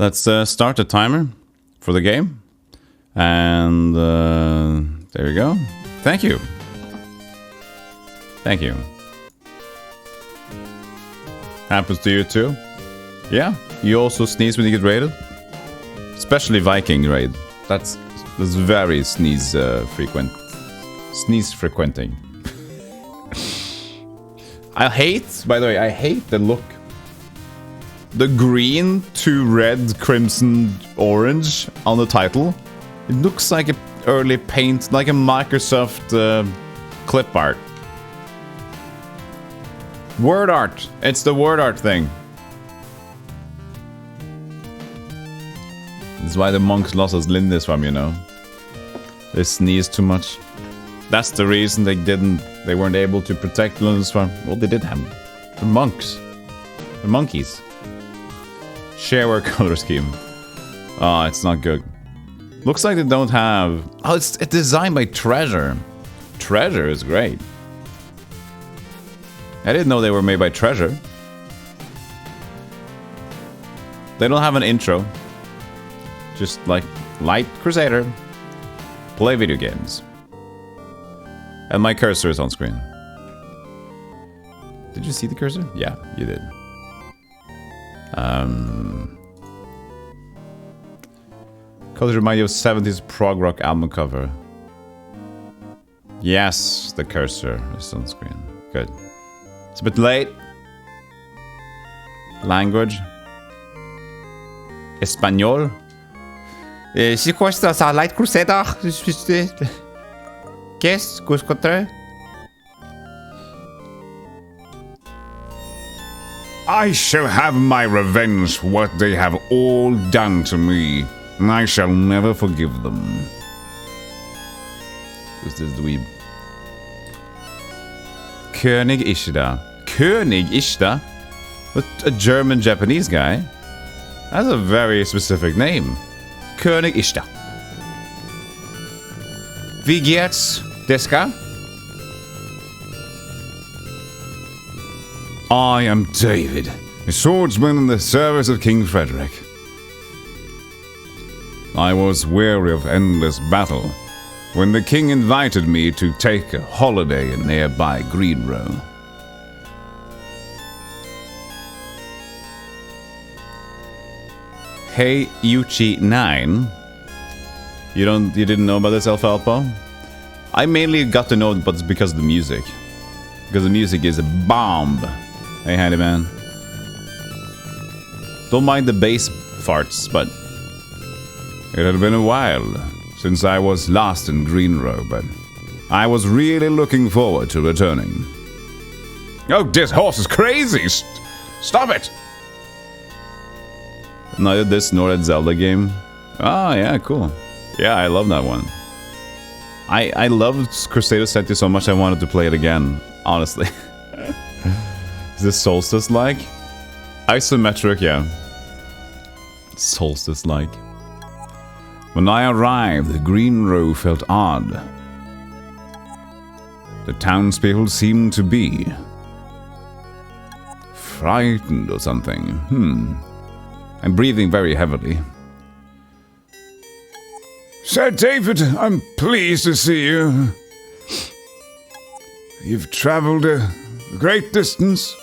Let's start the timer for the game. And there we go. Thank you. Thank you. Happens to you too? Yeah, you also sneeze when you get raided? Especially Viking raid. That's very sneeze frequenting. I hate, by the way, I hate the look. The green to red, crimson, orange on the title. It looks like an early paint, like a Microsoft clip art. Word art. It's the word art thing. That's why the monks lost us Lindis from, you know. They sneezed too much. That's the reason they weren't able to protect Lindis from. Well, they did have them. They're monks. They're monkeys. Shareware color scheme. Oh, it's not good. Looks like they don't have... Oh, it's designed by Treasure. Treasure is great. I didn't know they were made by Treasure. They don't have an intro. Just like light Crusader. Play video games. And my cursor is on screen. Did you see the cursor? Yeah, you did. Colors remind you of 70s prog rock album cover. Yes, the cursor is on screen. Good. It's a bit late. Language. Espanol. Si cuesta sa light Crusader. Qu'est-ce que je contrôle? I shall have my revenge for what they have all done to me. And I shall never forgive them. Who's this dweeb? König Ishida. König Ishida? A German-Japanese guy? That's a very specific name. König Ishida. Wie geht's, Deska? I am David, a swordsman in the service of King Frederick. I was weary of endless battle when the king invited me to take a holiday in nearby Greenrow. Hey Yuchi 9. You didn't know about this, Alpha Alpo? I mainly got to know it, but it's because of the music. Because the music is a bomb. Hey, Handyman. Don't mind the bass farts, but it had been a while since I was last in Greenrow, but I was really looking forward to returning. Oh, this horse is crazy! Stop it! Neither this nor that Zelda game. Oh, yeah, cool. Yeah, I love that one. I loved Crusader City so much I wanted to play it again, honestly. Is this Solstice-like? Isometric, yeah. Solstice-like. When I arrived, the Greenrow felt odd. The townspeople seemed to be frightened or something. I'm breathing very heavily. Sir David, I'm pleased to see you. You've traveled a great distance.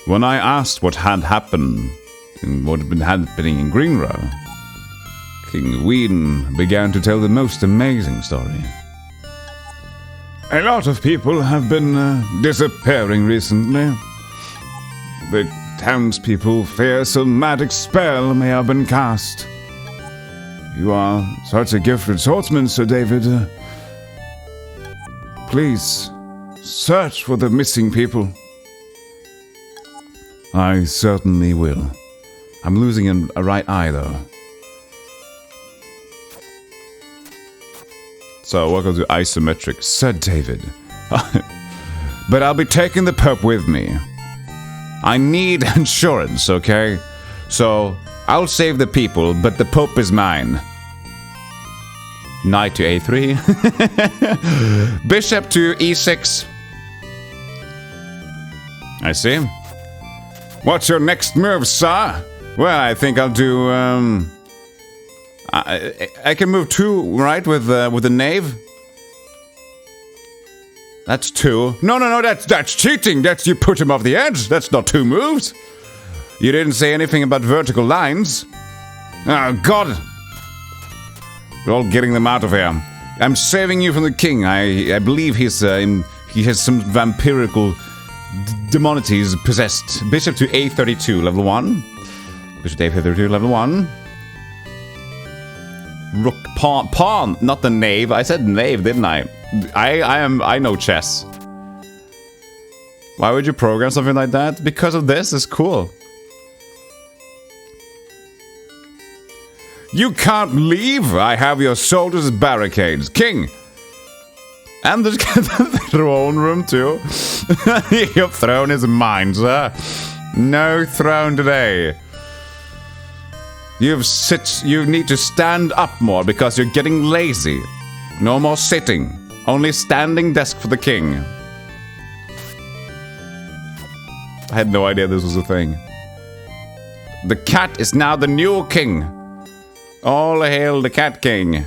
When I asked what had happened and what had been happening in Greenrow, King Whedon began to tell the most amazing story. A lot of people have been disappearing recently. The townspeople fear some magic spell may have been cast. You are such a gifted swordsman, Sir David. Please, search for the missing people. I certainly will. I'm losing a right eye, though. So, welcome to Isometric, Sir David. But I'll be taking the Pope with me. I need insurance, okay? So, I'll save the people, but the Pope is mine. Knight to A3. Bishop to E6. I see. What's your next move, sir? Well, I think I'll do. I can move 2, right, with the knave. That's 2. No, that's cheating. That's you put him off the edge. That's not 2 moves. You didn't say anything about vertical lines. Oh God! We're all getting them out of here. I'm saving you from the king. I believe he has some vampirical demonities possessed. Bishop to A32, level 1. Bishop to A32, level 1. Rook, pawn, not the knave. I said knave, didn't I? I know chess. Why would you program something like that? Because of this, it's cool. You can't leave! I have your soldiers barricades. King! And there's the throne room too. Your throne is mine, sir. No throne today. You need to stand up more because you're getting lazy. No more sitting. Only standing desk for the king. I had no idea this was a thing. The cat is now the new king. All hail the Cat King.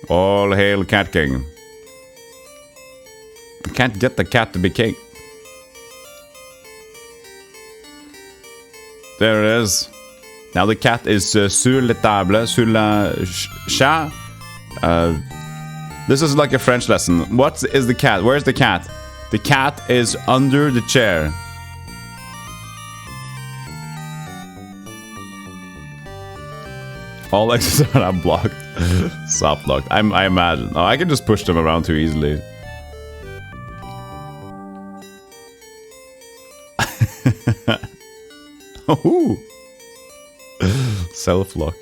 All hail Cat King. I can't get the cat to be king. There it is. Now the cat is sur la table, sur la chat. This is like a French lesson. What is the cat? Where's the cat? The cat is under the chair. All exits are not blocked. Soft locked. I imagine. Oh, I can just push them around too easily. Oh, self-lock.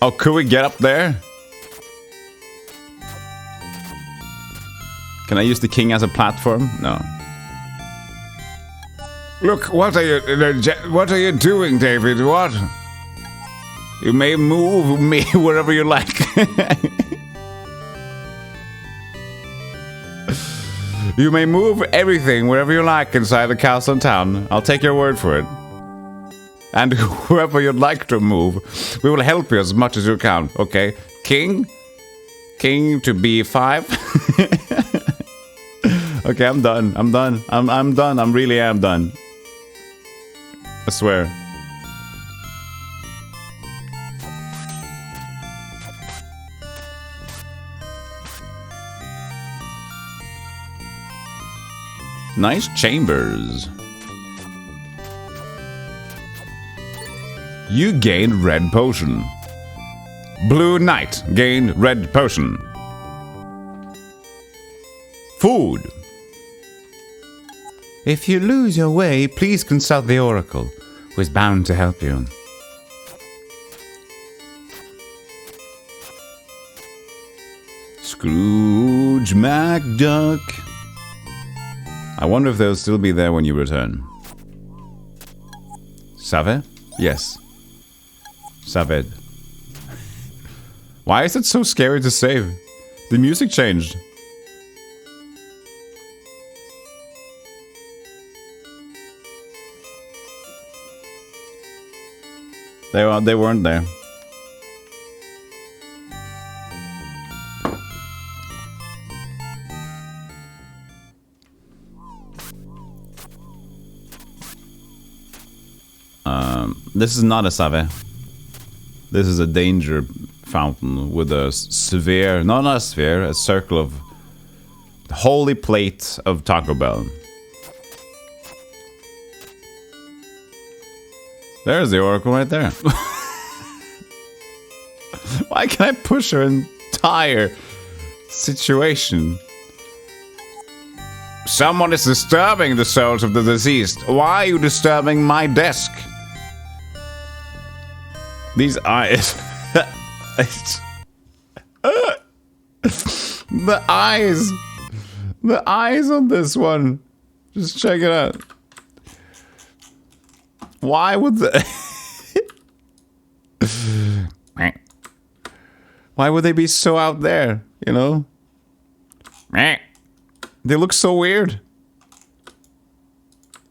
Oh, could we get up there? Can I use the king as a platform? No. Look, what are you doing, David? What? You may move me wherever you like. You may move everything wherever you like inside the castle and town. I'll take your word for it. And whoever you'd like to move, we will help you as much as you can. Okay, king to B5. Okay, I'm done. I'm done. I'm done. I really am done. I swear. Nice chambers. You gained red potion. Blue Knight gained red potion. Food. If you lose your way, please consult the Oracle, who is bound to help you. Scrooge McDuck. I wonder if they'll still be there when you return. Save? Yes. Saved. Why is it so scary to save? The music changed. They weren't there. This is not a save. This is a danger fountain with a sphere, not a sphere, a circle of the holy plate of Taco Bell. There's the Oracle right there. Why can't I push her entire situation? Someone is disturbing the souls of the deceased. Why are you disturbing my desk? These eyes. The eyes. The eyes on this one. Just check it out. Why would why would they be so out there, you know? They look so weird.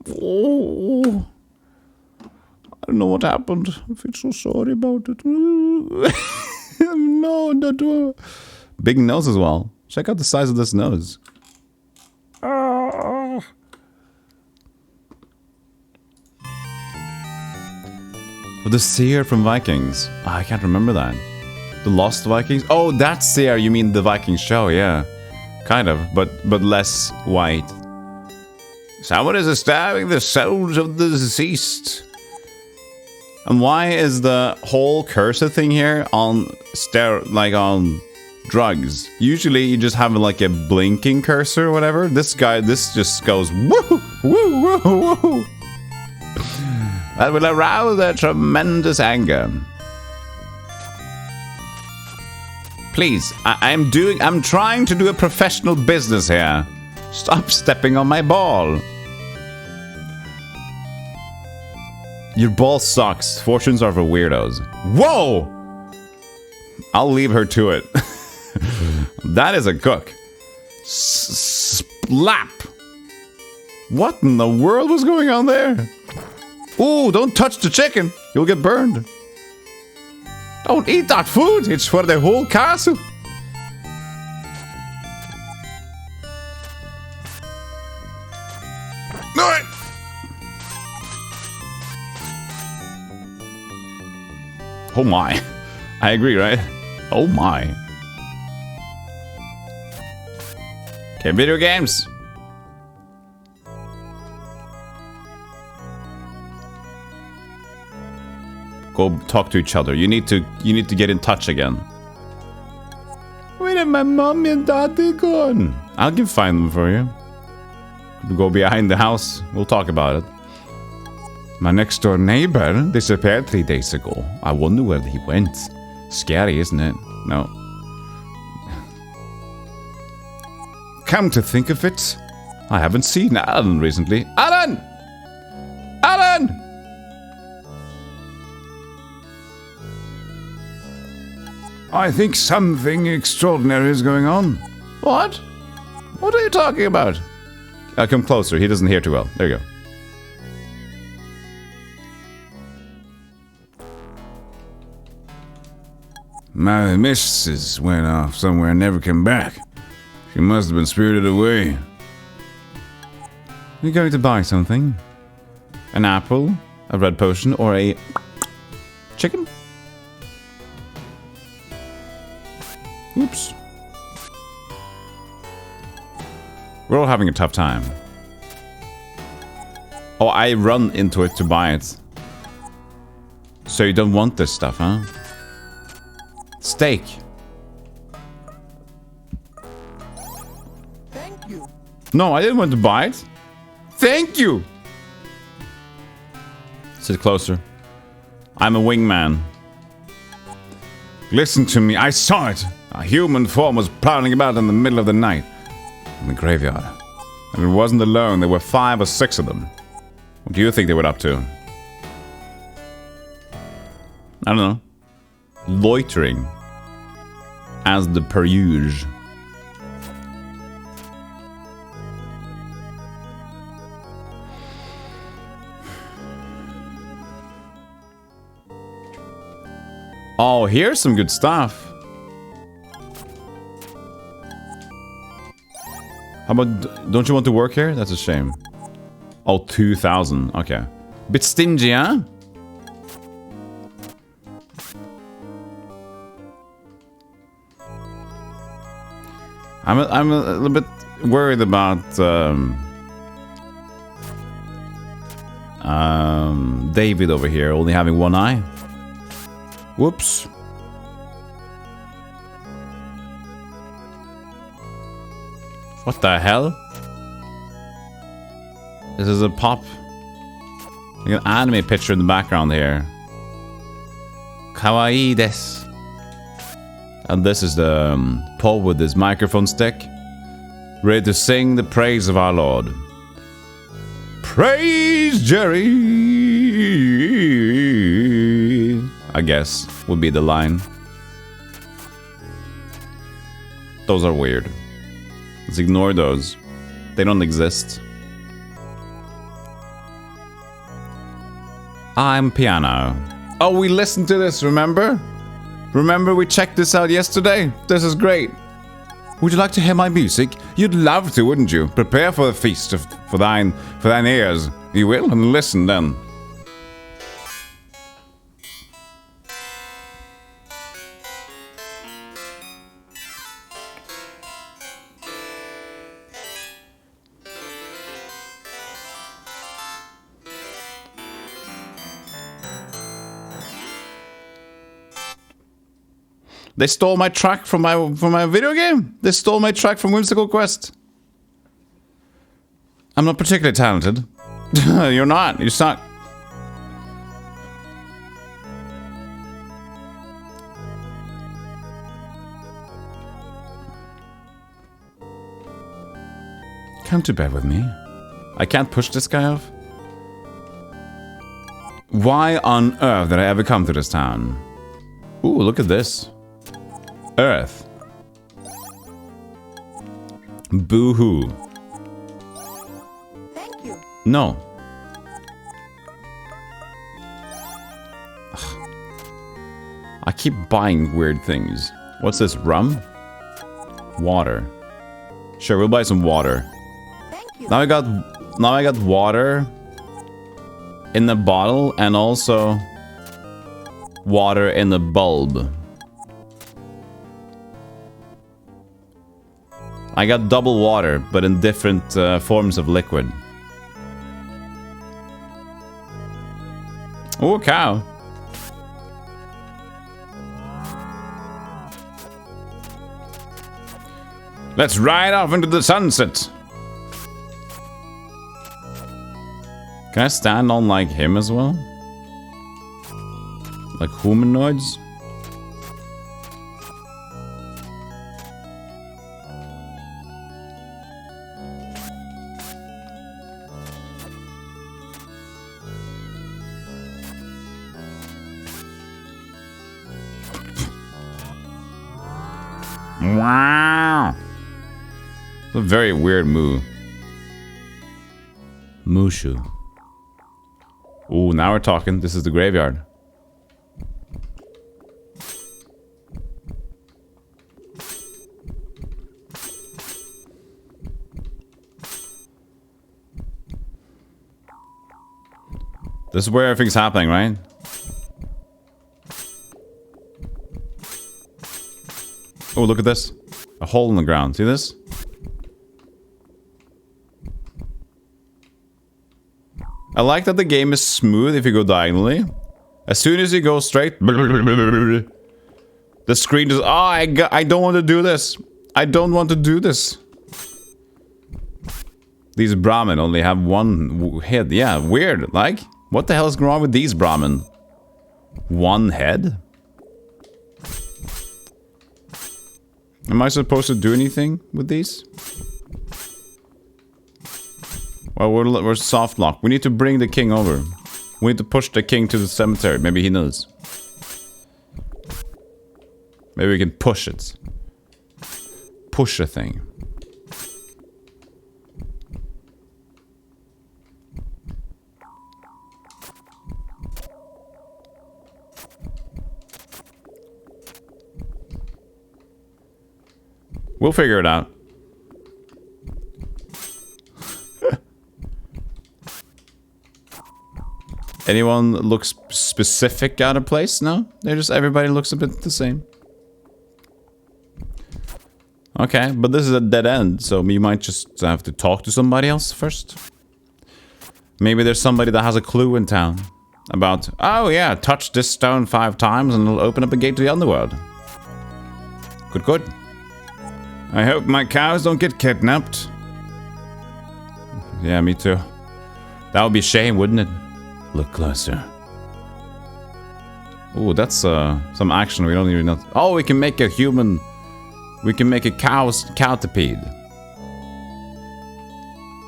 Oh, I don't know what happened. I feel so sorry about it. No, not big nose as well. Check out the size of this nose. The seer from Vikings. Oh, I can't remember that. The Lost Vikings? Oh, that's seer. You mean the Viking show, yeah. Kind of, but less white. Someone is disturbing the souls of the deceased. And why is the whole cursor thing here on on drugs? Usually you just have like a blinking cursor or whatever. This just goes woo, woo, woo, woo. That will arouse a tremendous anger. Please, I'm trying to do a professional business here. Stop stepping on my ball. Your ball sucks. Fortunes are for weirdos. Whoa! I'll leave her to it. That is a cook. Slap! What in the world was going on there? Ooh, don't touch the chicken. You'll get burned. Don't eat that food. It's for the whole castle. No! Oh my. I agree, right? Oh my. Okay, video games. Go talk to each other. You need to get in touch again. Where are my mommy and daddy gone? I can find them for you. Go behind the house. We'll talk about it. My next door neighbor disappeared 3 days ago. I wonder where he went. Scary, isn't it? No. Come to think of it, I haven't seen Alan recently. Alan! Alan! I think something extraordinary is going on. What? What are you talking about? Come closer. He doesn't hear too well. There you go. My missus went off somewhere and never came back. She must have been spirited away. You're going to buy something? An apple? A red potion? Or a chicken? Oops. We're all having a tough time. Oh, I run into it to buy it. So you don't want this stuff, huh? Steak. Thank you. No, I didn't want to buy it. Thank you. Sit closer. I'm a wingman. Listen to me. I saw it. A human form was prowling about in the middle of the night. In the graveyard. And it wasn't alone. There were 5 or 6 of them. What do you think they were up to? I don't know. Loitering. As the per usual. Oh, here's some good stuff. How about, don't you want to work here? That's a shame. Oh, 2,000. Okay. Bit stingy, huh? I'm a little bit worried about David over here only having one eye. Whoops. What the hell? This is a pop. Like an anime picture in the background here. Kawaii desu. And this is the Paul with his microphone stick. Ready to sing the praise of our Lord. Praise Jerry! I guess would be the line. Those are weird. Let's ignore those. They don't exist. I'm piano. Oh, we listened to this, remember? Remember we checked this out yesterday? This is great. Would you like to hear my music? You'd love to, wouldn't you? Prepare for the feast for thine ears. You will, and listen then. They stole my track from my video game. They stole my track from Whimsical Quest. I'm not particularly talented. You're not. You suck. Come to bed with me. I can't push this guy off. Why on earth did I ever come to this town? Ooh, look at this. Earth. Boo-hoo. Thank you. No. Ugh. I keep buying weird things. What's this? Rum? Water. Sure, we'll buy some water. Thank you. Now I got water in the bottle and also water in the bulb. I got double water, but in different forms of liquid. Oh, a cow. Let's ride off into the sunset. Can I stand on like him as well? Like humanoids? Wow. It's a very weird move. Mushu. Ooh, now we're talking. This is the graveyard. This is where everything's happening, right? Oh, look at this. A hole in the ground. See this? I like that the game is smooth if you go diagonally. As soon as you go straight, the screen just... Oh, I don't want to do this. I don't want to do this. These Brahmin only have one head. Yeah, weird. Like, what the hell is going on with these Brahmin? One head? Am I supposed to do anything with these? Well, we're soft lock. We need to bring the king over. We need to push the king to the cemetery. Maybe he knows. Maybe we can push it. Push a thing. We'll figure it out. Anyone looks specific out of place? No? They're just, everybody looks a bit the same. Okay, but this is a dead end, so you might just have to talk to somebody else first. Maybe there's somebody that has a clue in town about, oh yeah, touch this stone 5 times and it'll open up a gate to the underworld. Good, good. I hope my cows don't get kidnapped. Yeah, me too. That would be a shame, wouldn't it? Look closer. Ooh, that's some action we don't even know. Oh, we can make a human... We can make a cowtipede.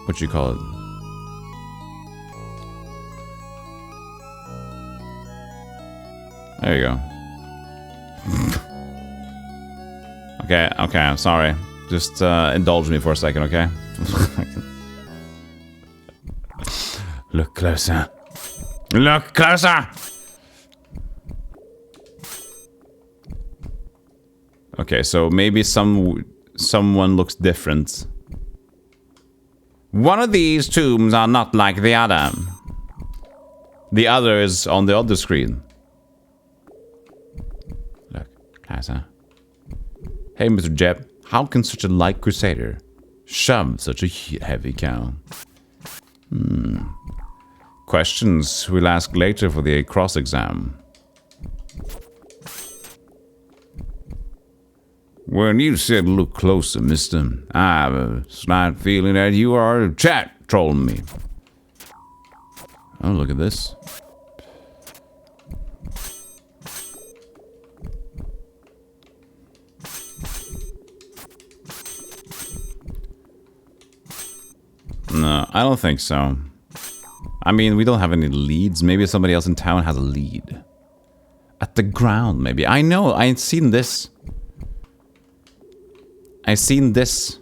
What you call it? There you go. Okay, I'm sorry. Just indulge me for a second, okay? Look closer. Look closer! Okay, so maybe someone looks different. One of these tombs are not like the other. The other is on the other screen. Look, closer. Hey, Mr. Jeb, how can such a light Crusader shove such a heavy cow? Questions we'll ask later for the cross exam. When you said look closer, mister, I have a slight feeling that you are chat trolling me. Oh, look at this. No, I don't think so. I mean, we don't have any leads. Maybe somebody else in town has a lead. At the ground, maybe. I know, I've seen this. I've seen this.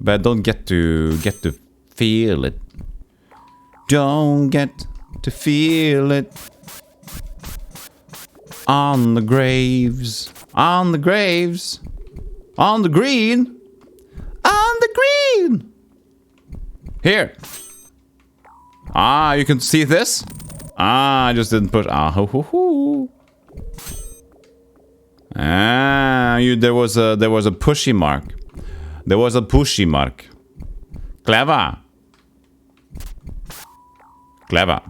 But I don't get to feel it. Don't get to feel it. On the graves. On the graves. On the green. On the green. Here. Ah, you can see this? Ah, I just didn't put... Ah, ho, ho, ho. Ah, there was a pushy mark. There was a pushy mark. Clever. Clever.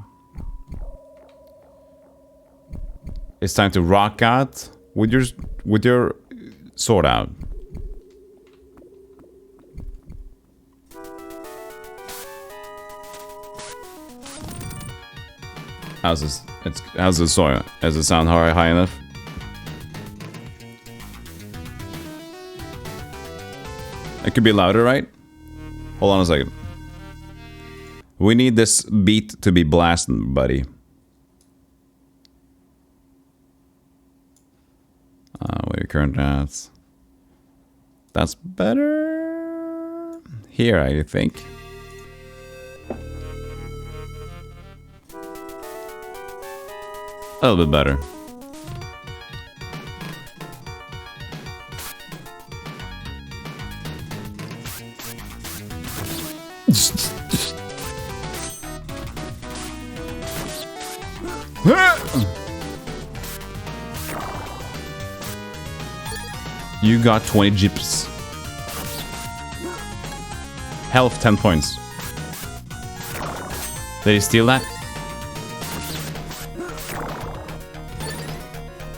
It's time to rock out with your sword out. How's this? How's the soil? Does it sound high enough? It could be louder, right? Hold on a second. We need this beat to be blasting, buddy. What are your current stats? That's better. Here, I think. A little bit better. You got 20 gyps. Health 10 points. Did he steal that?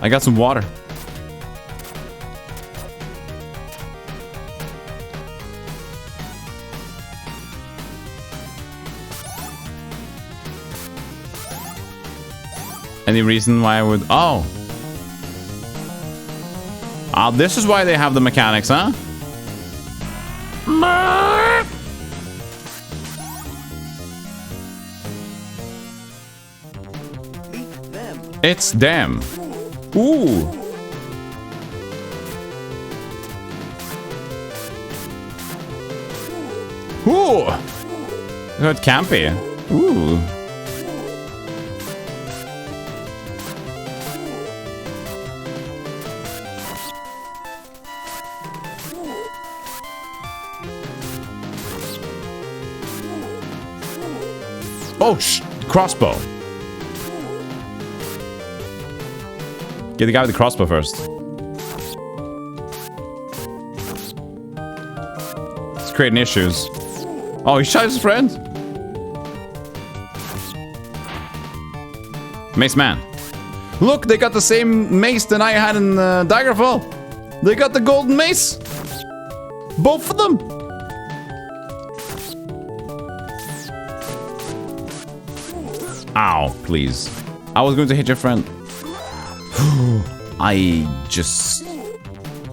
I got some water. Any reason why I would... Oh! Ah, this is why they have the mechanics, huh? It's them. Ooh. Ooh. It can't be. Ooh. Oh, crossbow. Get the guy with the crossbow first. It's creating issues. Oh, he shot his friend. Mace man. Look, they got the same mace that I had in Daggerfall. They got the golden mace. Both of them. Ow, please. I was going to hit your friend. I just,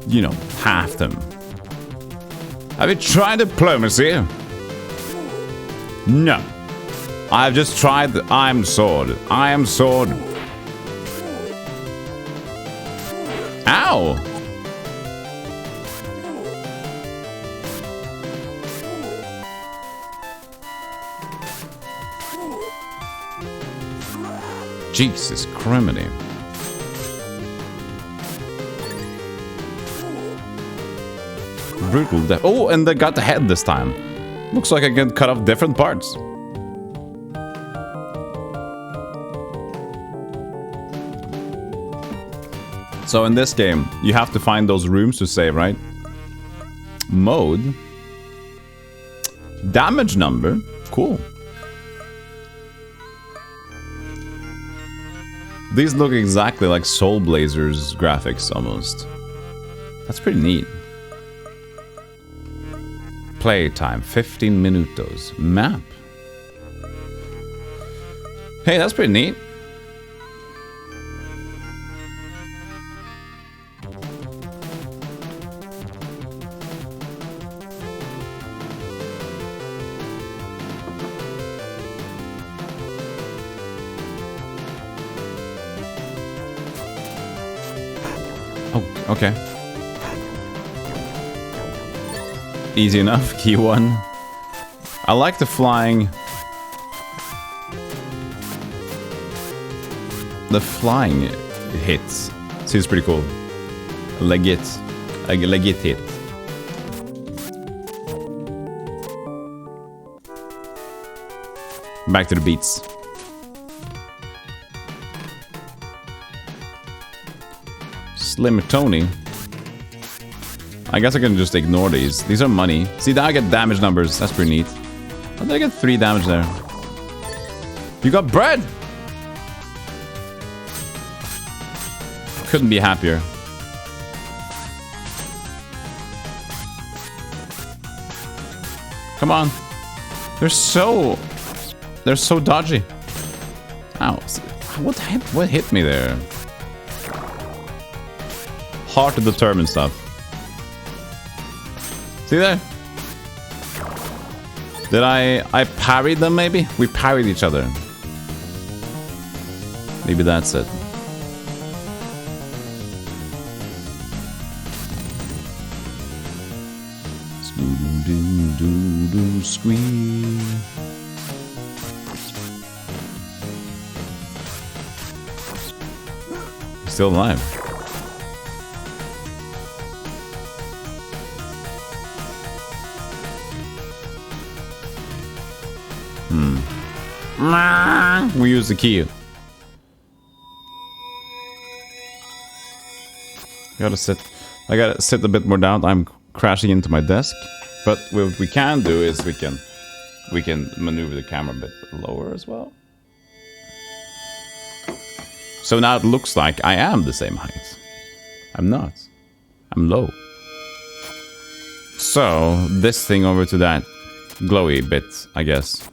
you know, halved him. Have you tried diplomacy? No. I've just tried the I am sword. I am sword. Ow! Jesus criminy. Brutal death. Oh, and they got the head this time. Looks like I can cut off different parts. So in this game, you have to find those rooms to save, right? Mode. Damage number. Cool. These look exactly like Soul Blazer's graphics, almost. That's pretty neat. Playtime, 15 minutos. Map. Hey, that's pretty neat. Oh, okay. Easy enough. Key 1. I like the flying. The flying hits. Seems pretty cool. Legit. A legit hit. Back to the beats. Slim Tony. I guess I can just ignore these. These are money. See, now I get damage numbers. That's pretty neat. How did I get 3 damage there? You got bread! Couldn't be happier. Come on. They're so dodgy. Ow. What hit me there? Hard to determine stuff. See there? Did I parried them maybe? We parried each other. Maybe that's it. Squee. Still alive. We use the key. I gotta sit a bit more down. I'm crashing into my desk. But what we can do is we can maneuver the camera a bit lower as well. So now it looks like I am the same height. I'm not. I'm low. So this thing over to that glowy bit, I guess.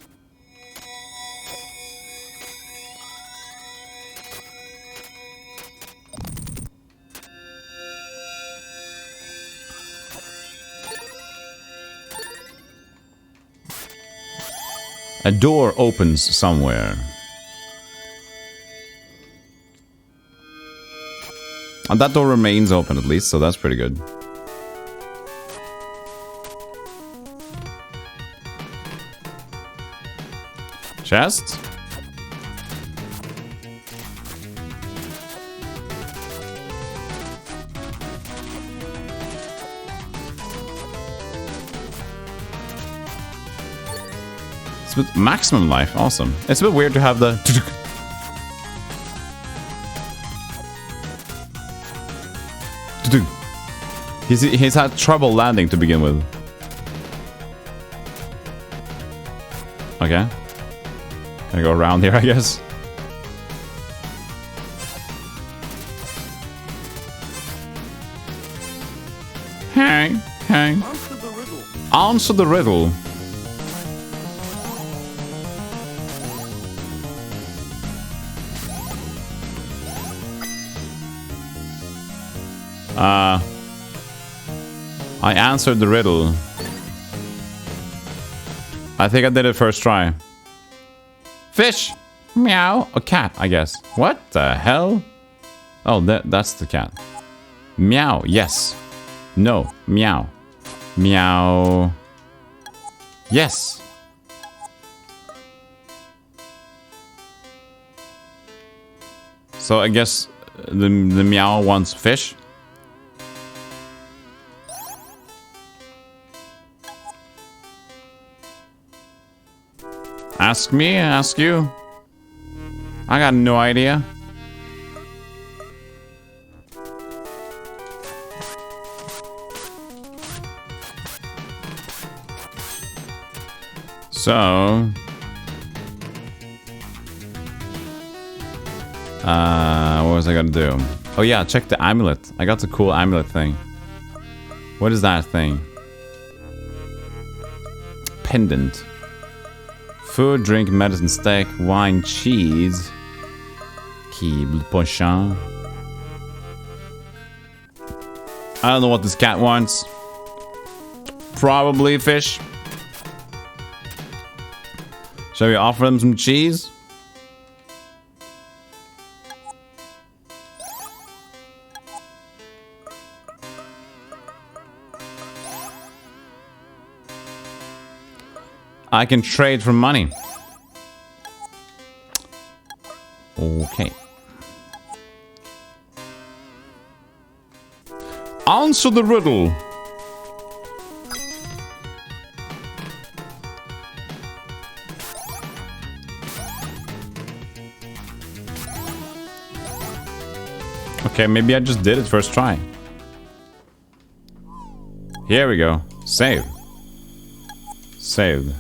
A door opens somewhere. And that door remains open at least, so that's pretty good. Chest? With maximum life, awesome. It's a bit weird to have the. He's had trouble landing to begin with. Okay. Gonna go around here, I guess. Hey. Answer the riddle. Answer the riddle. I answered the riddle. I think I did it first try. Fish! Meow! A cat, I guess. What the hell? Oh, that's the cat. Meow, yes. No, meow. Meow. Yes. So I guess the meow wants fish. Ask me, ask you. I got no idea. So, what was I gonna do? Oh yeah, check the amulet. I got the cool amulet thing. What is that thing? Pendant. Food, drink, medicine, steak, wine, cheese. Quible, pochon. I don't know what this cat wants. Probably fish. Shall we offer them some cheese? I can trade for money. Okay. Answer the riddle. Okay, maybe I just did it first try. Here we go. Save. Saved.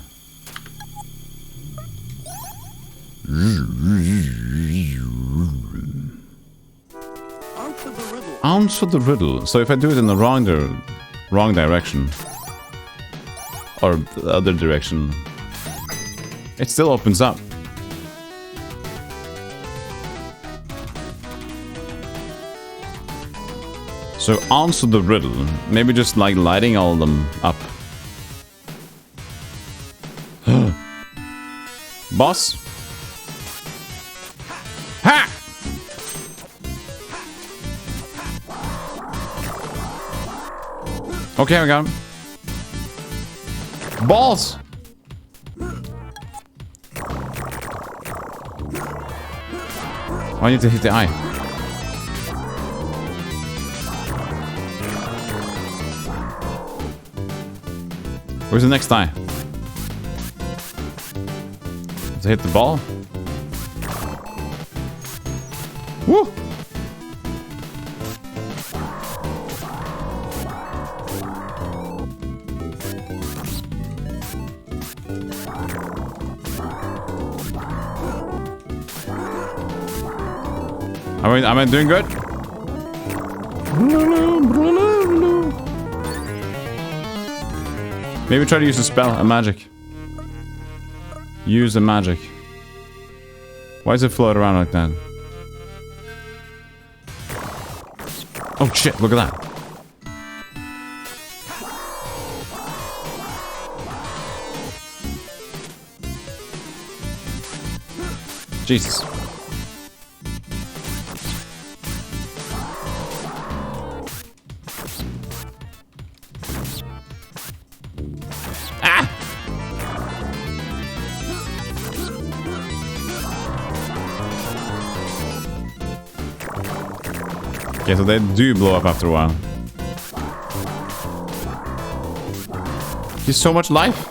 Answer the riddle. So if I do it in the wrong direction, or the other direction, it still opens up. So answer the riddle. Maybe just like lighting all of them up. Boss? Ha! Okay, we got him. Balls! I need to hit the eye. Where's the next eye? To hit the ball. Woo! Am I doing good? Maybe try to use a spell, a magic. Use a magic. Why does it float around like that? Oh shit, look at that. Jesus. Okay, so they do blow up after a while. He's so much life.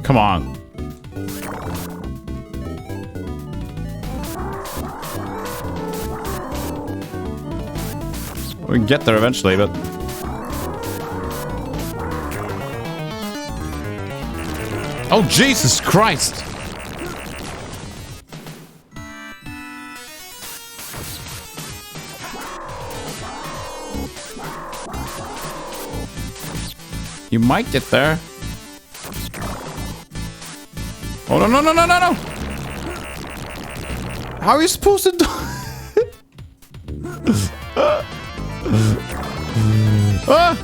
Come on. We can get there eventually, but... Oh, Jesus Christ! You might get there. Oh, no, no, no, no, no, no! How are you supposed to do... Ah!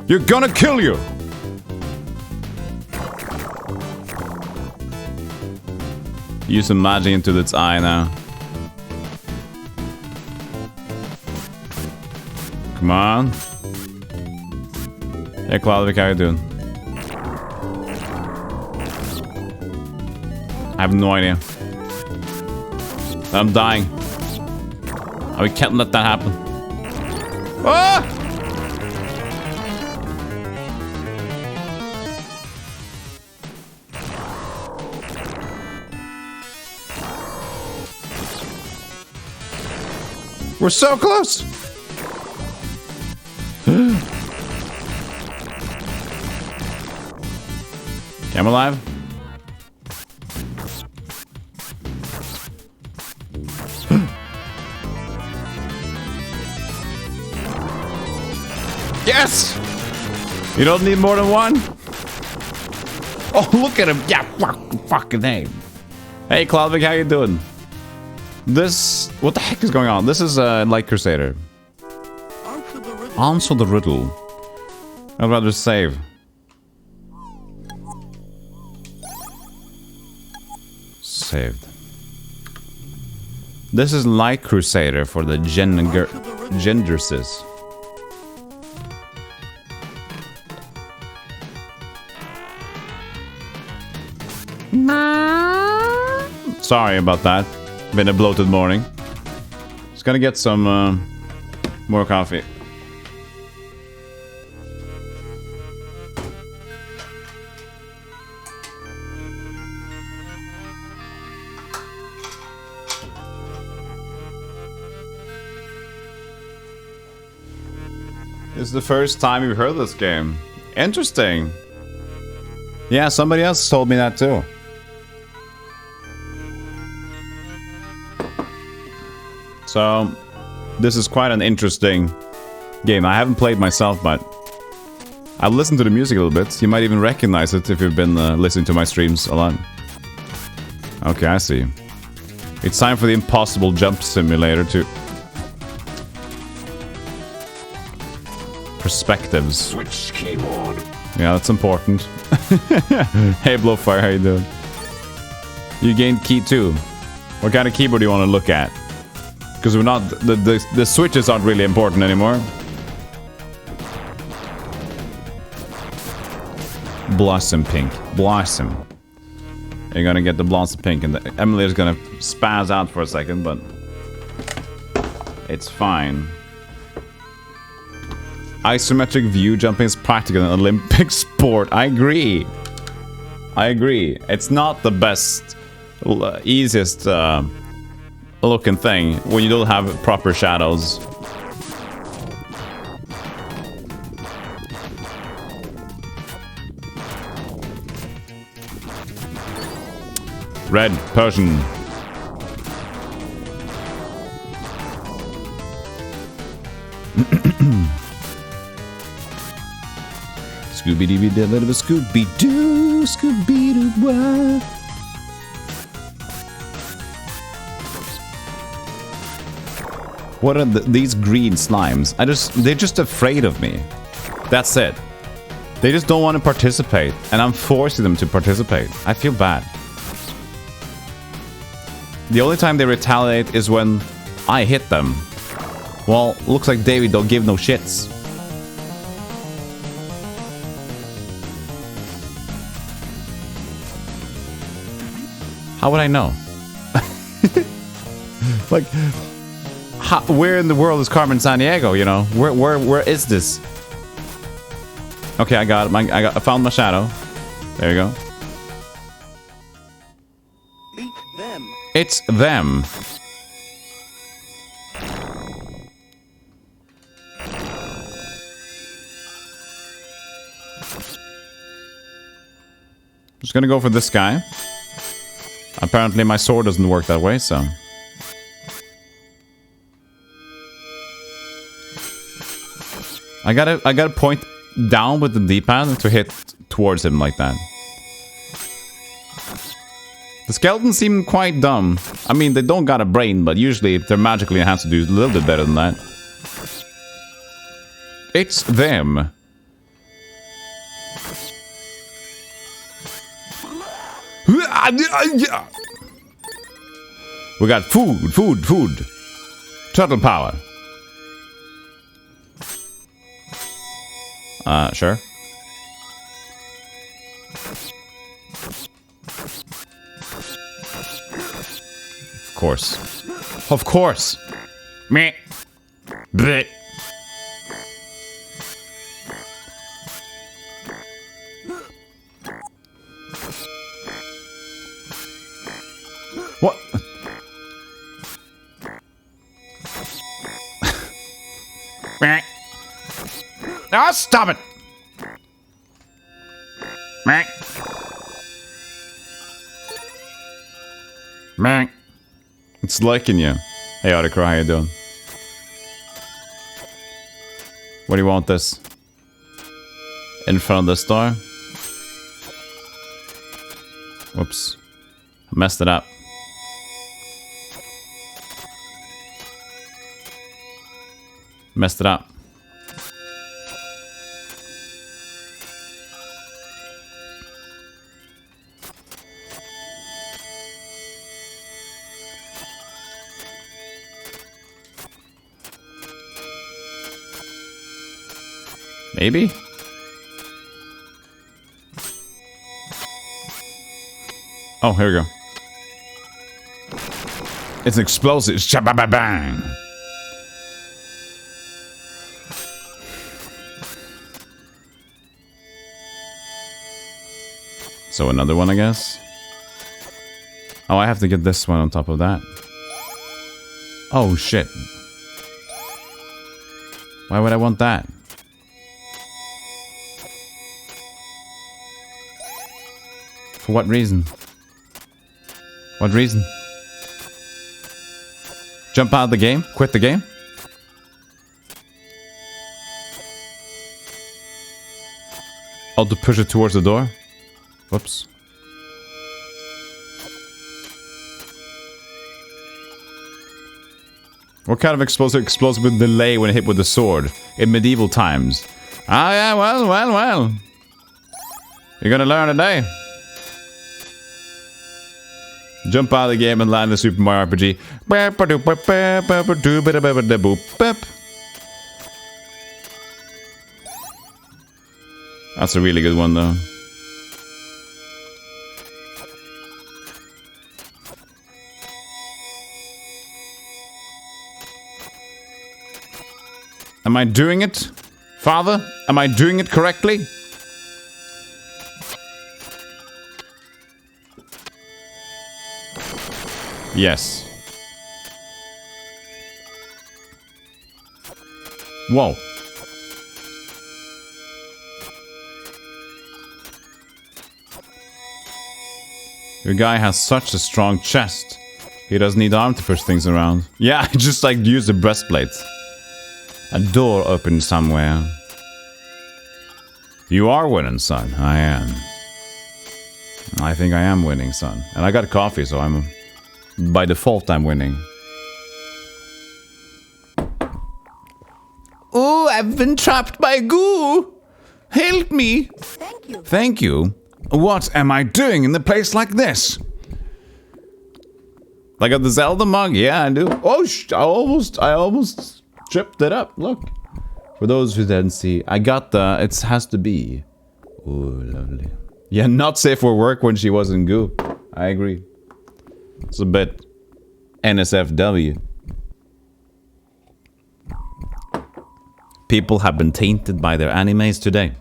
You're gonna kill you! Use some magic into its eye now. Come on. Hey, Cloudwick, how you doing? I have no idea. I'm dying. We can't let that happen. Ah! We're so close. Okay, I'm alive. Yes! You don't need more than one? Oh, look at him. Yeah, fucking name. Hey, Cloudwick, how you doing? This... What the heck is going on? This is like Crusader. Answer the riddle. I'd rather save. Saved. This is like Crusader for the genderses. Sorry about that. Been a bloated morning. Just gonna get some more coffee. It's the first time you've heard this game. Interesting. Yeah, somebody else told me that too. So, this is quite an interesting game. I haven't played myself, but I've listened to the music a little bit. You might even recognize it if you've been listening to my streams a lot. Okay, I see. It's time for the impossible jump simulator to... Perspectives. Switch came on. Yeah, that's important. Hey, Blowfire, how you doing? You gained key 2. What kind of keyboard do you want to look at? Because we're not... The switches aren't really important anymore. Blossom pink. Blossom. You're gonna get the blossom pink, and Emily is gonna spaz out for a second, but... It's fine. Isometric view jumping is practical in an Olympic sport. I agree. I agree. It's not the best, easiest looking thing when you don't have proper shadows. Red Persian. Scooby-Doo, a little bit Scooby-Doo, Scooby-Doo. What are these green slimes? They're just afraid of me. That's it. They just don't want to participate, and I'm forcing them to participate. I feel bad. The only time they retaliate is when I hit them. Well, looks like David don't give no shits. How would I know? Like, where in the world is Carmen Sandiego? You know, where is this? Okay, I got it. I found my shadow. There you go. It's them. Just gonna go for this guy. Apparently my sword doesn't work that way, so... I gotta point down with the D-pad to hit towards him like that. The skeletons seem quite dumb. I mean, they don't got a brain, but usually they're magically enhanced to do a little bit better than that. It's them. We got food. Turtle power. Sure. Of course. Of course. Meh. Bleh. What? Meh. Oh, stop it! Meh. Meh. It's liking you. Hey, Autocrow, how you doing? What do you want this? In front of this door? Whoops. I messed it up. Messed it up. Maybe? Oh, here we go. It's explosive. Shabba-ba-bang. So another one, I guess. Oh, I have to get this one on top of that. Oh, shit. Why would I want that? For what reason? What reason? Jump out of the game? Quit the game? Oh, to push it towards the door? Whoops. What kind of explosive with delay when hit with the sword in medieval times? Ah, yeah, well. You're gonna learn today. Jump out of the game and land in Super Mario RPG. That's a really good one, though. Am I doing it, Father? Am I doing it correctly? Yes. Whoa. Your guy has such a strong chest. He doesn't need arm to push things around. Yeah, just like use the breastplate. A door opened somewhere. You are winning, son. I am. I think I am winning, son. And I got coffee, so I'm... By default, I'm winning. Oh, I've been trapped by goo! Help me! Thank you. Thank you? What am I doing in a place like this? I got the Zelda mug? Yeah, I do. Oh, I almost tripped it up. Look. For those who didn't see, I got the... It has to be. Oh, lovely. Yeah, not safe for work when she was in goo. I agree. It's a bit NSFW. People have been tainted by their animes today.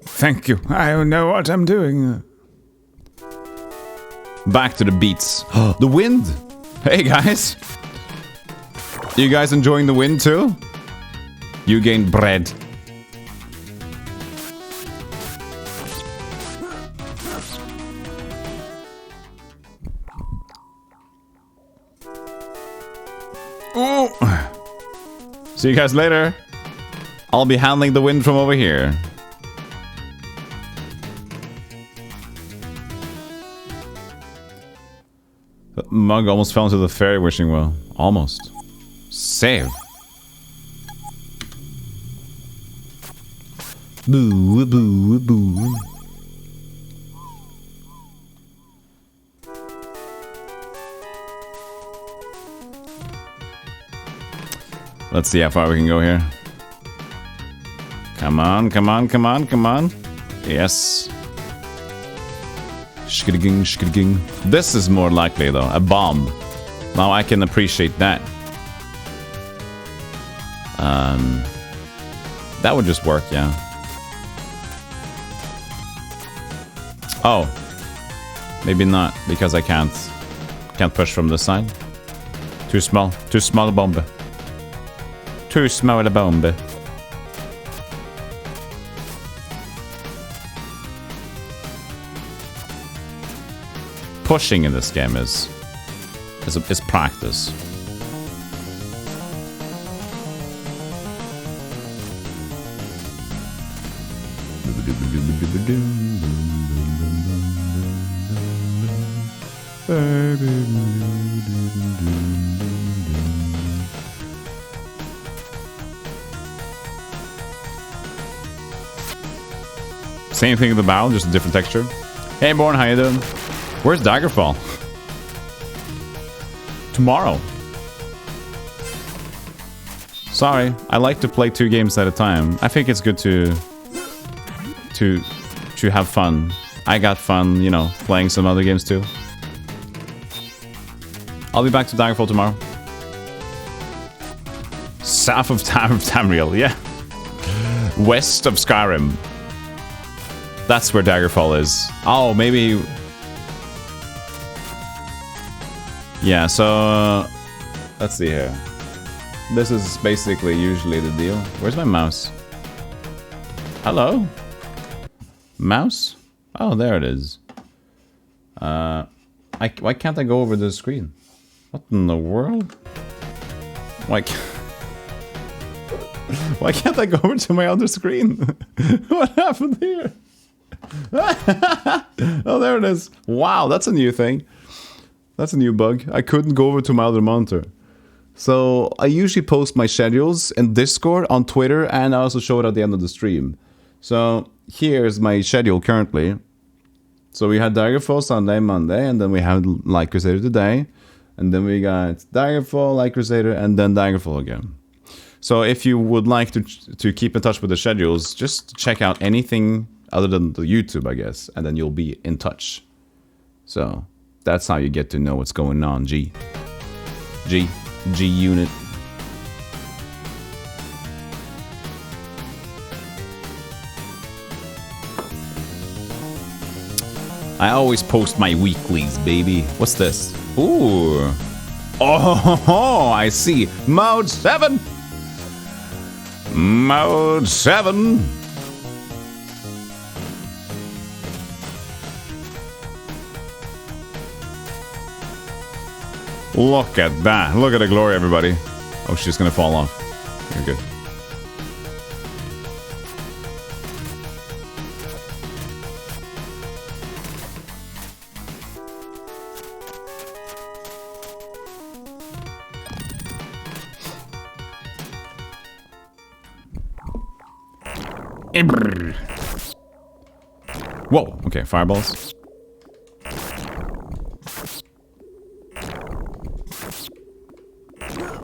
Thank you. I don't know what I'm doing. Back to the beats. The wind! Hey guys! You guys enjoying the wind too? You gained bread. Ooh. See you guys later. I'll be handling the wind from over here. The mug almost fell into the fairy wishing well. Almost. Save. Boo, boo, boo. Let's see how far we can go here. Come on, come on, come on, come on. Yes. Shkidging, shkidging. This is more likely though, a bomb. Now I can appreciate that. That would just work, yeah. Oh. Maybe not, because I can't push from this side. Too small a bomb. Too small a bomb. Pushing in this game is practice. Same thing in the barrel, just a different texture. Hey Born, how you doing? Where's Daggerfall? Tomorrow. Sorry, I like to play 2 games at a time. I think it's good to have fun. I got fun, you know, playing some other games too. I'll be back to Daggerfall tomorrow. South of Tamriel, yeah. West of Skyrim. That's where Daggerfall is. Oh, maybe... Yeah, so... let's see here. This is basically usually the deal. Where's my mouse? Hello? Mouse? Oh, there it is. Why can't I go over the screen? What in the world? Why can't I go over to my other screen? What happened here? Oh, there it is. Wow, that's a new thing. That's a new bug. I couldn't go over to my other monitor. So I usually post my schedules in Discord, on Twitter, and I also show it at the end of the stream. So here's my schedule currently. So we had Daggerfall Sunday, Monday, and then we had Light Crusader today. And then we got Daggerfall, Light Crusader, and then Daggerfall again. So if you would like to keep in touch with the schedules, just check out anything other than the YouTube, I guess. And then you'll be in touch. So that's how you get to know what's going on, G unit. I always post my weeklies, baby. What's this? Ooh. Oh, I see. Mode 7. Mode 7. Look at that. Look at the glory, everybody. Oh, she's gonna fall off. You're good. Whoa, okay, fireballs.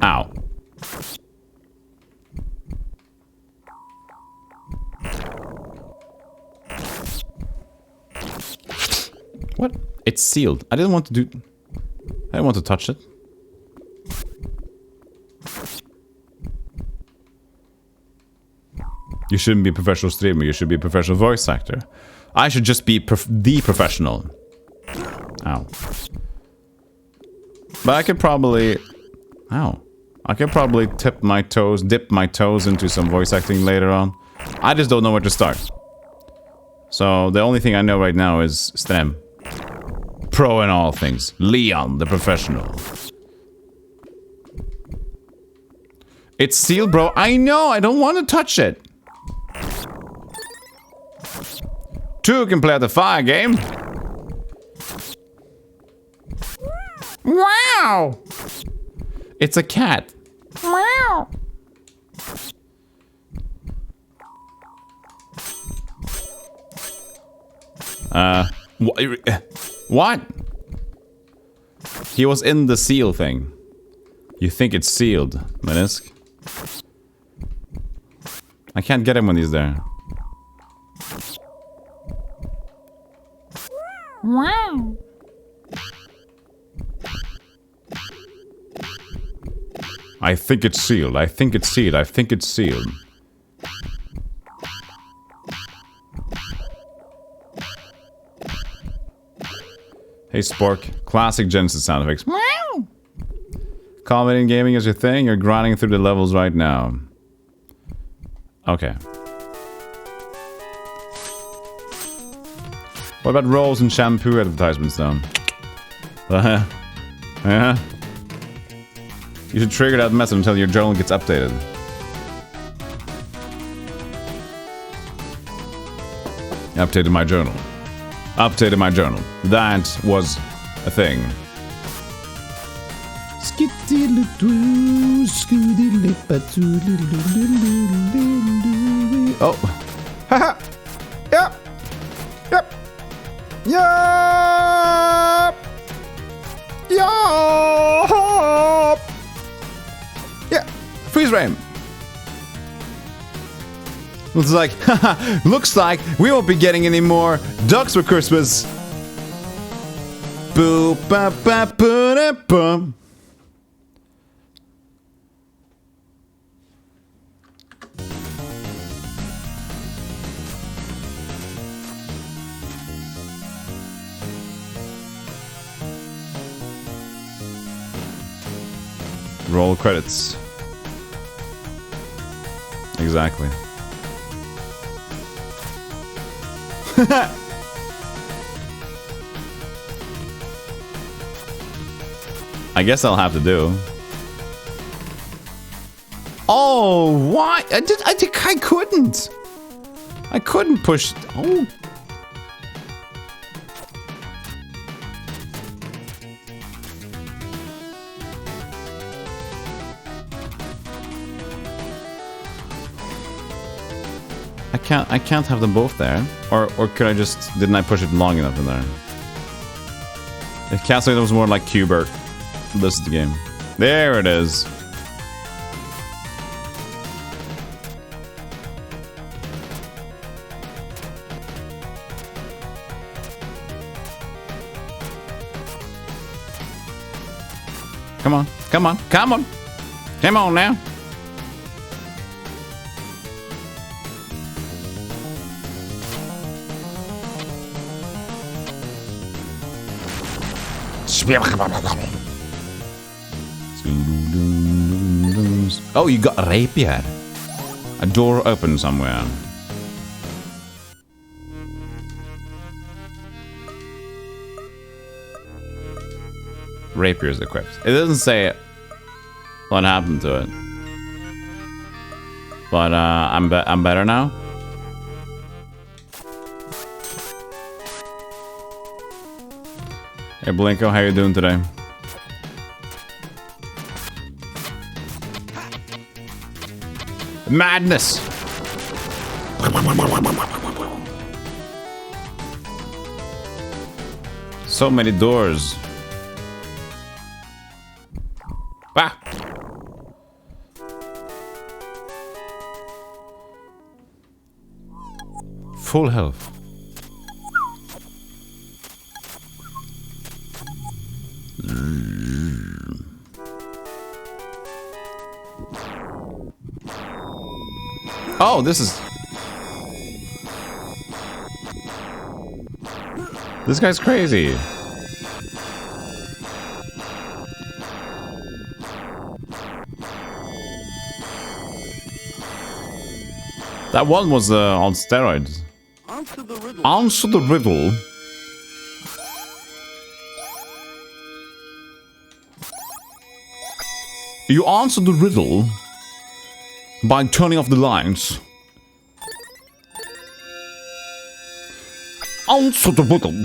Ow. What? It's sealed. I didn't want to touch it. You shouldn't be a professional streamer, you should be a professional voice actor. I should just be the professional. Ow. But I could probably... Ow. I could probably dip my toes into some voice acting later on. I just don't know where to start. So the only thing I know right now is STEM. Pro in all things. Leon, the professional. It's sealed, bro. I know, I don't want to touch it. 2 can play the fire game. Wow! It's a cat. Wow! What? He was in the seal thing. You think it's sealed, Menisk? I can't get him when he's there. Wow. I think it's sealed. I think it's sealed. I think it's sealed. Hey Spork, classic Genesis sound effects. Wow. Commenting gaming is your thing, you're grinding through the levels right now. Okay. What about rolls and shampoo advertisements though? Yeah. You should trigger that message until your journal gets updated. Updated my journal. Updated my journal. That was a thing. Oh. Haha. Yep. Yep. Yup. Yup. Yeah. Freeze frame. Looks like, haha, looks like we won't be getting any more ducks for Christmas. Boop, ba, ba, ba, da, bum. Roll credits. Exactly. I guess I'll have to do. Oh, why? I think I couldn't. I couldn't push. Oh. I can't have them both there. Or could I just... Didn't I push it long enough in there? If Castlevania was more like Qbert. This is the game. There it is. Come on. Come on. Come on. Come on now. Oh, you got a rapier. A door open somewhere. Rapier is equipped. It doesn't say what happened to it. But I'm better now. Hey Blinko, how you doing today? Madness! So many doors. Ah! Full health. Oh, this is... This guy's crazy. That one was on steroids. Answer the riddle. Answer the riddle. You answer the riddle by turning off the lights. Answer the riddle.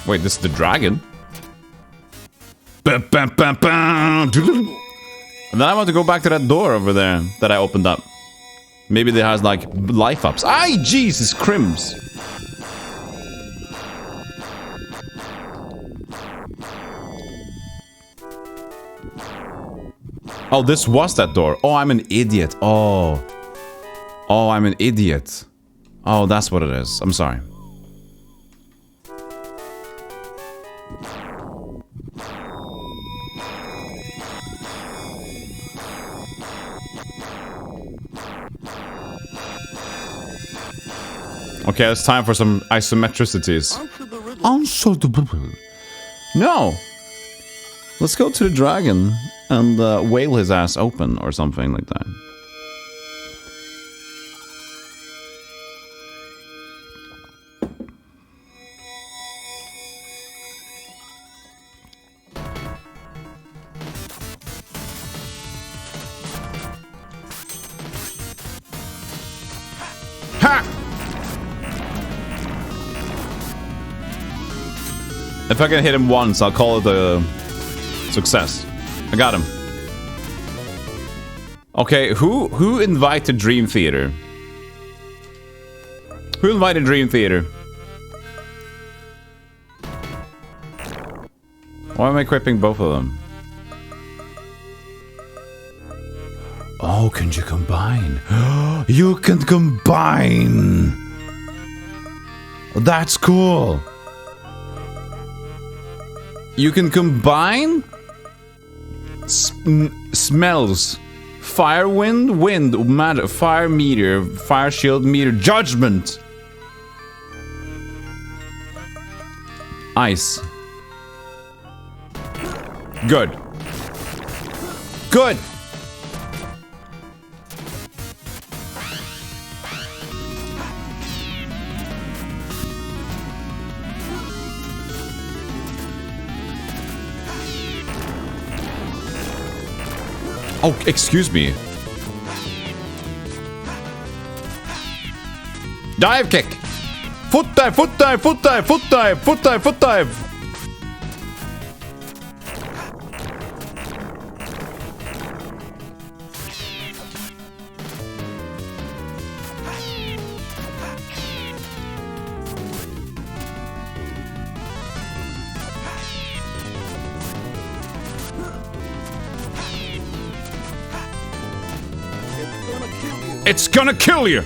Wait, this is the dragon? And then I want to go back to that door over there that I opened up. Maybe there has like life ups. Ay, Jesus, crims. Oh, this was that door. Oh, I'm an idiot. Oh. Oh, I'm an idiot. Oh, that's what it is. I'm sorry. Okay, it's time for some isometricities. Answer the riddle. No. Let's go to the dragon and whale his ass open or something like that. Ha! If I can hit him once, I'll call it a success. I got him. Okay, who invited Dream Theater? Who invited Dream Theater? Why am I equipping both of them? Oh, can you combine? You can combine! That's cool! You can combine smells, fire, wind, matter, fire meter, fire shield meter, judgment, ice. Good. Good. Oh, excuse me. Dive kick. Foot dive, foot dive, foot dive, foot dive, foot dive, foot dive. It's gonna kill you!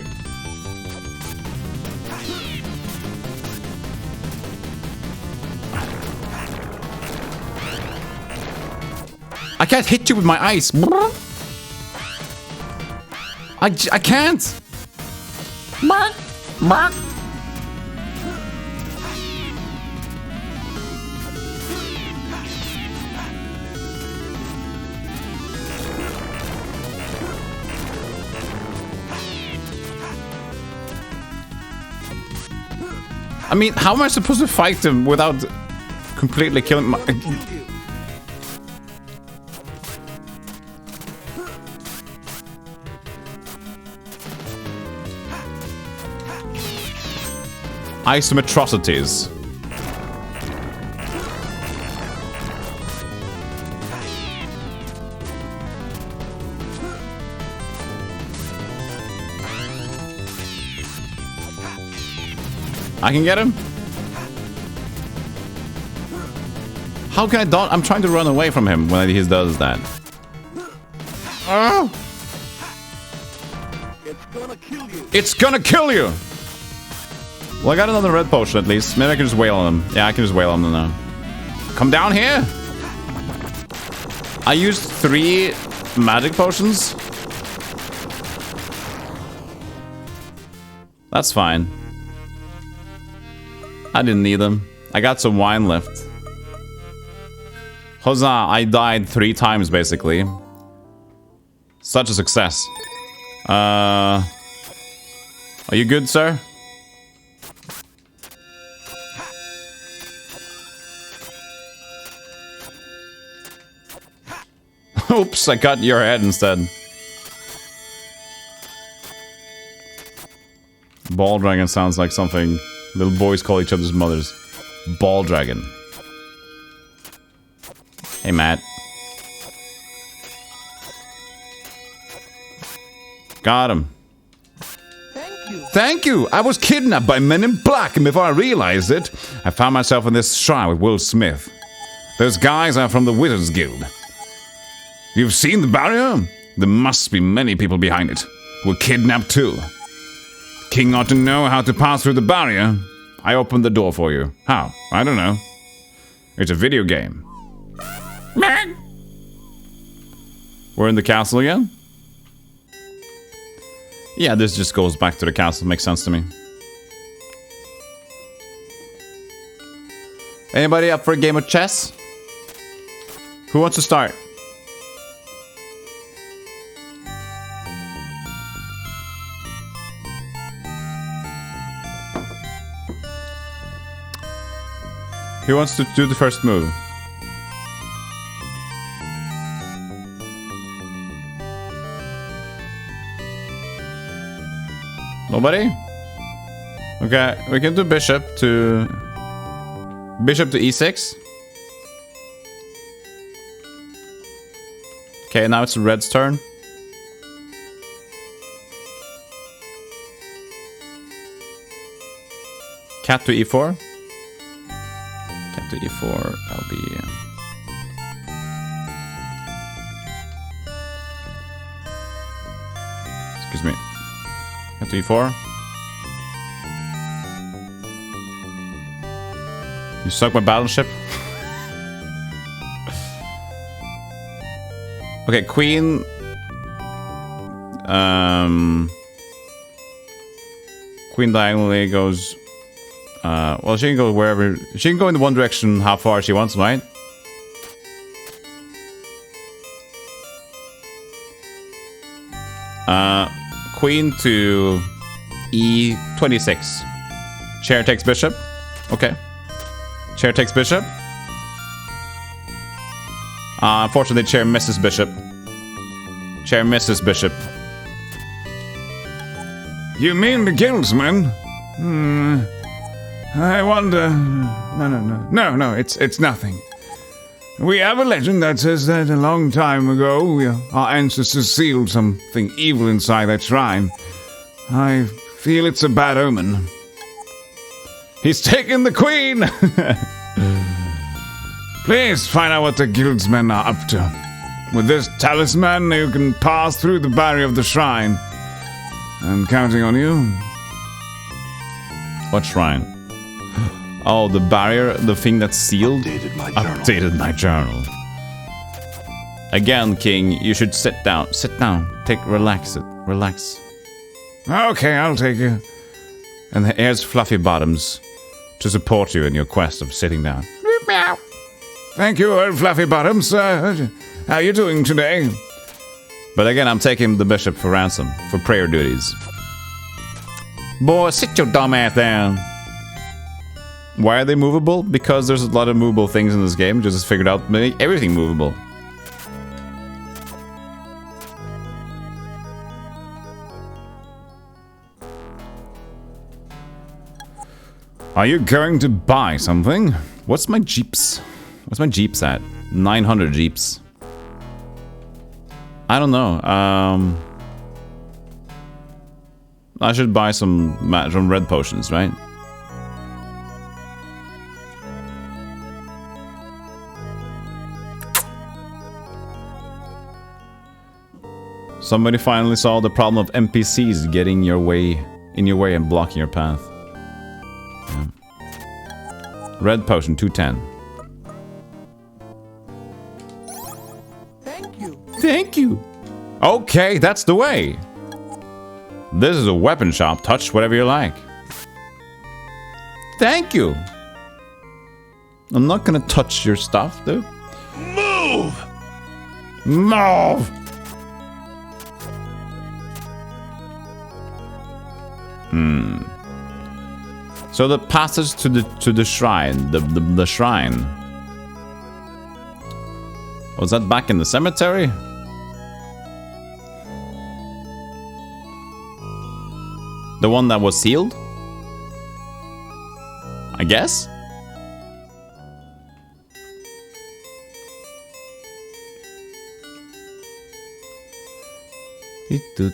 I can't hit you with my ice. I can't! I mean, how am I supposed to fight him without completely killing my... Isometricities. I can get him? How can I don't? I'm trying to run away from him when he does that. Oh! It's gonna kill you. It's gonna kill you! Well, I got another red potion at least. Maybe I can just wail on him. Yeah, I can just wail on him now. Come down here! I used 3 magic potions. That's fine. I didn't need them. I got some wine left. Huzzah, I died 3 times basically. Such a success. Are you good, sir? Oops, I cut your head instead. Ball dragon sounds like something little boys call each other's mothers. Ball dragon. Hey, Matt. Got him. Thank you. Thank you! I was kidnapped by men in black, and before I realized it, I found myself in this shrine with Will Smith. Those guys are from the Wizards Guild. You've seen the barrier? There must be many people behind it. We're kidnapped too. King ought to know how to pass through the barrier. I opened the door for you. How? I don't know. It's a video game. We're in the castle again? Yeah, this just goes back to the castle. Makes sense to me. Anybody up for a game of chess? Who wants to start? Who wants to do the first move? Nobody? Okay, we can do bishop to e6. Okay, now it's red's turn. Cat to e4. Cat to e4. I'll be. Excuse me. Cat to e4. You suck my battleship. Okay, queen. Queen diagonally goes. Well, she can go wherever. She can go in the one direction how far she wants, right? Queen to e26. Chair takes bishop. Okay. Chair takes bishop. Unfortunately, chair misses bishop. Chair misses bishop. You mean the guildsman? I wonder... No, it's nothing. We have a legend that says that a long time ago, our ancestors sealed something evil inside that shrine. I feel it's a bad omen. He's taken the queen! Please find out what the guildsmen are up to. With this talisman, you can pass through the barrier of the shrine. I'm counting on you. What shrine? Oh, the barrier, the thing that's sealed? Updated my journal. Again, King, you should sit down. Sit down. Relax. Okay, I'll take you. And here's Fluffy Bottoms to support you in your quest of sitting down. Thank you, Fluffy Bottoms. How you doing today? But again, I'm taking the bishop for ransom, for prayer duties. Boy, sit your dumb ass down. Why are they movable? Because there's a lot of movable things in this game. Just figured out make everything movable. Are you going to buy something? What's my jeeps? What's my jeeps at? 900 jeeps. I don't know. I should buy some red potions, right? Somebody finally solved the problem of NPCs getting in your way and blocking your path. Yeah. Red potion, 210. Thank you. Okay, that's the way. This is a weapon shop. Touch whatever you like. Thank you. I'm not gonna touch your stuff, dude. Move! Move! So the passage to the shrine, the shrine. Was that back in the cemetery? The one that was sealed? I guess? Can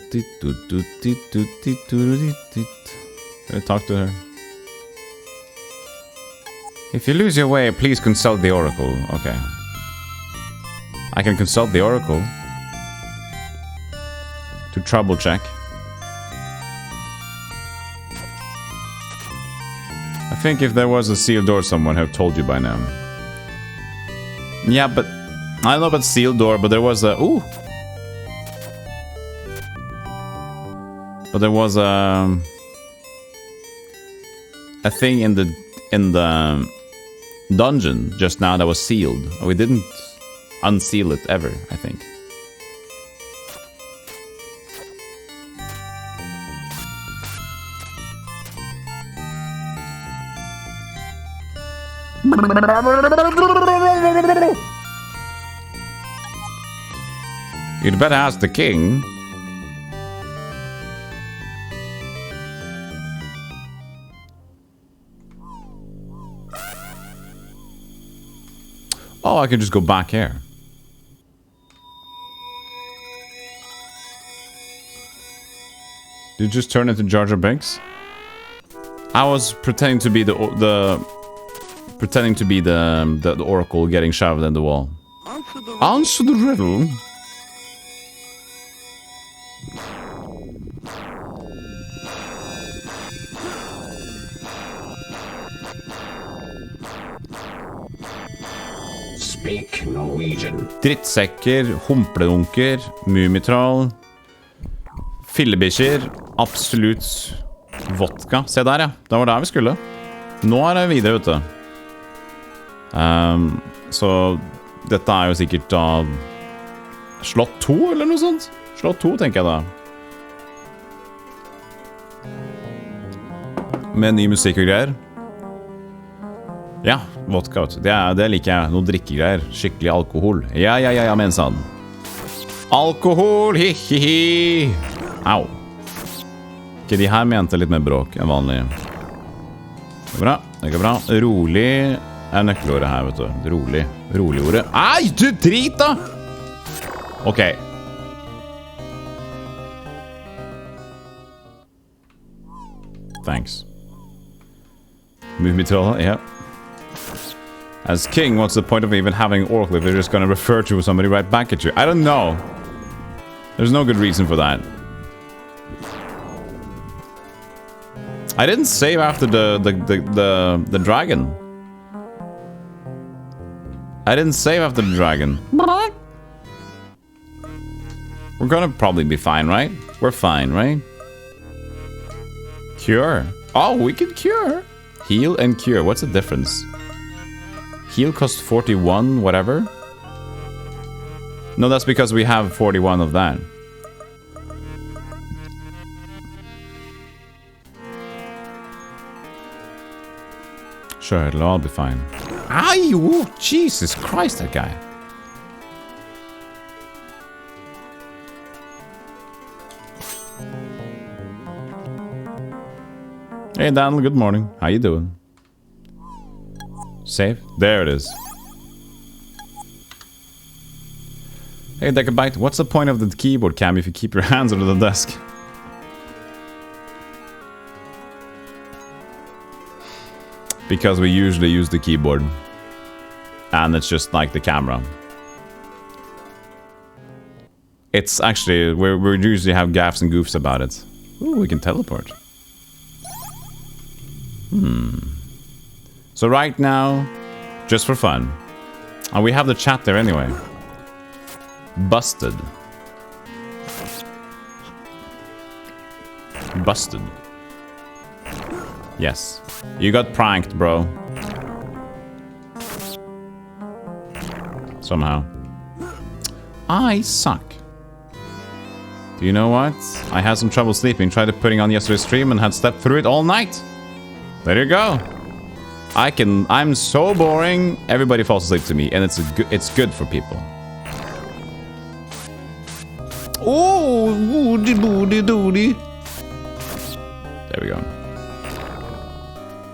I talk to her? If you lose your way, please consult the oracle. Okay. I can consult the oracle to trouble check. I think if there was a sealed door, someone have told you by now. Yeah, but I don't know about sealed door, but there was a but there was a thing in the dungeon just now that was sealed. We didn't unseal it ever, I think. You'd better ask the king. Oh, I can just go back here. Did you just turn into Jar Jar Binks? I was pretending to be the oracle getting shoved in the wall. Answer the riddle. Speak Norwegian. Drittsekker, humpledunker, mumitroll, fillebikkjer, absolutt vodka. Se der, ja. Det var der vi skulle. Nå er det videre, vet du. Så dette er jo sikkert da Slott 2 eller noe sånt. Slott 2 tenker jeg da. Med ny musikk og greier. Ja, vodka, vet du. Det liker jeg. Noe drikkegreier. Skikkelig alkohol. Ja, mensan. Alkohol, hi. Au. Ok, de her mente litt mer bråk enn vanlig. Det går bra. Rolig er nøkkelordet her, vet du. Rolig ordet. Ei, du drit da! Ok. Thanks. Mumitroll, yeah. As king, what's the point of even having Oracle if they're just gonna refer to somebody right back at you? I don't know. There's no good reason for that. I didn't save after the dragon. I didn't save after the dragon. We're gonna probably be fine, right? We're fine, right? Cure. Oh, we can cure. Heal and cure. What's the difference? Heal costs 41, whatever. No, that's because we have 41 of that. Sure, it'll all be fine. Ay, whoa, Jesus Christ, that guy. Hey, Daniel, good morning. How you doing? Save? There it is. Hey, Decabyte, what's the point of the keyboard cam if you keep your hands under the desk? Because we usually use the keyboard. And it's just like the camera. It's actually, we usually have gaffs and goofs about it. Ooh, we can teleport. So right now, just for fun. And we have the chat there anyway. Busted. Busted. Yes. You got pranked, bro. Somehow. I suck. Do you know what? I had some trouble sleeping. Tried putting on yesterday's stream and had slept through it all night. There you go. I'm so boring. Everybody falls asleep to me, and it's good for people. Oh, woody booty doody. There we go.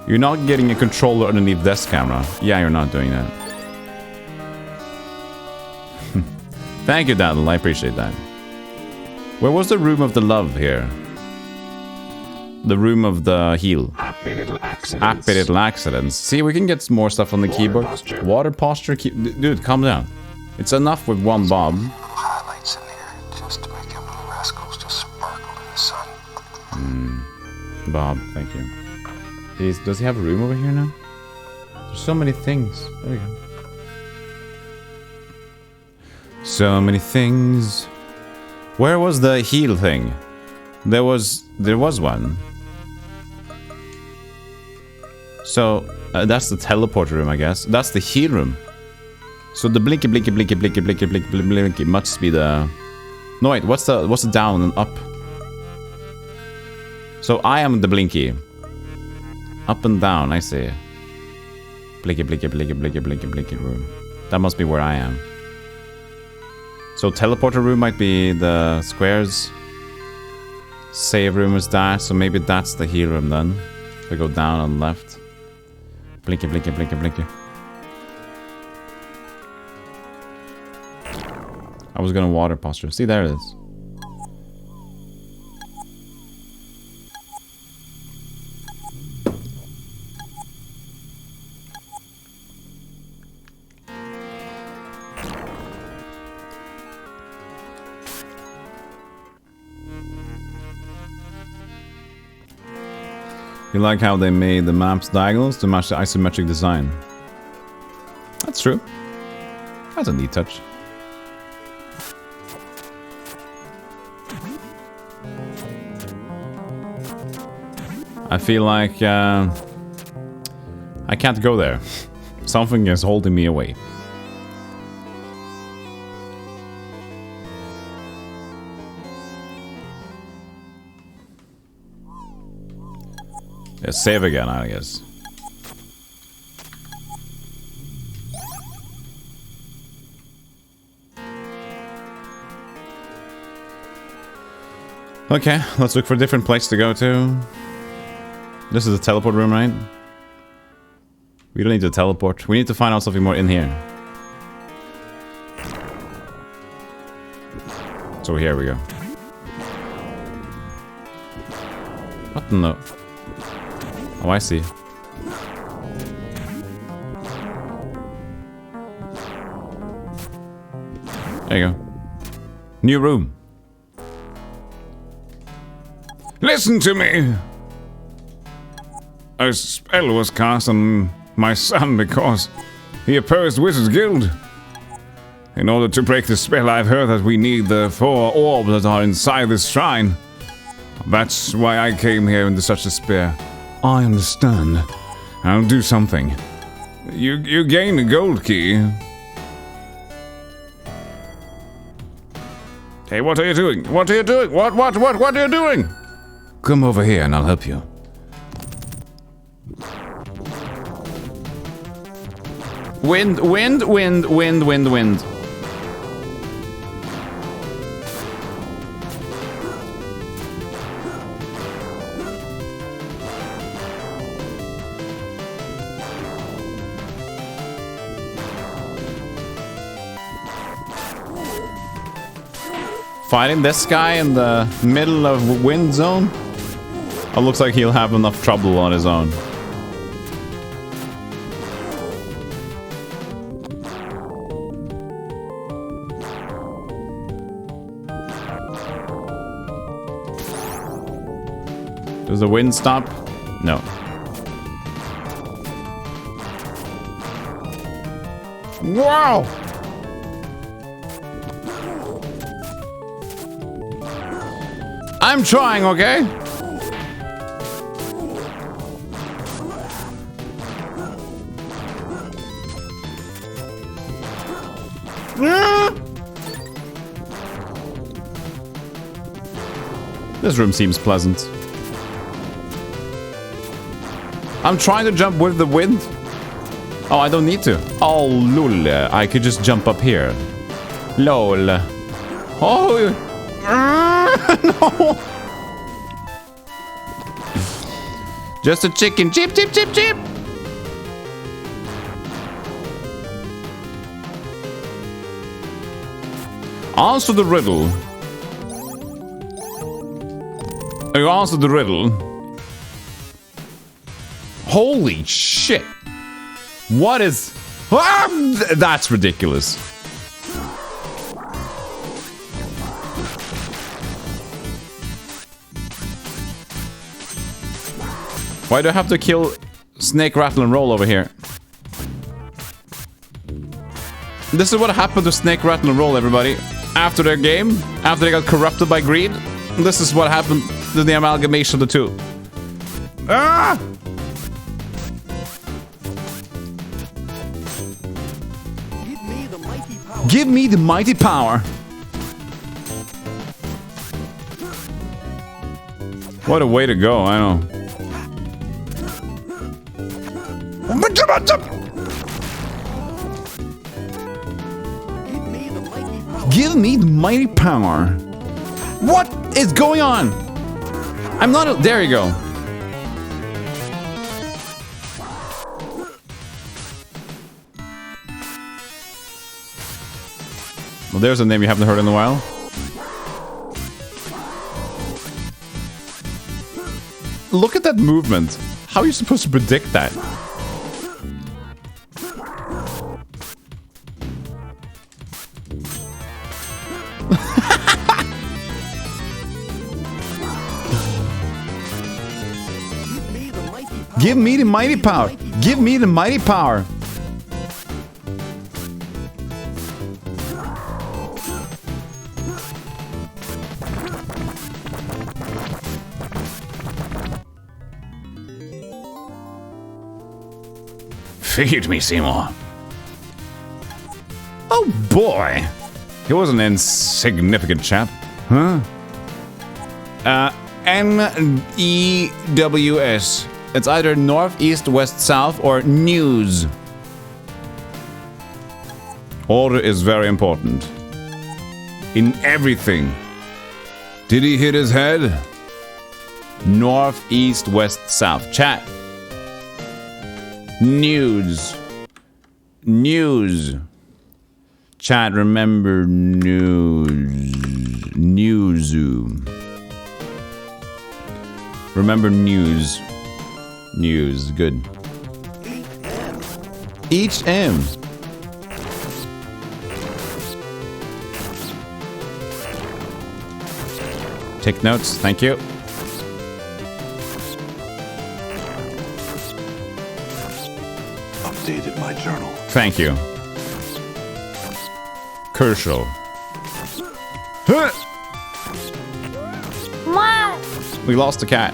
You're not getting a controller underneath desk camera. Yeah, you're not doing that. Thank you, Daddle. I appreciate that. Where was the room of the love here? The room of the heal. Happy little accidents. Happy little accidents. See, we can get more stuff on the keyboard. Posture. Water posture. Dude, calm down. It's enough with one Bob. Highlights in there just to make them little rascals just sparkle in the sun. Bob, thank you. Does he have a room over here now? There's so many things. There we go. So many things. Where was the heal thing? There was one. So that's the teleport room, I guess. That's the heal room. So the blinky blinky blinky blinky blinky blinky blinky blinky must be the. No wait, what's the down and up? So I am the blinky. Up and down, I see. Blinky blinky blinky blinky blinky blinky room. That must be where I am. So teleporter room might be the squares. Save room is that, so maybe that's the heal room then. We go down on left. Blinky blinky blinky blinky. I was gonna water posture. See, there it is. You like how they made the maps diagonals to match the isometric design? That's true. That's a neat touch. I feel like I can't go there. Something is holding me away. Yeah, save again, I guess. Okay, let's look for a different place to go to. This is a teleport room, right? We don't need to teleport. We need to find out something more in here. So here we go. What in the... Oh, I see. There you go. New room. Listen to me! A spell was cast on my son because he opposed Wizards Guild. In order to break the spell, I've heard that we need the 4 orbs that are inside this shrine. That's why I came here into such despair. I understand. I'll do something. You gain a gold key. Hey, what are you doing? What are you doing? What are you doing? Come over here and I'll help you. Wind, wind, wind, wind, wind, wind. Fighting this guy in the middle of wind zone? It looks like he'll have enough trouble on his own. Does the wind stop? No. Wow! I'm trying, okay? This room seems pleasant. I'm trying to jump with the wind. Oh, I don't need to. Oh, lol. I could just jump up here. Lol. Oh. No. Just a chicken. Chip, chip, chip, chip. Answer the riddle. You answer the riddle. Holy shit. What is... Ah, that's ridiculous. Why do I have to kill Snake, Rattle, and Roll over here? This is what happened to Snake, Rattle, and Roll, everybody. After their game, after they got corrupted by greed, this is what happened to the amalgamation of the two. Ah! Give me the mighty power. What a way to go, I know. Give me the mighty power. What is going on? I'm not. There you go. Well, there's a name you haven't heard in a while. Look at that movement. How are you supposed to predict that? Give me the mighty power. Give me the mighty power. Feed me, Seymour. Oh boy. He was an insignificant chap. Huh? N-E-W-S. It's either north, east, west, south, or news. Order is very important. In everything. Did he hit his head? North, east, west, south. Chat. News. News. Chat, remember news. News. Remember news. News. Good. Each M. Take notes. Thank you. Updated my journal. Thank you. Crucial. Huh! We lost the cat.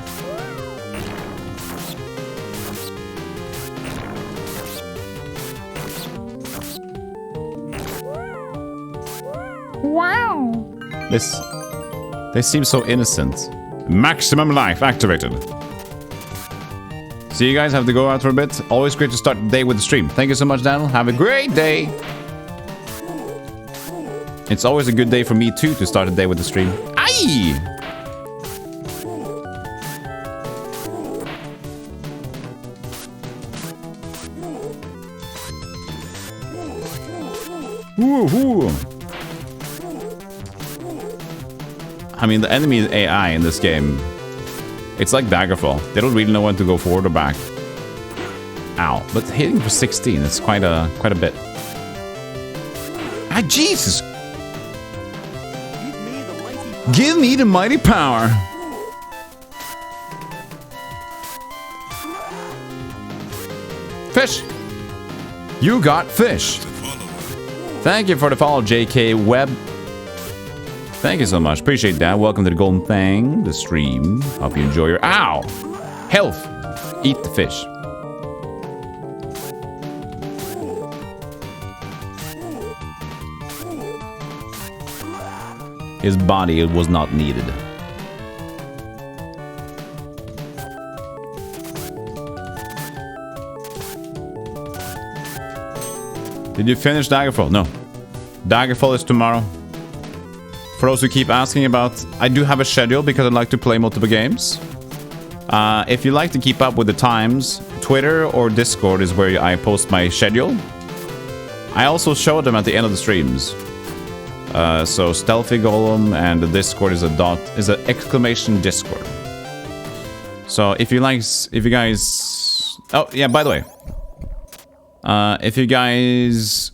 Wow. They seem so innocent. Maximum life activated. So you guys have to go out for a bit. Always great to start the day with the stream. Thank you so much, Daniel. Have a great day. It's always a good day for me too to start the day with the stream. Aye! Woohoo! I mean, the enemy AI in this game, it's like Daggerfall. They don't really know when to go forward or back. Ow! But hitting for 16, it's quite a bit. Ah, Jesus! Give me the mighty power. Fish. You got fish. Thank you for the follow, JK Webb. Thank you so much. Appreciate that. Welcome to the Golden Thing, the stream. Hope you enjoy your... Ow! Health. Eat the fish. His body was not needed. Did you finish Daggerfall? No. Daggerfall is tomorrow. For those who keep asking about, I do have a schedule because I'd like to play multiple games. If you like to keep up with the times, Twitter or Discord is where I post my schedule. I also show them at the end of the streams. So Stealthygolem and the Discord is an exclamation Discord. So if you guys, oh yeah, by the way, if you guys,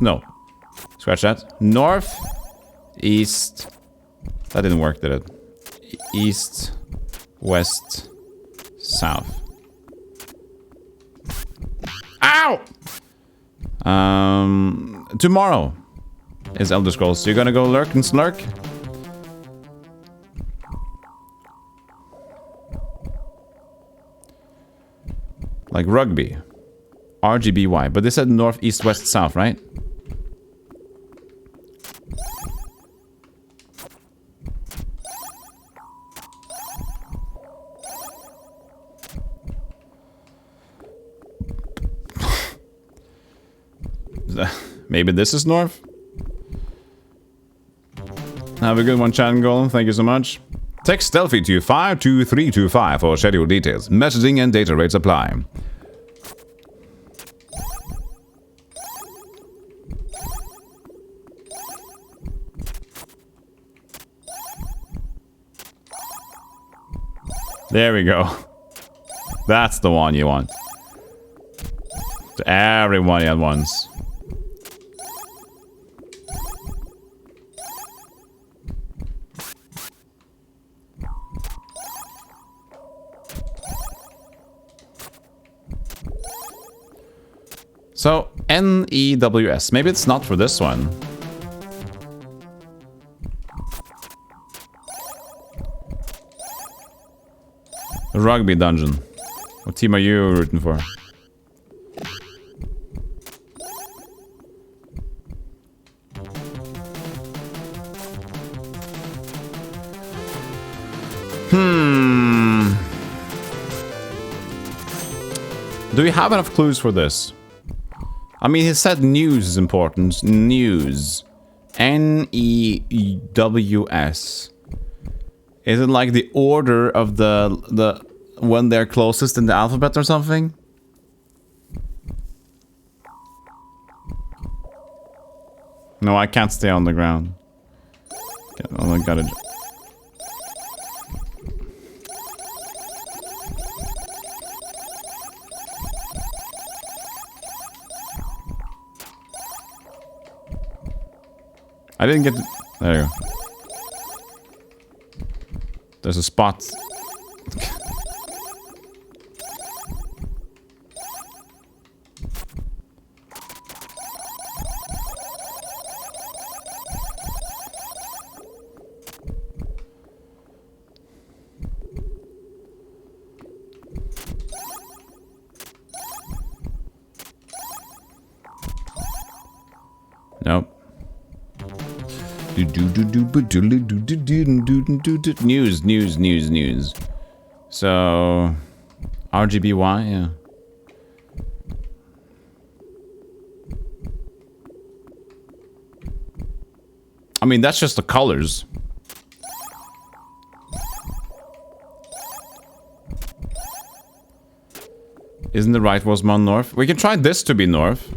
no, scratch that. North, east, that didn't work, did it? East, west, south. Ow! Tomorrow is Elder Scrolls. So you're gonna go lurk and slurk? Like rugby. RGBY. But they said north, east, west, south, right? Maybe this is north? Have a good one, Chat and Golem. Thank you so much. Text Stealthy to 52325 for schedule details. Messaging and data rates apply. There we go. That's the one you want. To everybody at once. So, NEWS. Maybe it's not for this one. The rugby dungeon. What team are you rooting for? Do we have enough clues for this? I mean, he said news is important. News. N-E-W-S. Is it like the order of the when they're closest in the alphabet or something? No, I can't stay on the ground. Oh, I gotta... I didn't get... There you go. There's a spot. Nope. News. So, RGBY, yeah. I mean, that's just the colors. Isn't the right Rosemont north? We can try this to be north.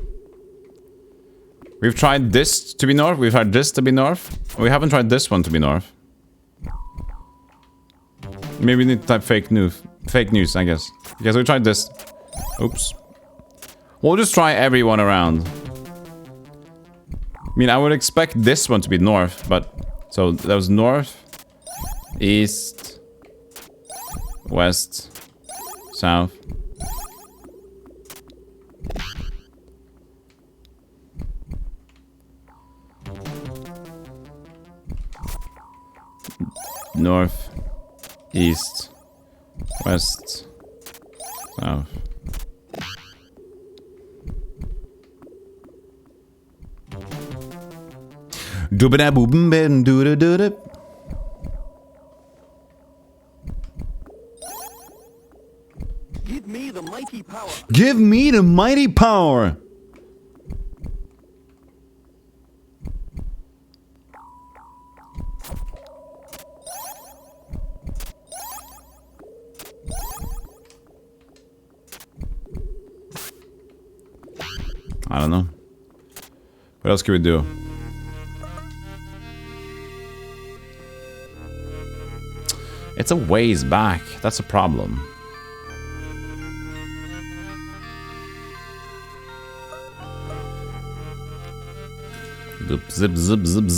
We've tried this to be north. We've tried this to be north. We haven't tried this one to be north. Maybe we need to type fake news. Fake news, I guess. Because we tried this. Oops. We'll just try everyone around. I mean, I would expect this one to be north, but... So, that was north, east, west, south. North, east, west, south. Doobada boobin ben dooda dooda. Give me the mighty power. Give me the mighty power. I don't know. What else can we do? It's a ways back. That's a problem. Zip, zip, zip, zip,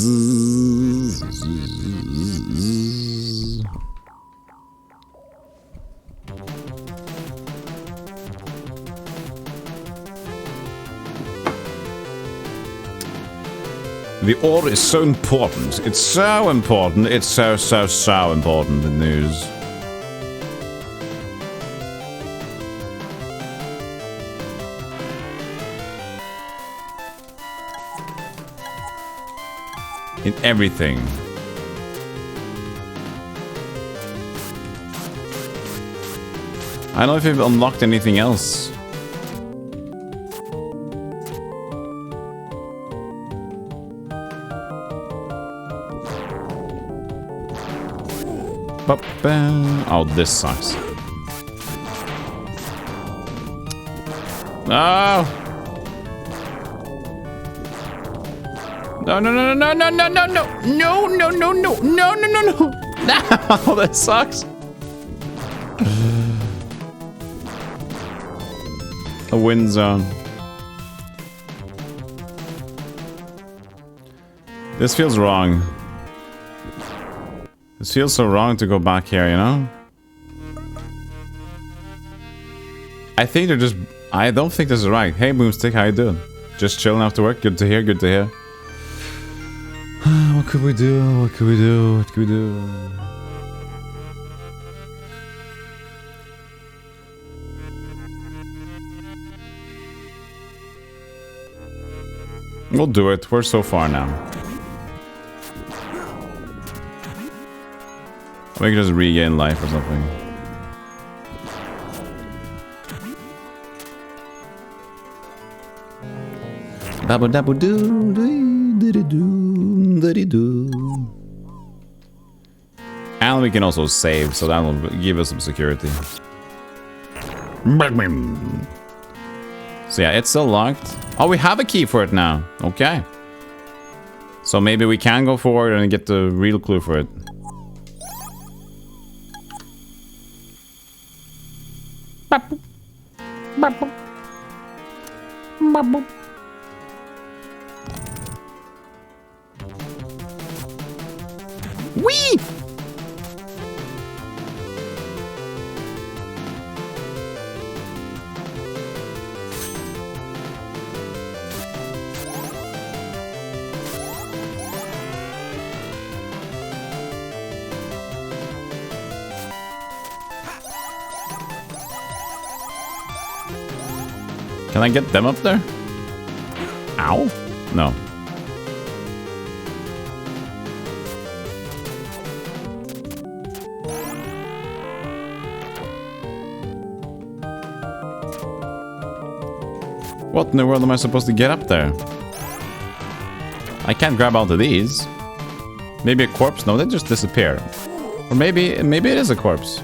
The ore is so important. It's so important. It's so important, the news. In everything. I don't know if we've unlocked anything else. Oh, this sucks. No! No, no, no, no, no, no, no, no, no, no, no, no, no, no, no, no. No, that sucks. A wind zone. This feels wrong. This feels so wrong to go back here, you know? I think they're just... I don't think this is right. Hey, Boomstick, how you doing? Just chilling after work? Good to hear, good to hear. What could we do? What could we do? What could we do? We'll do it. We're so far now. We can just regain life or something. Dabba dabba doo doo doo doo. And we can also save, so that will give us some security. So yeah, it's still locked. Oh, we have a key for it now. Okay. So maybe we can go forward and get the real clue for it. Whee! Can I get them up there? Ow? No. What in the world am I supposed to get up there? I can't grab onto these. Maybe a corpse? No, they just disappear. Or maybe it is a corpse.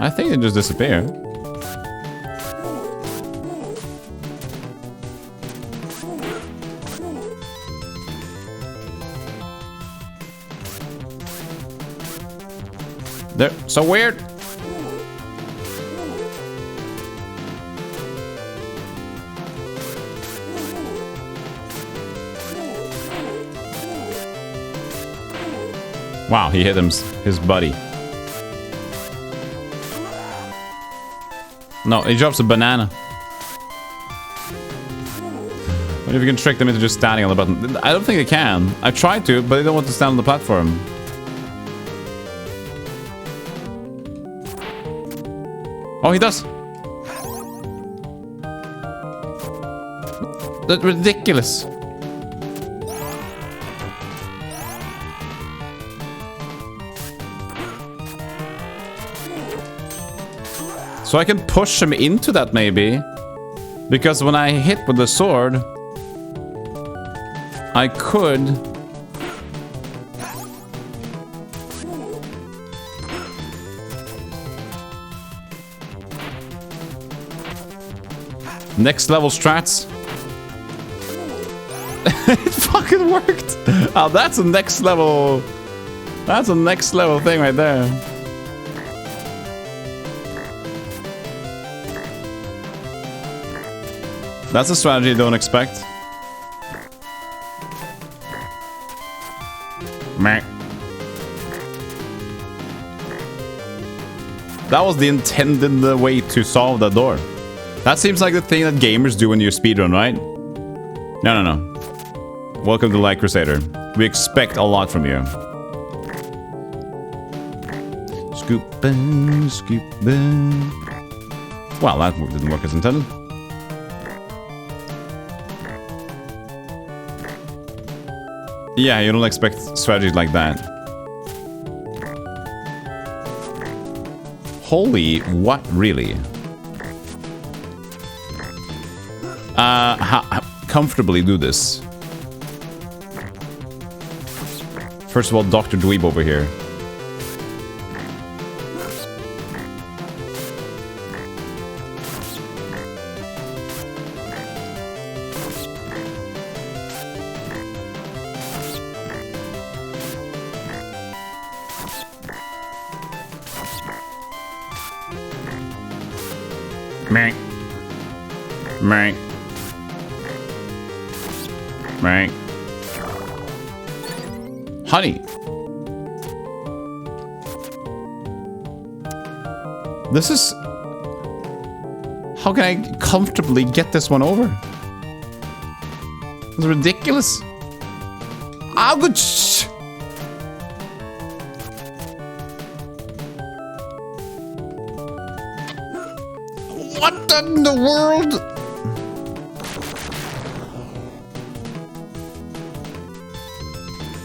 I think they just disappear. They're so weird. Wow, he hit his buddy. No, he drops a banana. What if you can trick them into just standing on the button? I don't think they can. I tried to, but they don't want to stand on the platform. Oh, he does. That's ridiculous. So I can push him into that maybe. Because when I hit with the sword, I could... Next level strats. It fucking worked. Oh, that's a next level. That's a next level thing right there. That's a strategy you don't expect. Meh. That was the intended way to solve that door. That seems like the thing that gamers do when you speedrun, right? No, no, no. Welcome to Light Crusader. We expect a lot from you. Scoopin', scoopin'. Well, that didn't work as intended. Yeah, you don't expect strategies like that. Holy, what really? How comfortably do this? First of all, Dr. Dweeb over here. Meh. Meh. Meh. Honey. This is... How can I comfortably get this one over? It's ridiculous. How good... What in the world?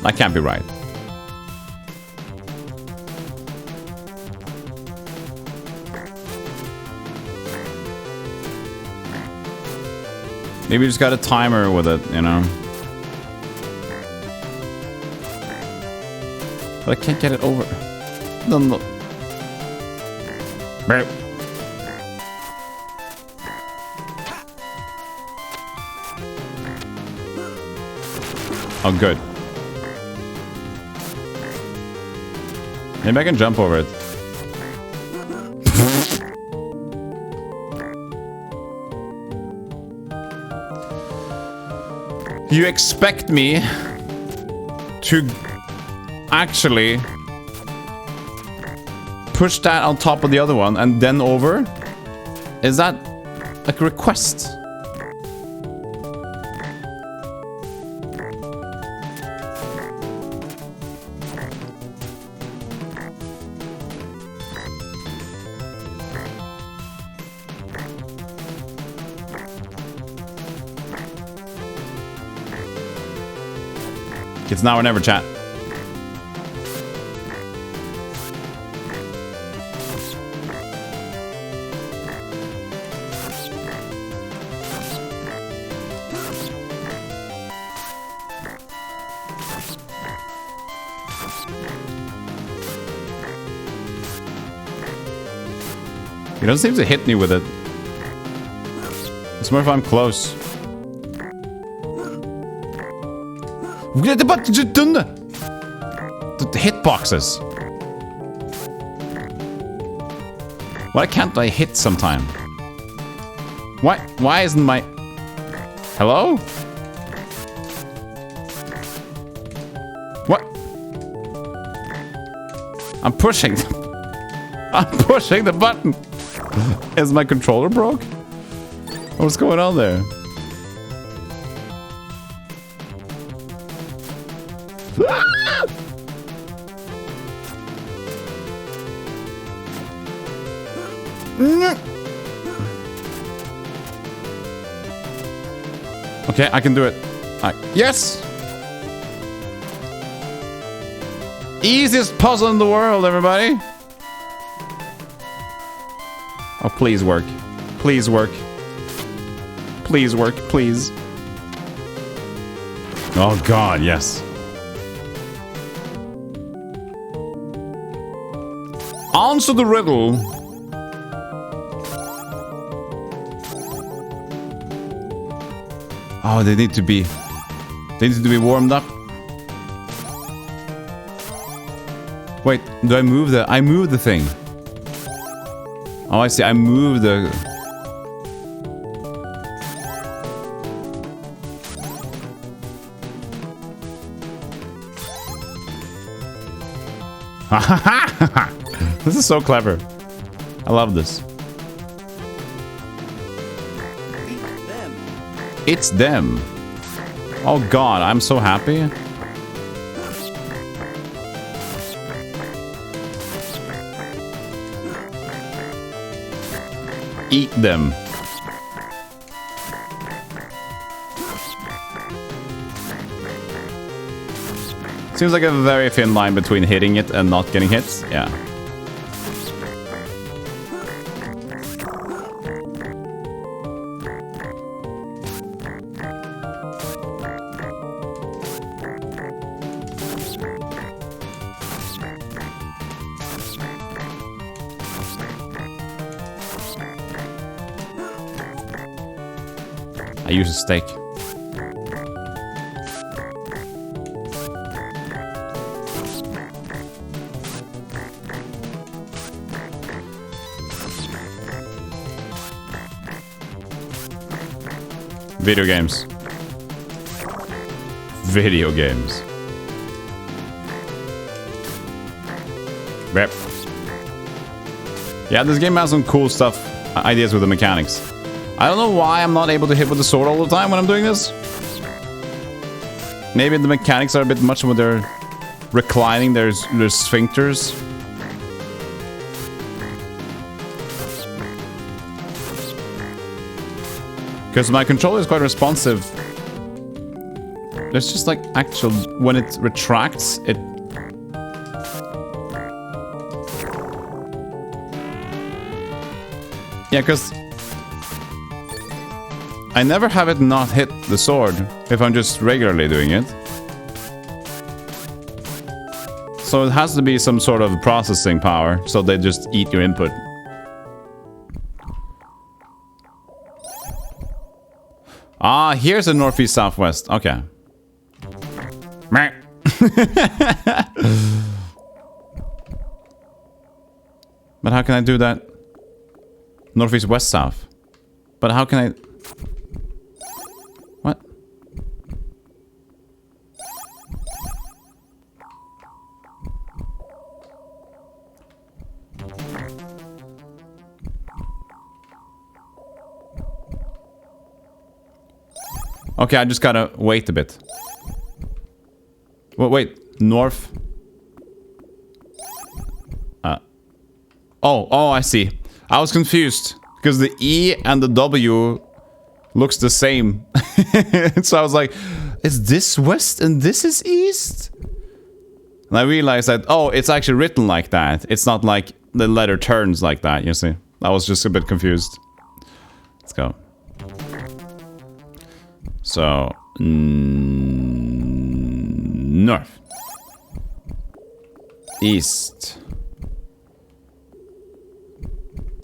That can't be right. Maybe we just got a timer with it, you know? But I can't get it over. No, no. Meh. Oh, good. Maybe I can jump over it. You expect me to actually push that on top of the other one and then over? Is that like a request? It's now or never, chat. He doesn't seem to hit me with it. It's more if I'm close. The hitboxes. Why can't I hit sometime? Why isn't my... Hello? What? I'm pushing. I'm pushing the button. Is my controller broke? What's going on there? Okay, I can do it. Yes! Easiest puzzle in the world, everybody. Oh, please work. Please work. Please work, please. Oh god, yes. Answer the riddle. Oh, they need to be warmed up. Wait, do I move the thing? Oh, I see. I move the... This is so clever. I love this. It's them. Oh god, I'm so happy. Eat them. Seems like a very thin line between hitting it and not getting hit. Yeah. I use a steak. Video games. Video games. Rep. Yeah, this game has some cool stuff, ideas with the mechanics. I don't know why I'm not able to hit with the sword all the time when I'm doing this. Maybe the mechanics are a bit much when they're reclining their sphincters. Because my controller is quite responsive. There's just like actual... When it retracts, it... Yeah, because... I never have it not hit the sword if I'm just regularly doing it. So it has to be some sort of processing power, so they just eat your input. Ah, here's the northeast southwest. Okay. Meh. But how can I do that? Northeast west south. But how can I... What? Okay, I just gotta wait a bit. Well, wait, north. Oh, I see. I was confused because the E and the W looks the same. So I was like, is this west and this is east? And I realized that, oh, it's actually written like that. It's not like the letter turns like that, you see. I was just a bit confused. Let's go. So, north, east,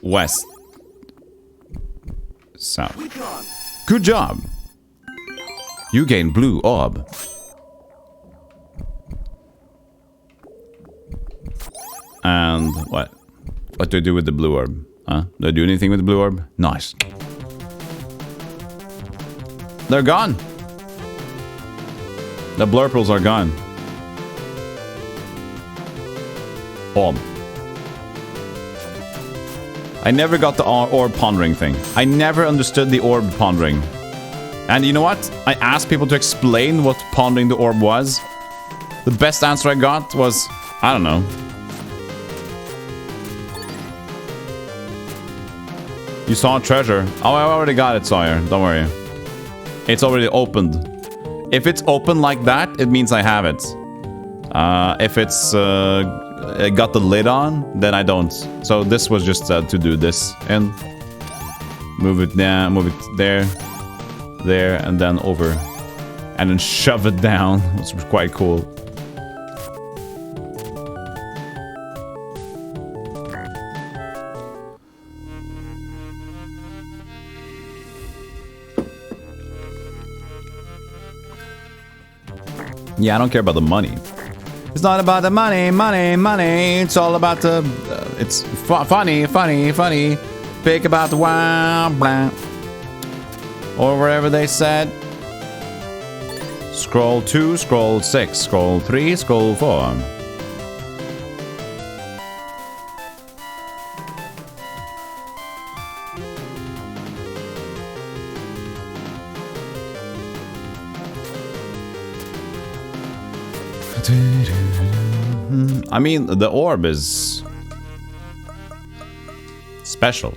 west, south. Good job. You gain blue orb. And what? What do I do with the blue orb? Huh? Do I do anything with the blue orb? Nice. They're gone. The blurples are gone. Orb. I never got the orb pondering thing. I never understood the orb pondering. And you know what? I asked people to explain what pondering the orb was. The best answer I got was, I don't know. You saw a treasure. Oh, I already got it, Sawyer. Don't worry. It's already opened. If it's open like that, it means I have it. If it's got the lid on, then I don't. So this was just to do this and move it down, move it there, there, and then over, and then shove it down. Which was quite cool. Yeah, I don't care about the money. It's not about the money, money, money. It's all about the... it's funny, funny, funny. Pick about the wow, blah. Or wherever they said. Scroll 2, scroll 6, scroll 3, scroll 4. I mean, the orb is special.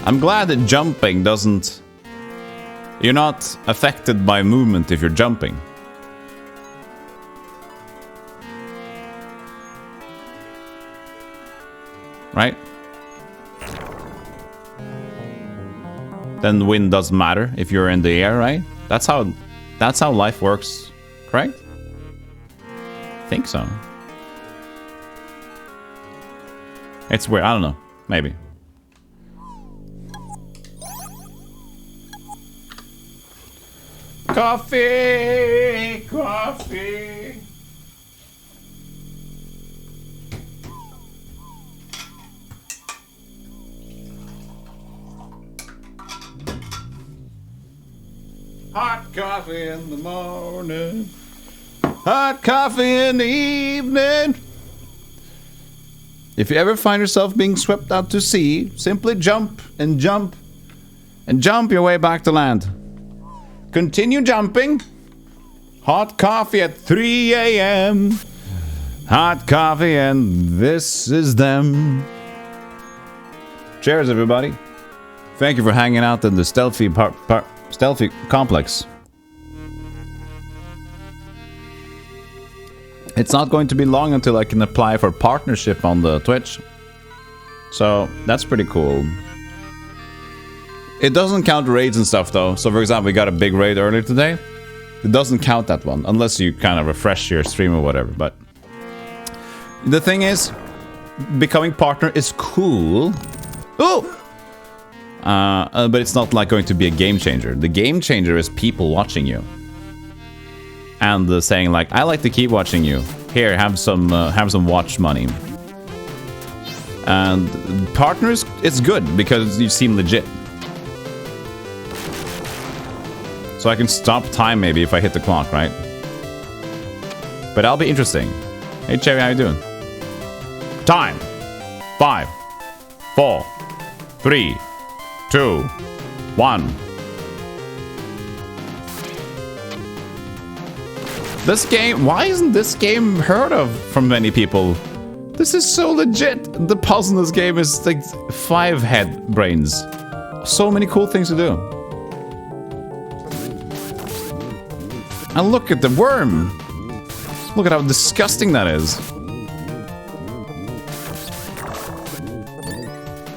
I'm glad that jumping doesn't... You're not affected by movement if you're jumping. Right? Then the wind doesn't matter if you're in the air, right? That's how life works, correct? I think so. It's weird, I don't know. Maybe. Coffee! Coffee! Hot coffee in the morning. Hot coffee in the evening. If you ever find yourself being swept out to sea, simply jump and jump and jump your way back to land. Continue jumping. Hot coffee at 3 a.m. Hot coffee and this is them. Cheers, everybody. Thank you for hanging out in the stealthy complex. It's not going to be long until I can apply for partnership on the Twitch. So that's pretty cool. It doesn't count raids and stuff though. So for example, we got a big raid earlier today. It doesn't count that one unless you kind of refresh your stream or whatever. But the thing is, becoming partner is cool. Oh! But it's not like going to be a game changer. The game changer is people watching you. And saying like, I like to keep watching you. Here, have some watch money. And partners, it's good because you seem legit. So I can stop time maybe if I hit the clock, right? But that'll be interesting. Hey Cherry, how you doing? Time. 5, 4, 3, 2, 1. This game, why isn't this game heard of from many people? This is so legit. The puzzle in this game is like 5 head brains. So many cool things to do. And look at the worm. Look at how disgusting that is.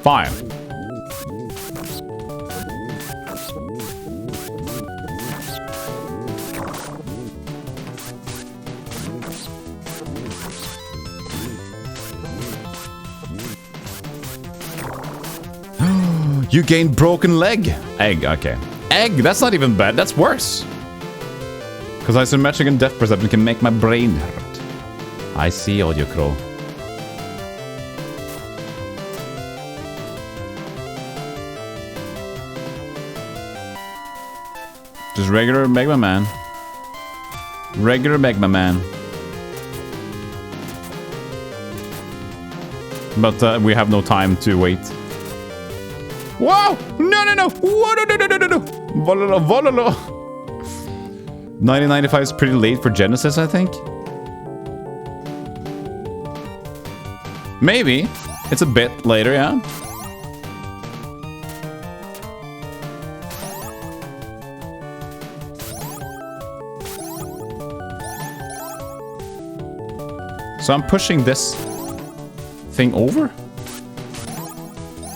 5. You gained broken leg. Egg, okay. Egg, that's not even bad, that's worse. Because isometric and depth perception can make my brain hurt. I see, Audio Crow. Just regular Magma Man. Regular Magma Man. But we have no time to wait. Whoa! No, no, no! Whoa, no, no, no, no, no, no! Vololo, vololo! 1995 is pretty late for Genesis, I think. Maybe. It's a bit later, yeah? So I'm pushing this thing over?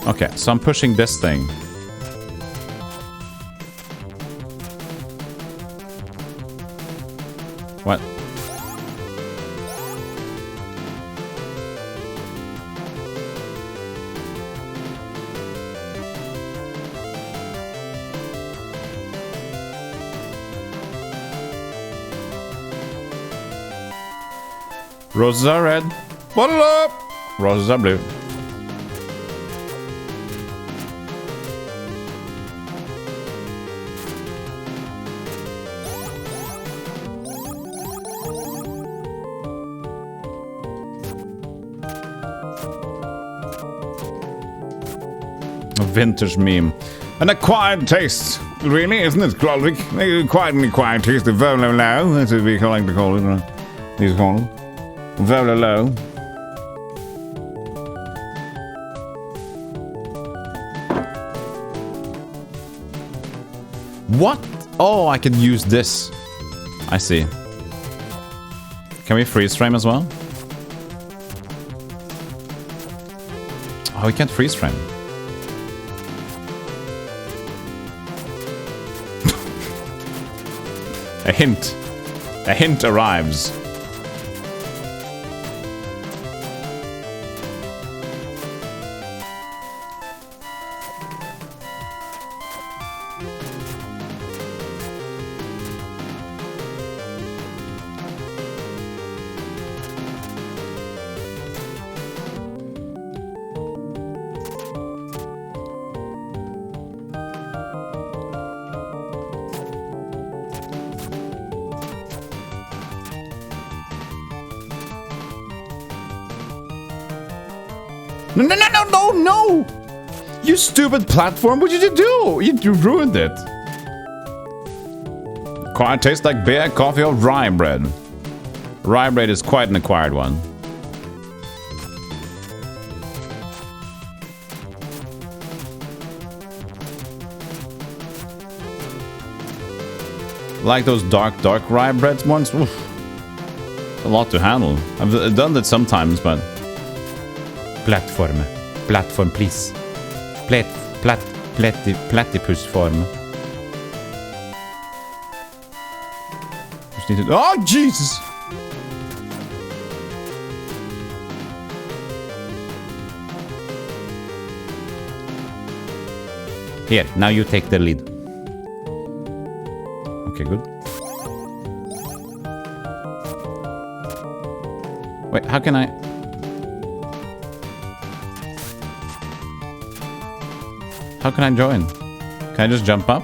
Okay, so I'm pushing this thing. What? Roses are red. Bottle up! Roses are blue. vintage meme. An acquired taste. Really, isn't it, Glolvik? Quite an acquired taste of Vololo. That's what we like to call it. These call it. Vololo. What? Oh, I can use this. I see. Can we freeze frame as well? Oh, we can't freeze frame. A hint. A hint arrives. No! You stupid platform, what did you do? You ruined it. Quite tastes like beer, coffee, or rye bread. Rye bread is quite an acquired one. Like those dark rye breads ones. Oof. A lot to handle. I've done that sometimes, but... Platform, please. Platypus form. Just need to... Oh, Jesus! Here, now you take the lead. Okay, good. Wait, how can I... How can I join? Can I just jump up?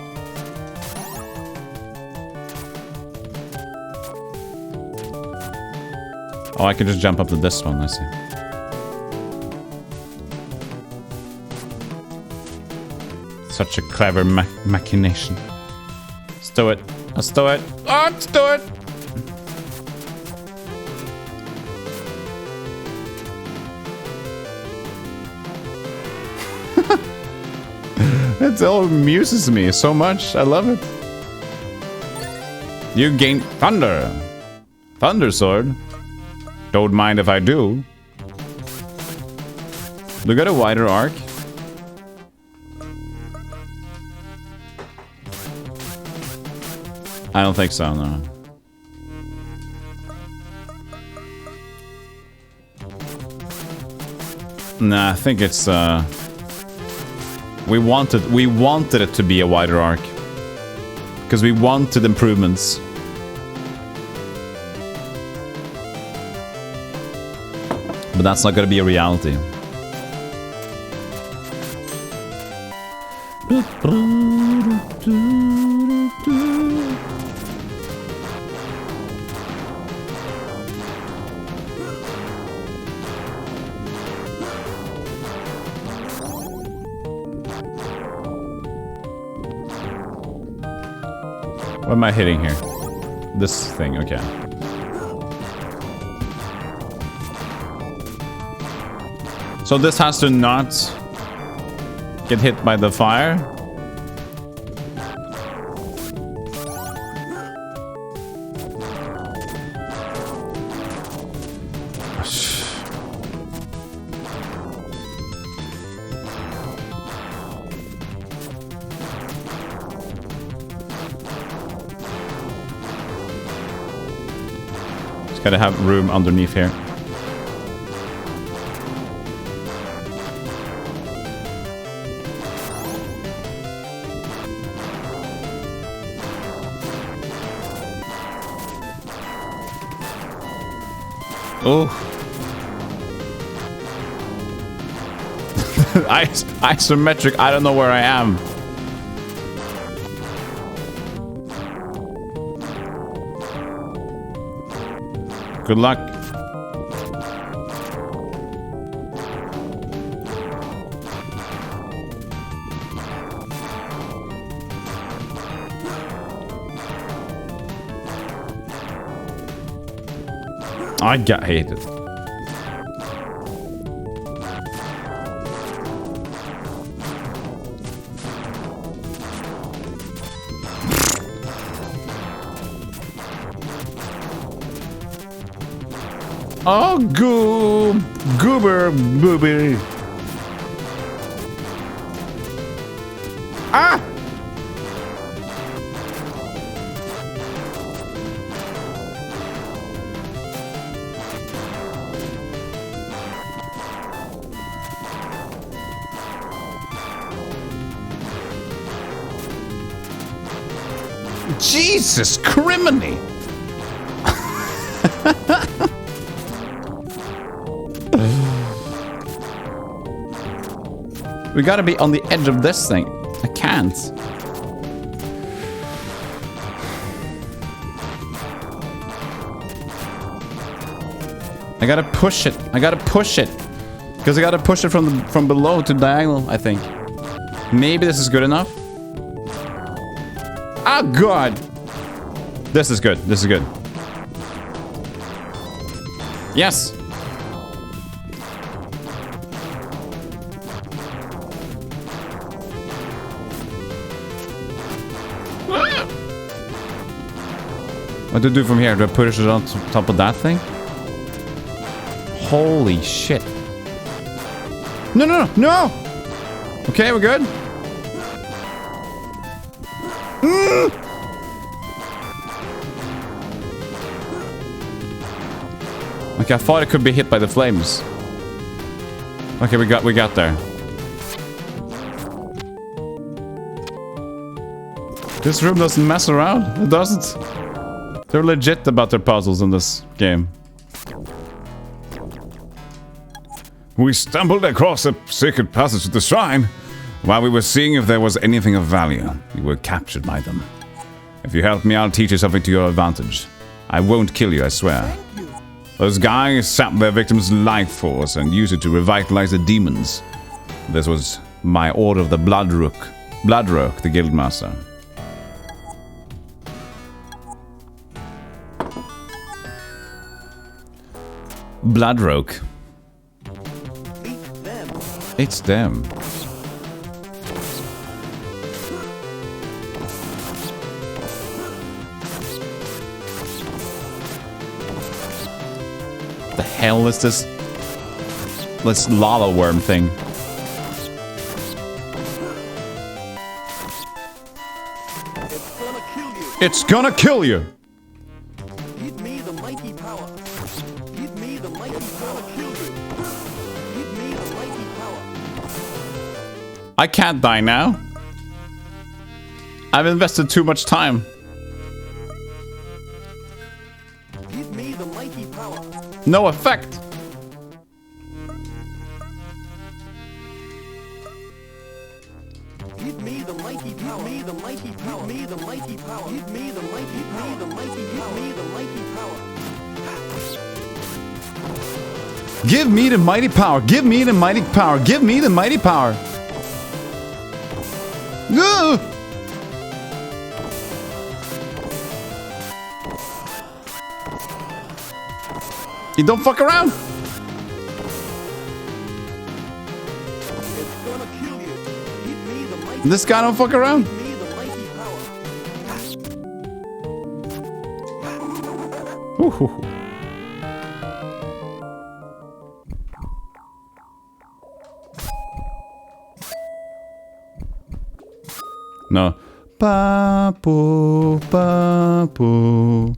Oh, I can just jump up to this one, I see. Such a clever machination. Let's do it. Let's do it. Oh, let's do it! It all amuses me so much. I love it. You gain thunder. Thunder sword. Don't mind if I do. Look at a wider arc. I don't think so, no. Nah, I think it's we wanted it to be a wider arc. Because we wanted improvements. But that's not gonna be a reality. What am I hitting here? This thing, okay. So this has to not get hit by the fire. Just gotta have room underneath here. Oh. Isometric, I don't know where I am. Good luck. I got hated. Oh, goober booby. Ah! Jesus criminy! We gotta be on the edge of this thing. I can't. I gotta push it. I gotta push it. Because I gotta push it from below to diagonal, I think. Maybe this is good enough. Oh god! This is good. This is good. Yes! What do I do from here? Do I push it on top of that thing? Holy shit. No, no, no, no! Okay, we're good. Okay, I thought it could be hit by the flames. Okay, we got there. This room doesn't mess around. It doesn't. They're legit about their puzzles in this game. We stumbled across a secret passage to the shrine. While we were seeing if there was anything of value, we were captured by them. If you help me, I'll teach you something to your advantage. I won't kill you, I swear. Those guys sapped their victims' life force and used it to revitalize the demons. This was my order of the Bloodrook, the guildmaster. Bloodrook. It's them. The hell is this lava worm thing? It's gonna kill you! Give me the mighty power. Give me the mighty power. Kill you. Give me the mighty power. I can't die now. I've invested too much time. Give me the mighty power. No effect. Give me the mighty power. Give me the mighty power. Give me the mighty power. Give me the mighty power. The mighty power. Give me the mighty power. Give me the mighty power. Give me the mighty power. Give me the mighty power. No! You don't fuck around. It's gonna kill you. Give me the mighty. This guy don't fuck around. Give me the mighty power. Ooh. No. Pa poo pa poo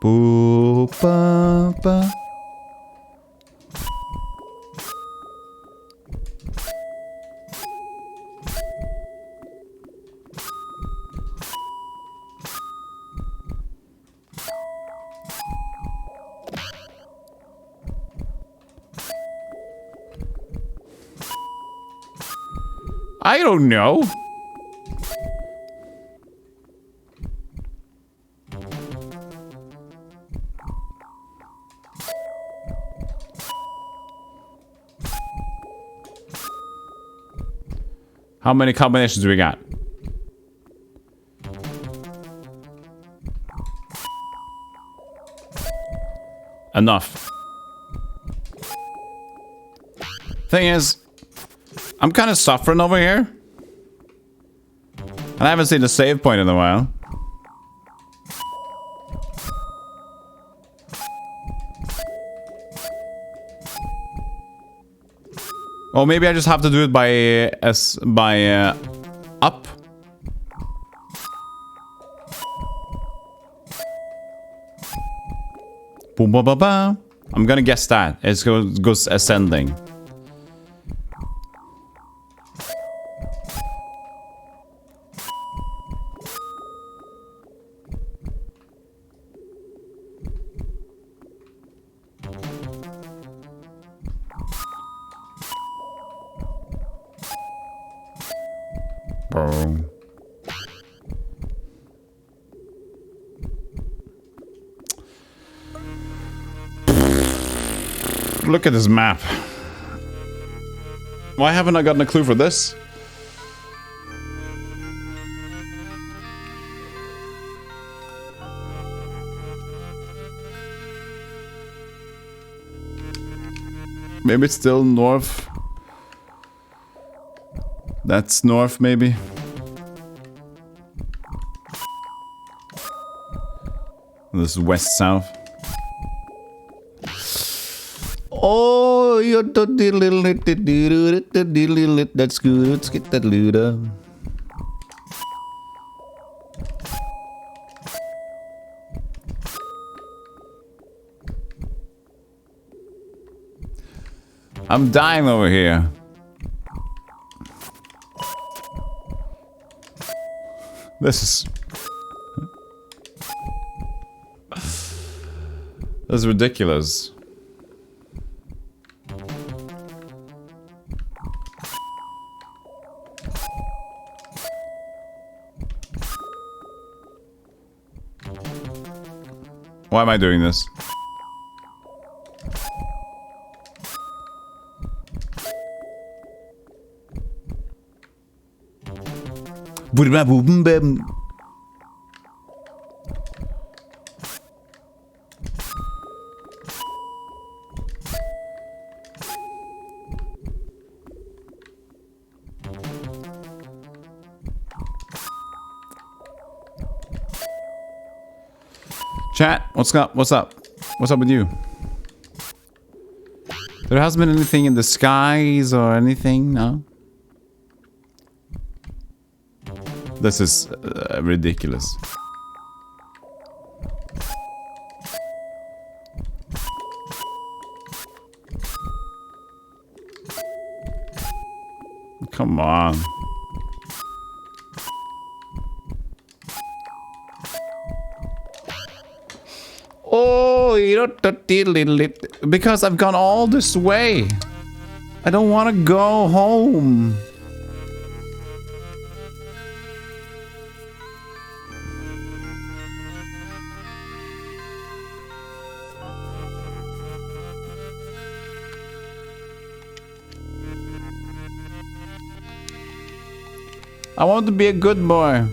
poo pa pa. I don't know. How many combinations do we got? enough. Thing is, I'm kind of suffering over here. And I haven't seen a save point in a while. Or maybe I just have to do it by up. Boom, ba, ba, ba. I'm gonna guess that it goes ascending. Boom. Look at this map. Why haven't I gotten a clue for this? Maybe it's still north. That's north, maybe. This is west-south. Oh, you're the that's good. Let's get that loot up. I'm dying over here. This is ridiculous. Why am I doing this? Chat, what's up? What's up? What's up with you? There hasn't been anything in the skies or anything, no? This is ridiculous. Come on. Oh, you don't because I've gone all this way. I don't want to go home. I want to be a good boy.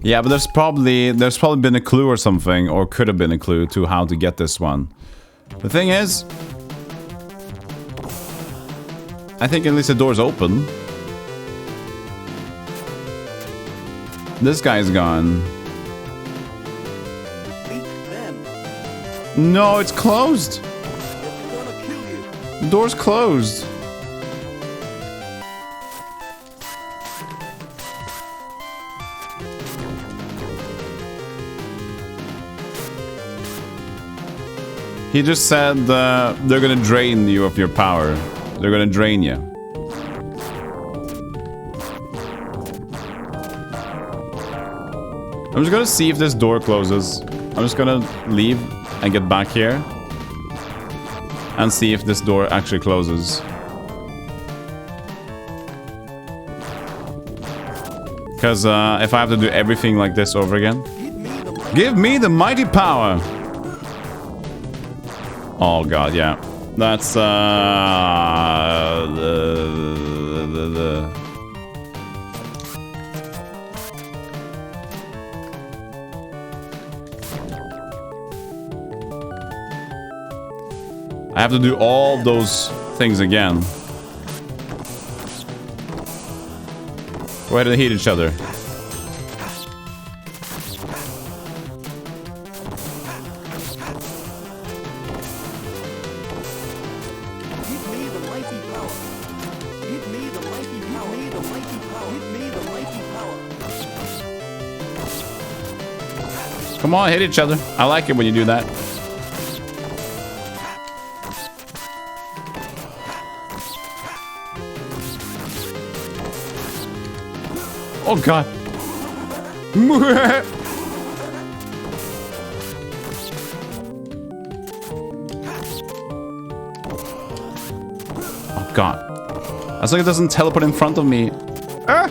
Yeah, but there's probably been a clue or something, or could have been a clue to how to get this one. The thing is, I think at least the door's open. This guy's gone. No, it's closed. The door's closed. He just said they're gonna drain you of your power. They're gonna drain you. I'm just gonna see if this door closes. I'm just gonna leave and get back here and see if this door actually closes. Because if I have to do everything like this over again. Give me the mighty power! Oh god, yeah. That's the I have to do all those things again. Go ahead and hit each other. Give me the mighty power. Give me the mighty power. Give me the mighty power. Give me the mighty power. Come on, hit each other. I like it when you do that. Oh god. Oh god. As long as it doesn't teleport in front of me. Ah!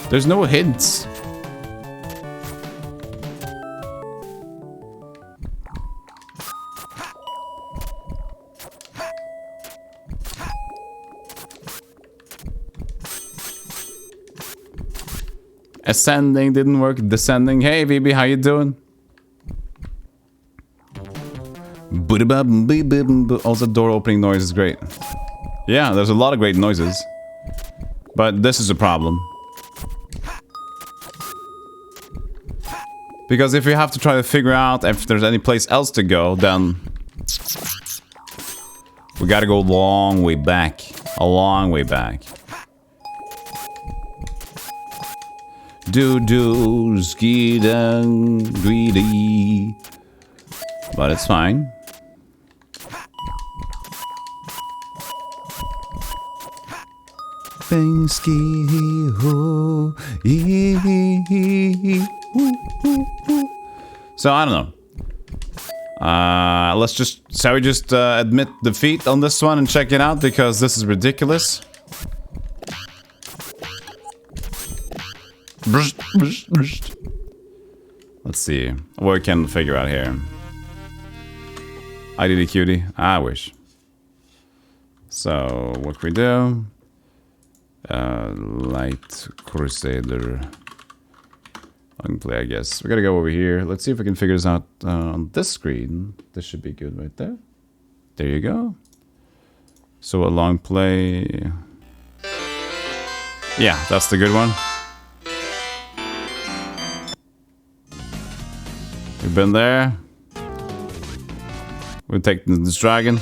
There's no hints. Ascending didn't work. Descending. Hey, VB, how you doing? Also, door opening noise is great. Yeah, there's a lot of great noises. But this is a problem. Because if you have to try to figure out if there's any place else to go, then we gotta go a long way back. A long way back. Do ski dang greedy. But it's fine. Bang ski ho. So I don't know. Let's just shall we just admit defeat on this one and check it out because this is ridiculous. Let's see what we can figure out here. I did a cutie. I wish. So what can we do? Light Crusader. I can play, I guess. We gotta go over here. Let's see if we can figure this out on this screen. This should be good right there. There you go. So a long play. Yeah, that's the good one. We've been there. We'll take this dragon.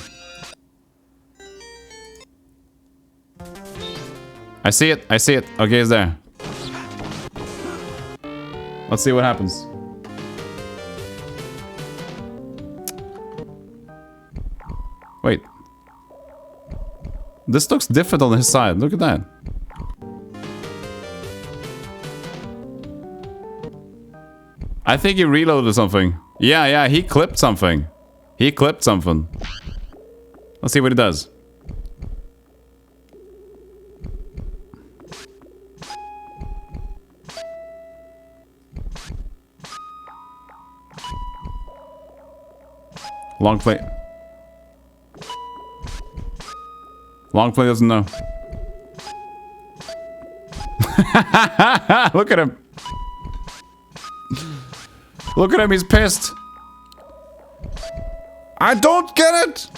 I see it. I see it. Okay, it's there. Let's see what happens. Wait. This looks different on his side. Look at that. I think he reloaded something. Yeah, he clipped something. He clipped something. Let's see what he does. Long play. Long play doesn't know. Look at him. Look at him, he's pissed. I don't get it.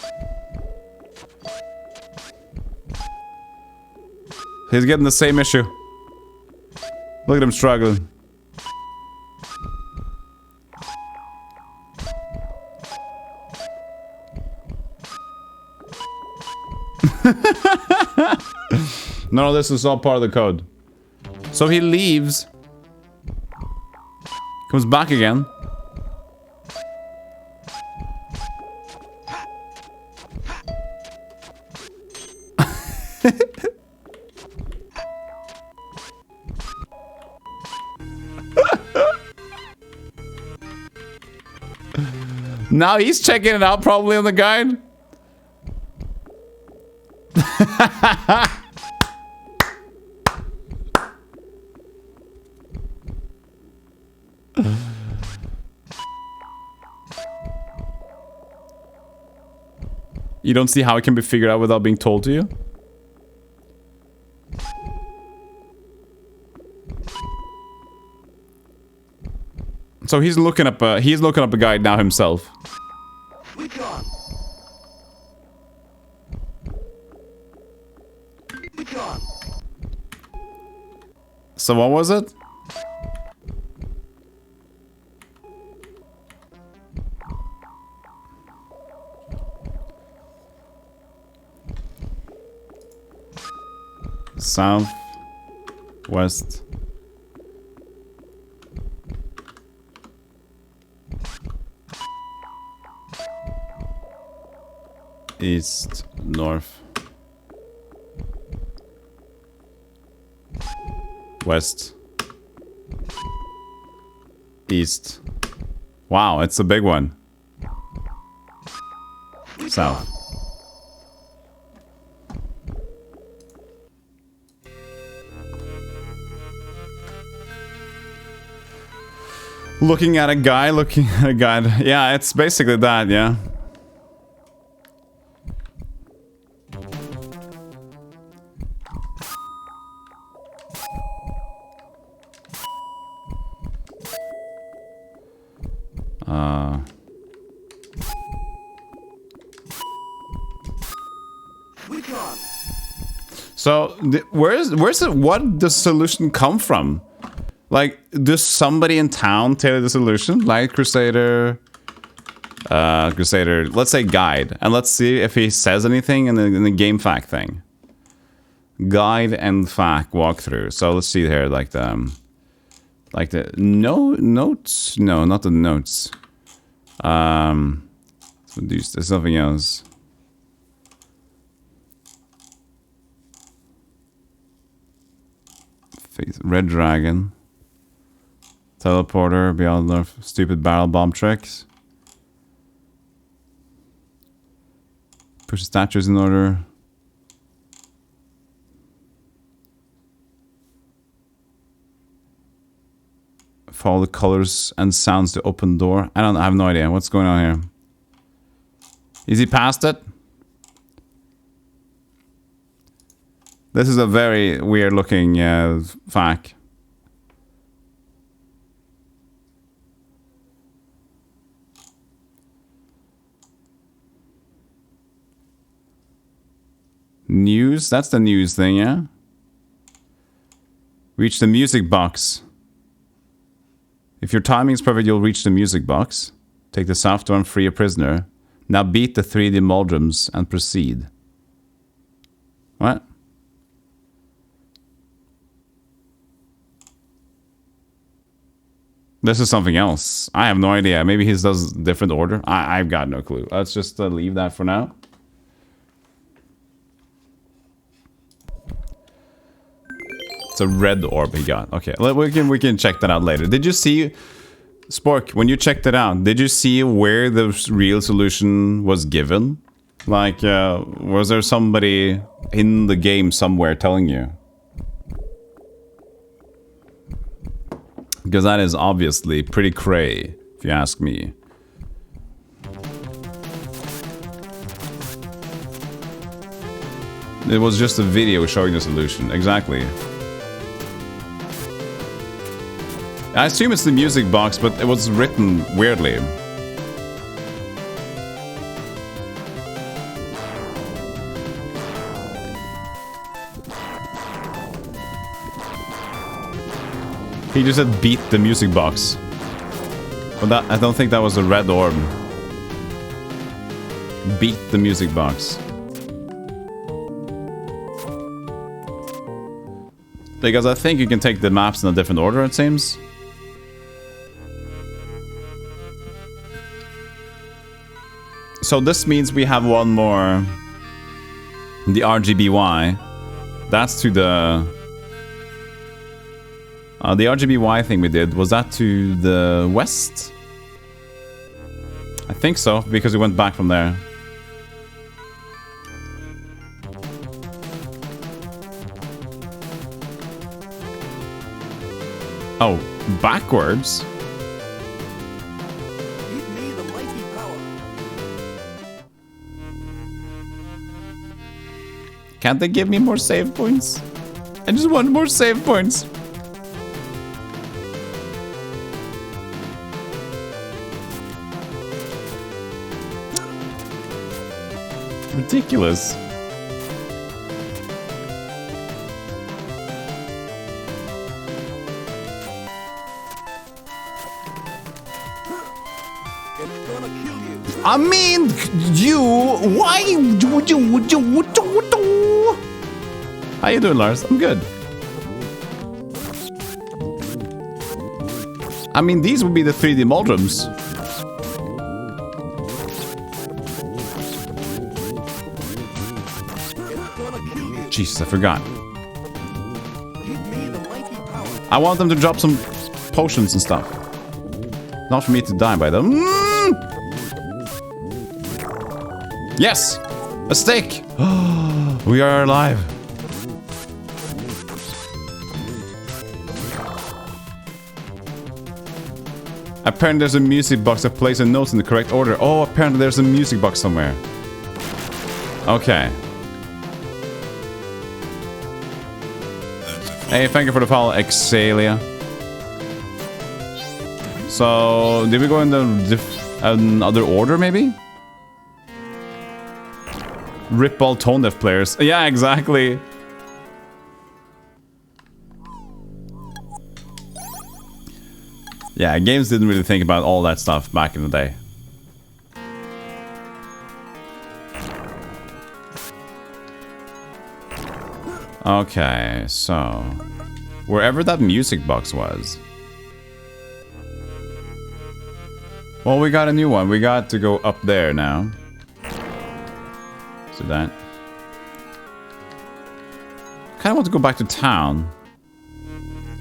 He's getting the same issue. Look at him struggling. No, this is all part of the code. So he leaves. Comes back again. Now he's checking it out probably on the guide. You don't see how it can be figured out without being told to you? So he's looking up a guide now himself. Switch on. Switch on. So what was it? South, west, east, north, west, east. Wow, it's a big one. South. Looking at a guy, Yeah, it's basically that, yeah. So, what does the solution come from? Like, does somebody in town tell you the solution? Like Crusader, let's say guide. And let's see if he says anything in the game fact thing. Guide and fact walkthrough. So let's see here, like the notes? No, not the notes. There's something else. Red Dragon. Teleporter, beyond the stupid barrel bomb tricks. Push the statues in order. Follow the colors and sounds to open door. I have no idea. What's going on here? Is he past it? This is a very weird looking fact. News? That's the news thing, yeah? Reach the music box. If your timing is perfect, you'll reach the music box. Take the south door and free a prisoner. Now beat the 3D Moldrums and proceed. What? This is something else. I have no idea. Maybe he does different order. I've got no clue. Let's just leave that for now. It's a red orb he got. Okay, we can check that out later. Did you see, Spork, when you checked it out, did you see where the real solution was given? Like, was there somebody in the game somewhere telling you? Because that is obviously pretty cray, if you ask me. It was just a video showing the solution, exactly. I assume it's the music box, but it was written weirdly. He just said beat the music box. But that, I don't think that was a red orb. Beat the music box. Because I think you can take the maps in a different order, it seems. So this means we have one more. The RGBY. That's to the... the RGBY thing we did, was that to the west? I think so, because we went back from there. Oh, backwards? Give me the mighty power. Can't they give me more save points? I just want more save points. Ridiculous. It's gonna kill you. I mean, why would you? How you doing, Lars? I'm good. I mean, these would be the 3D Moldrums. It's gonna kill you. Jesus, I forgot. Give me the mighty power. I want them to drop some potions and stuff. Not for me to die by them. Yes! A steak! We are alive. Apparently there's a music box that plays a note in the correct order. Oh, apparently there's a music box somewhere. Okay. Hey, thank you for the follow, Exalia. So, did we go in the another order, maybe? Rip all tone deaf players. Yeah, exactly. Yeah, games didn't really think about all that stuff back in the day. Okay, so wherever that music box was. Well, we got a new one. We got to go up there now. So that. Kind of want to go back to town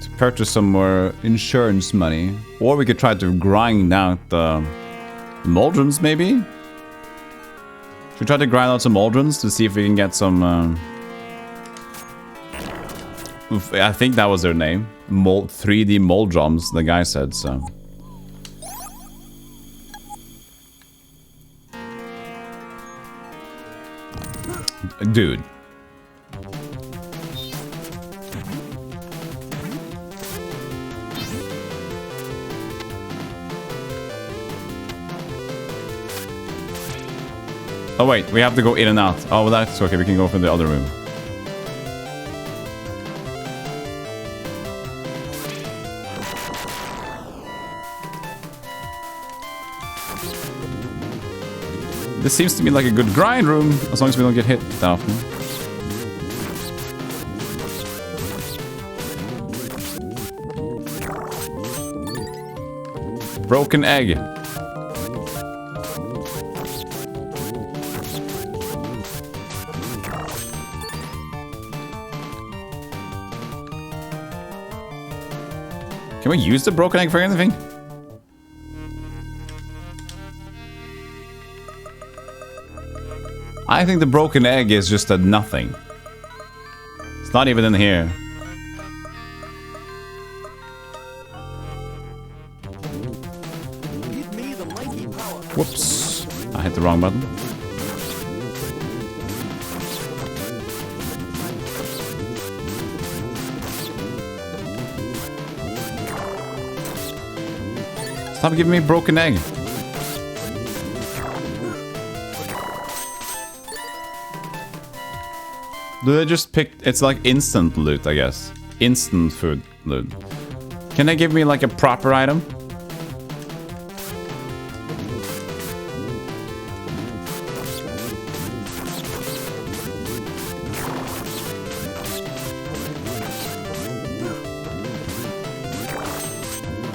to purchase some more insurance money, or we could try to grind out the Moldrums, maybe. Should we try to grind out some Moldrums to see if we can get some. I think that was their name. 3D Moldrums, the guy said so. Dude. Oh wait, we have to go in and out. Oh, well, that's okay. We can go from the other room. This seems to me like a good grind room, as long as we don't get hit that often. Broken egg. Can we use the broken egg for anything? I think the broken egg is just a nothing. It's not even in here. Give me the mighty power. Whoops. I hit the wrong button. Stop giving me a broken egg. Do they just pick... It's like instant loot, I guess. Instant food loot. Can they give me like a proper item?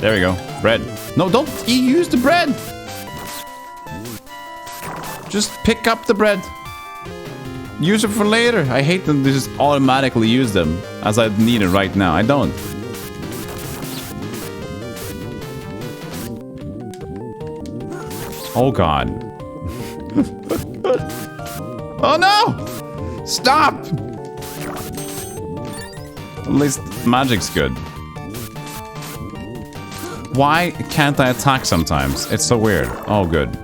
There we go. Bread. No, don't use the bread! Just pick up the bread. Use it for later. I hate them to just automatically use them as I need it right now. I don't. Oh god. Oh no! Stop! At least magic's good. Why can't I attack sometimes? It's so weird. Oh good.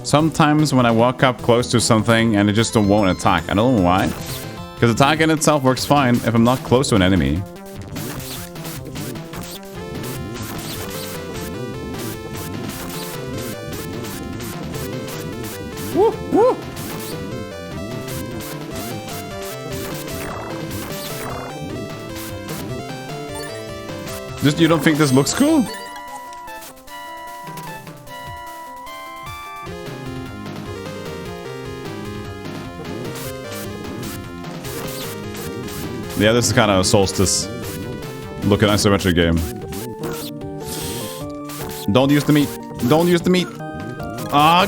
Sometimes when I walk up close to something and it just won't attack. I don't know why. Because attack in itself works fine if I'm not close to an enemy. Woo, woo. Just, you don't think this looks cool? Yeah, this is kind of a Solstice looking isometric game. Don't use the meat. Don't use the meat. Ah,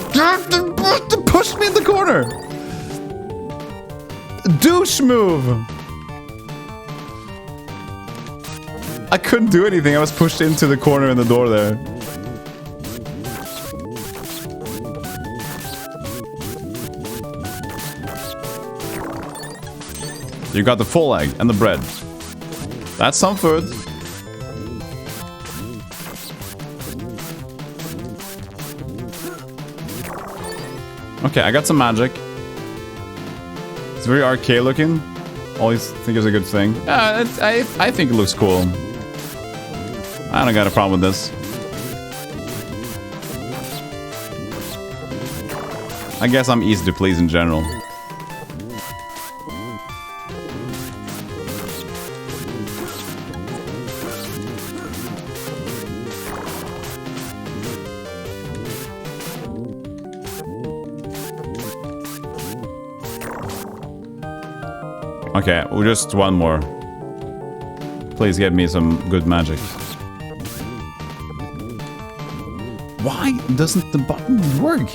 push me in the corner. Douche move. I couldn't do anything. I was pushed into the corner in the door there. You got the full egg and the bread. That's some food. Okay, I got some magic. It's very arcade looking. Always think it's a good thing. I think it looks cool. I don't got a problem with this. I guess I'm easy to please in general. Okay, well, just one more. Please give me some good magic. Why doesn't the button work?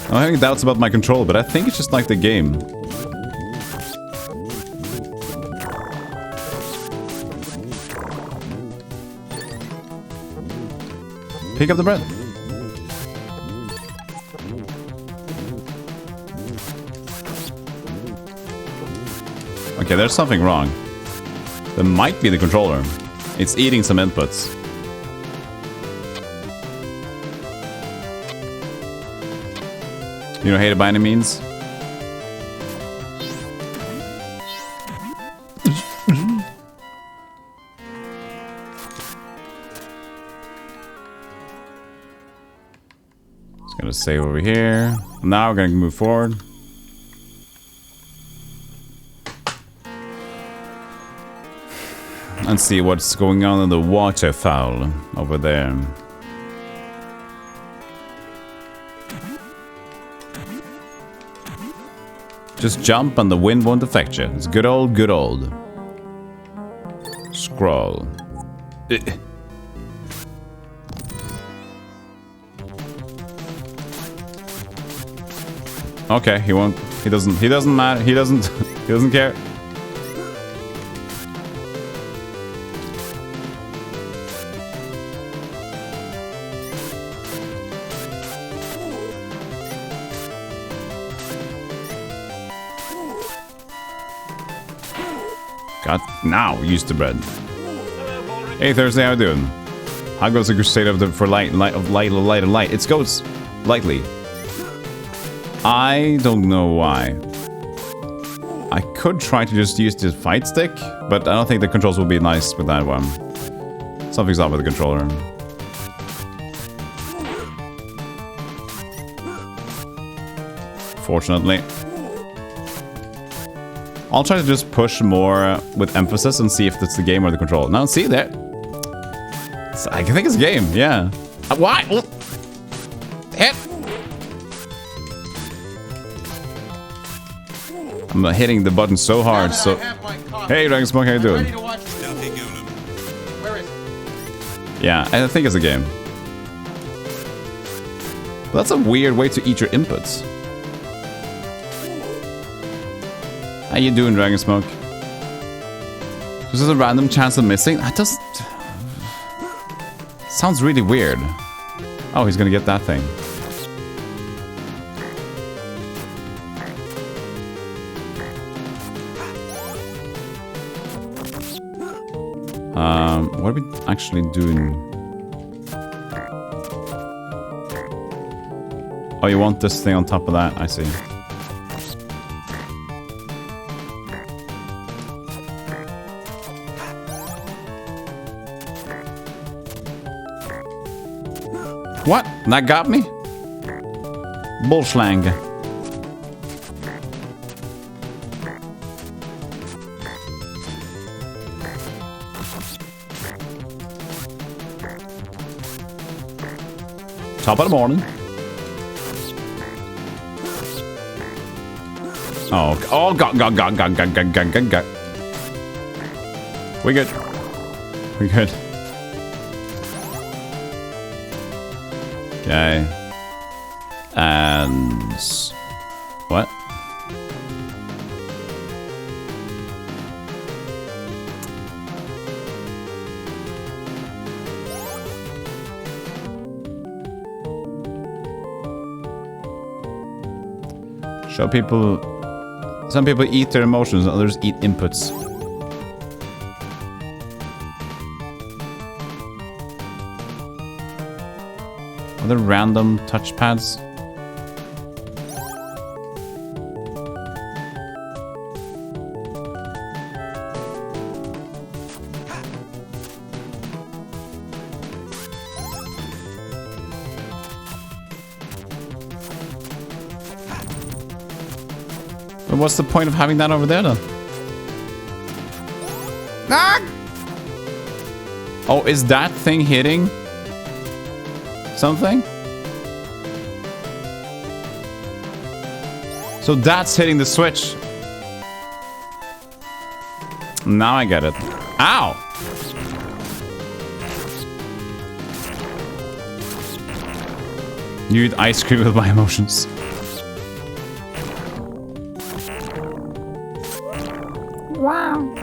I'm having doubts about my control, but I think it's just like the game. Pick up the bread. Okay, there's something wrong. That might be the controller. It's eating some inputs. You don't hate it by any means? Just gonna save over here. Now we're gonna move forward. And see what's going on in the waterfowl over there. Just jump and the wind won't affect you. It's good old. Scroll. Okay, he won't. He doesn't matter. He doesn't care. God, now use the bread. Hey Thursday, how you doing? How goes the Crusader for light? It goes lightly. I don't know why. I could try to just use the fight stick, but I don't think the controls will be nice with that one. Something's up with the controller. Fortunately. I'll try to just push more with emphasis and see if it's the game or the control. Now, see there. I think it's a game, yeah. Why? Hit! I'm hitting the button so hard, so... Hey, Dragon Smoke, how you doing? Stealthygolem. Where is it? Yeah, I think it's a game. But that's a weird way to eat your inputs. How you doing, Dragon Smoke? This is a random chance of missing? That doesn't... Sounds really weird. Oh, he's gonna get that thing. What are we actually doing? Oh, you want this thing on top of that? I see. What? That got me? Bullschlang. Top of the morning. Oh, God. We good. We good. Okay. And... what? Show people... some people eat their emotions, others eat inputs. Are there random touchpads? But what's the point of having that over there then? Ah! Oh, is that thing hitting something? So that's hitting the switch. Now I get it. Ow! You eat ice cream with my emotions. Wow.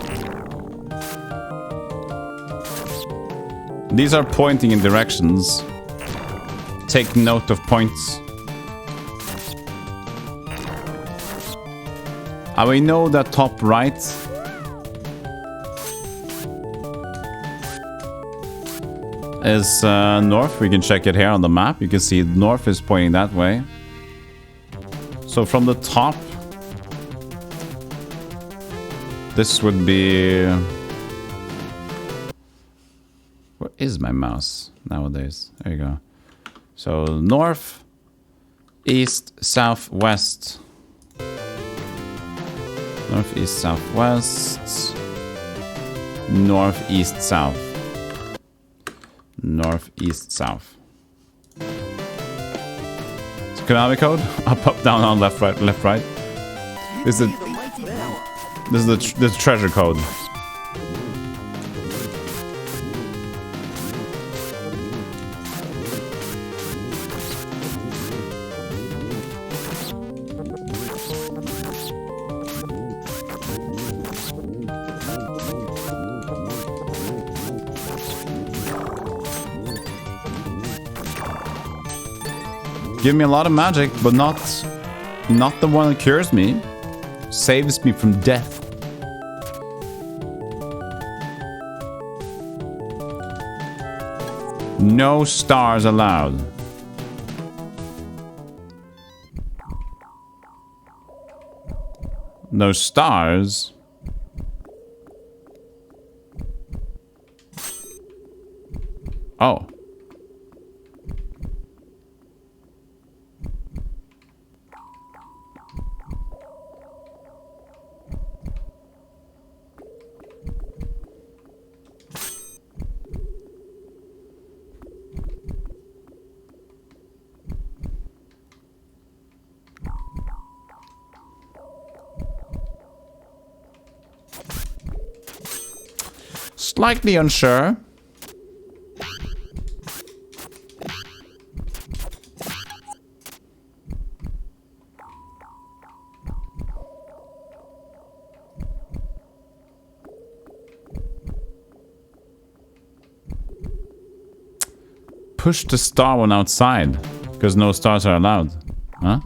These are pointing in directions. Take note of points. We know that top right is north. We can check it here on the map. You can see north is pointing that way. So from the top, this would be... where is my mouse nowadays? There you go. So north, east, south, west. North, east, south, west. North, east, south. North, east, south. It's Konami code. Up, down, on, left, right, left, right. This is the treasure code. Give me a lot of magic, but not the one that cures me. Saves me from death. No stars allowed. No stars? Oh. Slightly unsure. Push the star one outside, because no stars are allowed. Huh?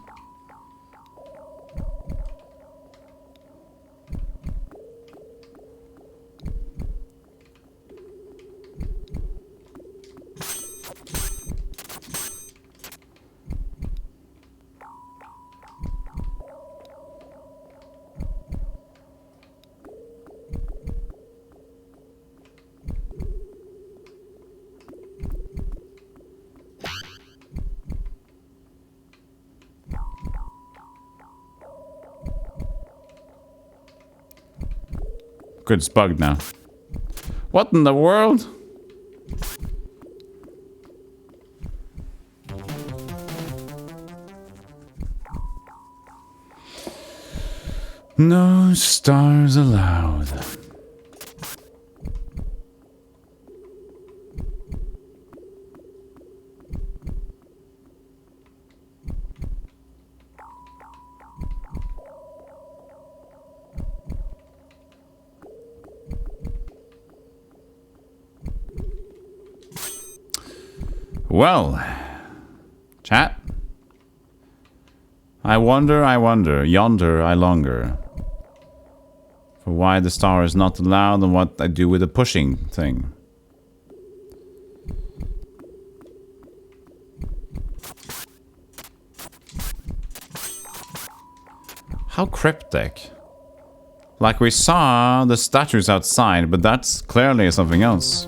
good, it's bugged now. What in the world? No stars allowed. Well, chat. I wonder, yonder I longer. For why the star is not allowed and what I do with the pushing thing. How cryptic. Like we saw the statues outside, but that's clearly something else.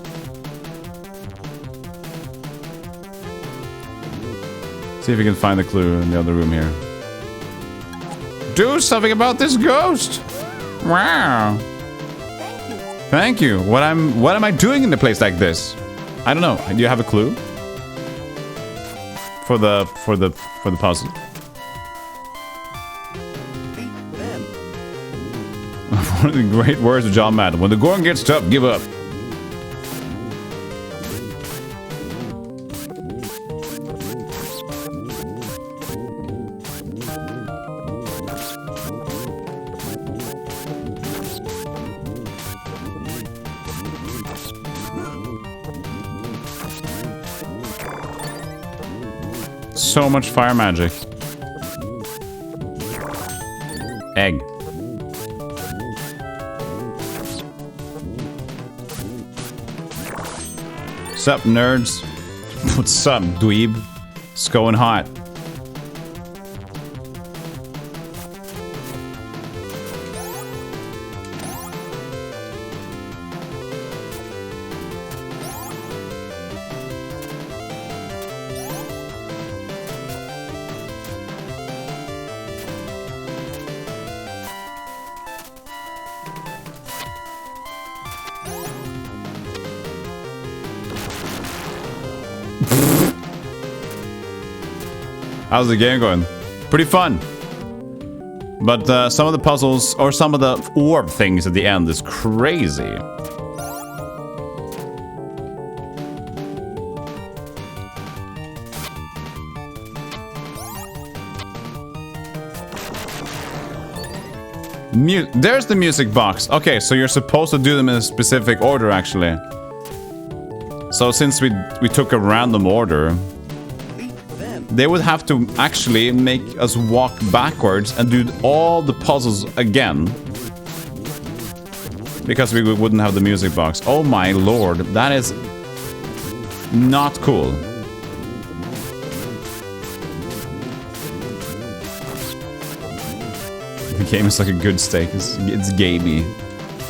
See if we can find a clue in the other room here. Do something about this ghost! Wow! Thank you. What am I doing in a place like this? I don't know. Do you have a clue? For the puzzle. One of the great words of John Madden. When the going gets tough, give up. So much fire magic. Egg. Sup, nerds? What's up, dweeb? It's going hot. How's the game going? Pretty fun. But some of the puzzles, or some of the orb things at the end is crazy. There's the music box. Okay, so you're supposed to do them in a specific order, actually. So since we took a random order, they would have to actually make us walk backwards and do all the puzzles again. Because we wouldn't have the music box. Oh my lord, that is not cool. The game is like a good steak. It's gamey.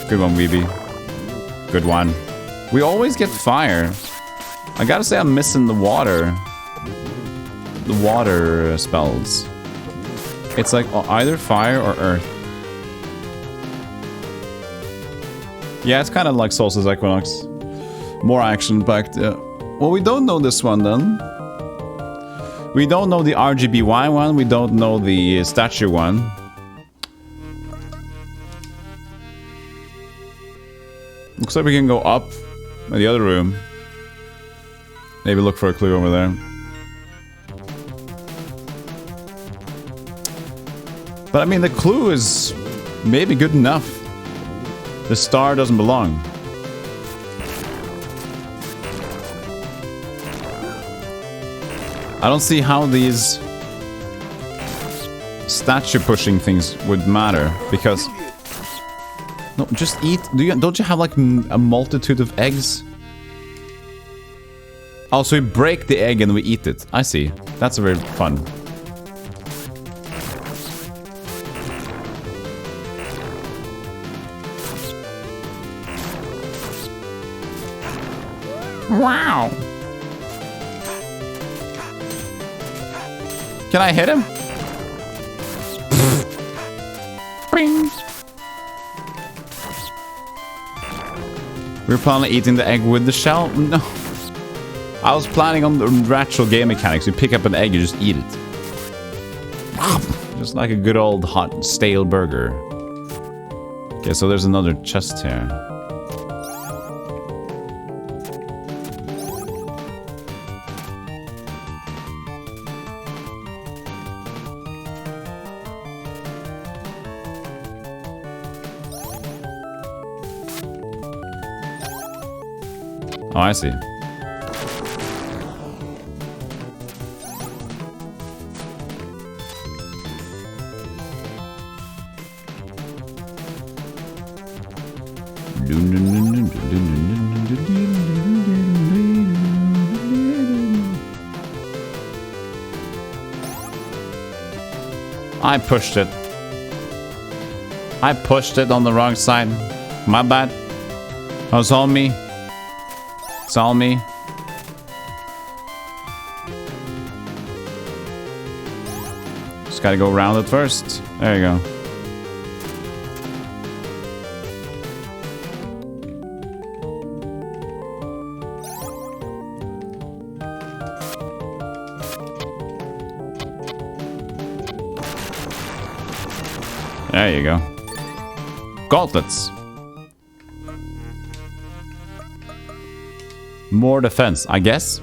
Good one, Weeby. Good one. We always get fire. I gotta say I'm missing the water. The water spells. It's like either fire or earth. Yeah, it's kind of like Solstice Equinox. More action-packed, yeah. Well, we don't know this one then. We don't know the RGBY one. We don't know the statue one. Looks like we can go up in the other room. Maybe look for a clue over there. But I mean, the clue is maybe good enough. The star doesn't belong. I don't see how these statue pushing things would matter, because no, just eat. Don't you have like a multitude of eggs? Oh, so we break the egg and we eat it. I see. That's very fun. Wow. Can I hit him? Bing. We're planning on eating the egg with the shell? No. I was planning on the actual game mechanics. You pick up an egg, you just eat it. Just like a good old hot, stale burger. Okay, so there's another chest here. Oh, I see. I pushed it. I pushed it on the wrong side. My bad. Oh, it's all me. It's all me. Just gotta go around it first. There you go. There you go. Gauntlets. More defense, I guess.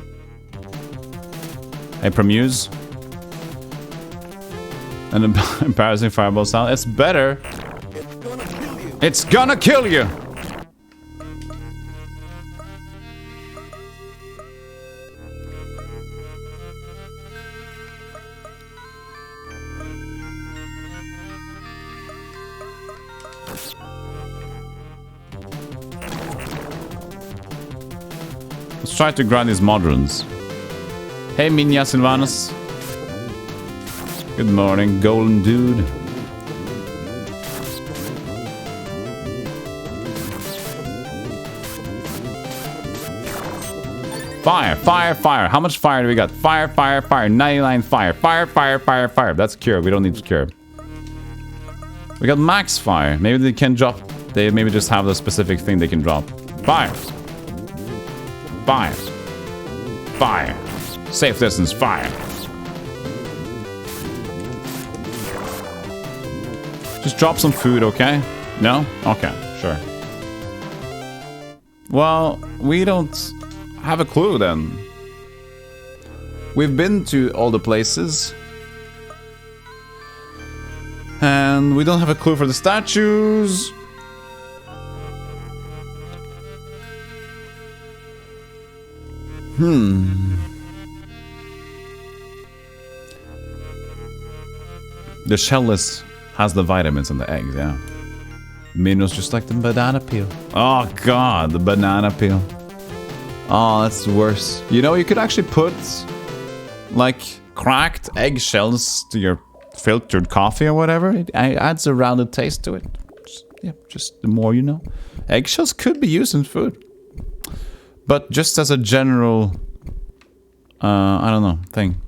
A Promuse. An embarrassing fireball sound. It's better. It's gonna kill you. It's gonna kill you! Let's try to grind these modrons. Hey, Minya Sylvanus. Good morning, golden dude. Fire, fire, fire. How much fire do we got? Fire, fire, fire. 99 fire. Fire, fire, fire, fire. That's cure. We don't need to cure. We got max fire. Maybe they can drop. They maybe just have the specific thing they can drop. Fire. Fire. Fire. Safe distance. Fire. Just drop some food, okay? No? Okay, sure. Well, we don't have a clue then. We've been to all the places. And we don't have a clue for the statues. The shellless has the vitamins in the eggs, yeah. Minerals just like the banana peel. Oh god, the banana peel. Oh, that's worse. You know, you could actually put like cracked eggshells to your filtered coffee or whatever. It adds a rounded taste to it. Just the more you know. Eggshells could be used in food. But just as a general, I don't know, thing.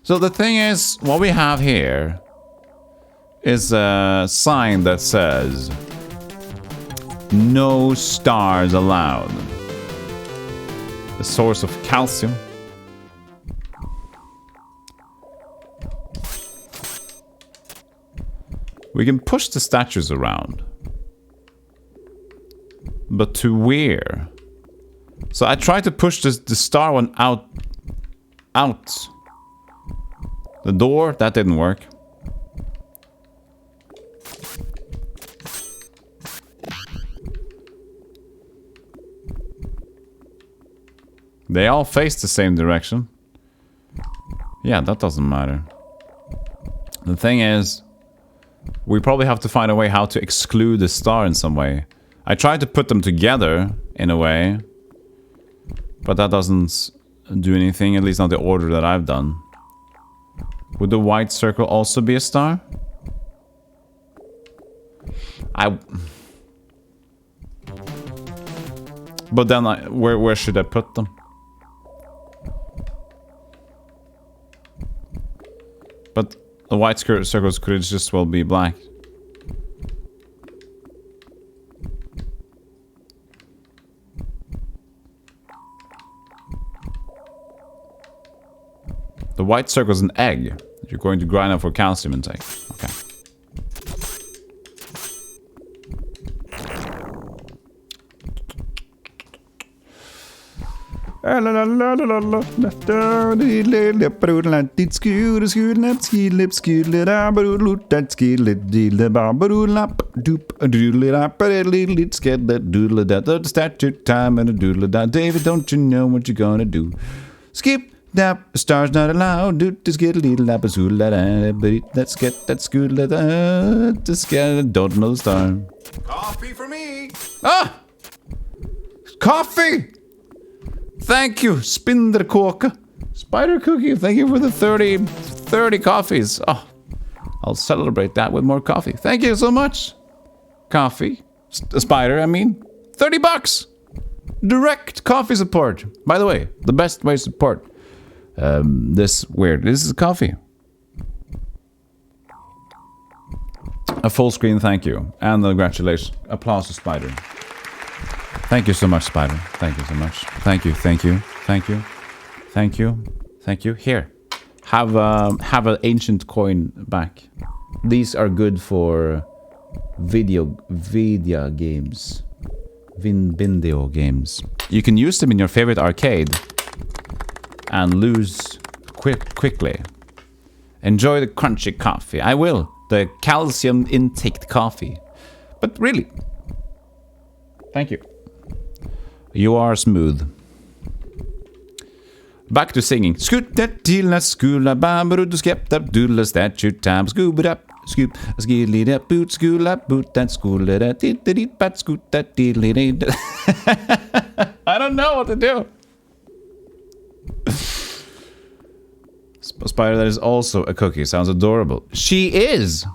So the thing is, what we have here is a sign that says no stars allowed. The source of calcium. We can push the statues around. But to where? So I tried to push the star one out. The door, that didn't work. They all face the same direction. Yeah, that doesn't matter. The thing is, we probably have to find a way how to exclude the star in some way. I tried to put them together in a way, but that doesn't do anything, at least not the order that I've done. Would the white circle also be a star? But then, where should I put them? But the white circles could just well be black. white circle is an egg. You're going to grind up for calcium intake. Okay. Statue time and a doodle da. David, don't you know what you're gonna do? Skip that, stars not allowed. Do this get a little lap of school. Let's get that school. Let's get don't know the star. Coffee for me. Ah! Coffee! Thank you, Spinderkåke. Spider Cookie, thank you for the 30 coffees. Oh, I'll celebrate that with more coffee. Thank you so much. Coffee. Spider, I mean. 30 bucks. Direct coffee support. By the way, the best way to support this is coffee. A full screen thank you. And congratulations. Applause to Spider. Thank you so much, Spider. Thank you so much. Thank you, thank you, thank you, thank you, thank you. Here, have an ancient coin back. These are good for video games. Video games. You can use them in your favorite arcade and lose quickly. Enjoy the crunchy coffee. I will. The calcium intake coffee. But really, thank you. You are smooth. Back to singing. Scoot that till a school a bamboo to skep that doodle statue time scoop it up scoop a skilly that boot school up boot that school that did bat scoot that diddly. I don't know what to do. Spider, that is also a cookie. Sounds adorable. She is.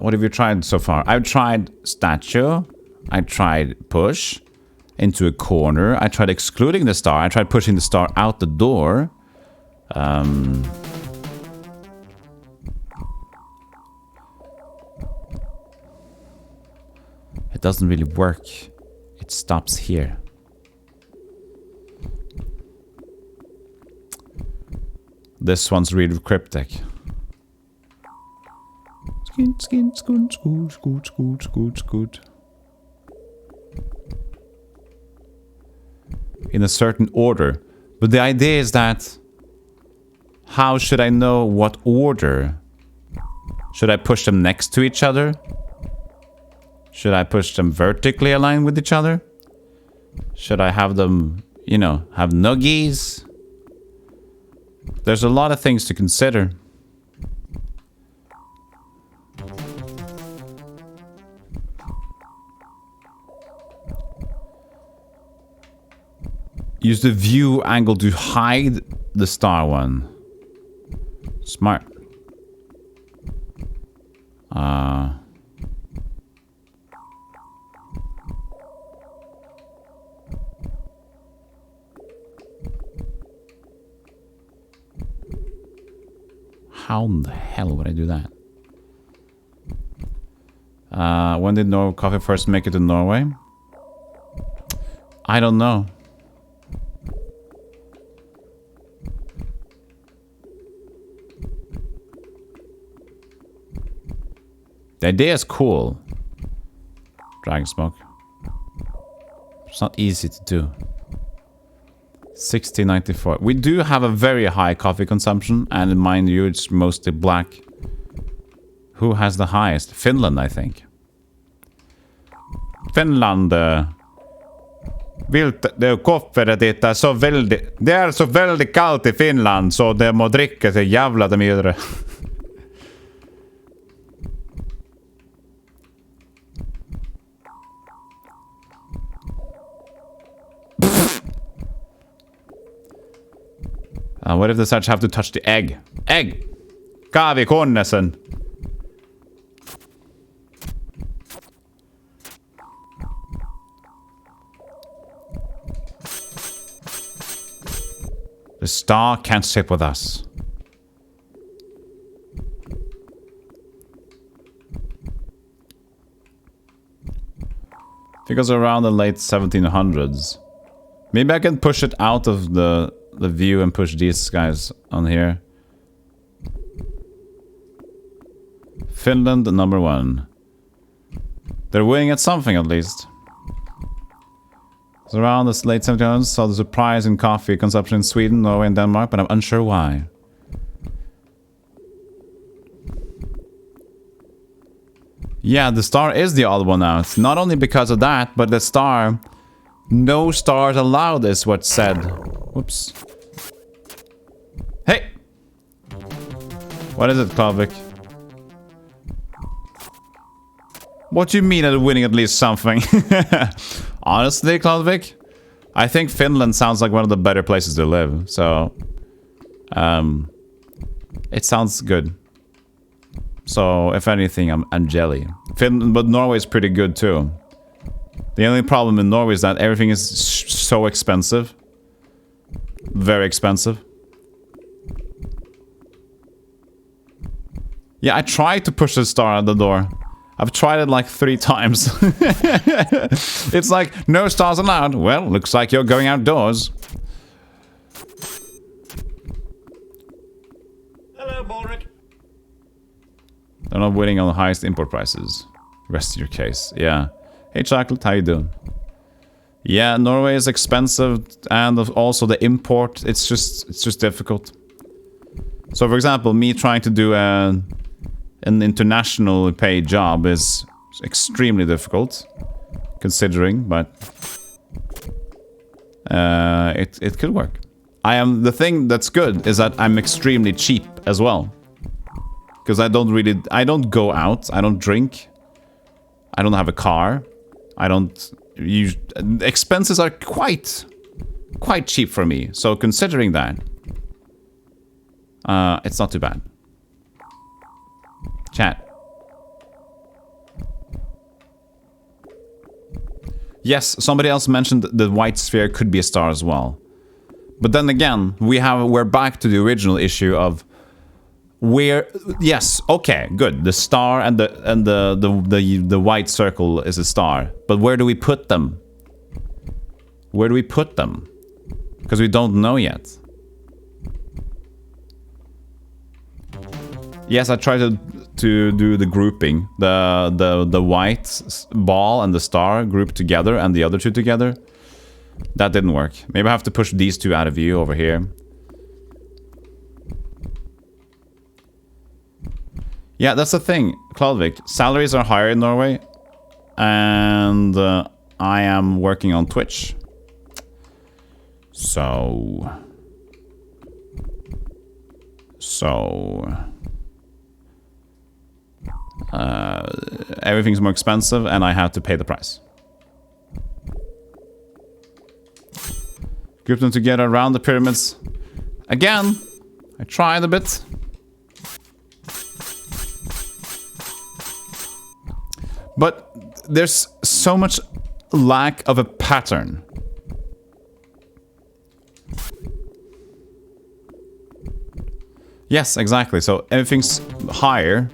What have you tried so far? I've tried statue. I tried push into a corner. I tried excluding the star. I tried pushing the star out the door. It doesn't really work. It stops here. This one's really cryptic. Scoot. In a certain order. But the idea is that how should I know what order? Should I push them next to each other? Should I push them vertically aligned with each other? Should I have them, you know, have nuggies? There's a lot of things to consider. Use the view angle to hide the star one. Smart. How in the hell would I do that? When did Norway coffee first make it to Norway? I don't know. The idea is cool. Dragon smoke. It's not easy to do. 1694. We do have a very high coffee consumption, and mind you, it's mostly black. Who has the highest? Finland, I think. Finland. Kofferet är så väldigt... Det är så väldigt kallt i Finland, så de må dricka sig jävla de mycket. What if the such have to touch the egg? Egg! Kaavi konnesen! The star can't sit with us. I think it was around the late 1700s. Maybe I can push it out of the view and push these guys on here. Finland, number 1. They're winning at something at least. It's around the late 1700s, saw the surprise in coffee consumption in Sweden, Norway and Denmark, but I'm unsure why. Yeah, the star is the odd one out. Not only because of that, but the star... No stars allowed is what's said. Whoops. Hey! What is it, Klavik? What do you mean at winning at least something? Honestly, Klavik, I think Finland sounds like one of the better places to live, so... it sounds good. So, if anything, I'm jelly. Finland, but Norway is pretty good too. The only problem in Norway is that everything is so expensive. Very expensive. Yeah, I tried to push the star out the door. I've tried it like 3 times. It's like, no stars allowed. Well, looks like you're going outdoors. Hello, Bolric. They're not winning on the highest import prices. Rest of your case, yeah. Hey Chocolate, how you doing? Yeah, Norway is expensive, and also the import, it's just difficult. So for example, me trying to do an international paid job is extremely difficult, considering, but it could work. The thing that's good is that I'm extremely cheap as well. Because I don't go out, I don't drink, I don't have a car, expenses are quite cheap for me. So considering that, it's not too bad. Chat. Yes, somebody else mentioned the white sphere could be a star as well. But then again, we're back to the original issue of where, yes, okay, good. The star and the white circle is a star. But where do we put them? Where do we put them? Because we don't know yet. Yes, I tried to do the grouping. The white ball and the star grouped together and the other two together. That didn't work. Maybe I have to push these two out of view over here. Yeah, that's the thing, Kladvik. Salaries are higher in Norway. And I am working on Twitch. So... everything's more expensive and I have to pay the price. Group them together around the pyramids. Again, I tried a bit. But there's so much lack of a pattern. Yes, exactly. So everything's higher.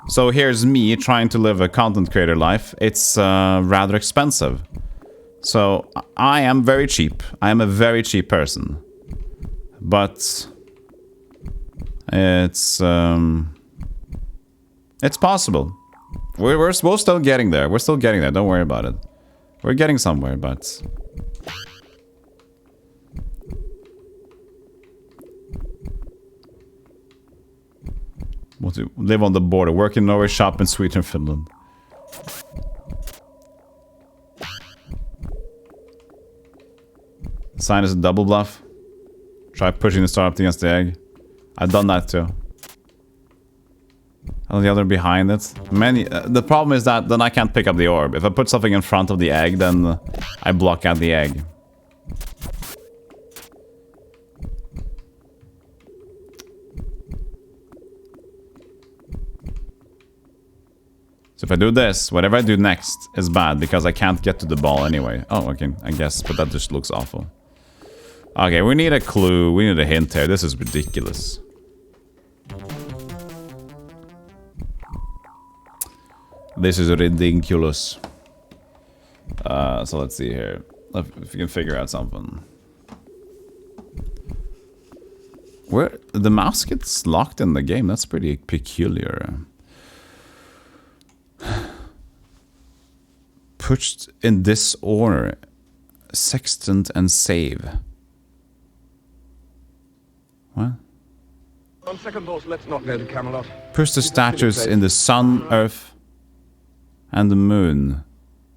So here's me trying to live a content creator life. It's rather expensive. So I am very cheap. I am a very cheap person. But it's possible. We're still getting there. We're still getting there. Don't worry about it. We're getting somewhere, but... Want to live on the border. Work in Norway, shop in Sweden and Finland. Sign is a double bluff. Try pushing the star up against the egg. I've done that too. And the other behind it. The problem is that then I can't pick up the orb. If I put something in front of the egg, then I block out the egg. So if I do this, whatever I do next is bad because I can't get to the ball anyway. Oh, okay, I guess, but that just looks awful. Okay, we need a clue. We need a hint here. This is ridiculous. This is ridiculous. So let's see here. If we can figure out something. Where the mouse gets locked in the game, that's pretty peculiar. Pushed in this order. Sextant and save. What? On second thoughts, let's not go to Camelot. Push the statues in the sun, earth, and the moon.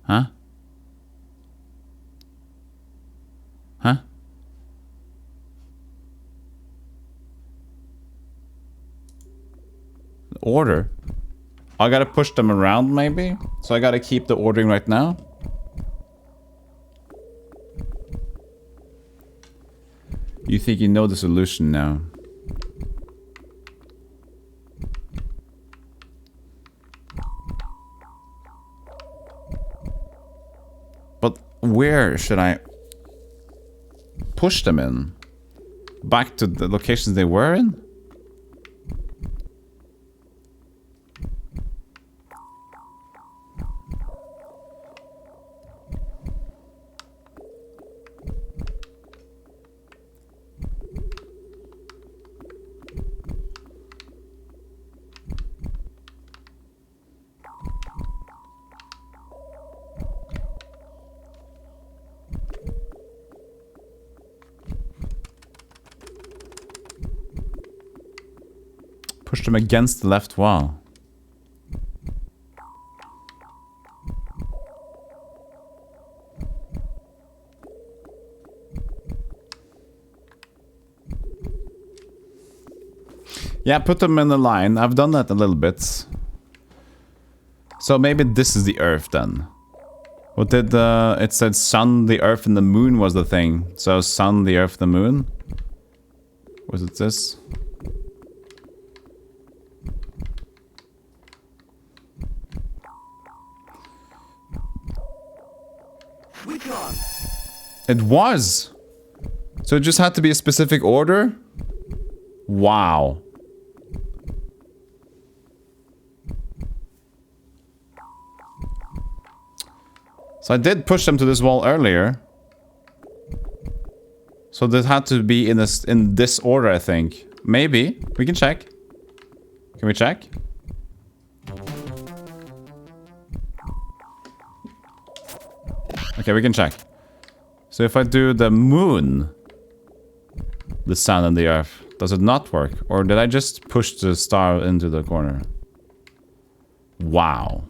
Huh? Huh? Order? I gotta push them around, maybe? So I gotta keep the ordering right now? You think you know the solution now? But where should I push them in? Back to the locations they were in? Push them against the left wall. Yeah, put them in a line. I've done that a little bit. So maybe this is the Earth then. What did it said sun, the Earth, and the moon was the thing. So sun, the Earth, the moon. Was it this? It was! So it just had to be a specific order? Wow. So I did push them to this wall earlier. So this had to be in this order, I think. Maybe. We can check. Can we check? Okay, we can check. So if I do the moon, the sun and the earth, does it not work? Or did I just push the star into the corner? Wow.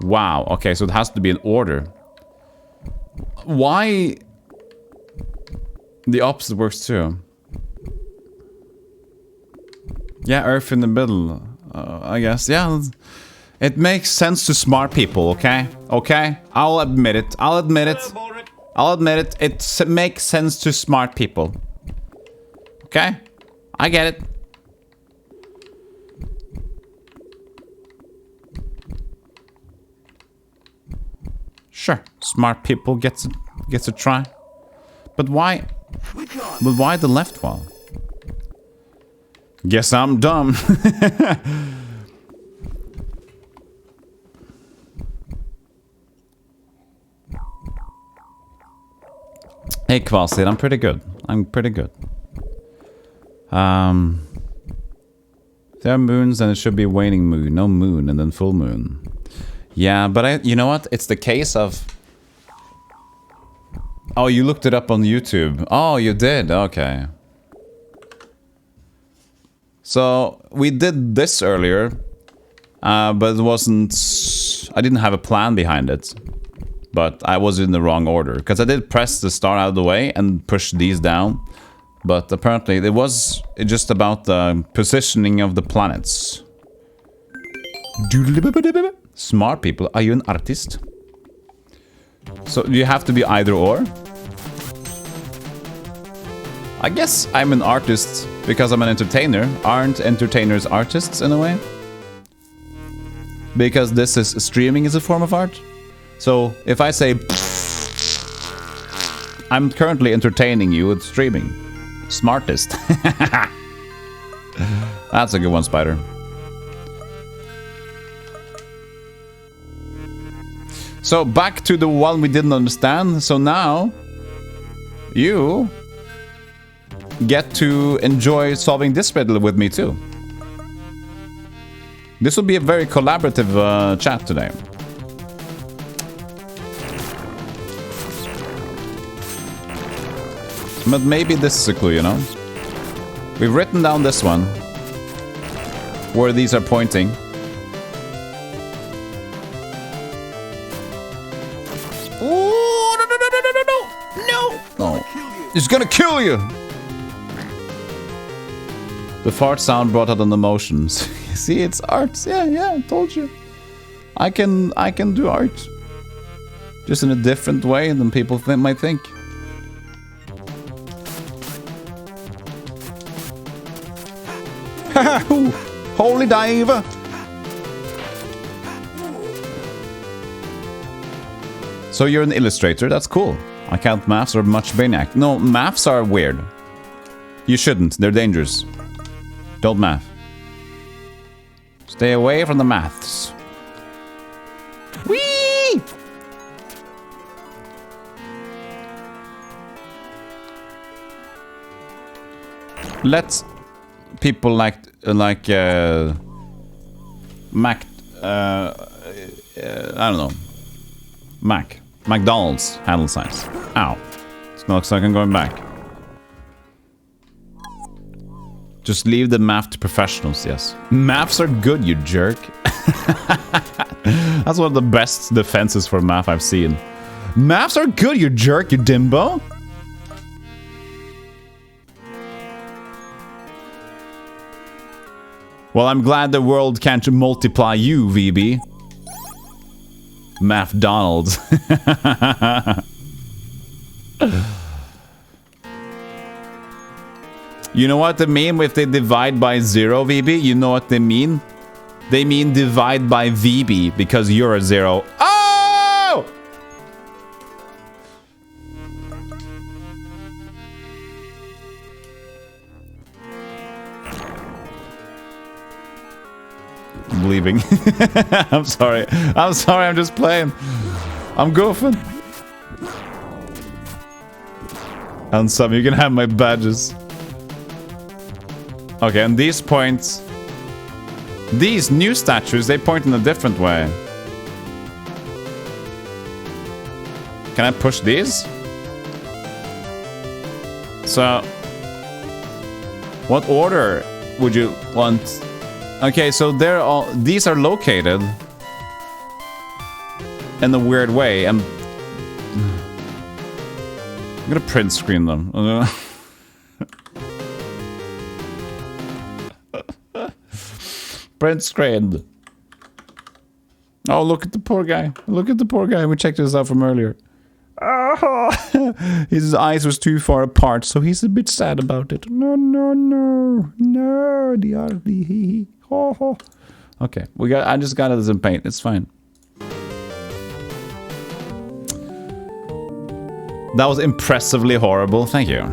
Wow, okay, so it has to be in order. Why? The opposite works too. Yeah, earth in the middle, I guess. Yeah, it makes sense to smart people, okay? Okay? I'll admit it. I'll admit it. I'll admit it. It makes sense to smart people. Okay? I get it. Sure, smart people gets a try. But why? But why the left wall? Guess I'm dumb. Hey Kvasir, I'm pretty good. I'm pretty good. If there are moons, then it should be waning moon, no moon, and then full moon. Yeah, but you know what? It's the case of... Oh, you looked it up on YouTube. Oh, you did? Okay. So, we did this earlier, but it wasn't... I didn't have a plan behind it. But I was in the wrong order. Because I did press the star out of the way and push these down. But apparently it was just about the positioning of the planets. Smart people. Are you an artist? So you have to be either or? I guess I'm an artist because I'm an entertainer. Aren't entertainers artists in a way? Because this is streaming is a form of art. So if I say I'm currently entertaining you with streaming. Smartest. That's a good one, Spider. So back to the one we didn't understand. So now you get to enjoy solving this riddle with me too. This will be a very collaborative chat today. But maybe this is a clue, you know? We've written down this one, where these are pointing. Oh, no, no, no, no, no, no, no! No. It's gonna kill you! The fart sound brought out on the motions. See, it's art. Yeah, I told you. I can do art. Just in a different way than people might think. Holy diver! So you're an illustrator, that's cool. I count maths are much maniac. No, maths are weird. You shouldn't, they're dangerous. Don't math. Stay away from the maths. Whee! Let's people like Mac I don't know. McDonald's handle signs. Ow. It looks like I'm going back. Just leave the math to professionals, yes. Maths are good, you jerk. That's one of the best defenses for math I've seen. Maths are good, you jerk, you dimbo. Well, I'm glad the world can't multiply you, VB. Math Donald. You know what they mean if they divide by 0, VB? You know what they mean? They mean divide by VB because you're a 0. Oh! I'm leaving. I'm sorry. I'm just playing. I'm goofing. And some, you can have my badges. Okay, and these points... These new statues, they point in a different way. Can I push these? So... What order would you want? Okay, so they're all... These are located... in a weird way, and... I'm gonna print screen them. Print screen. Oh, look at the poor guy. Look at the poor guy. We checked this out from earlier. Oh, his eyes was too far apart, so he's a bit sad about it. No. The okay, I just got it as in paint. It's fine. That was impressively horrible. Thank you.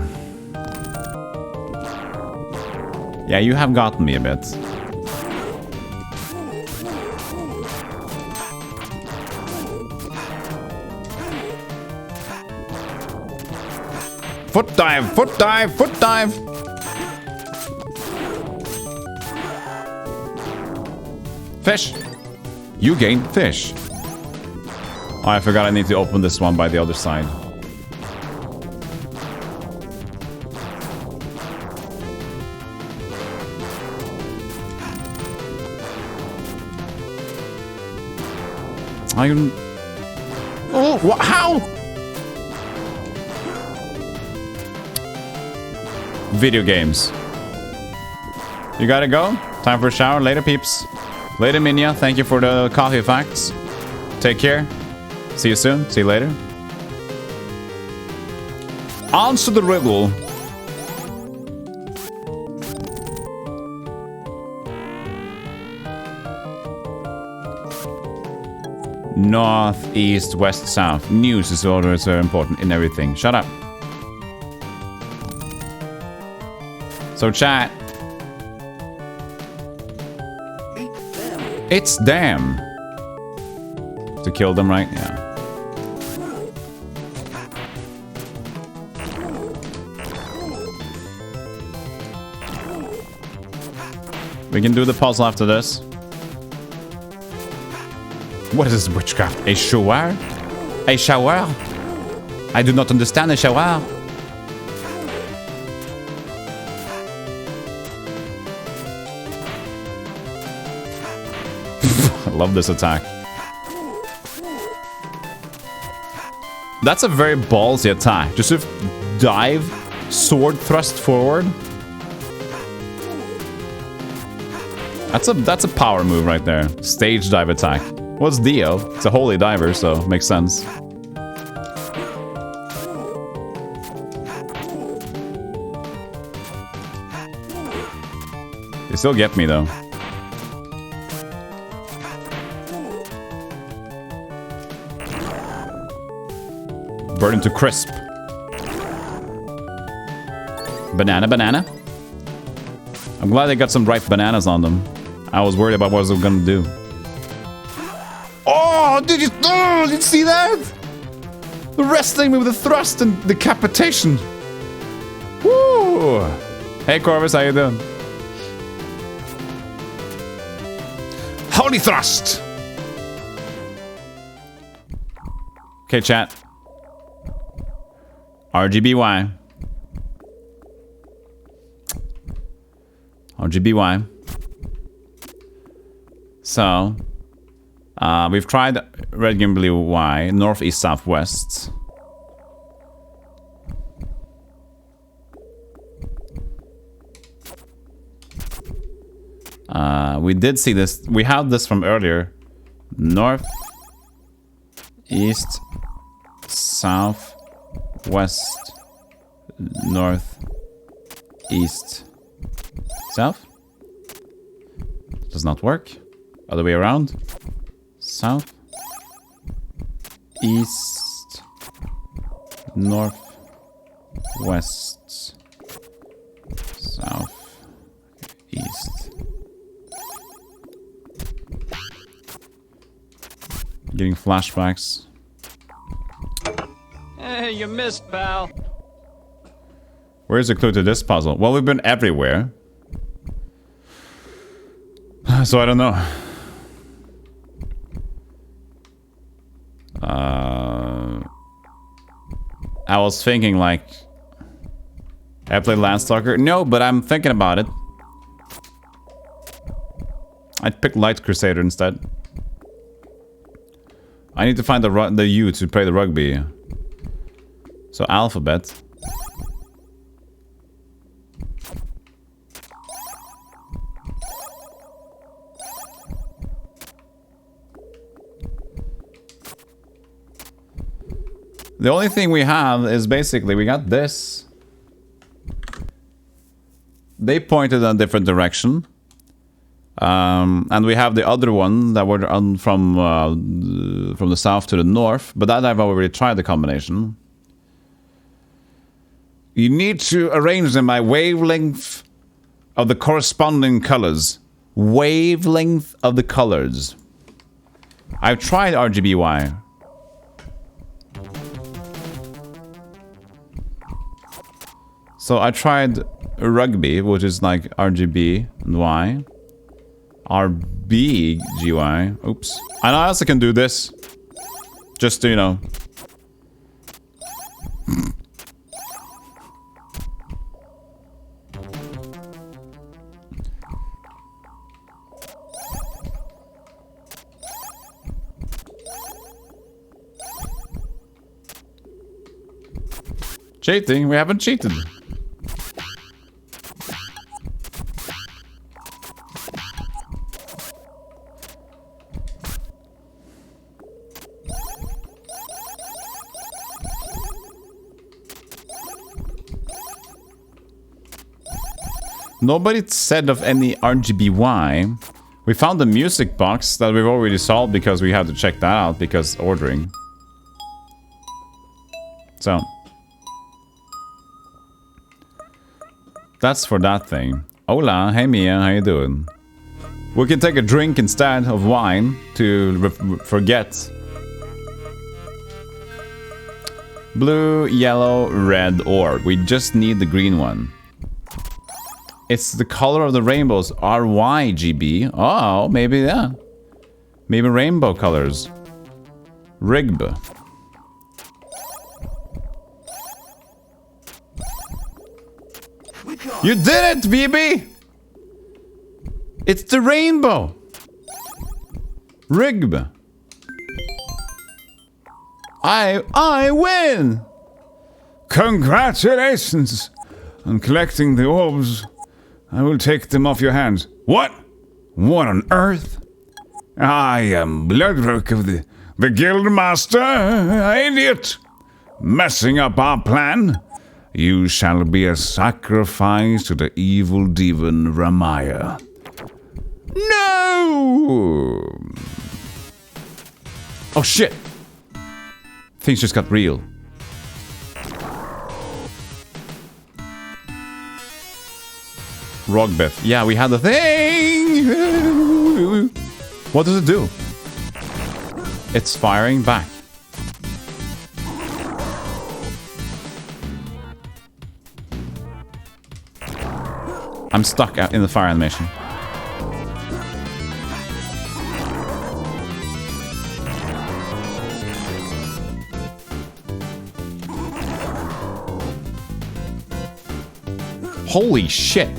Yeah, you have gotten me a bit. Foot dive, foot dive, foot dive. Fish. You gained fish. Oh, I forgot I need to open this one by the other side. Oh, what? How? Video games. You gotta go? Time for a shower. Later, peeps. Later, Minya. Thank you for the coffee facts. Take care. See you soon. See you later. Answer the riddle. North, east, west, south. News is always very important in everything. Shut up. So chat. It's them. To kill them, right? Yeah. We can do the puzzle after this. What is this witchcraft? A shower? A shower? I do not understand a shower. I love this attack. That's a very ballsy attack. Just sort of dive, sword thrust forward. That's a power move right there. Stage dive attack. What's Dio? It's a holy diver, so makes sense. They still get me though. Burn into crisp. Banana, banana. I'm glad they got some ripe bananas on them. I was worried about what I was gonna do. Oh, did you see that? The wrestling me with the thrust and decapitation. Woo! Hey Corvus, how you doing? Holy thrust! Okay, chat. RGBY. RGBY. So, we've tried red, green, blue, Y, north, east, south, west. We did see this. We had this from earlier. North, east, south, west, north, east, south. Does not work. Other way around. South, east, north, west, south, east. Getting flashbacks. Hey, you missed, pal. Where's the clue to this puzzle? Well, we've been everywhere. So I don't know. I was thinking like... I played Landstalker? No, but I'm thinking about it. I'd pick Light Crusader instead. I need to find the U to play the rugby. So alphabet. The only thing we have is basically we got this. They pointed in a different direction. And we have the other one that were on from the south to the north, but that I've already tried the combination. You need to arrange them by wavelength of the corresponding colors. Wavelength of the colors. I've tried RGBY. So I tried rugby, which is like RGB and Y. RB GY. Oops. And I also can do this. Just to, you know. Cheating? We haven't cheated. Nobody said of any RGBY. We found the music box that we've already solved because we had to check that out because ordering. So. That's for that thing. Hola, hey Mia, how you doing? We can take a drink instead of wine to forget. Blue, yellow, red orb. We just need the green one. It's the color of the rainbows. RYGB. Oh, maybe, yeah. Maybe rainbow colors. Rigb. You did it, BB! It's the rainbow. Rigb. I win! Congratulations on collecting the orbs. I will take them off your hands. What? What on earth? I am Bloodrook of the Guild Master, idiot! Messing up our plan. You shall be a sacrifice to the evil demon Ramaya. No! Oh shit! Things just got real. Rogbeth. Yeah, we had the thing! What does it do? It's firing back. I'm stuck out in the fire animation. Holy shit.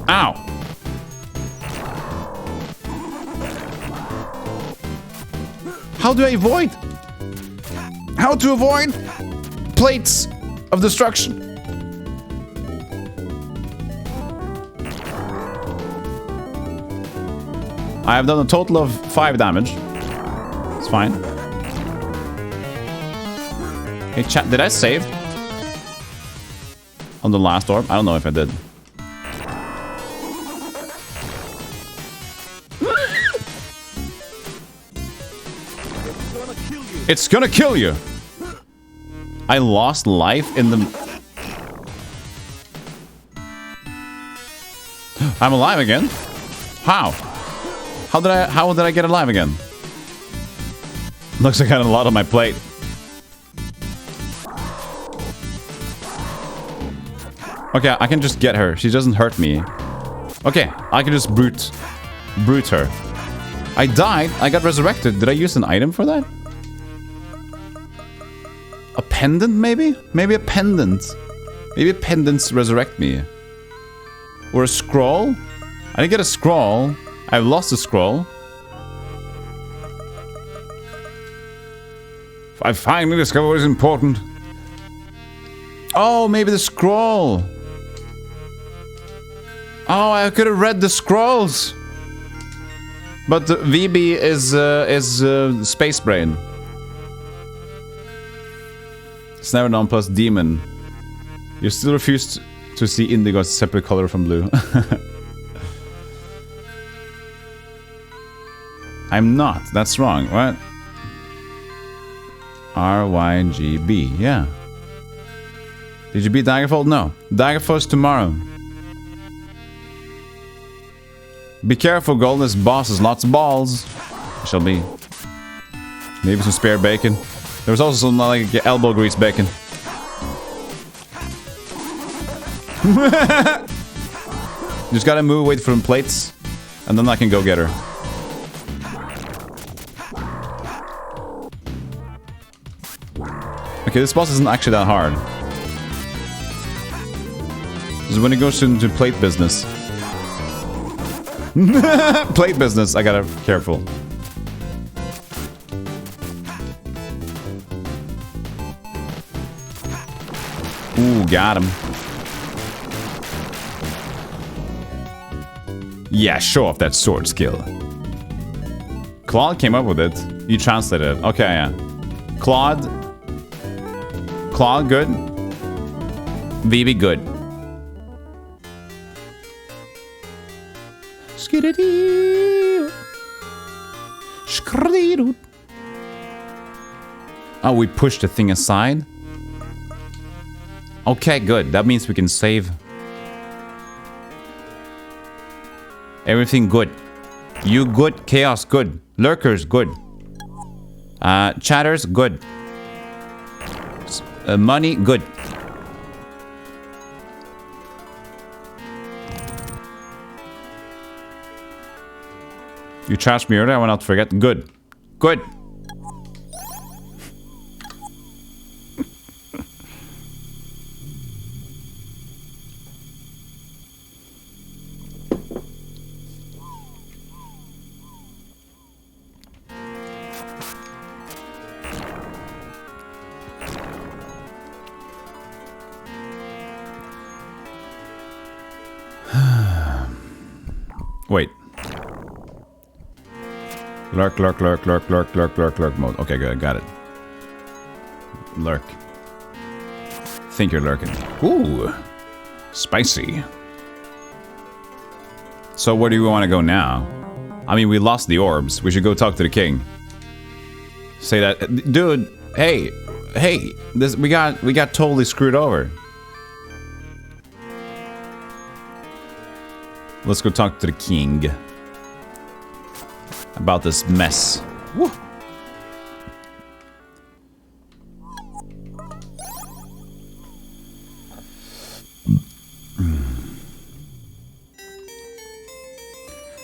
Ow. How do I avoid? How to avoid plates of destruction? I have done a total of 5 damage. It's fine. Hey chat, did I save? On the last orb? I don't know if I did. It's gonna kill you! I lost life in the... I'm alive again? How? How did I get alive again? Looks like I got a lot on my plate. Okay, I can just get her. She doesn't hurt me. Okay, I can just brute her. I died. I got resurrected. Did I use an item for that? A pendant, maybe? Maybe a pendant. Maybe pendants resurrect me. Or a scroll? I didn't get a scroll. I've lost a scroll. I finally discovered what is important. Oh, maybe the scroll. Oh, I could have read the scrolls. But the VB is space brain. Snare plus demon. You still refuse to see indigo as a separate color from blue. I'm not. That's wrong. What? RYGB. Yeah. Did you beat Daggerfall? No. Daggerfall's tomorrow. Be careful, Golden. This boss has lots of balls. Shall be. Maybe some spare bacon. There was also some like elbow grease bacon. Just gotta move, wait for them plates, and then I can go get her. Okay, this boss isn't actually that hard. This is when it goes into plate business. Plate business, I gotta be careful. Ooh, got him. Yeah, show off that sword skill. Claude came up with it. You translated it. Okay, yeah. Claude, good. VB, good. Oh, we pushed the thing aside? Okay, good. That means we can save. Everything good. You good. Chaos good. Lurkers good. Chatters good. Money good. You trashed me earlier, I will not forget. Good. Good. Wait. Lurk mode. Okay, good, got it. Lurk. Think you're lurking. Ooh. Spicy. So where do we want to go now? I mean, we lost the orbs. We should go talk to the king. Say that, dude. Hey, this we got totally screwed over. Let's go talk to the king about this mess. Woo.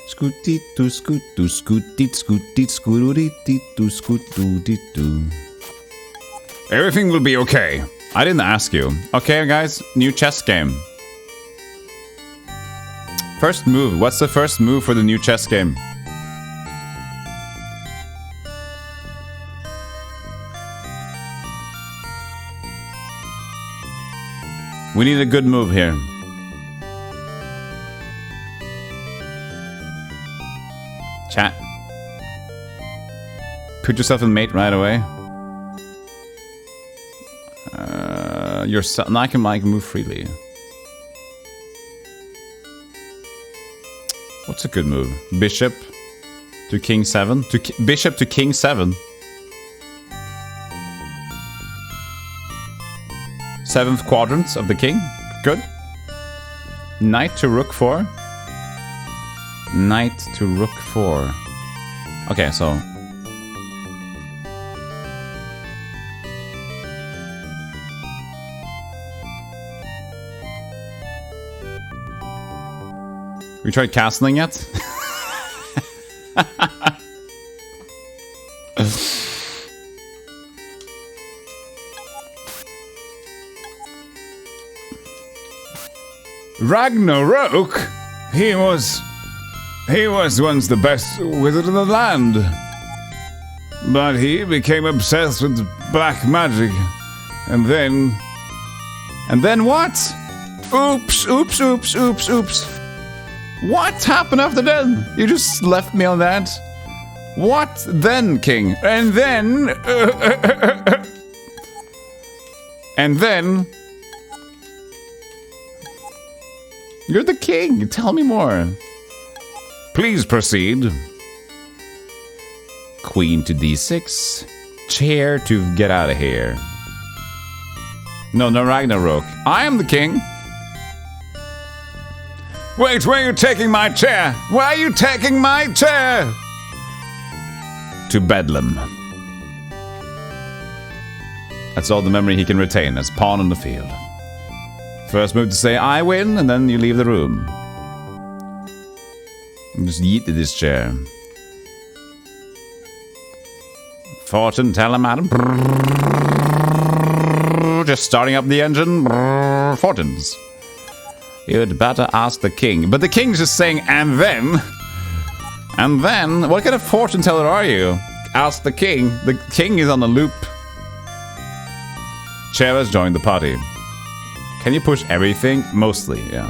Scooty-doo, scoot-doo, scooty, scooty, scooty-doo, scoot-doo-dee-doo. Everything will be okay. I didn't ask you. Okay, guys, new chess game. First move. What's the first move for the new chess game? We need a good move here. Chat. Put yourself in mate right away. Now I can move freely. What's a good move? Bishop to king 7? Bishop to king 7. 7th quadrant of the king. Good. Knight to rook 4. Knight to rook 4. Okay, so... We tried castling yet? Ragnarok? He was once the best wizard in the land. But he became obsessed with black magic. And then what? Oops. What happened after that? You just left me on that. What then, king? And then You're the king. Tell me more. please proceed. Queen to d6. Chair to get out of here. No Ragnarok. I am the king. Wait, where are you taking my chair? Why are you taking my chair? To Bedlam. That's all the memory he can retain as pawn on the field. First move to say I win, and then you leave the room. Just yeet to this chair. Fortune, tell him, Adam. Just starting up the engine. Fortunes. You'd better ask the king. But the king's just saying, and then? And then? What kind of fortune teller are you? Ask the king. The king is on the loop. Chair has joined the party. Can you push everything? Mostly, yeah.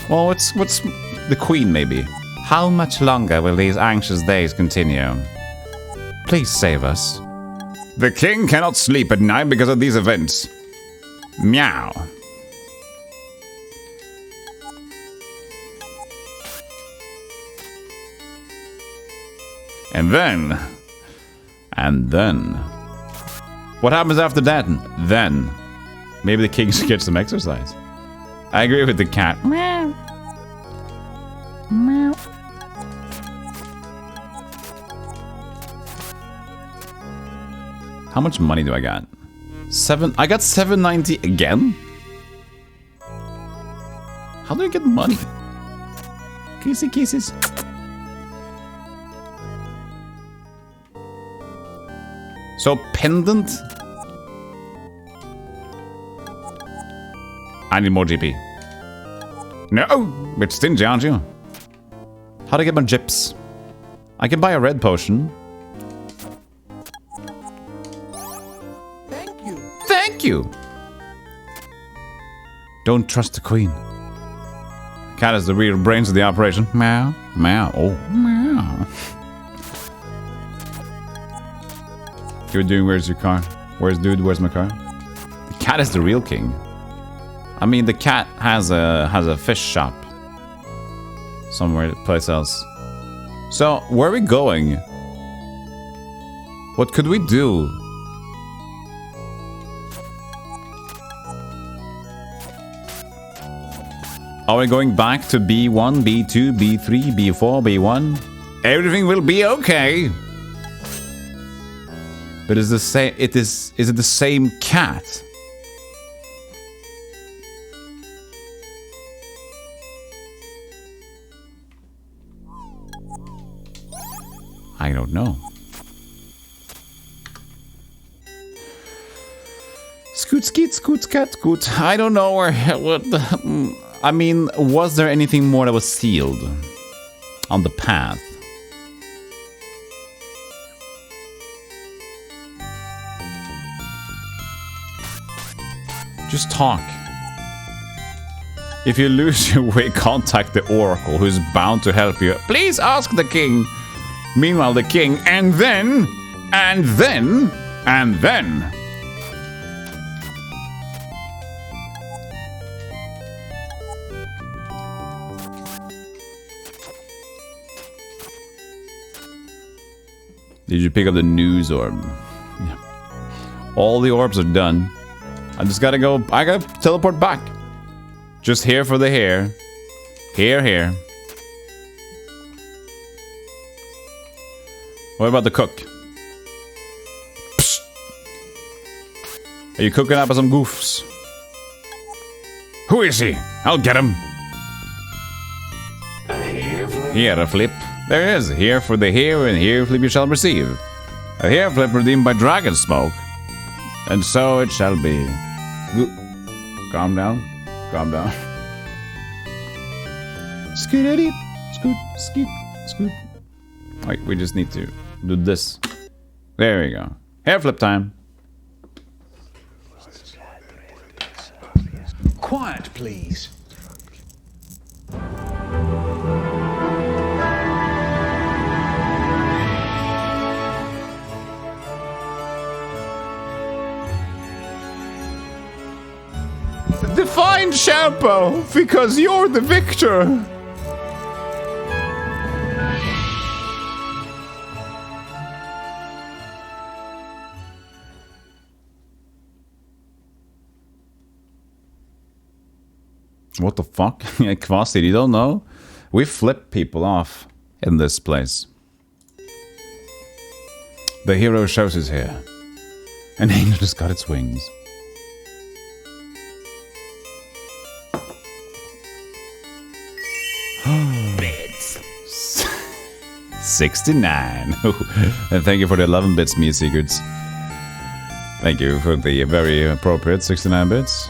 Well, what's the queen, maybe? How much longer will these anxious days continue? Please save us. The king cannot sleep at night because of these events. Meow. And then... What happens after that? Then. Maybe the king should get some exercise. I agree with the cat. Meow. Meow. How much money do I got? I got 790 again? How do I get money? Kisses. So, pendant? I need more GP. No, bit stingy, aren't you? How to get more gyps? I can buy a red potion. Thank you. Thank you! Don't trust the queen. Cat is the real brains of the operation. Meow, meow, oh, meow. You're doing, where's your car? Where's dude, where's my car? The cat is the real king. I mean, the cat has a fish shop. Somewhere, place else. So, where are we going? What could we do? Are we going back to B1, B2, B3, B4, B1? Everything will be okay. But is it the same cat? I don't know. Scoot, skeet, scoot, scat, scoot. I don't know where. What? I mean, was there anything more that was sealed on the path? Just talk. If you lose your way, contact the Oracle, who's bound to help you. Please ask the king. Meanwhile, the king, and then. Did you pick up the news orb? Yeah. All the orbs are done. I just gotta go. I gotta teleport back. Just here for the hair. Here. What about the cook? Psst. Are you cooking up some goofs? Who is he? I'll get him. Here, a flip. There it is. Here for the hair, and here flip you shall receive. A hair flip redeemed by dragon smoke. And so it shall be. Calm down. Calm down. Scoot, scoot, scoot, scoot. Wait, we just need to do this. There we go. Hair flip time. Quiet, please. Define shampoo, because you're the victor. What the fuck? Kvasir, you don't know? We flip people off in this place. The hero shows his hair. An angel just got its wings. Bits. 69. And thank you for the 11 bits, me secrets. Thank you for the very appropriate 69 bits.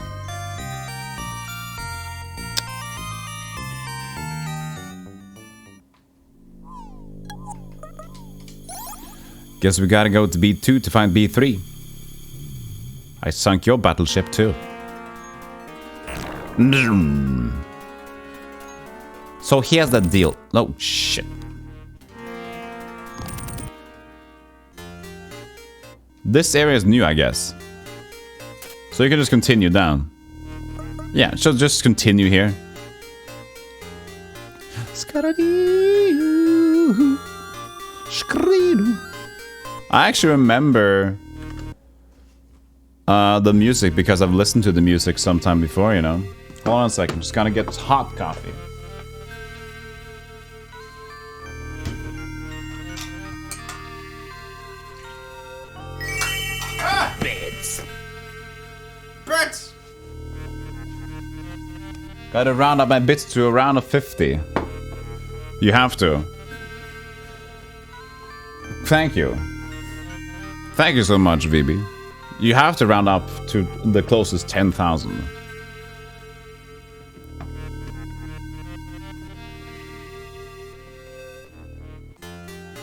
Guess we gotta go to B2 to find B3. I sunk your battleship too. So here's the deal. Oh shit. This area is new, I guess. So you can just continue down. Yeah, so just continue here. I actually remember the music because I've listened to the music sometime before, you know. Hold on a second, I'm just gonna get hot coffee. Bits. Bits! Gotta round up my bits to a round of 50. You have to. Thank you. Thank you so much, VB. You have to round up to the closest 10,000.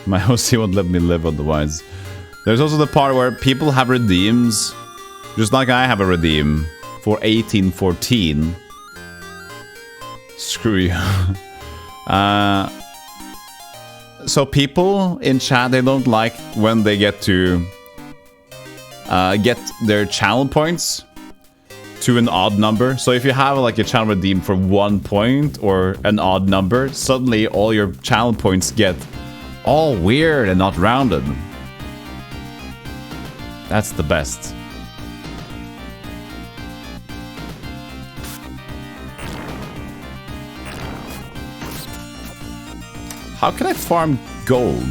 My OC won't let me live otherwise. There's also the part where people have redeems, just like I have a redeem for 1814. Screw you. So people in chat, they don't like when they get to get their channel points to an odd number. So if you have like a channel redeem for 1 point or an odd number, suddenly all your channel points get all weird and not rounded. That's the best. How can I farm gold?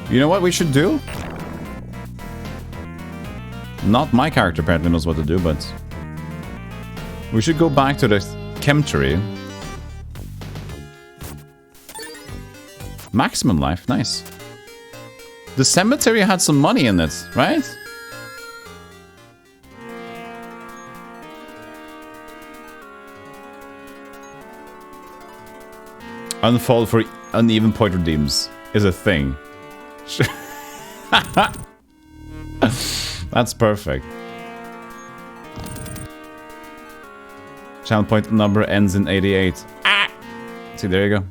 You know what we should do? Not my character apparently knows what to do, but we should go back to the chemtree. Maximum life, nice. The cemetery had some money in it, right? Unfold for uneven point redeems is a thing. That's perfect. Channel point number ends in 88. Ah! See, there you go.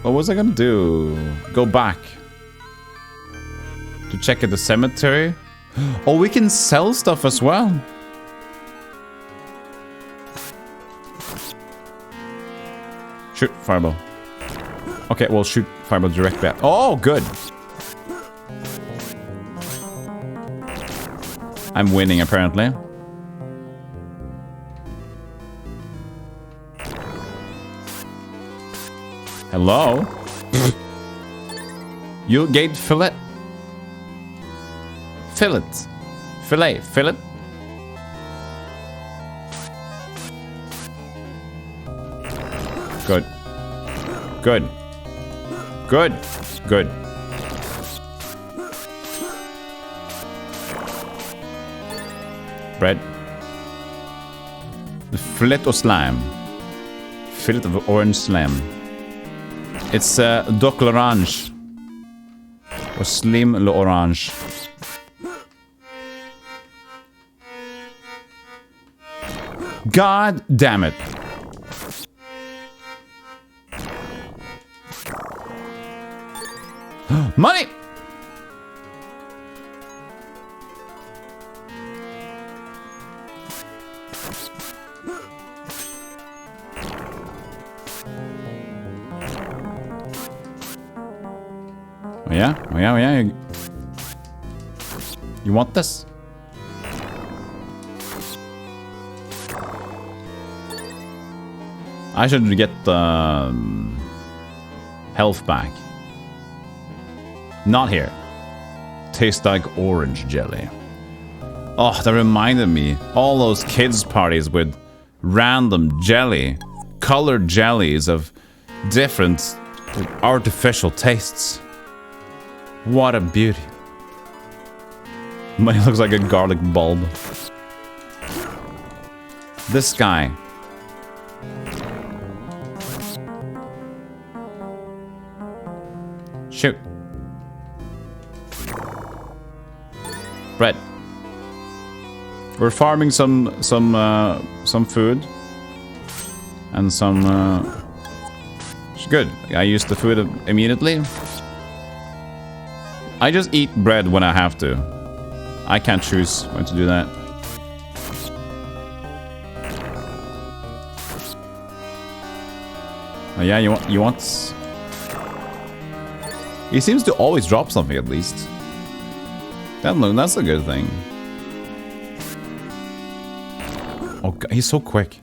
What was I gonna do? Go back to check at the cemetery. Oh, we can sell stuff as well. Shoot fireball. Okay, we'll shoot fireball directly at. Oh, good. I'm winning apparently. Hello? You gate fillet? Fillet. Fillet. Fillet. Good. Good. Good. Good. Bread. The fillet of slime. Fillet of orange slime. It's Doc l'Orange. Or Slim l'Orange. God damn it. Money! Oh yeah? Oh yeah, oh yeah. You want this? I should get the health back. Not here. Tastes like orange jelly. Oh, that reminded me. All those kids' parties with random jelly. Colored jellies of different artificial tastes. What a beauty. Mine looks like a garlic bulb. This guy. Shoot. Bread. We're farming some food and some. It's good. I use the food immediately. I just eat bread when I have to. I can't choose when to do that. Oh yeah, you want? He seems to always drop something at least. That's a good thing. Oh, God, he's so quick.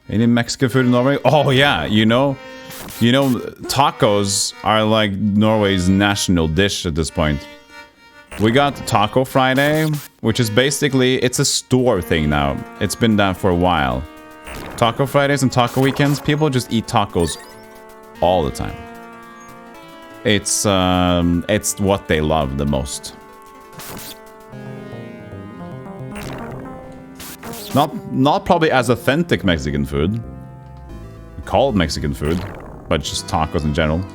Any Mexican food in Norway? Oh yeah, you know, tacos are like Norway's national dish at this point. We got Taco Friday, which is basically, it's a store thing now. It's been that for a while. Taco Fridays and taco weekends, people just eat tacos all the time. It's what they love the most. Not probably as authentic Mexican food. We call it Mexican food, but just tacos in general.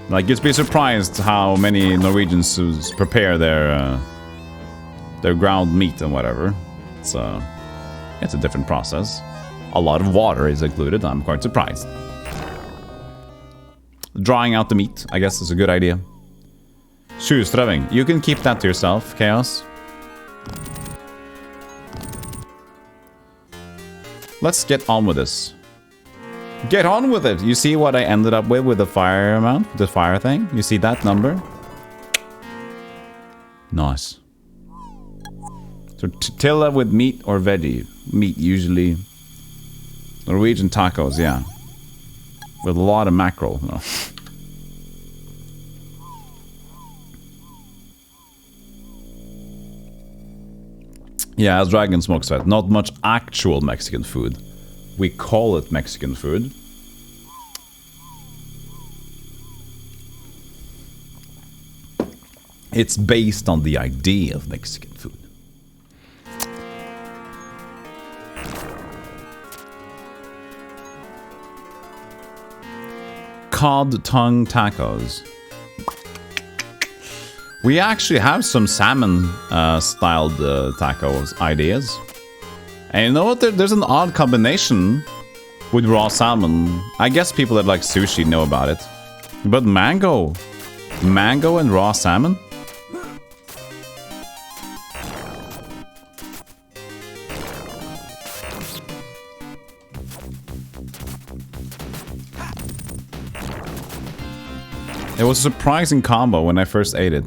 Like, you'd be surprised how many Norwegians prepare their ground meat and whatever. It's a different process. A lot of water is included. I'm quite surprised. Drying out the meat, I guess, is a good idea. Surstrømming. You can keep that to yourself, Chaos. Let's get on with this. Get on with it! You see what I ended up with the fire amount? The fire thing? You see that number? Nice. So tortilla with meat or veggie? Meat usually. Norwegian tacos, yeah. With a lot of mackerel. No. Yeah, as Dragon Smoke said, not much actual Mexican food. We call it Mexican food. It's based on the idea of Mexican food. Cod tongue tacos. We actually have some salmon styled tacos ideas. And you know what? There's an odd combination with raw salmon. I guess people that like sushi know about it. But mango. Mango and raw salmon? It was a surprising combo when I first ate it.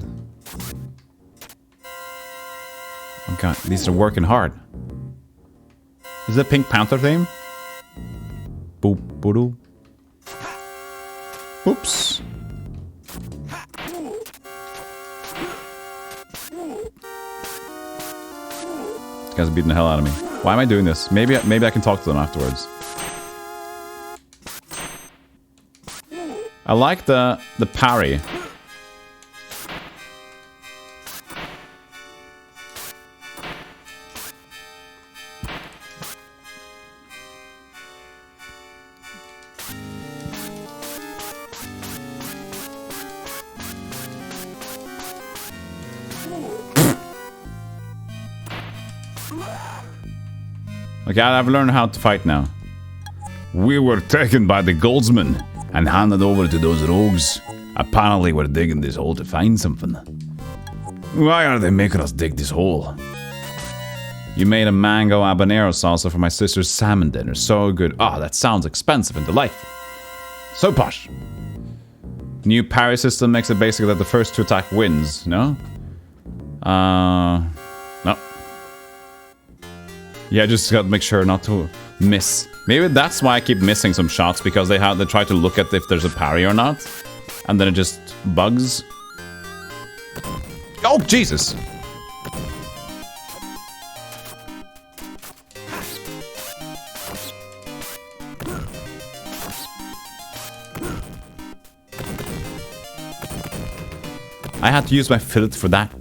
Oh god, these are working hard. Is it Pink Panther theme? Boop, boodoo. Oops. This guy's beating the hell out of me. Why am I doing this? Maybe I can talk to them afterwards. I like the parry. Okay, I've learned how to fight now. We were taken by the goldsman and handed over to those rogues. Apparently we're digging this hole to find something. Why are they making us dig this hole? You made a mango habanero salsa for my sister's salmon dinner. So good. Oh, that sounds expensive and delightful. So posh. New parry system makes it basically that the first to attack wins, no? No. Yeah, just gotta make sure not to miss. Maybe that's why I keep missing some shots, because they try to look at if there's a parry or not. And then it just bugs. Oh, Jesus! I had to use my fillet for that.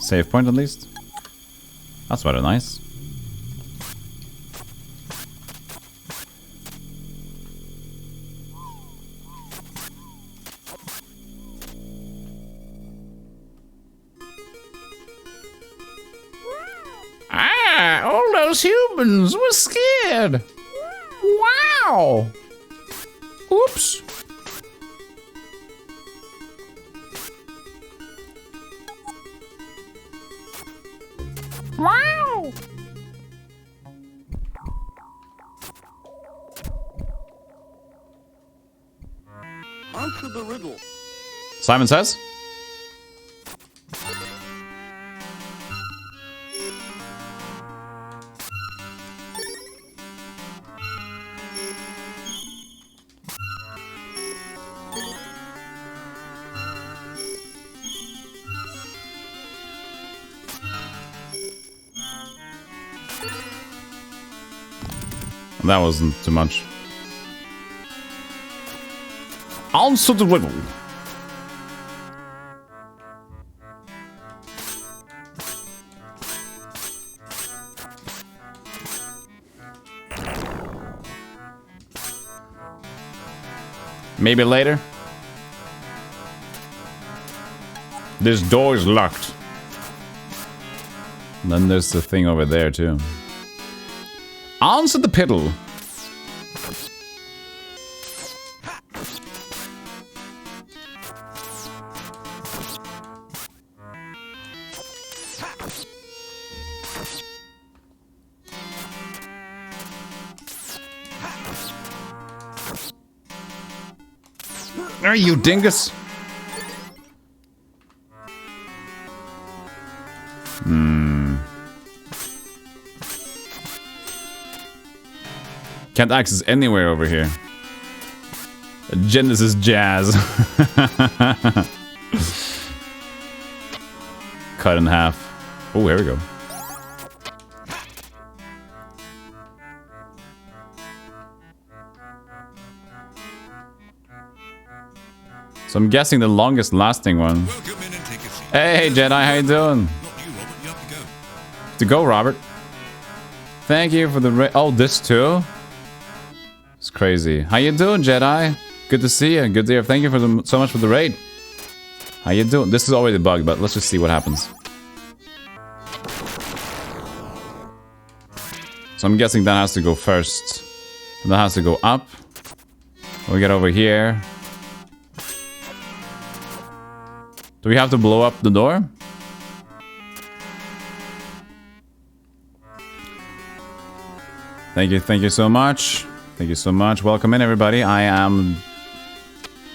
Save point at least. That's rather nice. Ah, all those humans were scared. Wow. Oops. Wow. Answer the riddle. Simon says. That wasn't too much. Answer the riddle. Maybe later. This door is locked. And then there's the thing over there too. Answer the piddle. Are you dingus? Can't access anywhere over here. Genesis Jazz. Cut in half. Oh, here we go. So I'm guessing the longest lasting one. Hey Jedi, how you doing? To go, Robert. Thank you for the oh, this too? It's crazy. How you doing, Jedi? Good to see you. Good to hear. Thank you for so much for the raid. How you doing? This is already bugged, but let's just see what happens. So I'm guessing that has to go first. And that has to go up. We get over here. Do we have to blow up the door? Thank you so much. Thank you so much. Welcome in, everybody. I am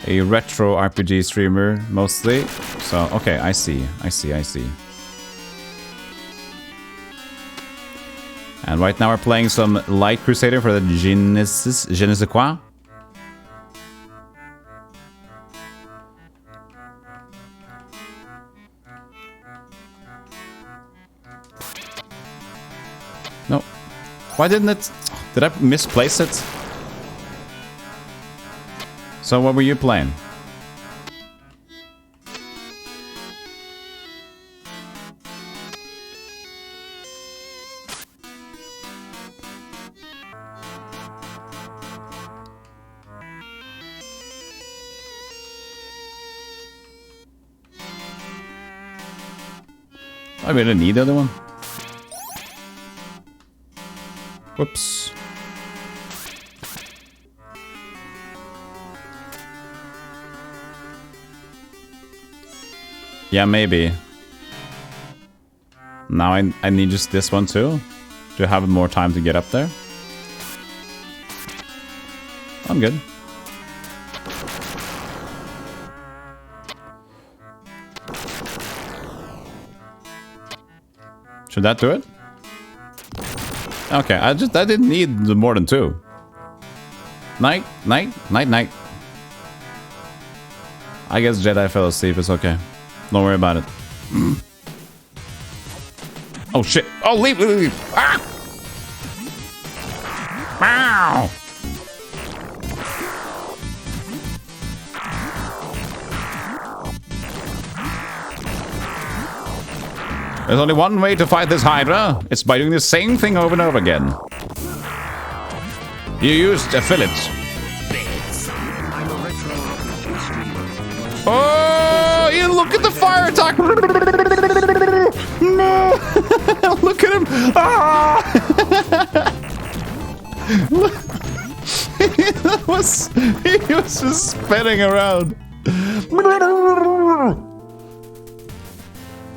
a retro RPG streamer, mostly. So, okay, I see. And right now we're playing some Light Crusader for the Genesis. Je ne sais quoi. No. Why didn't it... Did I misplace it? So what were you playing? I really need the other one. Whoops. Yeah, maybe. Now I need just this one too? To have more time to get up there? I'm good. Should that do it? Okay, I didn't need more than two. Night. I guess Jedi fell asleep, it's okay. Don't worry about it. Oh shit. Oh, leave. Ah! Ow! There's only one way to fight this Hydra. It's by doing the same thing over and over again. You used a fillet. Oh, you look at the fire attack. No. Look at him. Ah. He was just spinning around.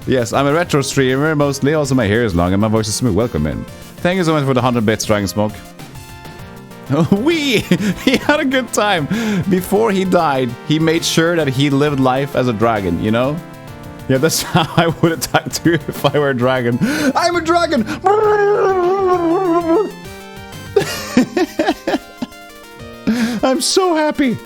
Yes, I'm a retro streamer, mostly. Also, my hair is long and my voice is smooth. Welcome in. Thank you so much for the 100 bits, Dragon Smoke. He had a good time. Before he died, he made sure that he lived life as a dragon, you know? Yeah, that's how I would attack too if I were a dragon. I'm a dragon! I'm so happy.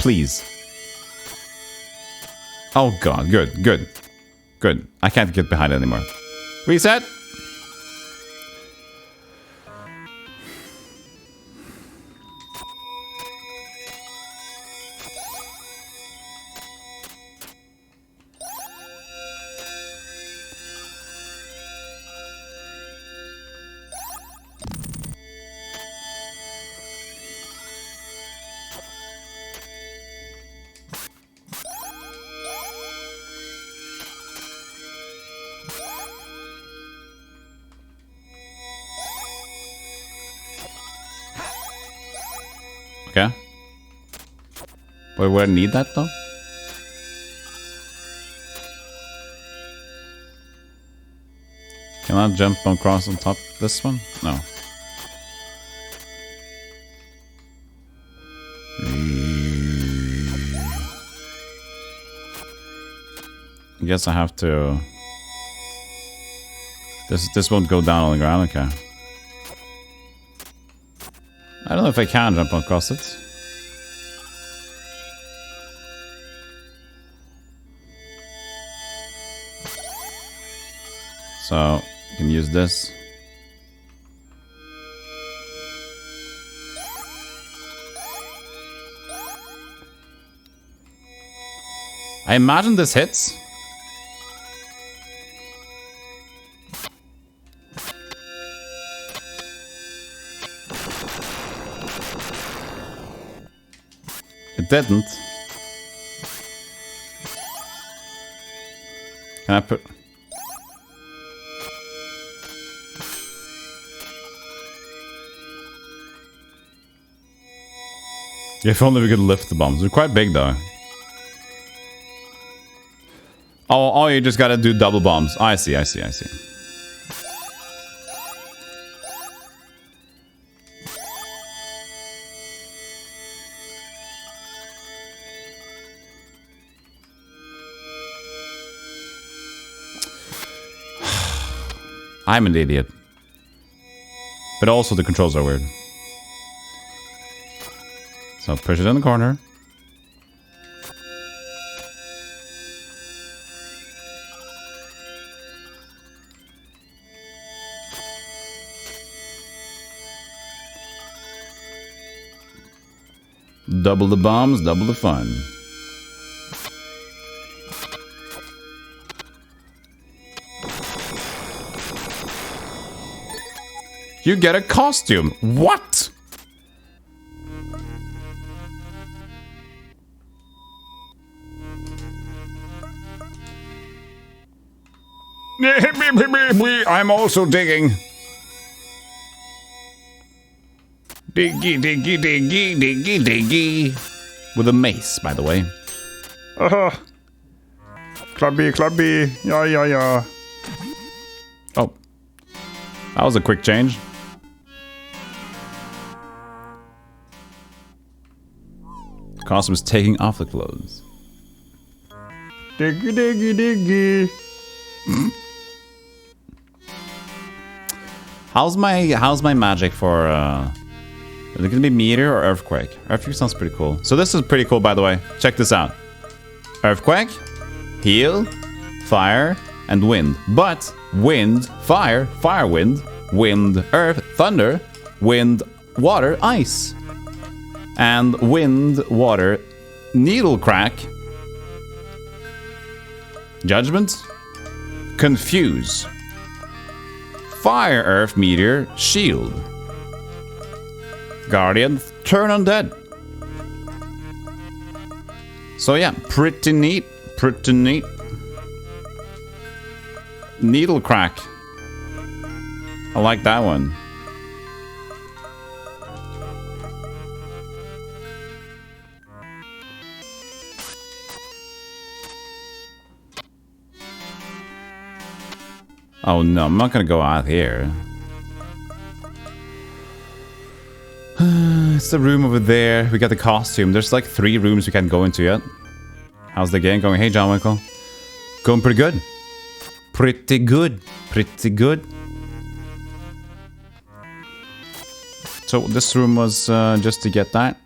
Please. Oh god, good, good. Good. I can't get behind it anymore. Reset! Okay. Wait, would I need that though? Can I jump across on top of this one? No. I guess I have to... This won't go down on the ground, okay. I don't know if I can jump across it. So, you can use this. I imagine this hits. It didn't. Can I put... If only we could lift the bombs. They're quite big though. Oh, you just gotta do double bombs. I see. I'm an idiot. But also the controls are weird. So push it in the corner. Double the bombs, double the fun. You get a costume. What? I'm also digging. Diggy, diggy, diggy, diggy, diggy. With a mace, by the way. Clubby, clubby. Yeah. Oh. That was a quick change. Costume is taking off the clothes. Diggy, diggy, diggy. How's my magic for is it gonna be meteor or earthquake? Earthquake sounds pretty cool. So this is pretty cool, by the way. Check this out. Earthquake, heal, fire, and wind. But wind, fire, fire, wind, earth, thunder, wind, water, ice. And wind, water, needle crack, judgment, confuse, fire, earth, meteor, shield, guardian, turn undead. So yeah, pretty neat, pretty neat. Needle crack. I like that one. Oh no, I'm not gonna go out here. It's the room over there. We got the costume. There's like 3 rooms we can't go into yet. How's the game going? Hey, John Michael. Going pretty good. Pretty good. Pretty good. So this room was just to get that.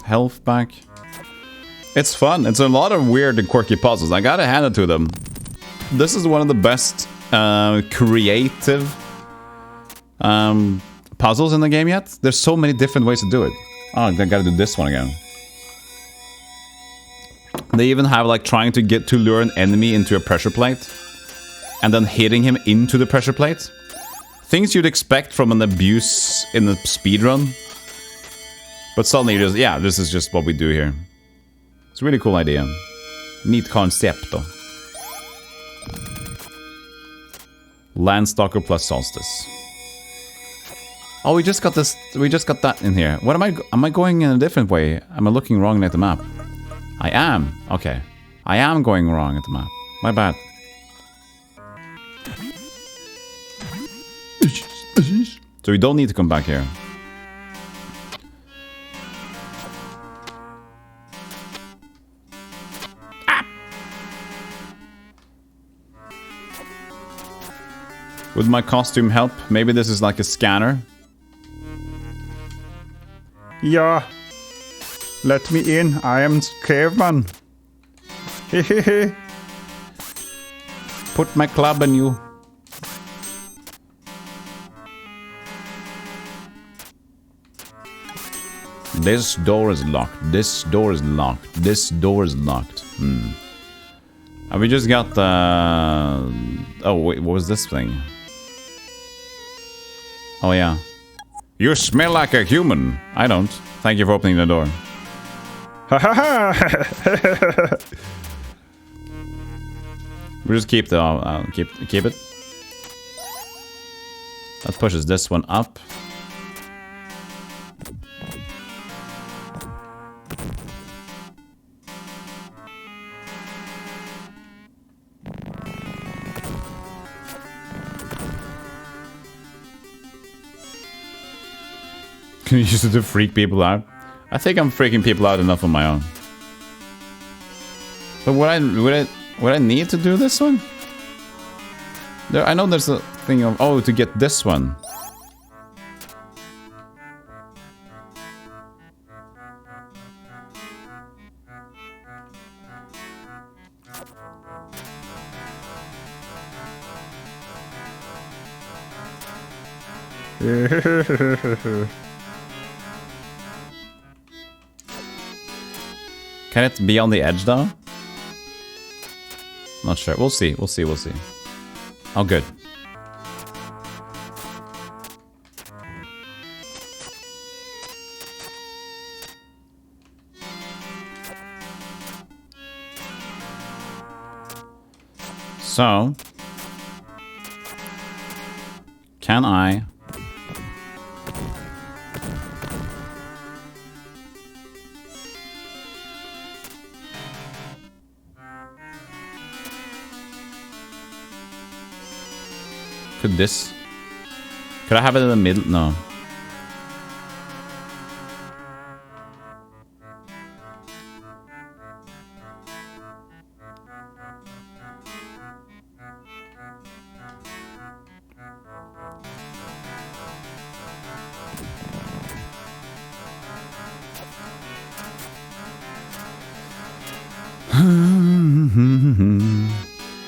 health back. It's fun. It's a lot of weird and quirky puzzles. I gotta hand it to them. This is one of the best creative puzzles in the game yet. There's so many different ways to do it. Oh, I gotta do this one again. They even have like trying to get to lure an enemy into a pressure plate and then hitting him into the pressure plate. Things you'd expect from an abuse in a speedrun. But suddenly you're just, yeah, this is just what we do here. It's a really cool idea. Neat concept though. Landstalker plus Solstice. Oh, we just got this. We just got that in here. What am I going in a different way? Am I looking wrong at the map? I am. Okay. I am going wrong at the map. My bad. So we don't need to come back here. Would my costume help? Maybe this is like a scanner. Yeah. Let me in. I am caveman. Hehehe. Put my club in you. This door is locked. This door is locked. This door is locked. And we just got the... Oh, wait, what was this thing? Oh, yeah. You smell like a human. I don't. Thank you for opening the door. Ha ha ha! We just keep the... keep it. That pushes this one up. Can you use it to freak people out? I think I'm freaking people out enough on my own. But would I need to do this one? There, I know there's a thing of to get this one. Can it be on the edge though? Not sure. We'll see. We'll see. We'll see. Oh, good. So, can I... Could this... Could I have it in the middle? No.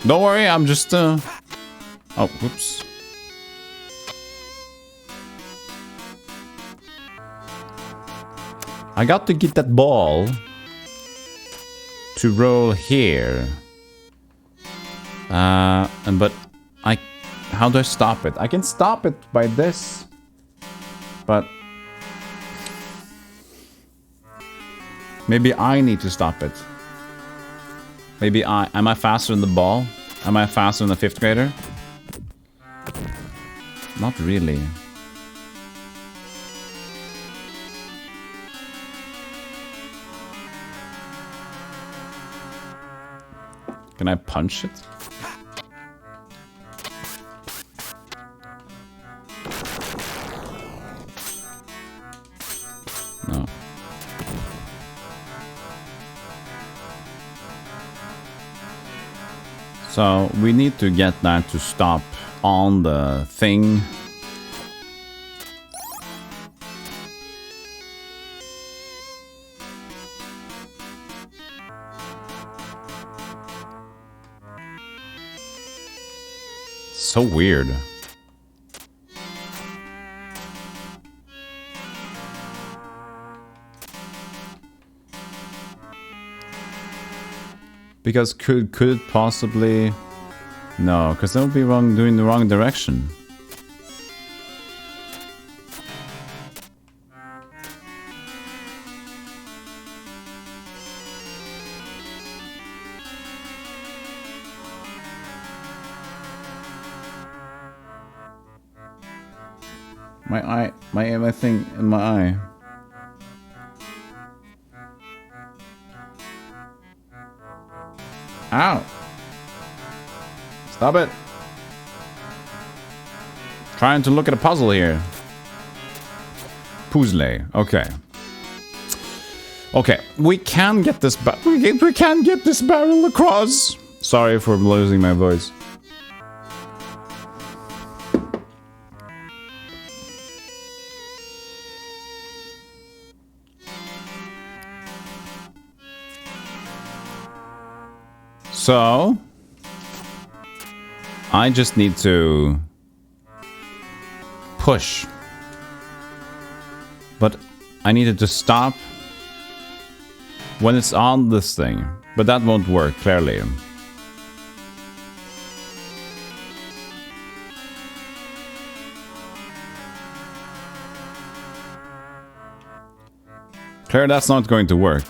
Don't worry, I'm just Oh, whoops. I got to get that ball to roll here. But how do I stop it? I can stop it by this, but maybe I need to stop it. Maybe am I faster than the ball? Am I faster than the 5th grader? Not really. Can I punch it? No. So we need to get that to stop on the thing. So weird. Because could it possibly... No, because that would be doing the wrong direction. My thing in my eye. Ow! Stop it! Trying to look at a puzzle here. Puzzle. Okay. Okay, we can get this we can get this barrel across. Sorry for losing my voice. So, I just need to push. But I needed to stop when it's on this thing. But that won't work, clearly. Clearly that's not going to work.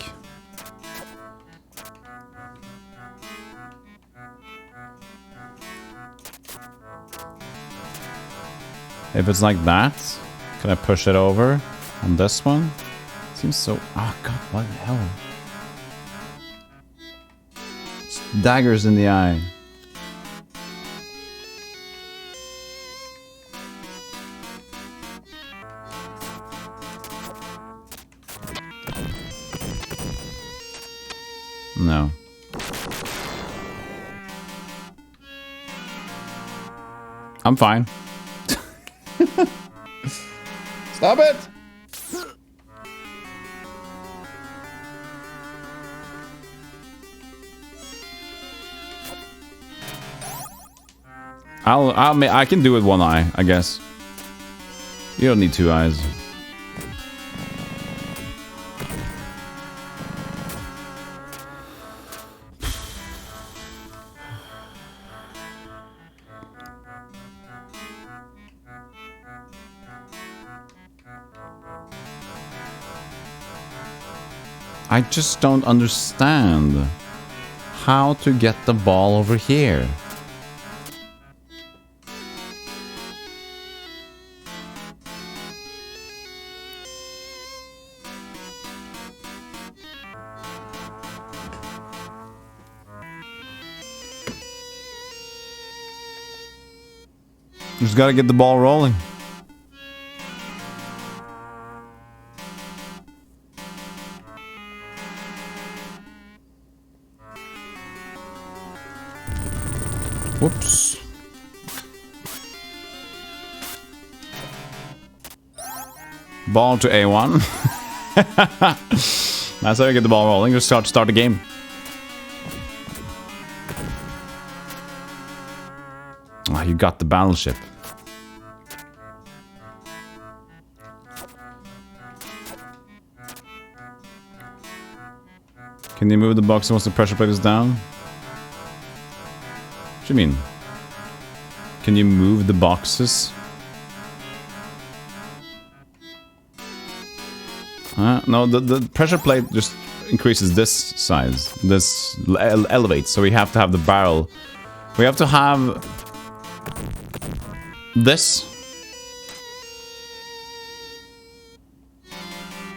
If it's like that, can I push it over on this one? Seems so... Oh god, what the hell? It's daggers in the eye. No. I'm fine. Stop it! I can do it one eye, I guess. You don't need two eyes. I just don't understand how to get the ball over here. Just gotta get the ball rolling. Whoops. Ball to A1. That's how you get the ball rolling. Just start the game. Ah, you got the battleship. Can you move the box once the pressure plate is down? What do you mean? Can you move the boxes? No, the pressure plate just increases this size. This elevates, so we have to have the barrel. We have to have this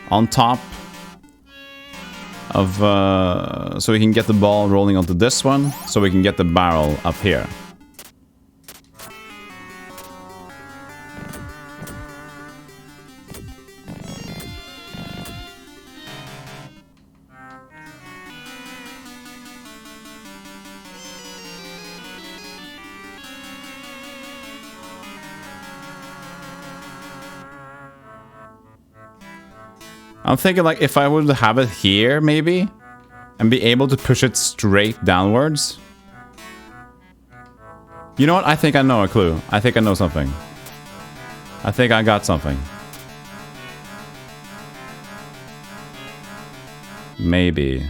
on top of so we can get the ball rolling onto this one, so we can get the barrel up here. I'm thinking like if I would have it here maybe and be able to push it straight downwards. You know what? I think I know a clue. I think I know something. I think I got something. Maybe.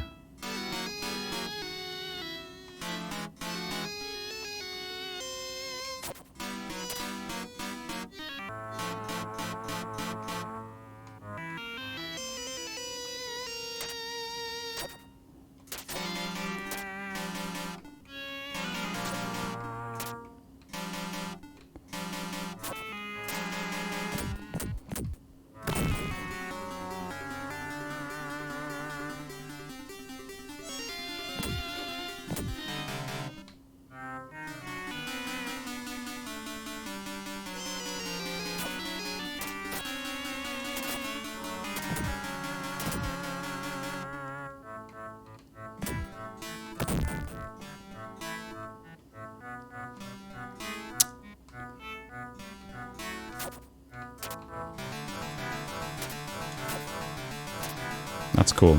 That's cool.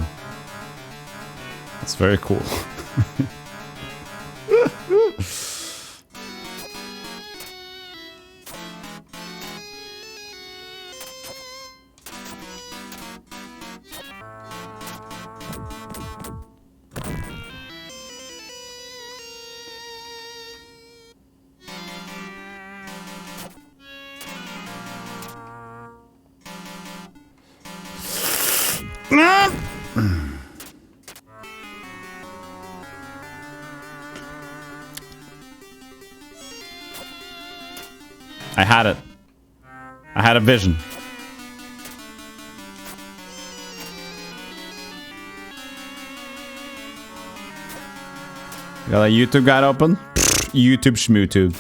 That's very cool. I had it. I had a vision. You got a YouTube guide open? YouTube schmootube.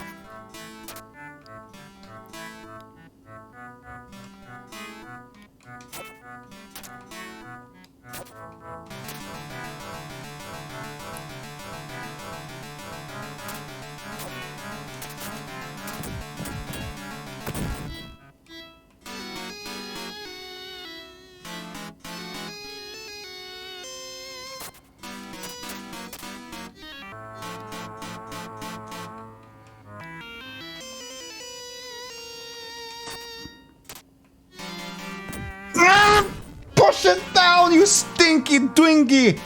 Push it down, you stinky Twinkie!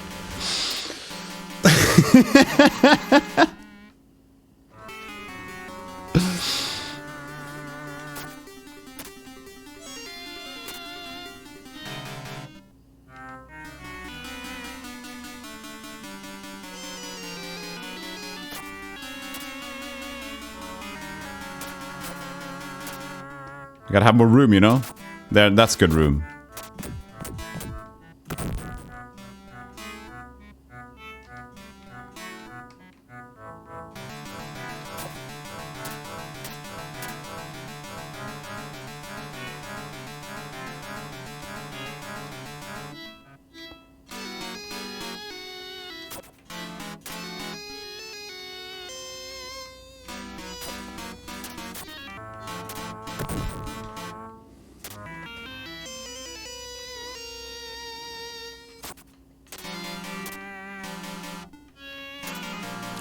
You gotta have more room, you know? There, that's good room.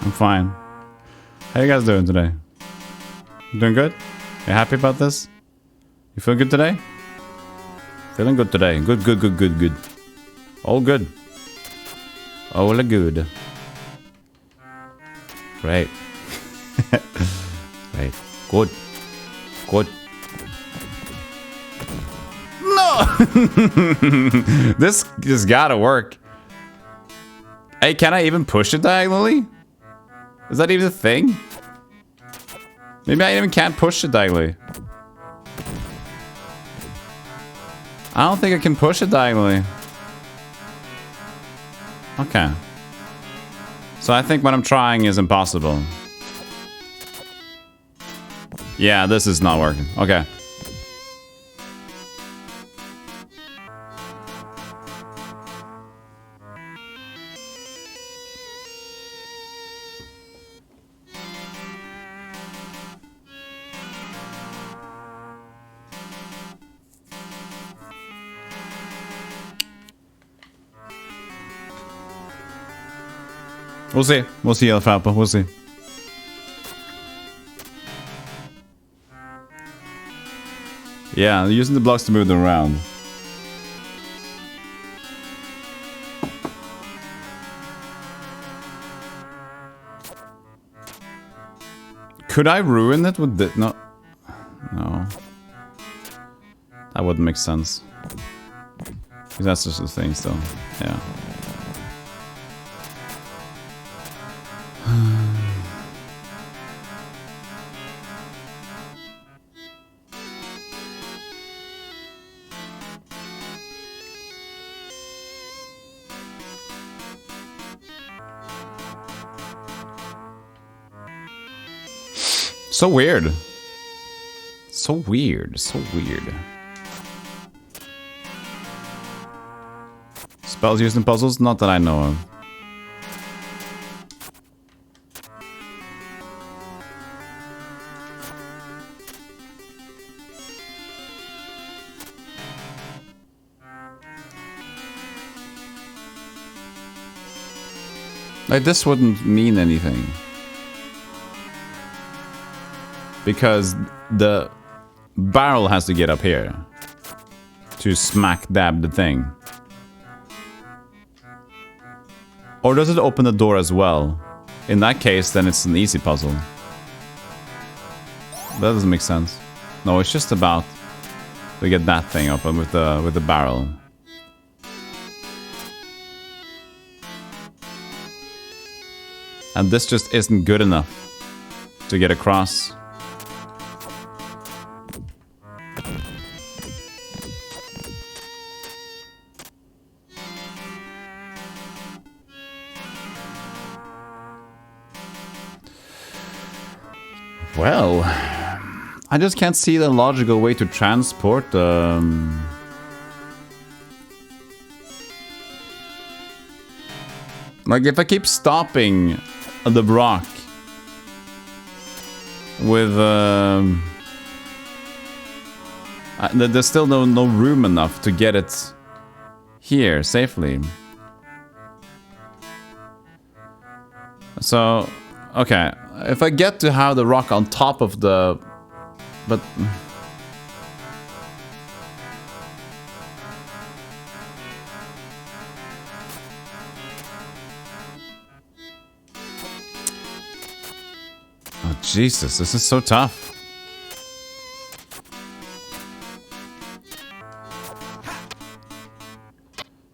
I'm fine. How you guys doing today? You doing good? You happy about this? You feel good today? Feeling good today. Good, good, good, good, good. All good. All good. Great. Great. Good. Good. No! This just gotta work. Hey, can I even push it diagonally? Is that even a thing? Maybe I even can't push it diagonally. I don't think I can push it diagonally. Okay. So I think what I'm trying is impossible. Yeah, this is not working. Okay. We'll see. We'll see, Alfalfa. We'll see. Yeah, using the blocks to move them around. Could I ruin it with this? No. No. That wouldn't make sense. Because that's just the thing still. Yeah. So weird. So weird. So weird. Spells used in puzzles? Not that I know of. Like, this wouldn't mean anything. Because the barrel has to get up here to smack dab the thing. Or does it open the door as well? In that case, then it's an easy puzzle. That doesn't make sense. No, it's just about to get that thing open with the barrel. And this just isn't good enough to get across. Well, I just can't see the logical way to transport like, if I keep stopping the rock with there's still no room enough to get it here safely. So, okay, if I get to have the rock on top of the... But... Oh, Jesus, this is so tough.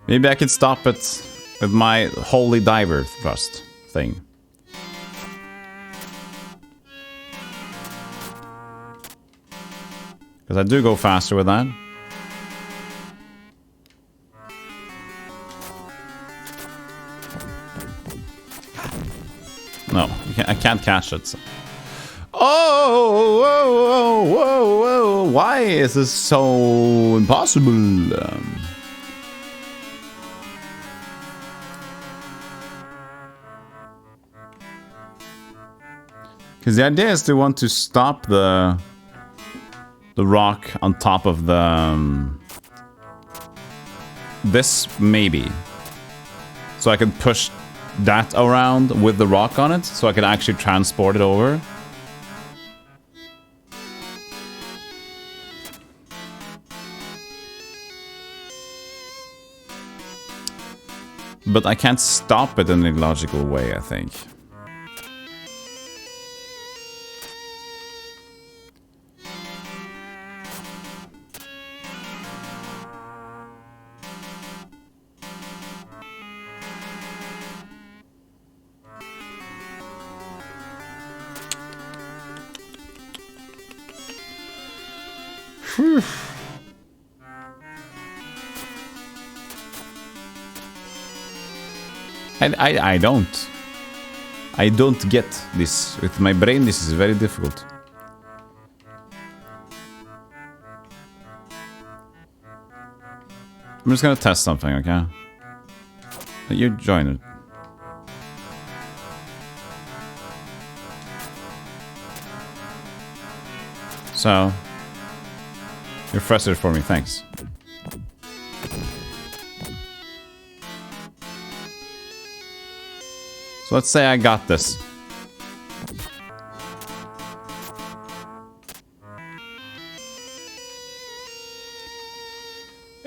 Maybe I could stop it with my holy diver thrust thing. Because I do go faster with that. No, I can't catch it. So. Oh, whoa, whoa, whoa, whoa. Why is this so impossible? Because the idea is to want to stop the rock on top of the this maybe, so I can push that around with the rock on it, so I can actually transport it over. But I can't stop it in a logical way, I think. I don't get this. With my brain, this is very difficult. I'm just gonna test something, okay? You join it. So, you're frustrated for me, thanks. So let's say I got this.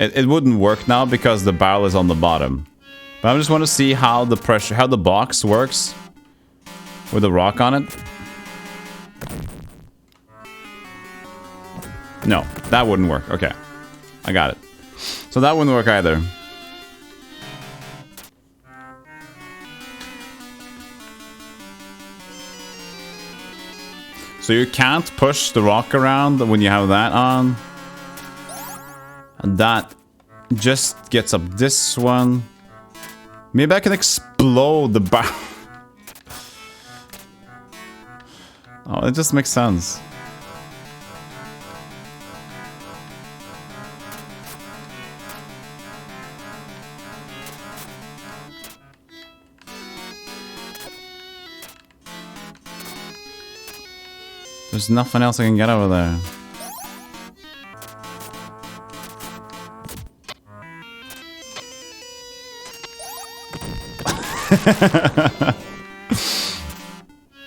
It wouldn't work now because the barrel is on the bottom. But I just want to see how the pressure, how the box works with the rock on it. No, that wouldn't work. Okay, I got it. So that wouldn't work either. So you can't push the rock around when you have that on. And that just gets up this one. Maybe I can explode the bar. Oh, it just makes sense. There's nothing else I can get over there.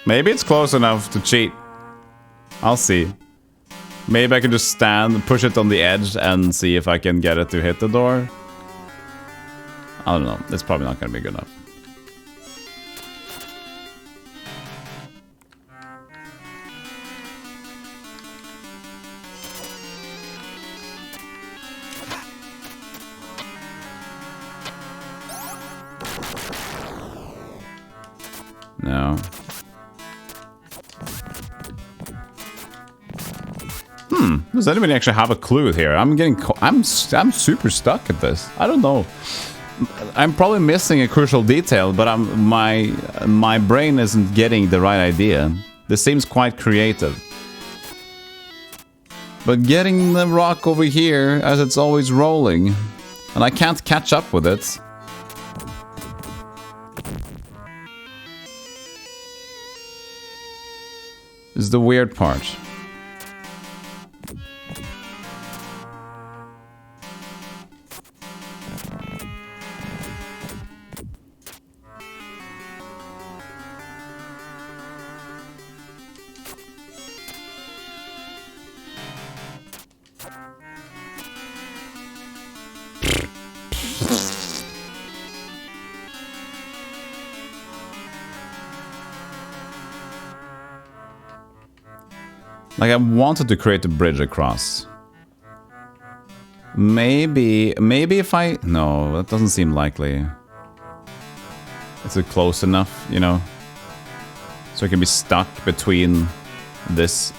Maybe it's close enough to cheat. I'll see. Maybe I can just stand, push it on the edge, and see if I can get it to hit the door. I don't know. It's probably not going to be good enough. No. Does anybody actually have a clue here? I'm super stuck at this. I don't know. I'm probably missing a crucial detail, but my brain isn't getting the right idea. This seems quite creative. But getting the rock over here as it's always rolling, and I can't catch up with it. Is the weird part. Like, I wanted to create a bridge across. Maybe if I... No, that doesn't seem likely. Is it close enough, you know? So it can be stuck between this,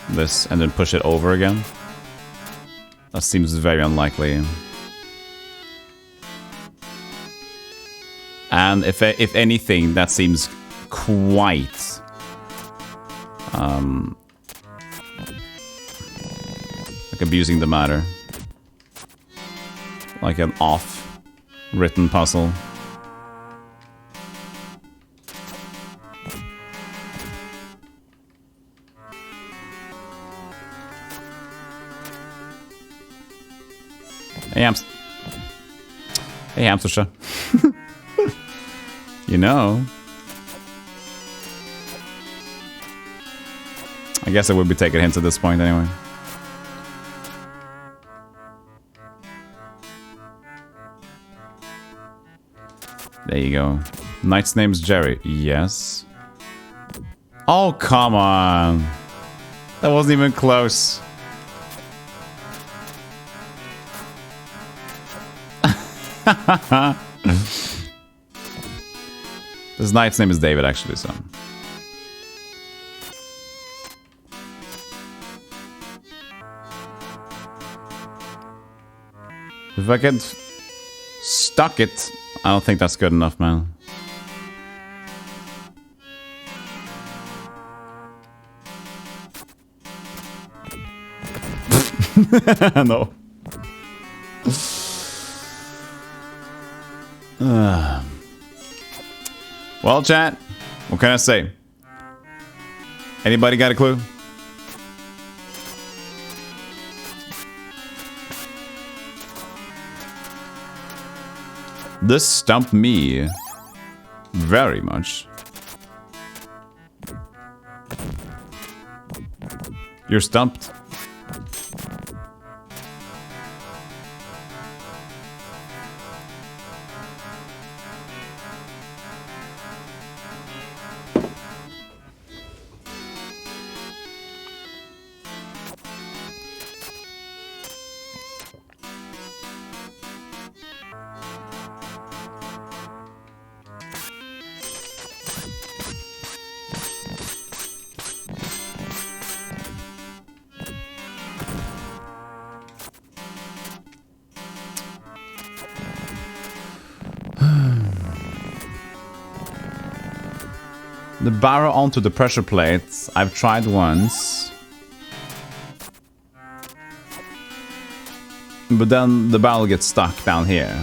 and then push it over again? That seems very unlikely. And if anything, that seems quite... like abusing the matter. Like an off-written puzzle. Hey, Hey, Hamster. You know. I guess I would be taking hints at this point anyway. There you go. Knight's name's Jerry. Yes. Oh, come on. That wasn't even close. This knight's name is David, actually, so... If I get stuck it, I don't think that's good enough, man. No. Well, chat, what can I say? Anybody got a clue? This stumped me very much. You're stumped. The barrel onto the pressure plate. I've tried once. But then the barrel gets stuck down here.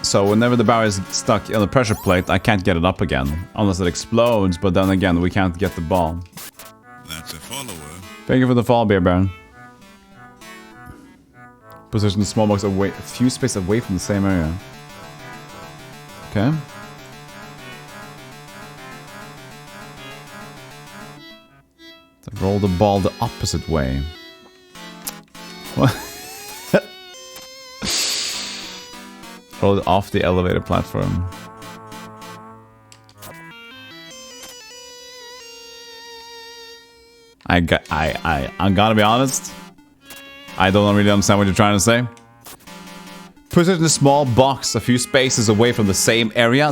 So whenever the barrel is stuck on the pressure plate, I can't get it up again. Unless it explodes, but then again, we can't get the ball. That's a follower. Thank you for the fall, Beer Baron. Position the small box away, a few spaces away from the same area. Okay. To roll the ball the opposite way. What? Roll it off the elevator platform. I'm gonna be honest. I don't really understand what you're trying to say. Put it in a small box a few spaces away from the same area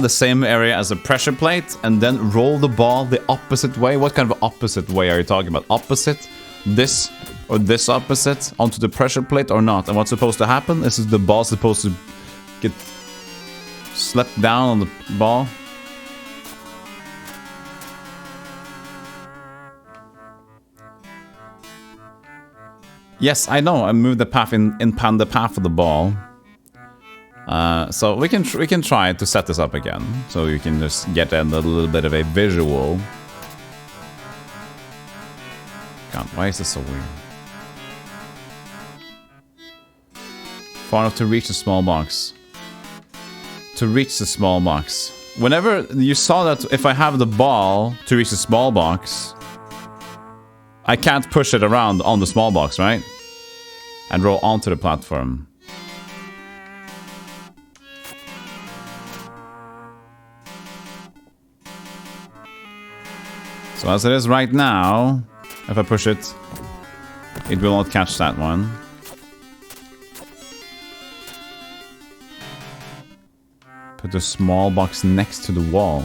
as a pressure plate, and then roll the ball the opposite way. What kind of opposite way are you talking about? Opposite? This or this opposite onto the pressure plate or not? And what's supposed to happen? Is the ball supposed to get slapped down on the ball? Yes, I know. I moved the path in the path of the ball. So we can try to set this up again, so you can just get a little bit of a visual. God, why is this so weird? Far enough to reach the small box. To reach the small box. Whenever you saw that, if I have the ball to reach the small box, I can't push it around on the small box, right? And roll onto the platform. So as it is right now, if I push it, it will not catch that one. Put the small box next to the wall.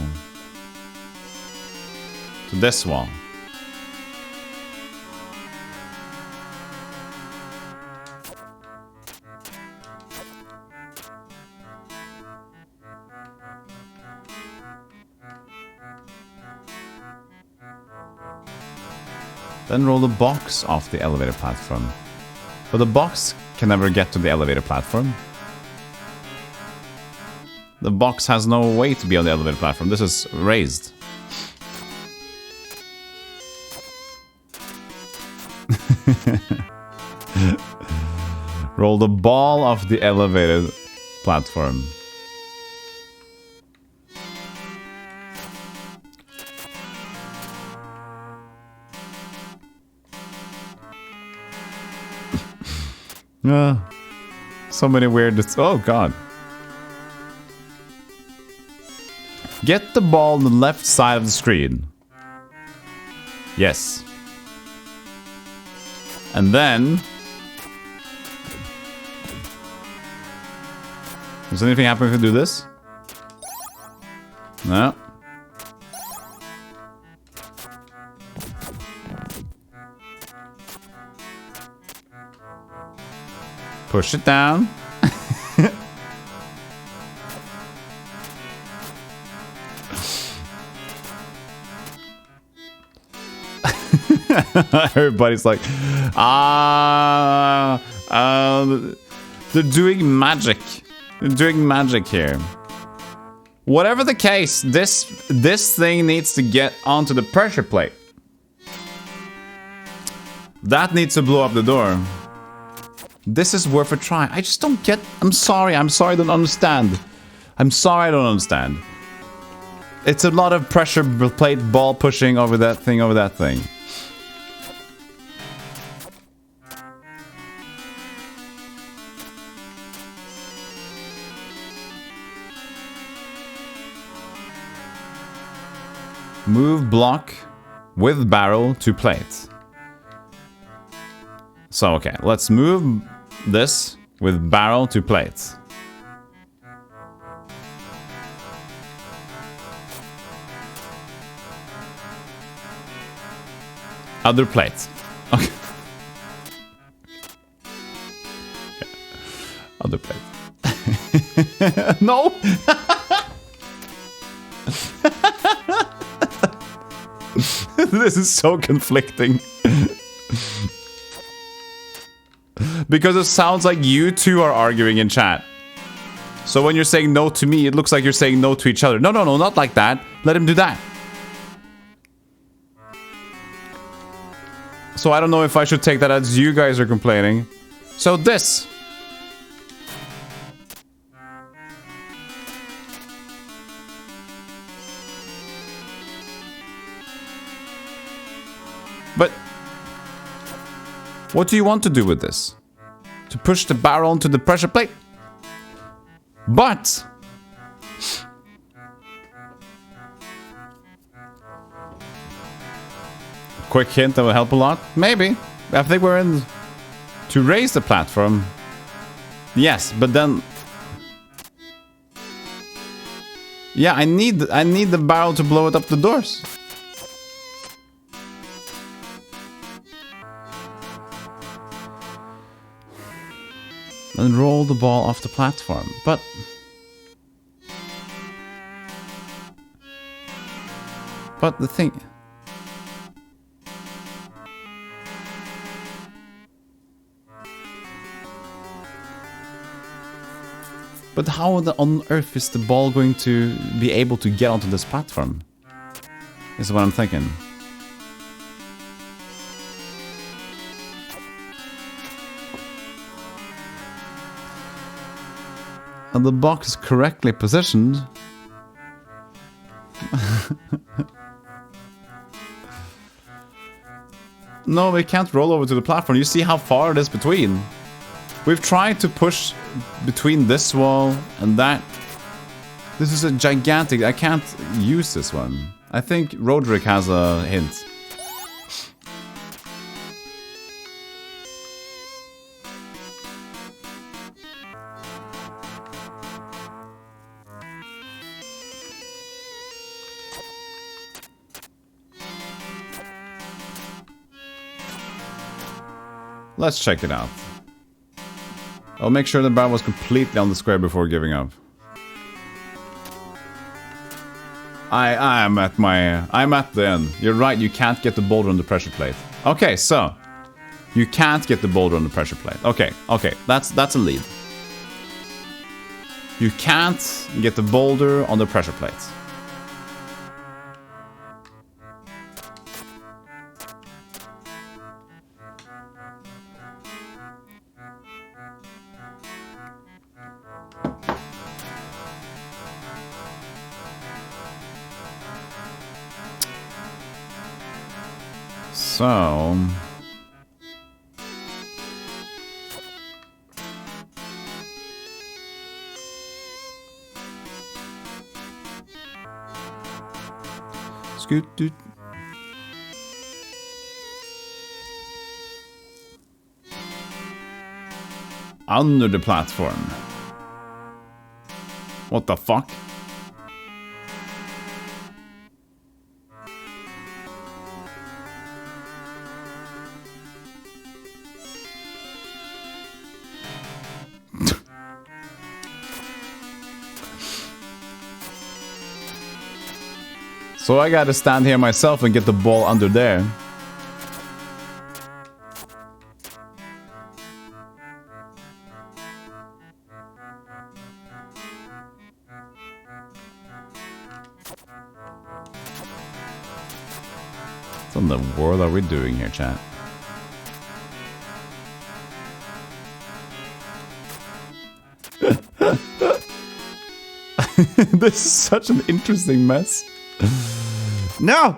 To this wall. Then roll the box off the elevator platform. But the box can never get to the elevator platform. The box has no way to be on the elevator platform. This is raised. Roll the ball off the elevator platform. So many weird... Oh, God. Get the ball on the left side of the screen. Yes. And then... Does anything happen if we do this? No. Push it down. Everybody's like, they're doing magic. They're doing magic here. Whatever the case, this thing needs to get onto the pressure plate. That needs to blow up the door. This is worth a try. I just don't get... I'm sorry I don't understand. I'm sorry I don't understand. It's a lot of pressure plate ball pushing over that thing. Move block with barrel to plate. So, okay, let's move this with barrel to plate. Other plate. Okay. Other plate. No! This is so conflicting. Because it sounds like you two are arguing in chat. So when you're saying no to me, it looks like you're saying no to each other. No, no, no, not like that. Let him do that. So I don't know if I should take that as you guys are complaining. So this. But what do you want to do with this? To push the barrel onto the pressure plate? But quick hint that will help a lot? Maybe. I think we're in to raise the platform. Yes, but then yeah, I need the barrel to blow it up the doors. And roll the ball off the platform. But the thing. But how on earth is the ball going to be able to get onto this platform? Is what I'm thinking. And the box is correctly positioned. No, we can't roll over to the platform. You see how far it is between. We've tried to push between this wall and that. This is a gigantic... I can't use this one. I think Roderick has a hint. Let's check it out. I'll make sure the barrel was completely on the square before giving up. I'm at the end. You're right, you can't get the boulder on the pressure plate. Okay, so you can't get the boulder on the pressure plate. Okay, that's a lead. You can't get the boulder on the pressure plate. So scoot doot. Under the platform. What the fuck? So I gotta stand here myself and get the ball under there. What in the world are we doing here, chat? This is such an interesting mess. No!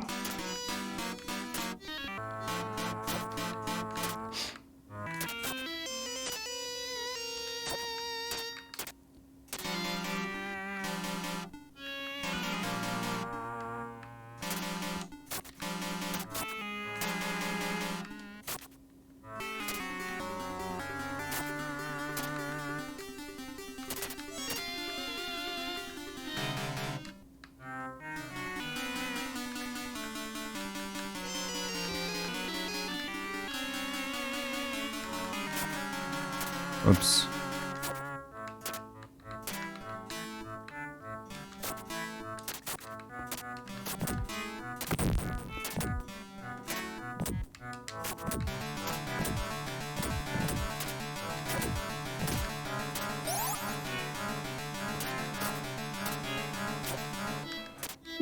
Oops.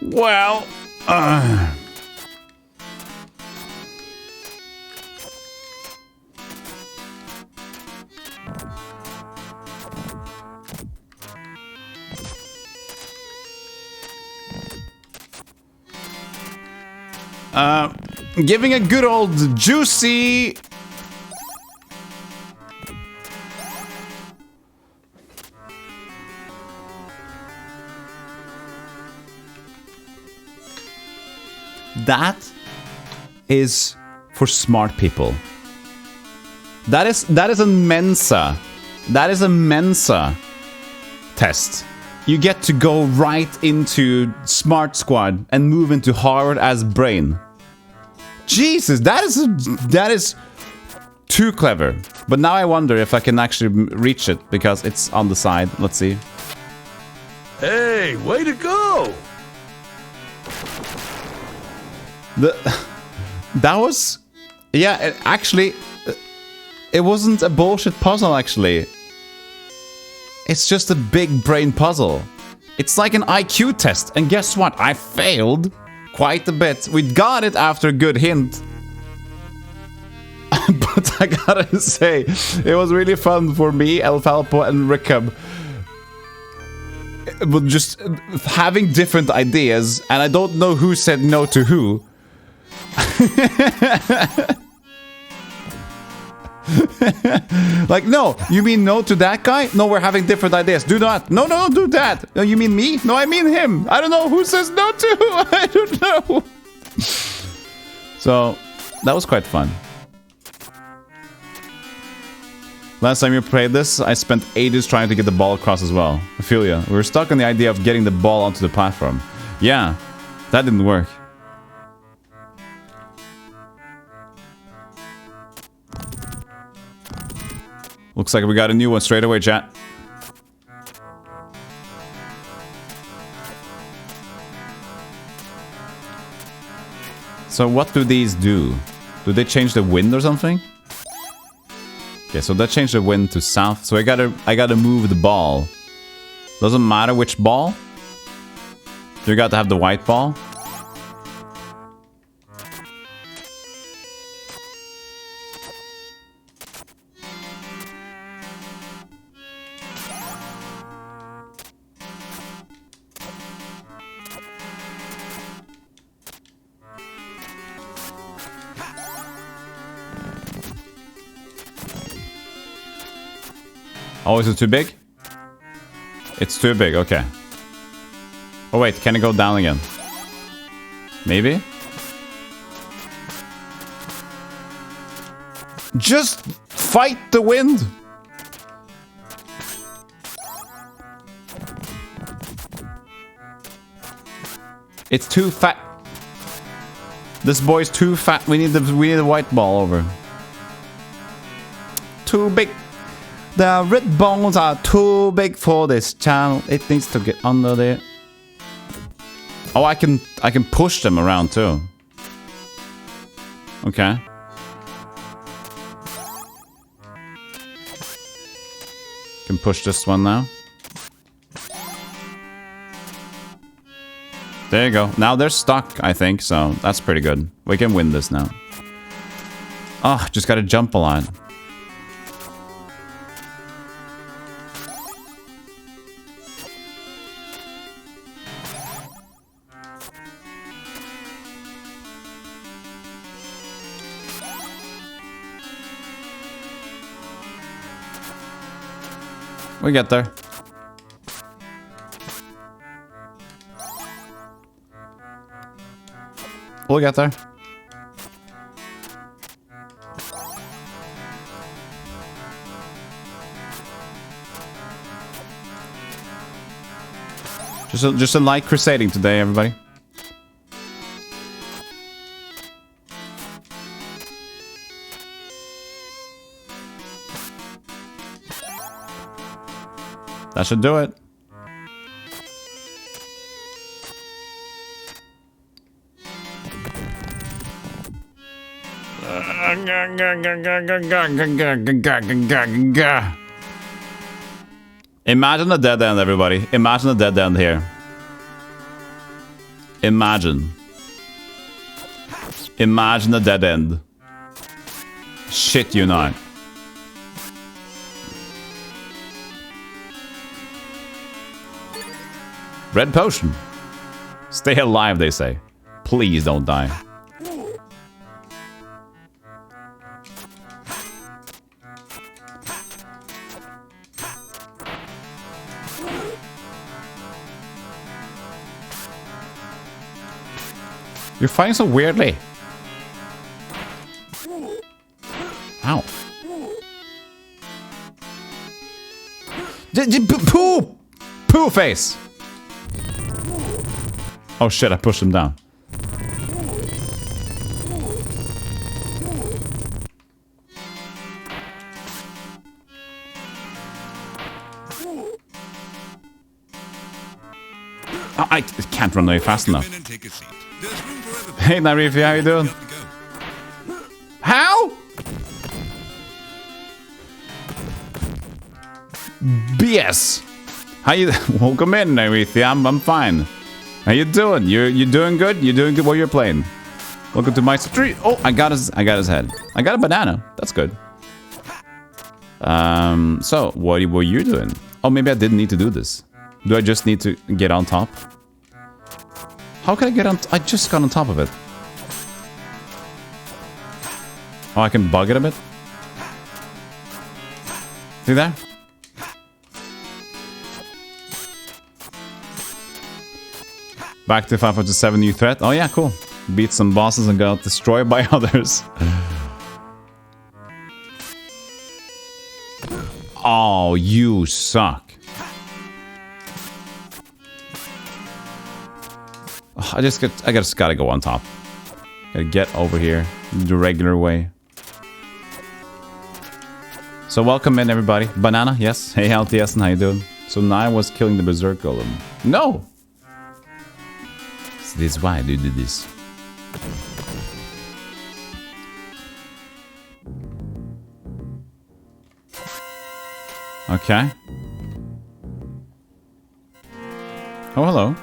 Well, giving a good old juicy. That is for smart people. That is a Mensa. That is a Mensa test. You get to go right into Smart Squad and move into Harvard as brain. Jesus, that is too clever. But now I wonder if I can actually reach it because it's on the side. Let's see. Hey, way to go! That was, yeah. Actually, it wasn't a bullshit puzzle. Actually, it's just a big brain puzzle. It's like an IQ test, and guess what? I failed quite a bit. We got it after a good hint. But I gotta say, it was really fun for me, El Falpo, and Rickab. But just having different ideas, and I don't know who said no to who. Like, no, you mean no to that guy? No, we're having different ideas. Do not. No, don't do that. No, you mean me? No, I mean him. I don't know who says no to who. I don't know. So, that was quite fun. Last time you played this, I spent ages trying to get the ball across as well. I feel ya. We were stuck on the idea of getting the ball onto the platform. Yeah, that didn't work. Looks like we got a new one straight away, chat. So what do these do? Do they change the wind or something? Okay, so that changed the wind to south. So I gotta move the ball. Doesn't matter which ball. You got to have the white ball. Oh, is it too big? It's too big, okay. Oh wait, can it go down again? Maybe? Just fight the wind! It's too fat. This boy's too fat. We need the white ball over. Too big. The red balls are too big for this channel. It needs to get under there. Oh, I can push them around too. Okay. Can push this one now. There you go. Now they're stuck, I think, so that's pretty good. We can win this now. Oh, just gotta jump a lot. We get there. We'll get there. Just a light crusading today, everybody. That should do it. Imagine a dead end, everybody. Imagine a dead end here. Imagine. Imagine a dead end. Shit you not. Red potion. Stay alive, they say. Please don't die. You're fighting so weirdly. Ow. Poo! Poo face! Oh shit, I pushed him down. Oh, I can't run away fast enough. Come in and take a seat. There's room for everybody. Hey, Narifi, how you doing? Go. How? BS. How you? Welcome in, Narifi. I'm fine. How you doing? You doing good? You doing good while you're playing? Welcome to my street. Oh, I got his head. I got a banana. That's good. So what were you doing? Oh, maybe I didn't need to do this. Do I just need to get on top? How can I get on? I just got on top of it. Oh, I can bug it a bit. See there? Back to 5.7 new threat. Oh yeah, cool. Beat some bosses and got destroyed by others. Oh, you suck. Oh, I just gotta go on top. Gotta get over here the regular way. So welcome in everybody. Banana, yes. Hey, Healthy, yes, and how you doing? So now I was killing the Berserk Golem. No! So this is why I do this. Okay. Oh, hello.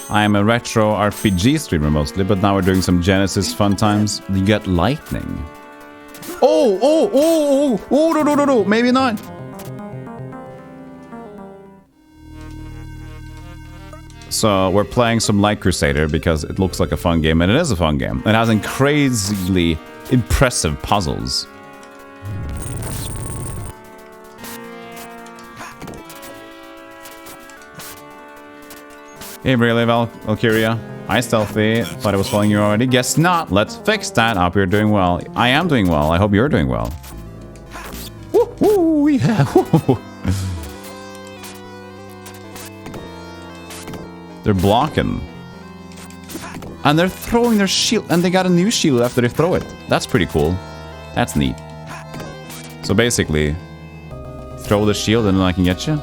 I am a retro RPG streamer mostly, but now we're doing some Genesis fun times. You get lightning. No, maybe not. So we're playing some Light Crusader because it looks like a fun game, and it is a fun game. It has crazily impressive puzzles. Hey, really, Valkyria. Hi, Stealthy. Thought I was following you already. Guess not. Let's fix that. I hope you're doing well. I am doing well. I hope you're doing well. Woo, yeah. They're blocking. And they're throwing their shield. And they got a new shield after they throw it. That's pretty cool. That's neat. So basically, throw the shield and then I can get you.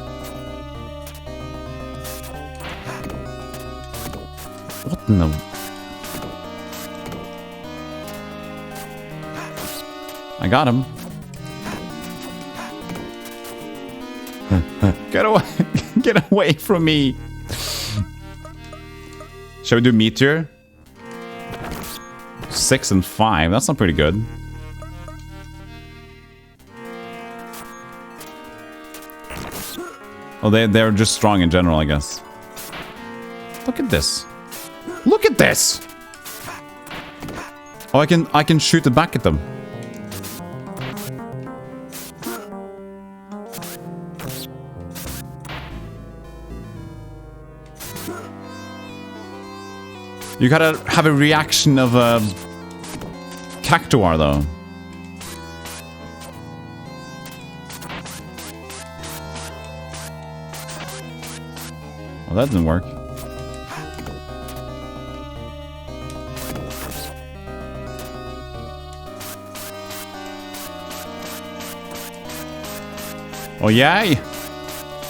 What in the... I got him. Get away. Get away from me. Shall we do Meteor? 6 and 5. That's not pretty good. Oh, they're just strong in general, I guess. Look at this. Look at this! Oh, I can shoot it back at them. You gotta have a reaction of a Cactuar, though. Well, that didn't work. Oh, yay!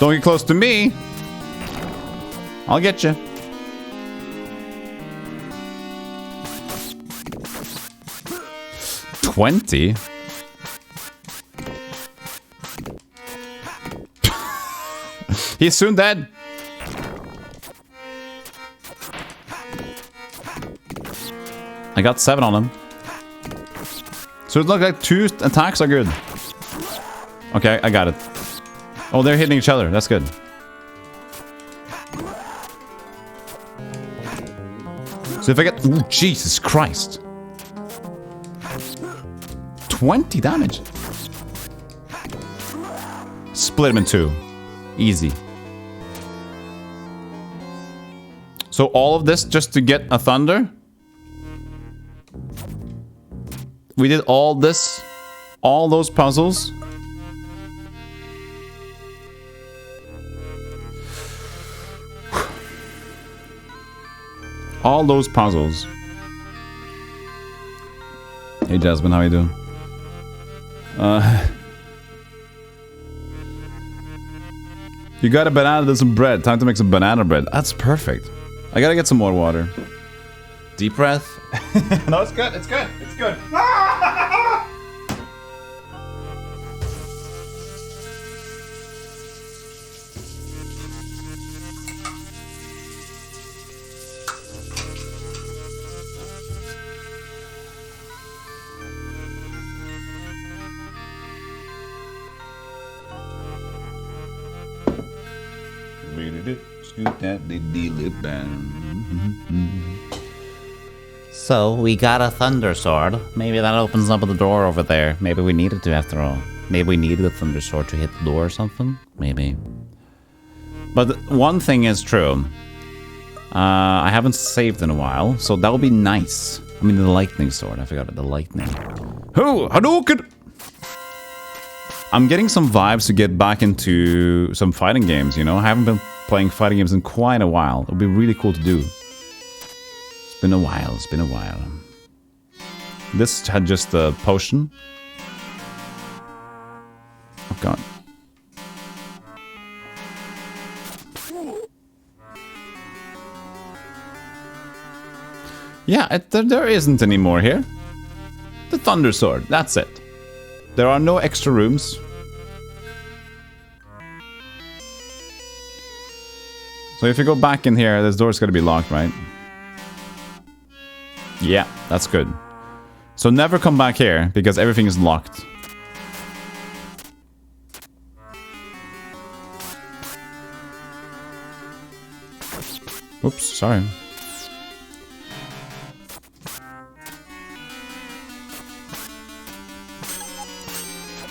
Don't get close to me! I'll get you. $20? He's soon dead. I got 7 on him. So it looks like 2 attacks are good. Okay, I got it. Oh, they're hitting each other. That's good. So if I get... Ooh, Jesus Christ. 20 damage. Split him in 2. Easy. So all of this just to get a thunder? We did all this, all those puzzles. All those puzzles. Hey Jasmine, how you doing? You got a banana, there's some bread. Time to make some banana bread. That's perfect. I gotta get some more water. Deep breath. No, it's good. It's good. It's good. So, we got a thunder sword. Maybe that opens up the door over there. Maybe we needed to after all. Maybe we needed a thunder sword to hit the door or something. Maybe. But one thing is true. I haven't saved in a while, so that would be nice. I mean, the lightning sword. I forgot about the lightning. Oh, Hadouken! I'm getting some vibes to get back into some fighting games, you know? I haven't been playing fighting games in quite a while. It would be really cool to do. It's been a while, it's been a while. This had just a potion. Oh god. Yeah, there isn't any more here. The Thunder Sword, that's it. There are no extra rooms. So if you go back in here, this door's gonna be locked, right? Yeah, that's good. So never come back here, because everything is locked. Oops, sorry.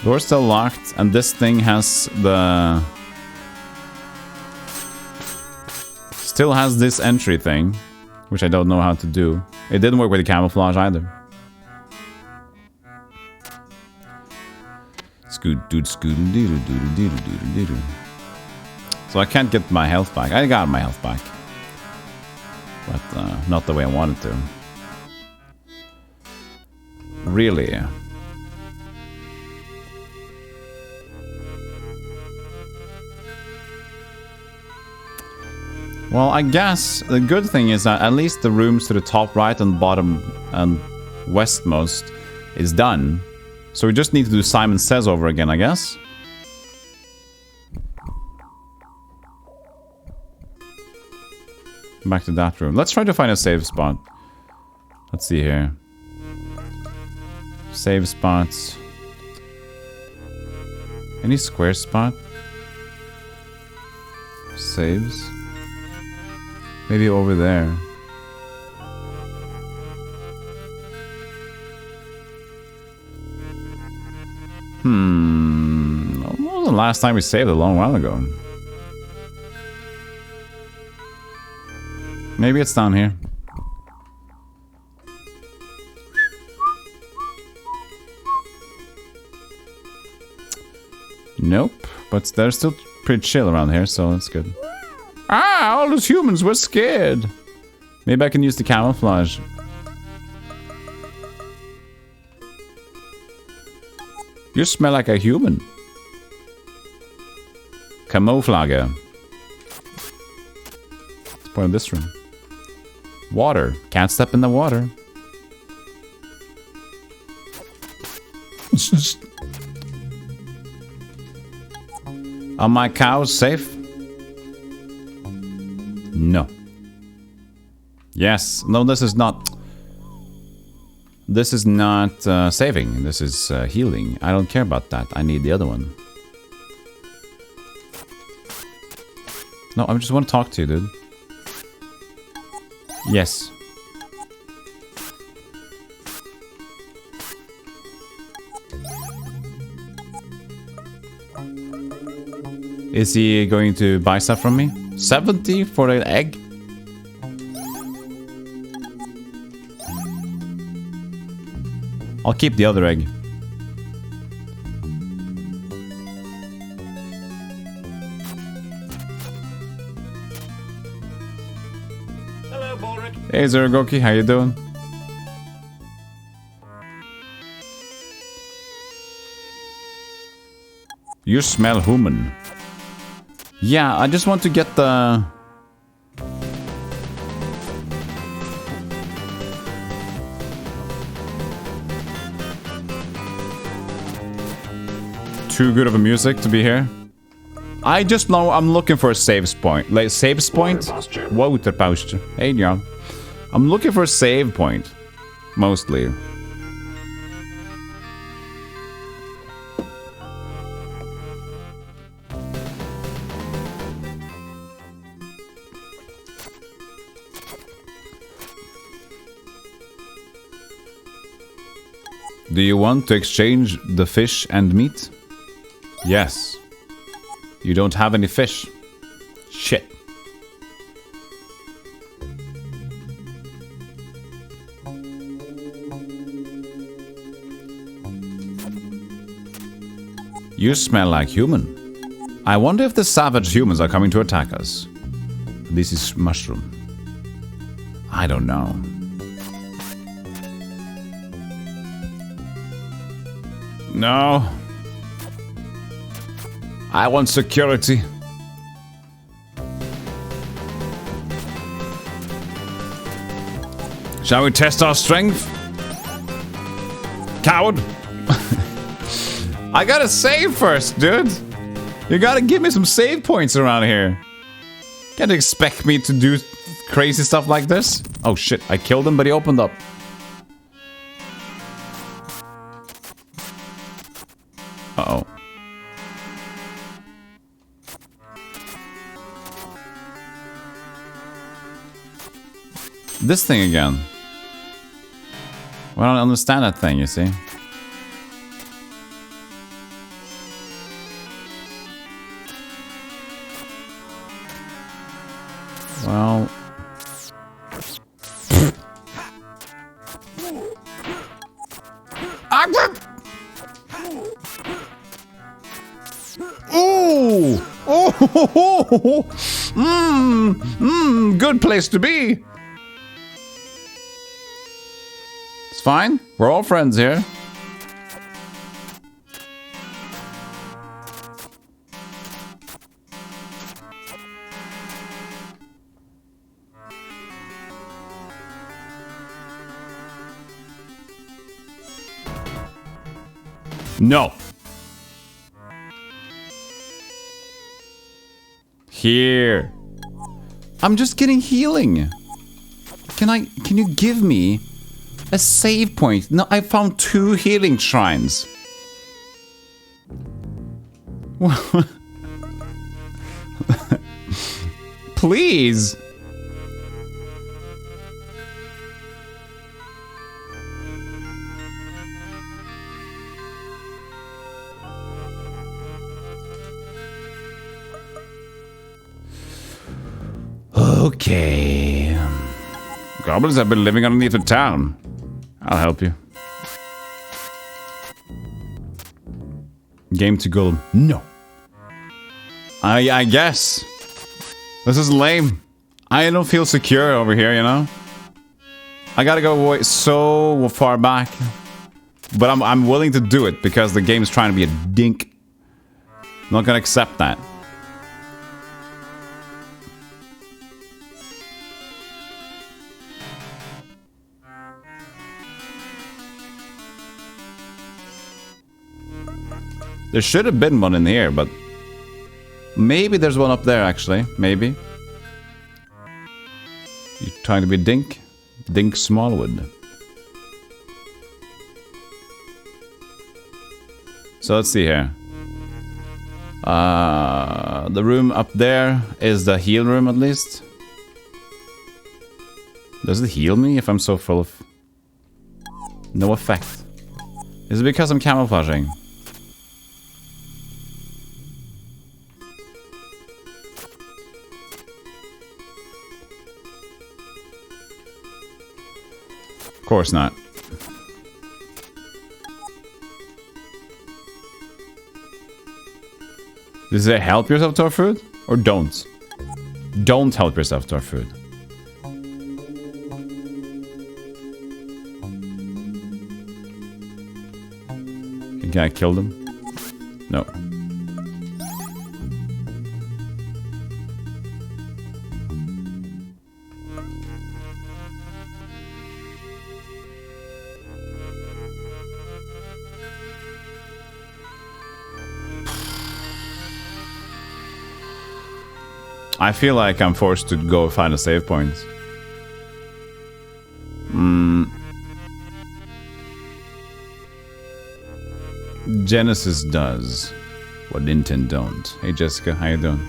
Door's still locked, and this thing has the... Still has this entry thing, which I don't know how to do. It didn't work with the camouflage either. So I can't get my health back. I got my health back. But not the way I wanted to. Really? Well, I guess the good thing is that at least the rooms to the top right and bottom and westmost is done. So we just need to do Simon Says over again, I guess. Back to that room. Let's try to find a save spot. Let's see here. Save spots. Any square spot? Saves? Maybe over there. When was the last time we saved? A long while ago. Maybe it's down here. Nope. But they're still pretty chill around here, so that's good. Ah, all those humans were scared. Maybe I can use the camouflage. You smell like a human. Camouflage. Let's put in this room. Water. Can't step in the water. Are my cows safe? No. Yes. No, this is not. This is not saving. This is healing. I don't care about that. I need the other one. No, I just want to talk to you, dude. Yes. Is he going to buy stuff from me? 70 for an egg? I'll keep the other egg. Hello, Bolric. Hey Zeragoki, how you doing? You smell human. Yeah, I just want to get the... Too good of a music to be here. I just know I'm looking for a saves point. Like, saves point? Waterpauster. Hey, yeah. I'm looking for a save point. Mostly. Do you want to exchange the fish and meat? Yes. You don't have any fish. Shit. You smell like human. I wonder if the savage humans are coming to attack us. This is mushroom. I don't know. No. I want security. Shall we test our strength? Coward. I gotta save first, dude. You gotta give me some save points around here. Can't expect me to do crazy stuff like this. Oh shit, I killed him, but he opened up. Uh-oh. This thing again. Well, I don't understand that thing, you see. Well... Ooh! Oh! Good place to be! It's fine. We're all friends here. No. Here. I'm just getting healing. Can you give me a save point? No, I found 2 healing shrines. Please. Okay. Goblins have been living underneath the town. I'll help you. Game to golem. No. I guess. This is lame. I don't feel secure over here, you know? I gotta go way so far back. But I'm willing to do it because the game's trying to be a dink. I'm not gonna accept that. There should have been one in here, but maybe there's one up there, actually. Maybe. You trying to be Dink? Dink Smallwood. So let's see here. The room up there is the heal room, at least. Does it heal me if I'm so full of... No effect. Is it because I'm camouflaging? Of course not. Does it help yourself to our food? Or don't? Don't help yourself to our food. Can I kill them? No. I feel like I'm forced to go find a save point. Genesis does what Nintendo don't. Hey Jessica, how you doing?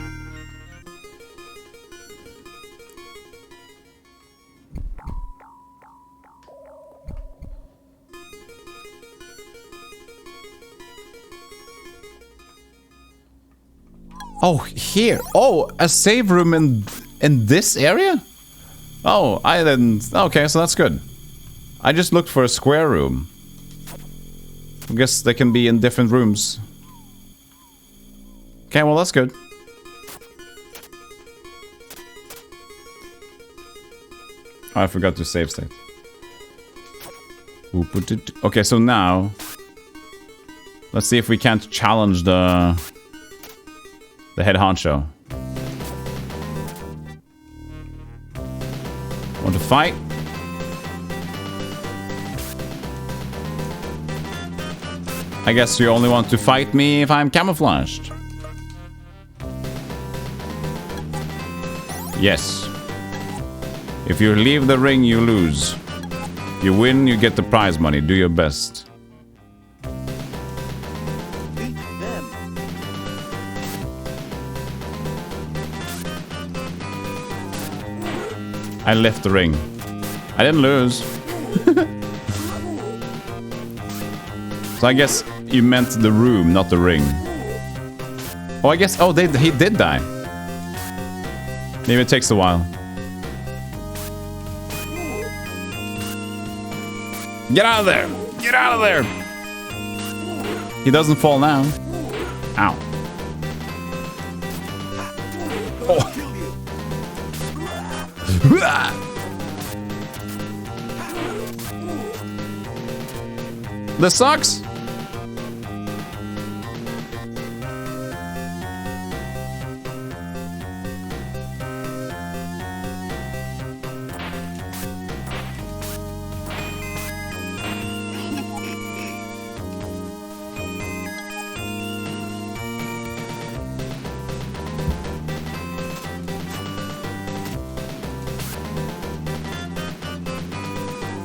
Oh, here. Oh, a save room in this area? Oh, I didn't... Okay, so that's good. I just looked for a square room. I guess they can be in different rooms. Okay, well, that's good. Oh, I forgot to save state. Okay, so now... Let's see if we can't challenge the head honcho. Want to fight? I guess you only want to fight me if I'm camouflaged. Yes. If you leave the ring, you lose. You win, you get the prize money. Do your best. Beat them. I left the ring. I didn't lose. So I guess you meant the room, not the ring. Oh, I guess... Oh, he did die. Maybe it takes a while. Get out of there! Get out of there! He doesn't fall now. Ow. Oh. This sucks.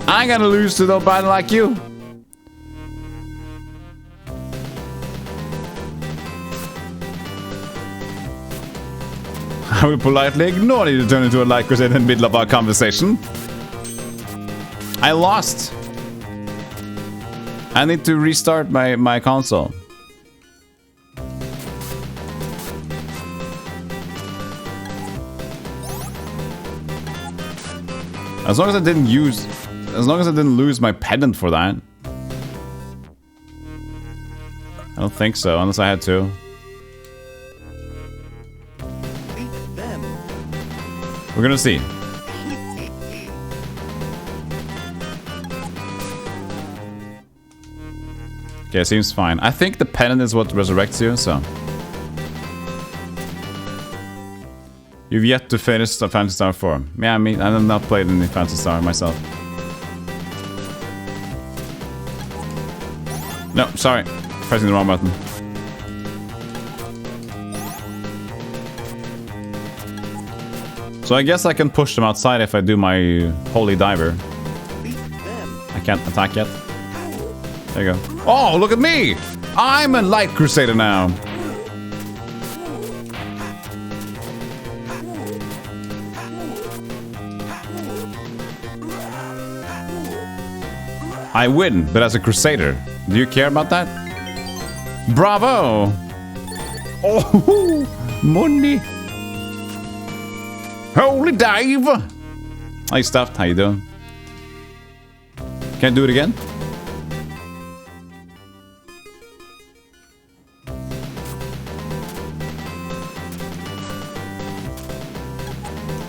I ain't gonna lose to nobody like you. I will politely ignore you to turn into a light Crusader in the middle of our conversation. I lost. I need to restart my console. As long as I didn't use... As long as I didn't lose my pendant for that. I don't think so, unless I had to. Beat them. We're gonna see. Okay, seems fine. I think the pendant is what resurrects you, so... You've yet to finish the Phantasy Star 4. Yeah, I mean, I have not played any Phantasy Star myself. No, sorry. Pressing the wrong button. So I guess I can push them outside if I do my Holy Diver. Beat them. I can't attack yet. There you go. Oh, look at me! I'm a light crusader now. I win, but as a crusader. Do you care about that? Bravo! Oh, money! Holy dive! Hi, Stuffed. How you doing? Can't do it again?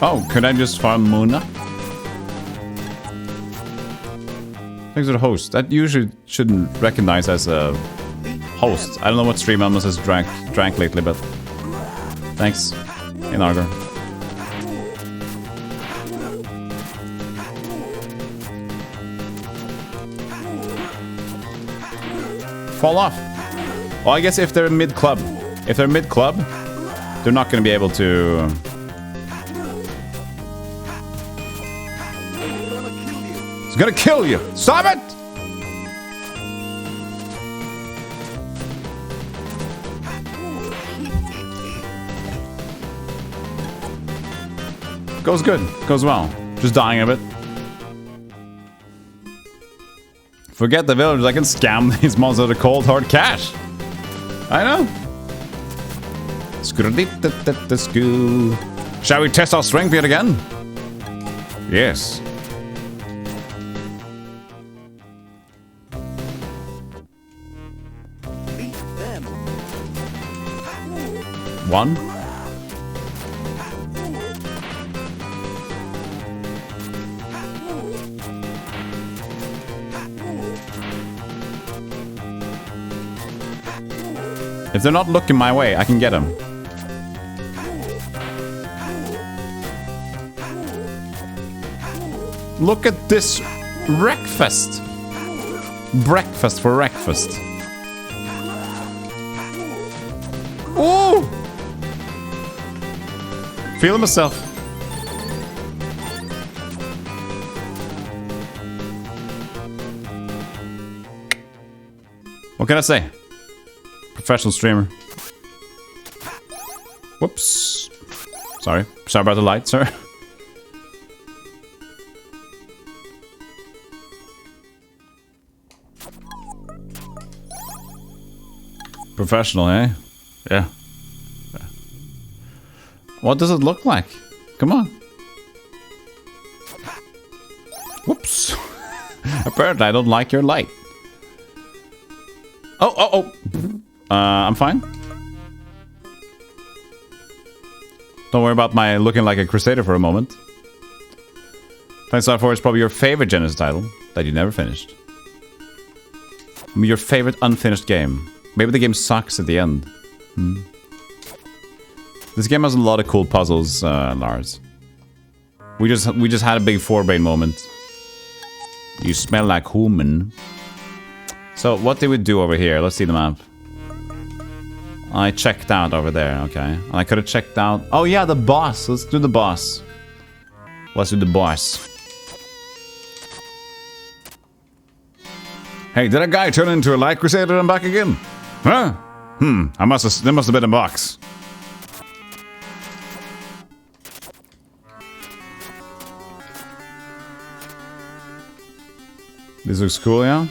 Oh, could I just farm Muna? Thanks to the host. That usually shouldn't recognize as a host. I don't know what stream almost has drank lately, but thanks, Inargor. Fall off. Well, I guess if they're mid-club. If they're mid-club, they're not going to be able to... It's gonna kill you! Stop it! Goes good. Goes well. Just dying a bit. Forget the villagers. I can scam these monsters with cold hard cash. I know. Shall we test our strength yet again? Yes. One. If they're not looking my way, I can get them. Look at this breakfast. Breakfast for breakfast. Ooh! Feeling myself. What can I say? Professional streamer. Whoops. Sorry. Sorry about the light, sir. Professional, eh? Yeah. What does it look like? Come on. Whoops. Apparently I don't like your light. Oh. I'm fine. Don't worry about my looking like a crusader for a moment. Thanks a lot for it's probably your favorite Genesis title that you never finished. Your favorite unfinished game. Maybe the game sucks at the end. This game has a lot of cool puzzles, Lars. We just had a big forebrain moment. You smell like human. So what did we do over here? Let's see the map. I checked out over there, okay. And I could have checked out... Oh yeah, the boss. Let's do the boss. Let's do the boss. Hey, did a guy turn into a light crusader and back again? Huh? There must have been a box. This looks cool, yeah?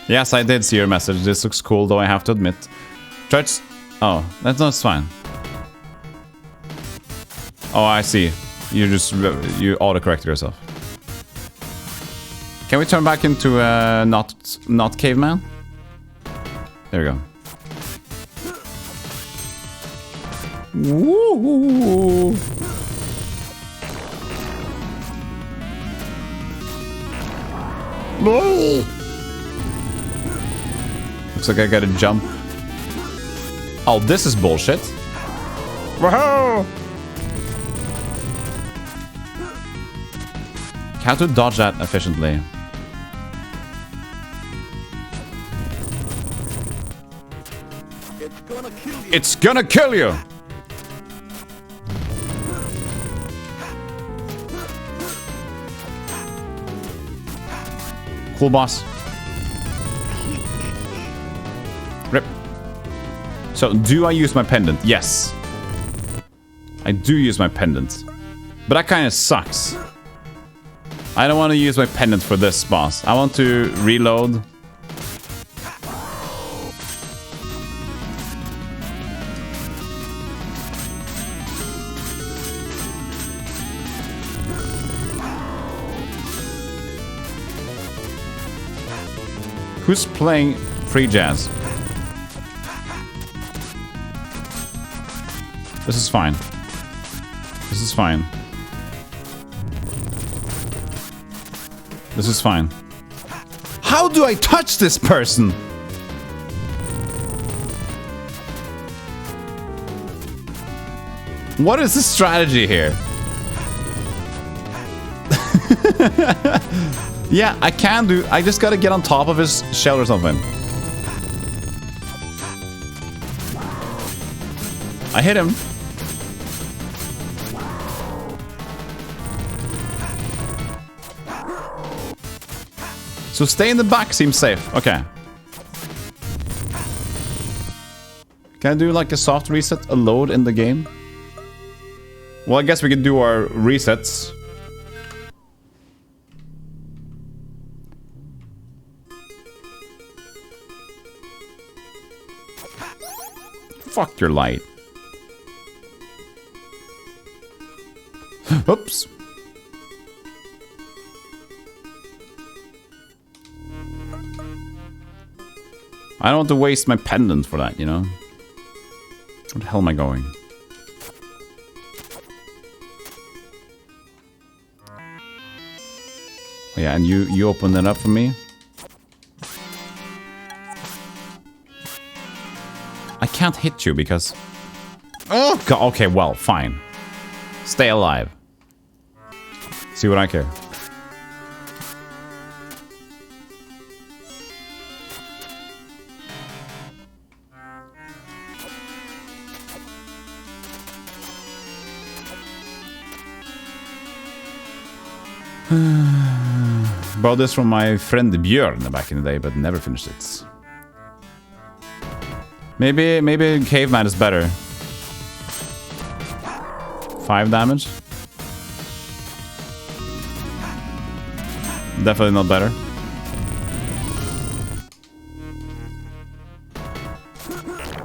Yes, I did see your message. This looks cool, though I have to admit. Church... Oh, that's fine. Oh, I see. You auto-corrected yourself. Can we turn back into not caveman? There we go. Woo! No! Looks like I gotta jump. Oh, this is bullshit. Woohoo! How to dodge that efficiently? It's gonna kill you! Cool boss. So, do I use my pendant? Yes. I do use my pendant. But that kind of sucks. I don't want to use my pendant for this boss. I want to reload. Who's playing free jazz? This is fine. This is fine. This is fine. How do I touch this person? What is the strategy here? Yeah, I can do... I just gotta get on top of his shell or something. I hit him. So stay in the back seems safe. Okay. Can I do like a soft reset, a load in the game? Well, I guess we can do our resets. Fuck your light. Oops. I don't want to waste my pendant for that, you know? Where the hell am I going? Oh yeah, and you opened it up for me? I can't hit you because... Oh, God. Okay, well, fine. Stay alive. See what I care. Bought this from my friend Björn back in the day, but never finished it. Maybe Caveman is better. 5 damage. Definitely not better.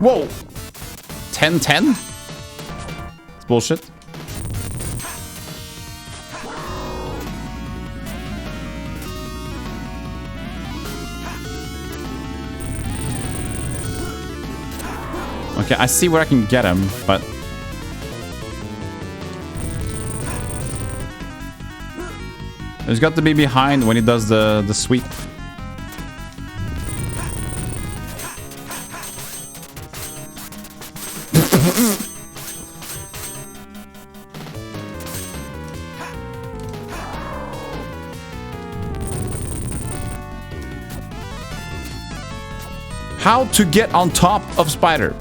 Whoa! 10-10? It's bullshit. Okay, I see where I can get him, but... He's got to be behind when he does the sweep. How to get on top of Spider?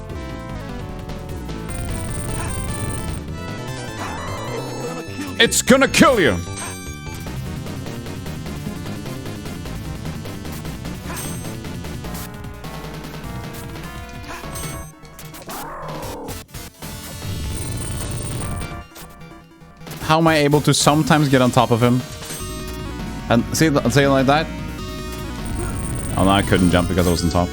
It's gonna kill you! How am I able to sometimes get on top of him? And see it like that? Oh no, I couldn't jump because I was on top.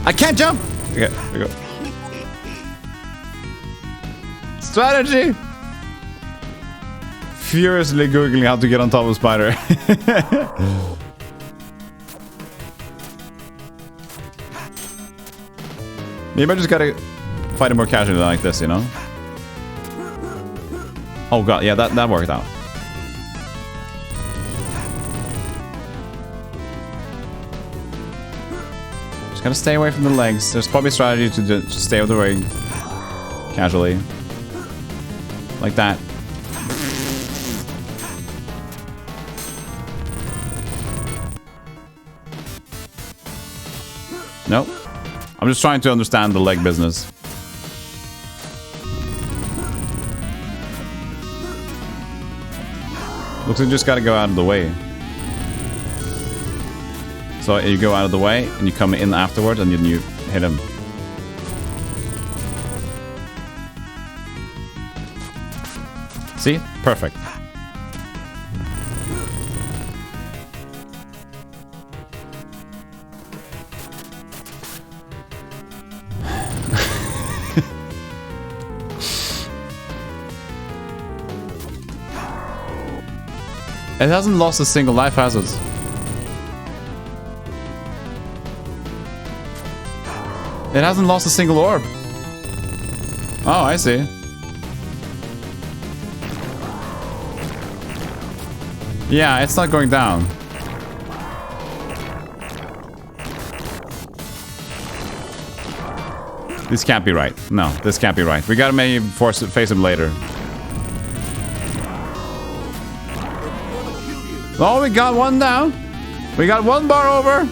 I can't jump! Okay, there we go. Strategy! Furiously googling how to get on top of Spider. Maybe I just gotta fight him more casually like this, you know? Oh god, yeah, that worked out. Just gotta stay away from the legs. There's probably a strategy to just stay out of the way. Casually. Like that. Nope. I'm just trying to understand the leg business. Looks like you just gotta go out of the way. So you go out of the way and you come in afterwards and you hit him. See? Perfect. It hasn't lost a single life, has it? It hasn't lost a single orb. Oh, I see. Yeah, it's not going down. This can't be right. No, this can't be right. We gotta maybe face him later. Oh, we got one down. We got one bar over.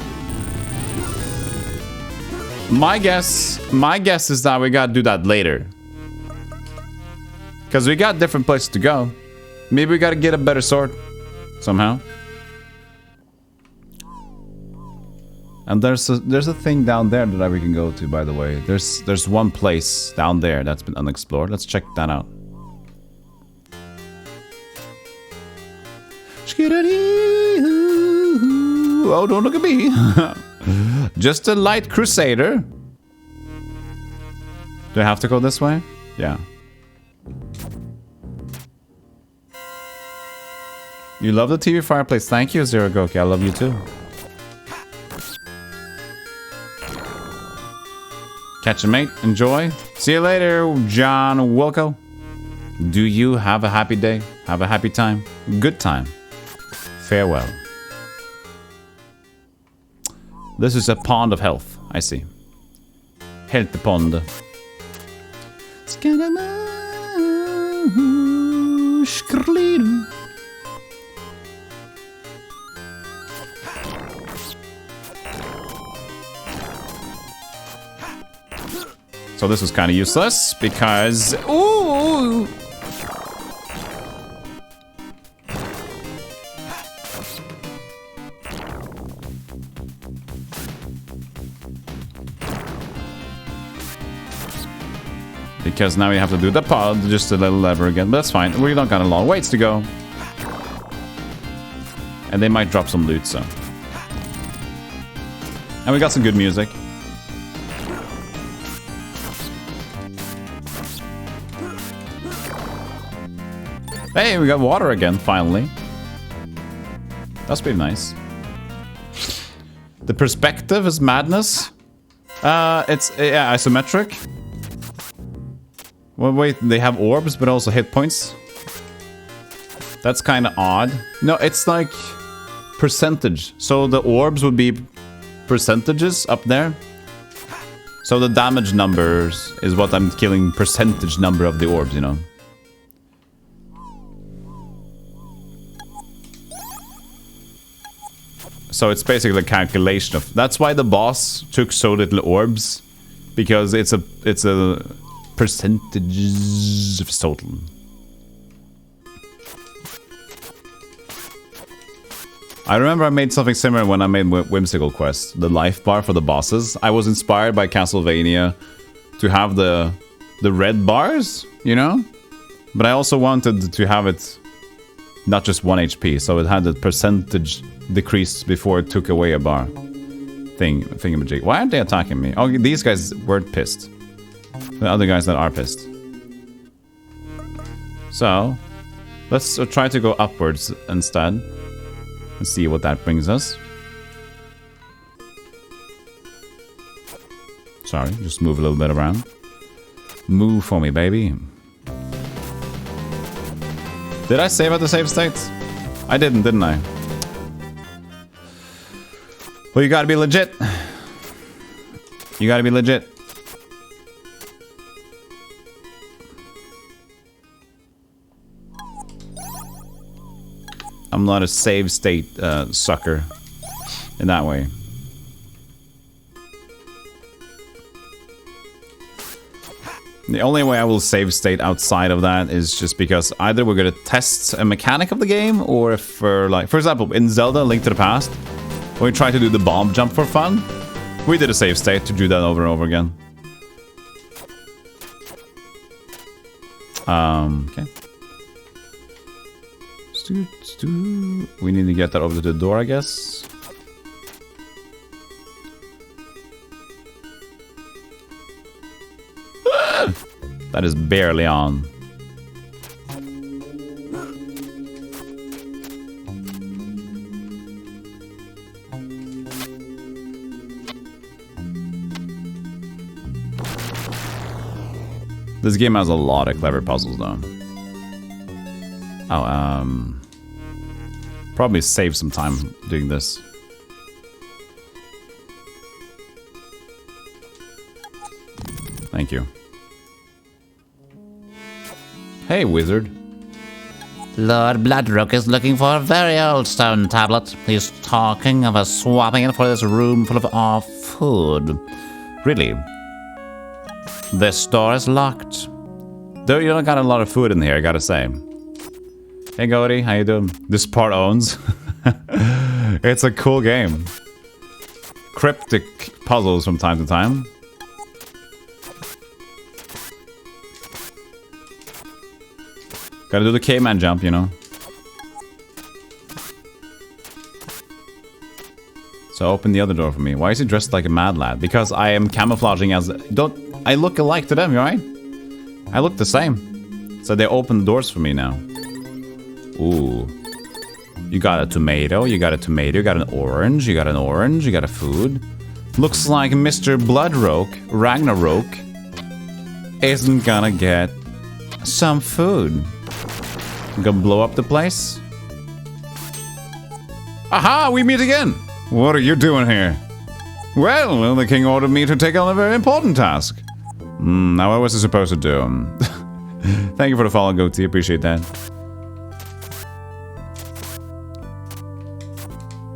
My guess is that we gotta do that later. Because we got different places to go. Maybe we gotta get a better sword. Somehow. And there's a thing down there that we can go to, by the way. There's one place down there that's been unexplored. Let's check that out. Oh, don't look at me. Just a light Crusader. Do I have to go this way? Yeah. You love the TV fireplace. Thank you, Zero Goki. I love you too. Catch a mate. Enjoy. See you later, John Wilco. Do you have a happy day? Have a happy time? Good time. Farewell. This is a pond of health. I see. Health pond. So this was kind of useless because... Ooh! Because now we have to do the pod just a little lever again. But that's fine. We don't got a long ways to go. And they might drop some loot, so. And we got some good music. Hey, we got water again, finally. That's pretty nice. The perspective is madness. It's yeah, isometric. Well, wait, they have orbs, but also hit points. That's kind of odd. No, it's like percentage. So the orbs would be percentages up there. So the damage numbers is what I'm killing percentage number of the orbs, you know. So it's basically a calculation of... That's why the boss took so little orbs. Because it's a percentage of total. I remember I made something similar when I made Whimsical Quest. The life bar for the bosses. I was inspired by Castlevania to have the red bars, you know? But I also wanted to have it not just 1 HP. So it had the percentage decrease before it took away a bar. Thingamajig. Why aren't they attacking me? Oh, these guys weren't pissed. The other guys that are pissed. So, let's try to go upwards instead. And see what that brings us. Sorry, just move a little bit around. Move for me, baby. Did I save at the save state? I didn't I? Well, you gotta be legit. You gotta be legit. I'm not a save state sucker in that way. The only way I will save state outside of that is just because either we're gonna test a mechanic of the game, or if we're like, for example, in Zelda: Link to the Past, When we try to do the bomb jump for fun, we did a save state to do that over and over again. Okay. We need to get that over to the door, I guess. That is barely on. This game has a lot of clever puzzles, though. Oh, probably save some time doing this. Thank you. Hey, wizard. Lord Bloodrook is looking for a very old stone tablet. He's talking of us swapping it for this room full of our food. Really? This door is locked. Though you don't got a lot of food in here, I gotta say. Hey, Goaty, how you doing? This part owns. It's a cool game. Cryptic puzzles from time to time. Gotta do the caveman jump, you know. So open the other door for me. Why is he dressed like a mad lad? Because I am camouflaging as... Don't... I look alike to them, right? I look the same. So they open the doors for me now. Ooh. You got a tomato, you got a tomato, you got an orange, you got an orange, you got a food. Looks like Mr. Bloodrook, Ragnarok, isn't gonna get some food. Gonna blow up the place? Aha! We meet again! What are you doing here? Well, the king ordered me to take on a very important task. Now what was I supposed to do? Thank you for the follow, Goatee. Appreciate that.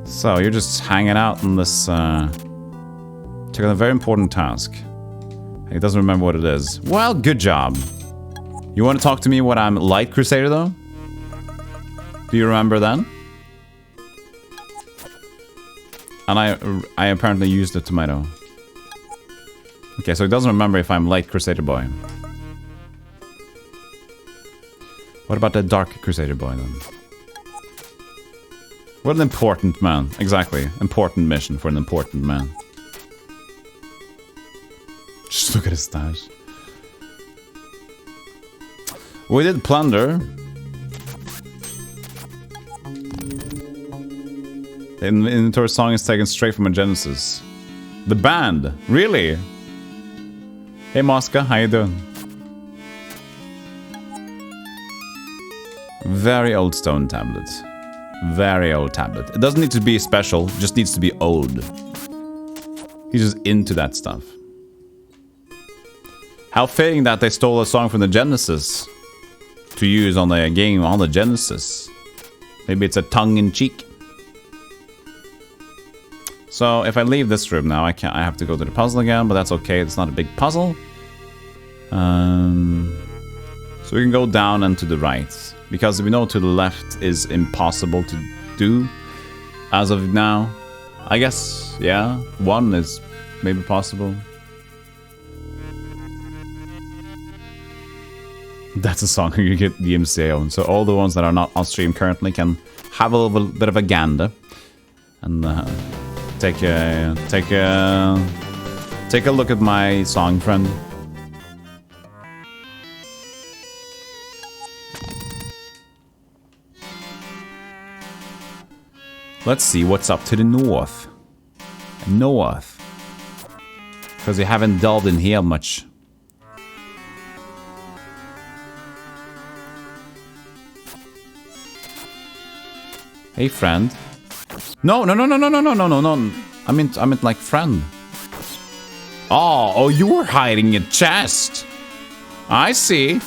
So, you're just hanging out in this, taking on a very important task. He doesn't remember what it is. Well, good job. You want to talk to me when I'm Light Crusader, though? Do you remember then? And I apparently used the tomato. Okay, so he doesn't remember if I'm Light Crusader Boy. What about the Dark Crusader Boy, then? What an important man. Exactly. Important mission for an important man. Just look at his stash. We did plunder. The inventory song is taken straight from a Genesis. The band? Really? Hey Mosca, how you doing? Very old stone tablet. Very old tablet. It doesn't need to be special, it just needs to be old. He's just into that stuff. How fitting that they stole a song from the Genesis to use on the game on the Genesis. Maybe it's a tongue-in-cheek. So if I leave this room now, I have to go to the puzzle again, but that's okay. It's not a big puzzle. So we can go down and to the right, because we know to the left is impossible to do as of now. I guess, yeah, one is maybe possible. That's a song you get the MCA on. So all the ones that are not on stream currently can have a little bit of a gander and take a look at my song, friend. Let's see what's up to the north. North. Because we haven't delved in here much. Hey, friend. No. I meant like friend. Oh, you were hiding a chest. I see.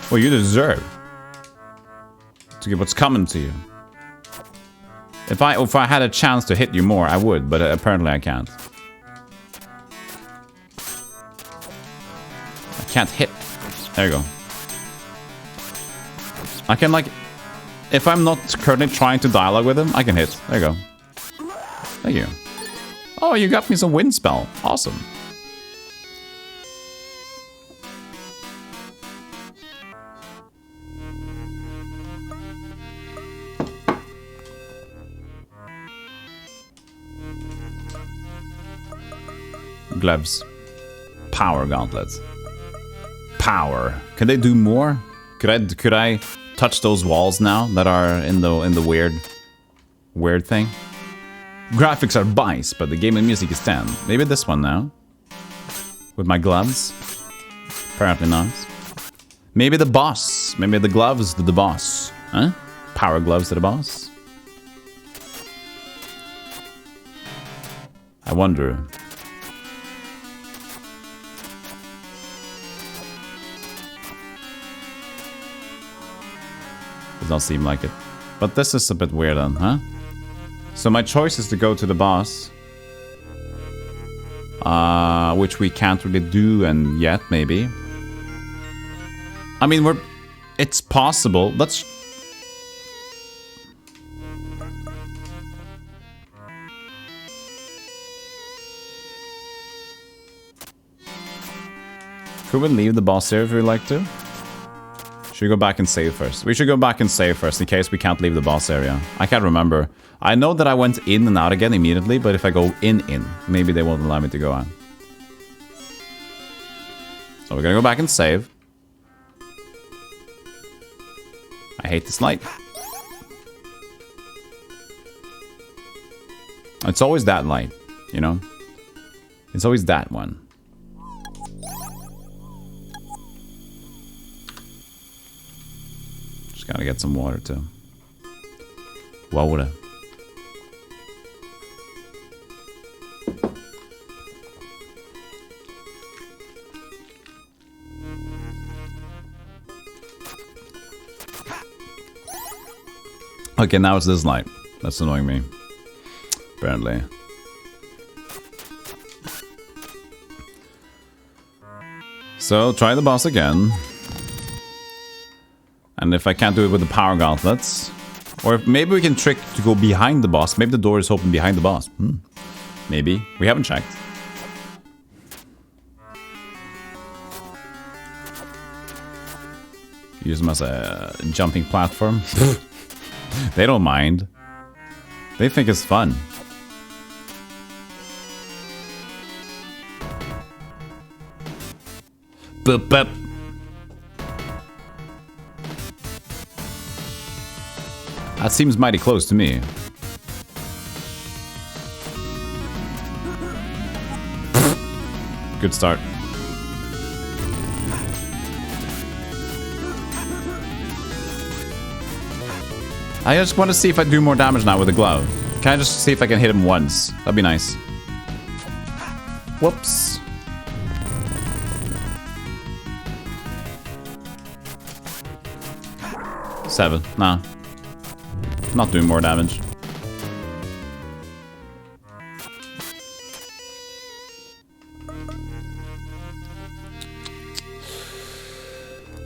Well, you deserve to get what's coming to you. If I had a chance to hit you more, I would, but apparently I can't. I can't hit. There you go. I can, like, if I'm not currently trying to dialogue with him, I can hit. There you go. Thank you. Oh, you got me some wind spell. Awesome. Gloves. Power gauntlets. Power. Can they do more? Could I touch those walls now that are in the weird thing? Graphics are biased, but the game and music is 10. Maybe this one now. With my gloves. Apparently not. Maybe the boss. Maybe the gloves to the boss. Huh? Power gloves to the boss. I wonder. Does not seem like it. But this is a bit weird then, huh? So my choice is to go to the boss. Which we can't really do and yet, maybe. I mean, it's possible. Let's... Could we leave the boss here if we'd like to? Should we go back and save first? We should go back and save first in case we can't leave the boss area. I can't remember. I know that I went in and out again immediately, but if I go in, maybe they won't allow me to go out. So we're gonna go back and save. I hate this light. It's always that light, you know? It's always that one. Just gotta get some water too. Water. Okay, now it's this light. That's annoying me. Apparently. So, try the boss again. And if I can't do it with the power gauntlets... Or if maybe we can trick to go behind the boss. Maybe the door is open behind the boss. Maybe. We haven't checked. Use them as a jumping platform. They don't mind. They think it's fun. Boop, boop. That seems mighty close to me. Good start. I just want to see if I do more damage now with the glove. Can I just see if I can hit him once? That'd be nice. Whoops. Seven. Nah. Not doing more damage.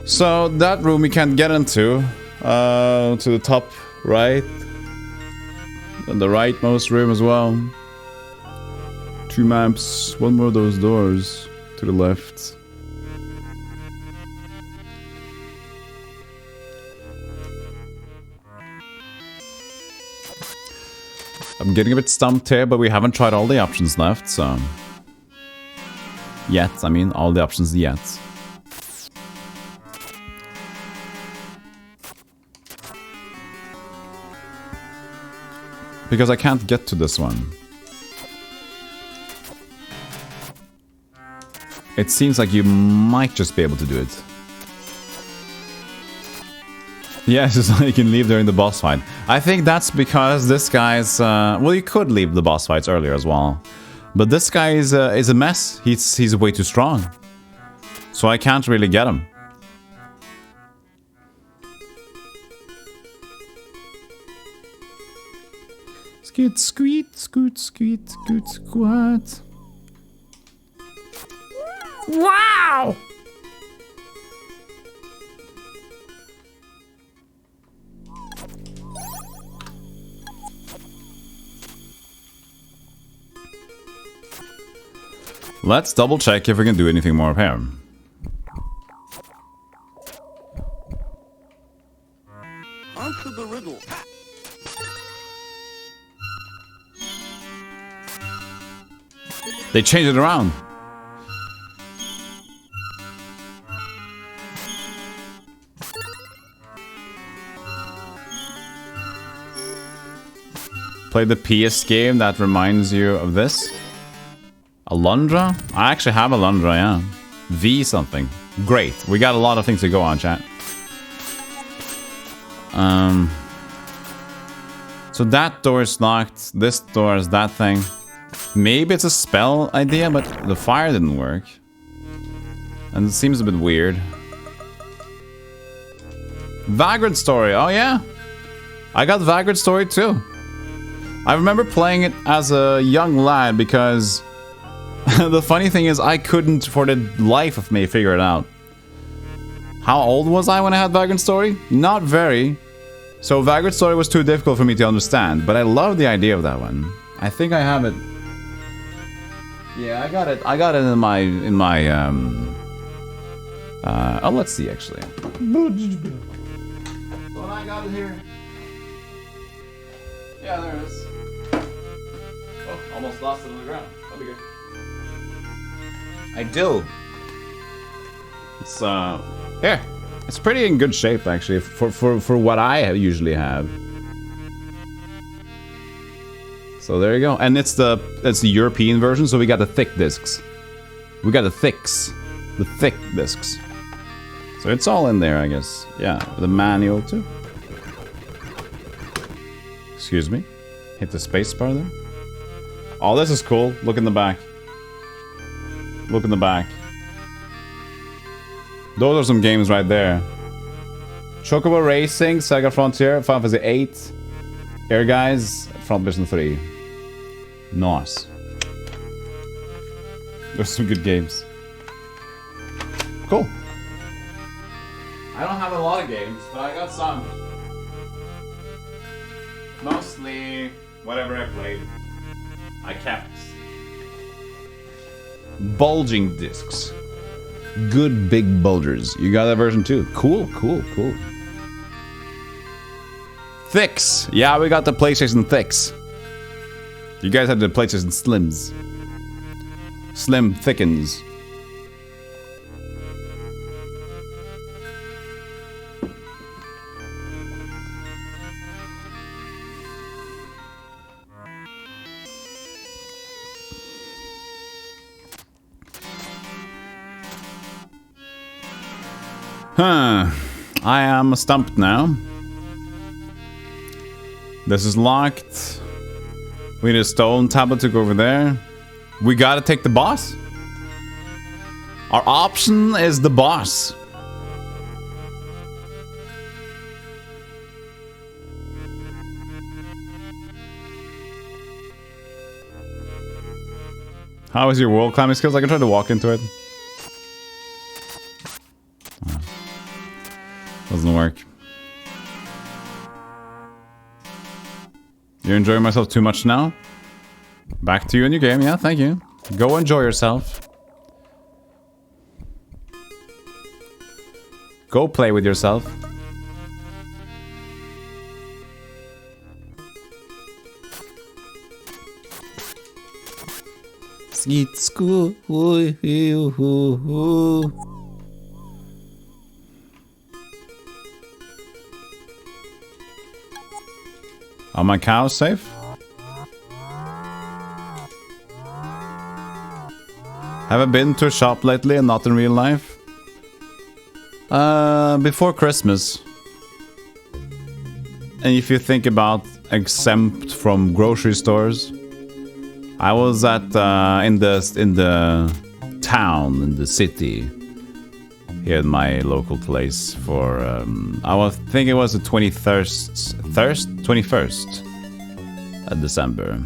So that room we can't get into. To the top right. And the rightmost room as well. 2 maps. One more of those doors to the left. I'm getting a bit stumped here, but we haven't tried all the options left, so... Yet, I mean, all the options yet. Because I can't get to this one. It seems like you might just be able to do it. Yeah, so you can leave during the boss fight. I think that's because this guy's... well, you could leave the boss fights earlier as well. But this guy is a mess. He's way too strong. So I can't really get him. Scoot, squeet, scoot, squeet, scoot, squat. Wow! Let's double check if we can do anything more up here. Answer the riddle. They changed it around. Play the PS game that reminds you of this. Alundra? I actually have Alundra, yeah. V something. Great. We got a lot of things to go on, chat. So that door is locked. This door is that thing. Maybe it's a spell idea, but the fire didn't work. And it seems a bit weird. Vagrant Story. Oh, yeah. I got Vagrant Story too. I remember playing it as a young lad because the funny thing is I couldn't for the life of me figure it out. How old was I when I had Vagrant Story? Not very. So Vagrant Story was too difficult for me to understand, but I love the idea of that one. I think I have it. Yeah, I got it. I got it in my oh, let's see actually. What I got it here. Yeah, there it is. Oh, almost lost it on the ground. That'll be good. I do. It's here. It's pretty in good shape actually for what I usually have. So there you go. And it's the European version, so we got the thick discs. We got the thick discs. So it's all in there, I guess. Yeah, the manual too. Excuse me. Hit the space bar there. Oh, this is cool. Look in the back. Look in the back. Those are some games right there. Chocobo Racing, Sega Frontier, Final Fantasy 8, Air Guys, Front Mission 3. Nice. There's some good games. Cool. I don't have a lot of games, but I got some. Mostly whatever I played, I kept. Bulging discs. Good big bulgers. You got that version too. Cool, cool, cool. Thicks. Yeah, we got the PlayStation Thicks. You guys had the PlayStation Slims. Slim thickens. Huh. I am stumped now. This is locked. We need a stone tablet to go over there. We gotta take the boss. Our option is the boss. How is your wall climbing skills? I can try to walk into it. Oh. Doesn't work. You're enjoying myself too much now? Back to you in your game. Yeah, thank you. Go enjoy yourself. Go play with yourself. Skeet school. Are my cows safe? Have I been to a shop lately and not in real life? Before Christmas. And if you think about exempt from grocery stores, I was at in the town, in the city, here in my local place for I think it was the 21st of December.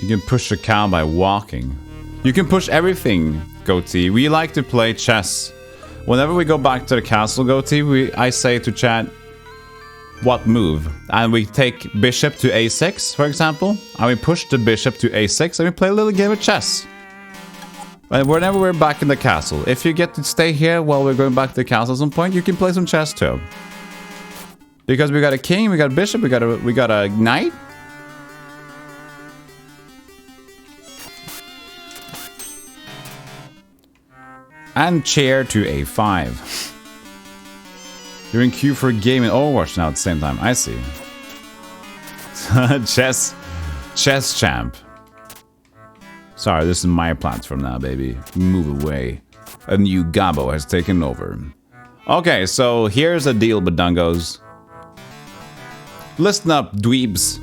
You can push a cow by walking. You can push everything, Goatee. We like to play chess. Whenever we go back to the castle, Goatee, I say to chat, what move. And we take bishop to a6, for example. And we push the bishop to a6 and we play a little game of chess. And whenever we're back in the castle, if you get to stay here while we're going back to the castle at some point, you can play some chess too. Because we got a king, we got a bishop, we got a knight. And chair to a5. You're in queue for a game in Overwatch now at the same time. I see. Chess champ. Sorry, this is my platform now, baby. Move away. A new Gabo has taken over. Okay, so here's a deal, Badungos. Listen up, dweebs.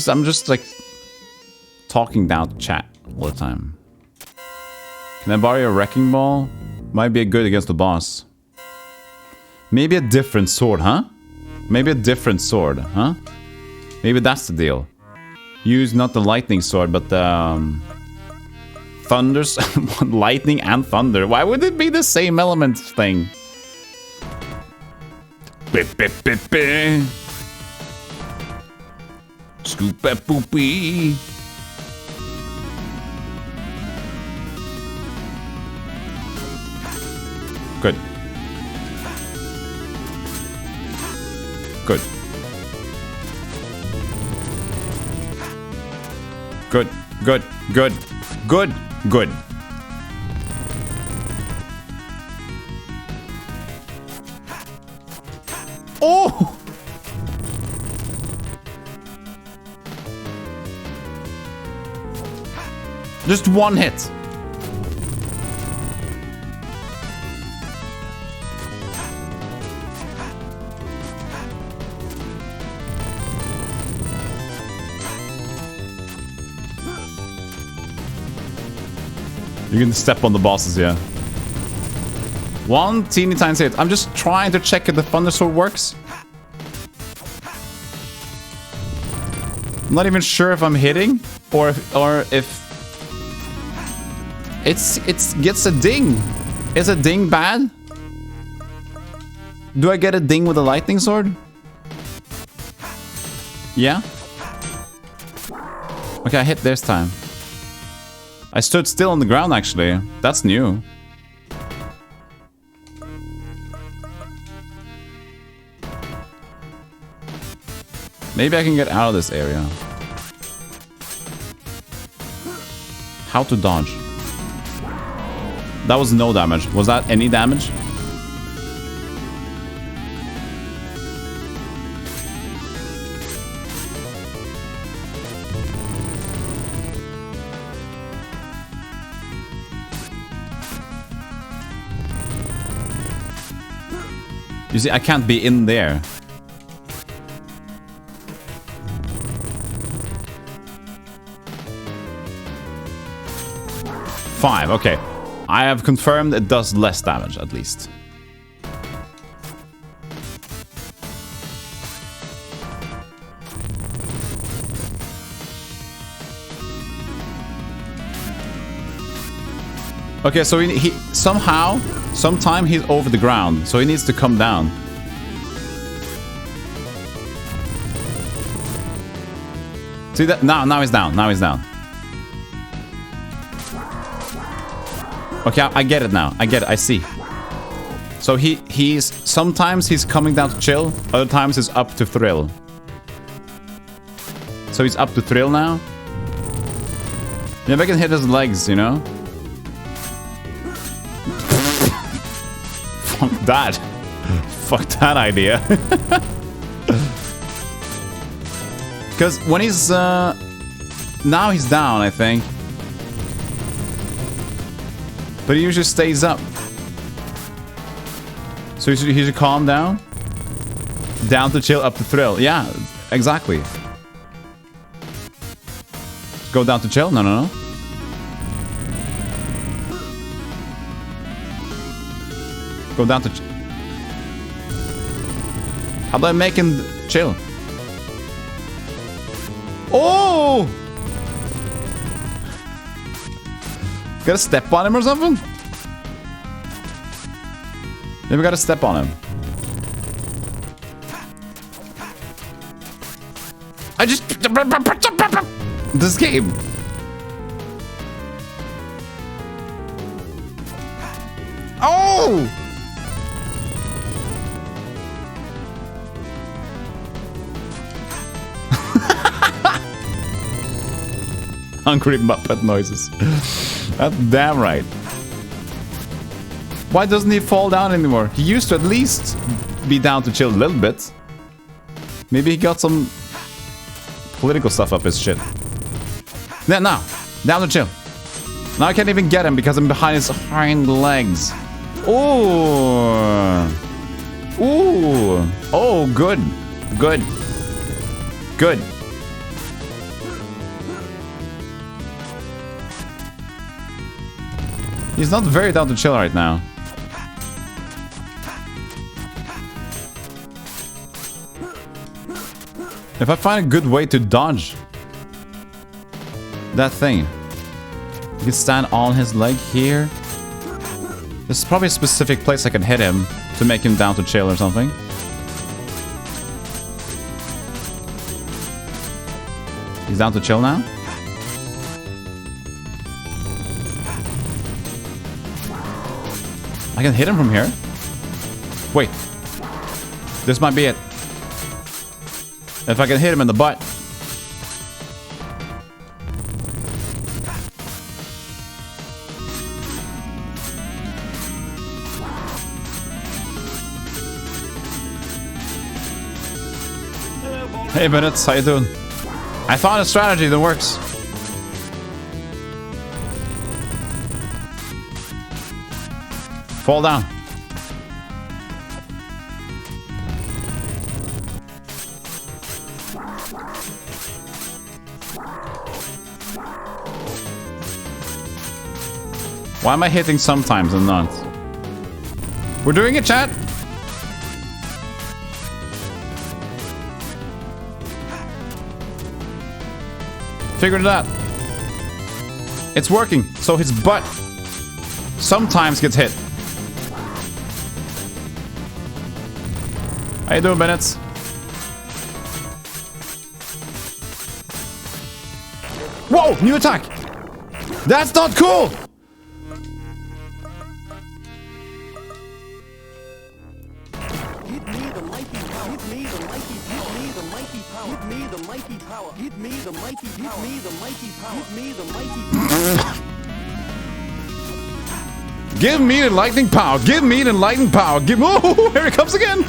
I'm just like talking down to chat all the time. Can I borrow a wrecking ball? Might be good against the boss. Maybe a different sword, huh? Maybe a different sword, huh? Maybe that's the deal. Use not the lightning sword, but the thunders, lightning and thunder. Why would it be the same element thing? Scoop a poopy. Good. Good. Good. Good. Good. Good. Good. Oh! Just one hit. You can step on the bosses, yeah. One teeny tiny hit. I'm just trying to check if the Thunder Sword works. I'm not even sure if I'm hitting or if it gets a ding. Is a ding bad? Do I get a ding with a lightning sword? Yeah. Okay, I hit this time. I stood still on the ground, actually. That's new. Maybe I can get out of this area. How to dodge? That was no damage. Was that any damage? You see, I can't be in there. Five, okay. I have confirmed it does less damage, at least. Okay, so he somehow, sometime he's over the ground, so he needs to come down. See that? Now he's down. Now he's down. Okay, I get it now. I get it. I see. So he's sometimes he's coming down to chill, other times he's up to thrill. So he's up to thrill now. Maybe I can hit his legs, you know? Fuck that. Fuck that idea. Because when he's now he's down, I think. But he usually stays up. So he should calm down. Down to chill, up to thrill. Yeah, exactly. Go down to chill? No, no, no. Go down to chill. How do I make him chill? Oh! Gotta step on him or something? Then we gotta step on him. I just... This game. Oh! Hungry Muppet noises. That's damn right. Why doesn't he fall down anymore? He used to at least be down to chill a little bit. Maybe he got some political stuff up his shit. Yeah, now, down to chill. Now I can't even get him because I'm behind his hind legs. Ooh. Ooh. Oh, good. Good. Good. He's not very down to chill right now. If I find a good way to dodge that thing, you can stand on his leg here. There's probably a specific place I can hit him to make him down to chill or something. He's down to chill now? I can hit him from here. Wait. This might be it. If I can hit him in the butt. Hey Minutes, how you doing? I found a strategy that works. Fall down. Why am I hitting sometimes and not? We're doing it, chat! Figured it out. It's working, so his butt sometimes gets hit. How you doing, Minutes? Whoa! New attack! That's not cool! Give me the mighty power. Give me the mighty power. Give me the mighty power. Give me the mighty power. Give me the mighty power. Give me the mighty power. Give me the mighty power. Give me the lightning power. Give me the lightning power. Give. Oh, here it comes again.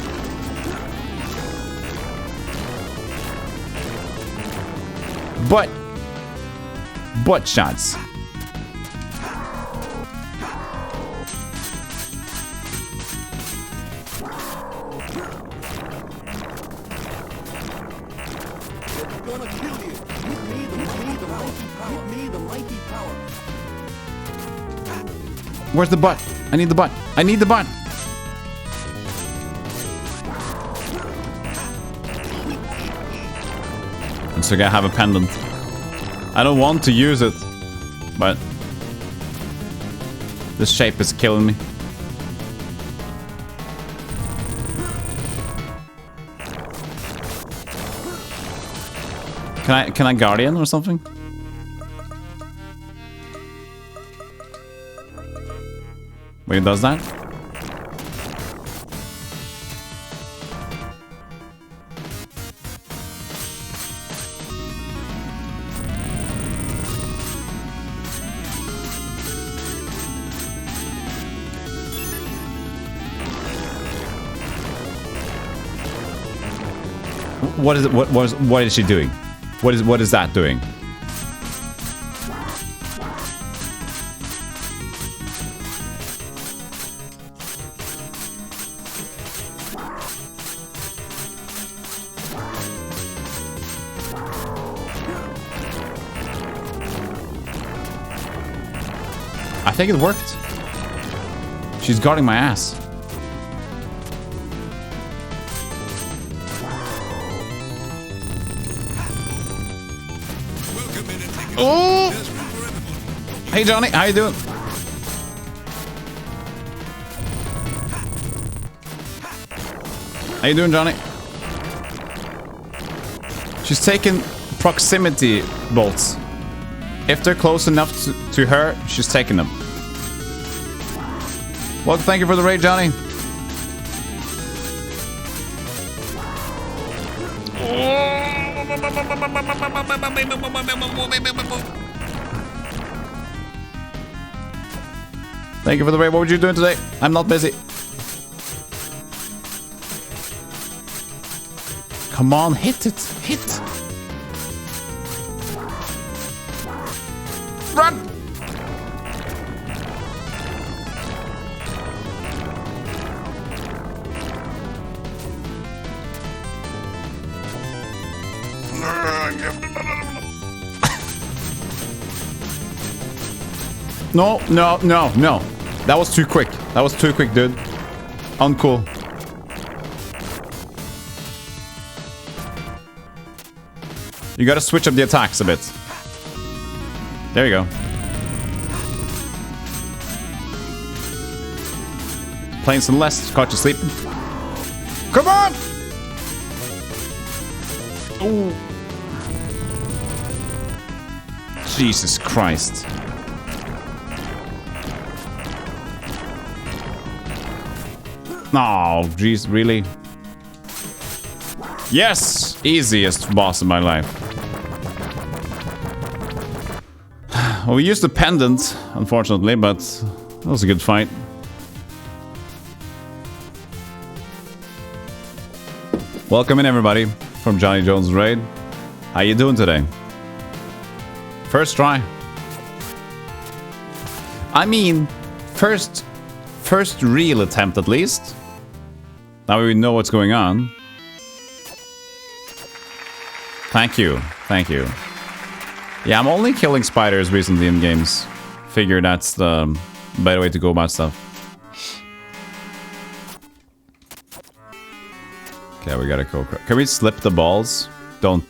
Butt shots. Gonna kill you. Give me the mighty power. Give me the mighty power. Where's the butt? I need the butt. I need the butt. Looks like I have a pendant. I don't want to use it, but this shape is killing me. Can I guardian or something? Wait, does that? What is it? What is she doing? What is that doing? I think it worked. She's guarding my ass. Oh! Hey Johnny, how you doing? How you doing, Johnny? She's taking proximity bolts. If they're close enough to her, she's taking them. Well, thank you for the raid, Johnny. Thank you for the raid. What were you doing today? I'm not busy. Come on, hit it. Hit. Run. No, no, no, no. That was too quick. That was too quick, dude. Uncool. You gotta switch up the attacks a bit. There you go. Playing Celeste, caught you sleeping. Come on! Ooh. Jesus Christ. Oh, jeez, really? Yes! Easiest boss in my life. Well, we used the pendant, unfortunately, but that was a good fight. Welcome in, everybody, from Johnny Jones Raid. How you doing today? First try. I mean, first real attempt at least. Now we know what's going on. Thank you. Thank you. Yeah, I'm only killing spiders recently in games. Figure that's the better way to go about stuff. Okay, we gotta go. Can we slip the balls? Don't.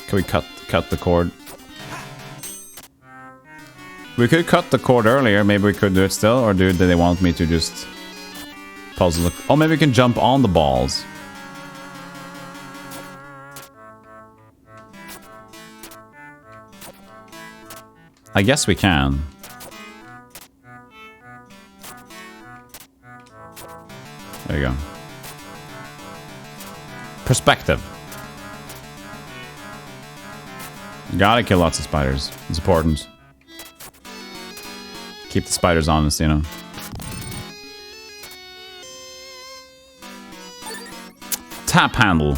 Can we cut the cord? We could cut the cord earlier. Maybe we could do it still, or do they want me to just puzzle? Oh, maybe we can jump on the balls. I guess we can. There you go. Perspective. Gotta kill lots of spiders. It's important. Keep the spiders honest, you know. Tap handle.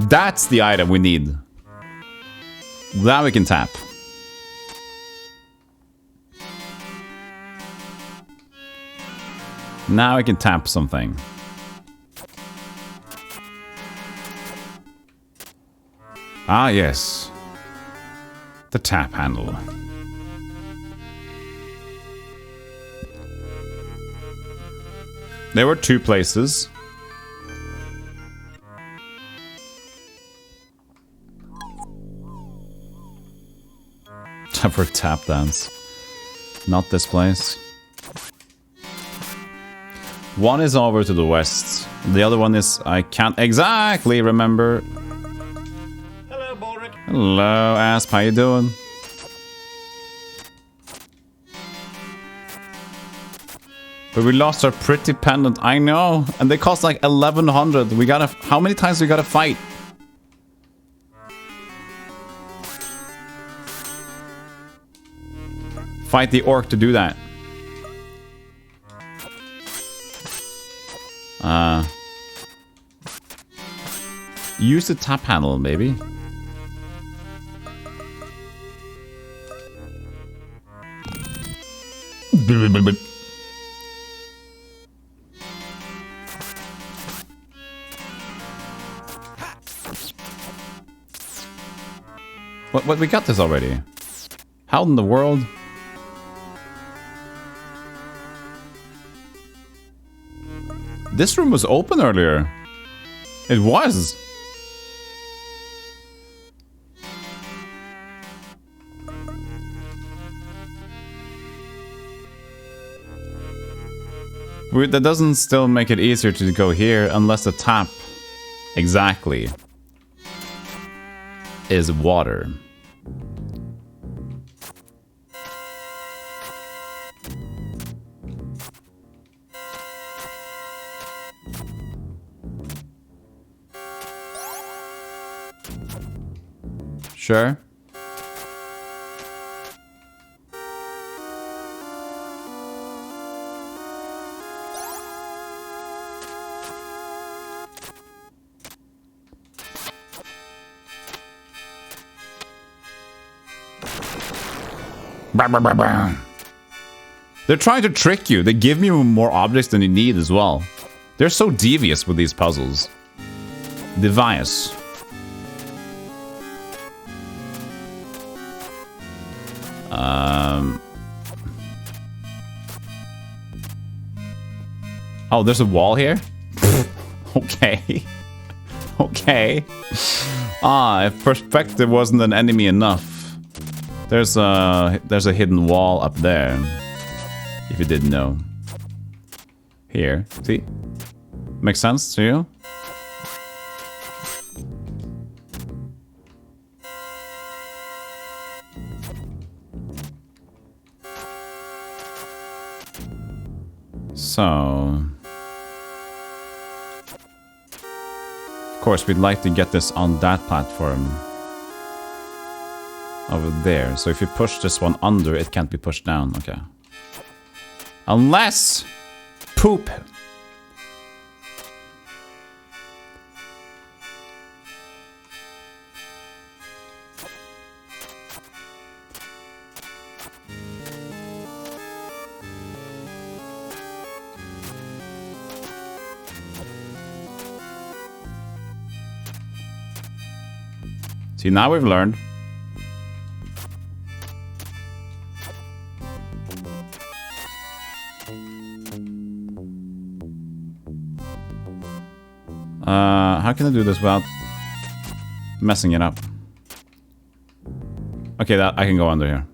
That's the item we need. That we can tap. Now I can tap something. Ah, yes. The tap handle. There were two places. Time for a tap dance. Not this place. One is over to the west. The other one is... I can't exactly remember. Hello, Boric. Hello, Asp. How you doing? But we lost our pretty pendant. I know. And they cost like 1100. We gotta... How many times we gotta fight? Fight the orc to do that. Use the tap handle, maybe. What? We got this already. How in the world? This room was open earlier. It was. That doesn't still make it easier to go here unless the tap exactly is water. Sure. They're trying to trick you. They give you more objects than you need as well. They're so devious with these puzzles. Devious. Oh, there's a wall here? Okay. Okay. If perspective wasn't an enemy enough. There's a hidden wall up there. If you didn't know. Here. See? Makes sense to you? So... Of course, we'd like to get this on that platform. Over there. So if you push this one under, it can't be pushed down. Okay. Unless... Poop. See, now we've learned. How can I do this without messing it up? Okay, that I can go under here.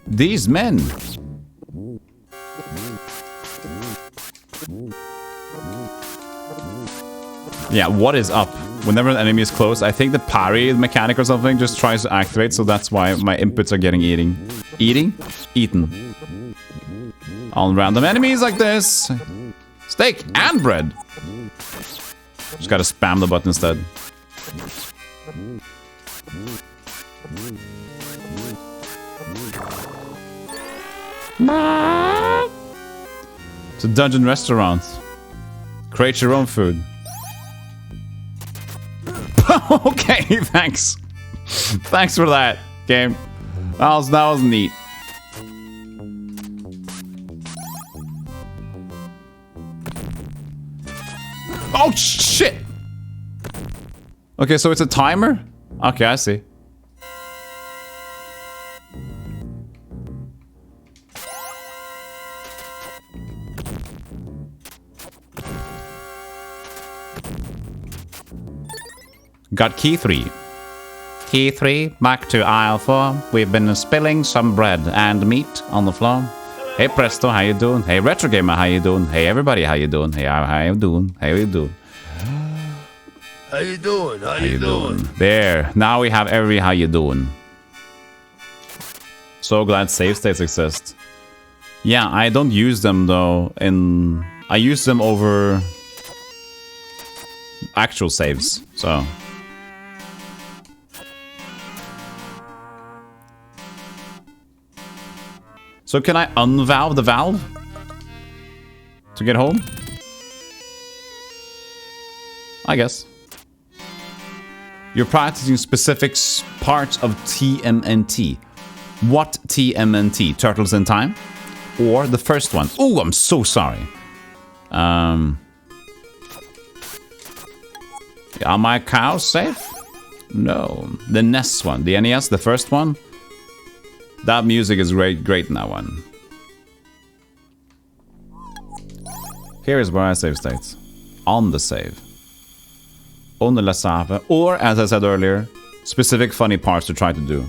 These men. Yeah, what is up? Whenever an enemy is close, I think the parry mechanic or something just tries to activate, so that's why my inputs are getting eaten. On random enemies like this. Steak and bread. Just gotta spam the button instead. It's a dungeon restaurant. Create your own food. Okay, thanks. Thanks for that, game. That was neat. Oh, shit! Okay, so it's a timer? Okay, I see. Got key 3. Key 3, back to aisle 4. We've been spilling some bread and meat on the floor. Hey Presto, how you doing? Hey Retro Gamer, how you doing? Hey everybody, how you doing? Hey, how you doing? How you doing? How you doing? How you doing? There, now we have every how you doing. So glad save states exist. Yeah, I don't use them though. I use them over actual saves, so... So can I unvalve the valve? To get home? I guess. You're practicing specific parts of TMNT. What TMNT? Turtles in Time? Or the first one? Oh, I'm so sorry. Are my cows safe? No. The NES one. The NES, the first one? That music is great in that one. Here is where I save states. On the save. On la save. Or, as I said earlier, specific funny parts to try to do.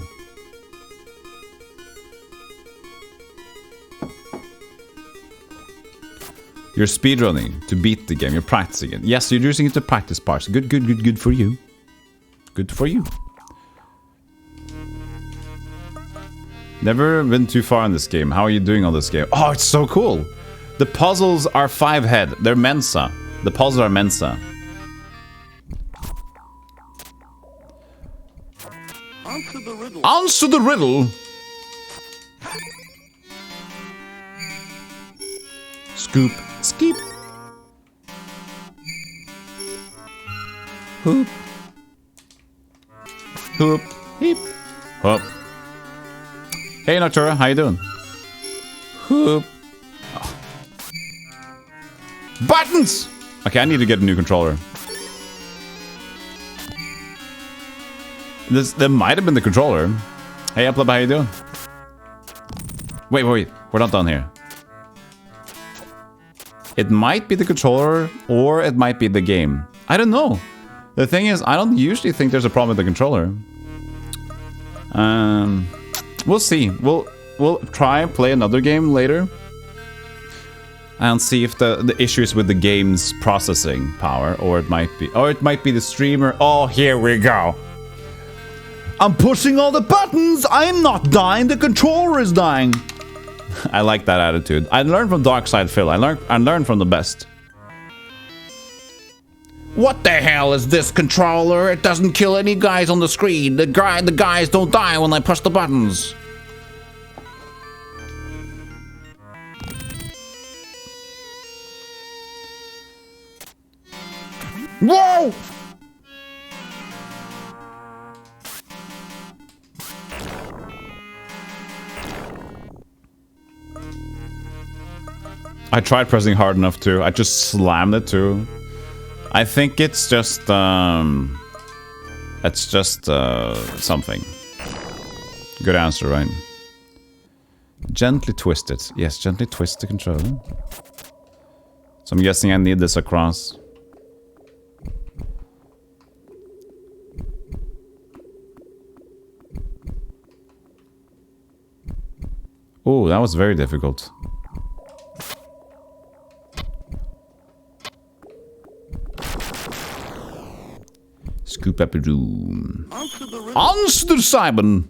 You're speedrunning to beat the game. You're practicing it. Yes, you're using it to practice parts. Good, good, good, good for you. Good for you. Never been too far in this game. How are you doing on this game? Oh, it's so cool. The puzzles are 5 head. They're Mensa. The puzzles are Mensa. Answer the riddle. Answer the riddle. Scoop. Skip. Hoop. Hoop. Heep. Hoop. Hey Noctura, how you doing? Hoop. Oh. Buttons! Okay, I need to get a new controller. That might have been the controller. Hey Uplub, how you doing? Wait, we're not done here. It might be the controller, or it might be the game. I don't know. The thing is, I don't usually think there's a problem with the controller. We'll see. We'll try and play another game later. And see if the issue is with the game's processing power, or it might be the streamer. Oh, here we go. I'm pushing all the buttons. I'm not dying. The controller is dying. I like that attitude. I learned from Darkside Phil. I learned from the best. What the hell is this controller? It doesn't kill any guys on the screen. The guys don't die when I push the buttons. Whoa! I tried pressing hard enough too. I just slammed it too. I think it's just something. Good answer, right? Gently twist it. Yes, gently twist the controller. So I'm guessing I need this across. Oh, that was very difficult. Scoop up a room. Answer the Simon.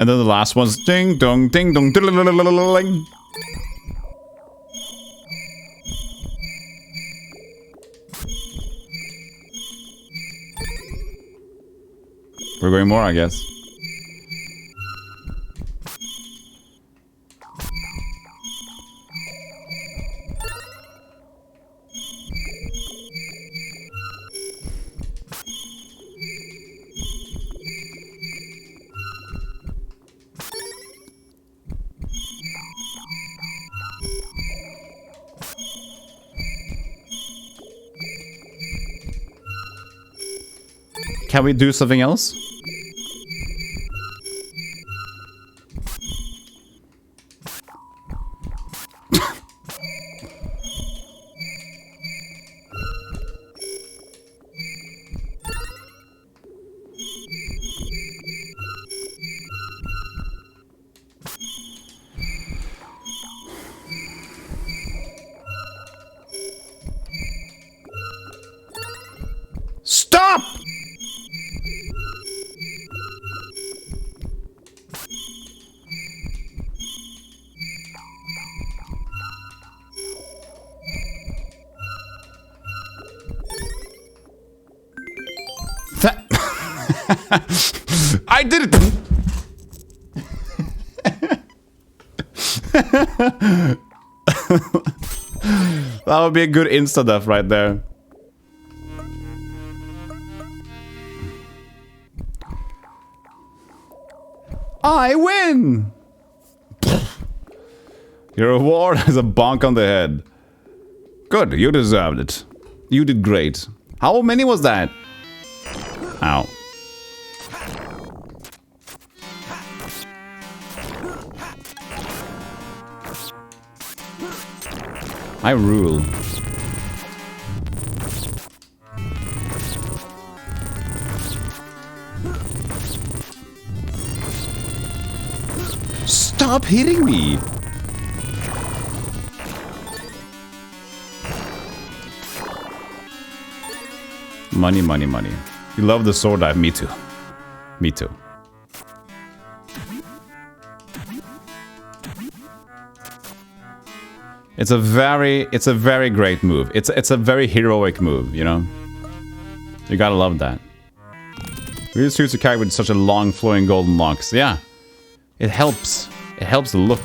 And then the last one's ding dong ding dong ding. We're going more, I guess. Can we do something else? Stop! I did it! That would be a good insta-death right there. I win! Your reward is a bonk on the head. Good, you deserved it. You did great. How many was that? Ow. I rule. Stop hitting me! Money, money, money. You love the sword dive. Me too. Me too. It's a very great move. It's a very heroic move, you know? You gotta love that. Really suits a character with such a long flowing golden locks. Yeah. It helps. It helps the look.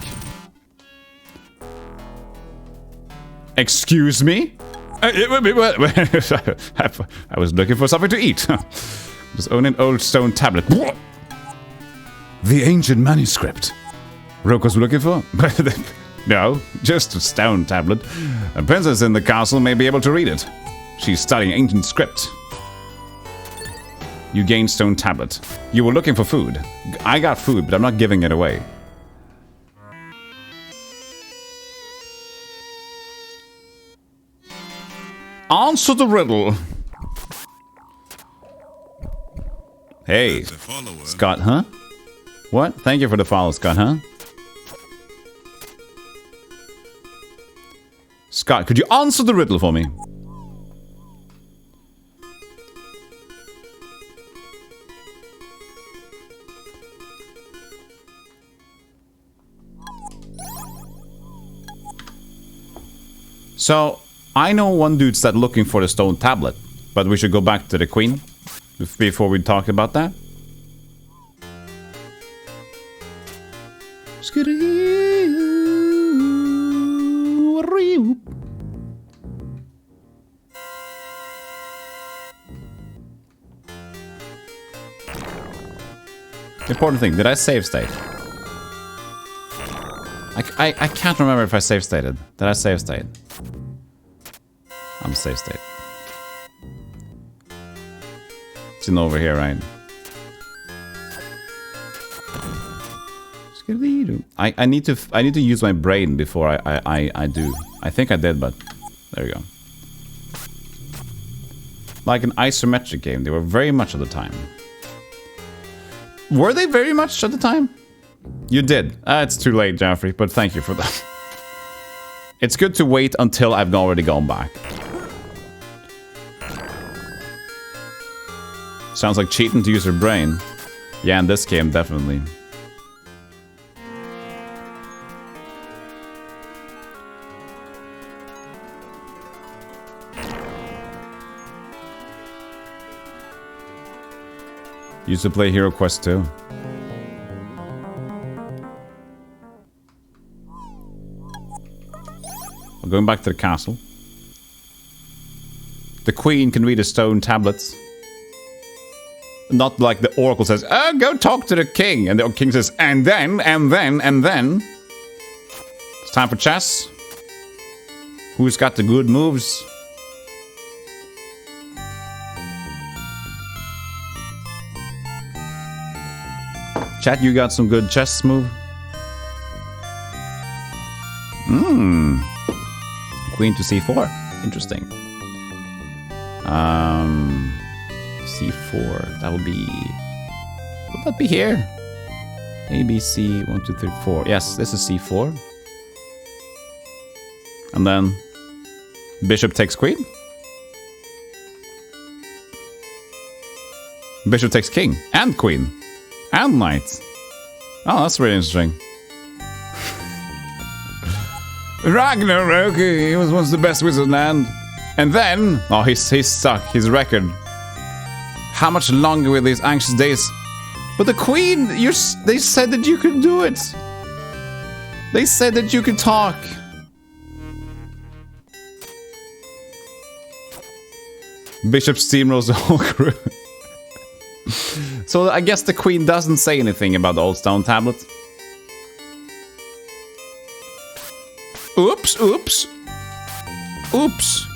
Excuse me? I was looking for something to eat. Just own an old stone tablet. The ancient manuscript. Roko's looking for? No, just a stone tablet. A princess in the castle may be able to read it. She's studying ancient script. You gain stone tablet. You were looking for food. I got food, but I'm not giving it away. Answer the riddle. Hey, Scott, huh? What? Thank you for the follow, Scott, huh? Scott, could you answer the riddle for me? So, I know one dude's that looking for the stone tablet, but we should go back to the queen before we talk about that. Important thing, did I save state? I can't remember if I save stated. Did I save state? I'm save state. It's in over here, right? I need to use my brain before I do. I think I did, but there you go. Like an isometric game, they were very much at the time. Were they very much at the time? You did. It's too late, Joffrey, but thank you for that. It's good to wait until I've already gone back. Sounds like cheating to use your brain. Yeah, in this game, definitely. Used to play Hero Quest 2. Well, going back to the castle. The queen can read the stone tablets. Not like the oracle says, oh, go talk to the king. And the king says, and then. It's time for chess. Who's got the good moves? Chat, you got some good chess move? Queen to c4. Interesting. C4. That would be... Would that be here? A, B, C, 1, 2, 3, 4. Yes, this is c4. And then... Bishop takes queen. Bishop takes king. And queen. And knight. Oh, that's really interesting. Ragnarok, he was once the best wizard land. And then... Oh, he's stuck. His record. How much longer will these anxious days... But the queen, they said that you could do it. They said that you could talk. Bishop steamrolls the whole crew. So I guess the queen doesn't say anything about the old stone tablet. Oops, oops. Oops.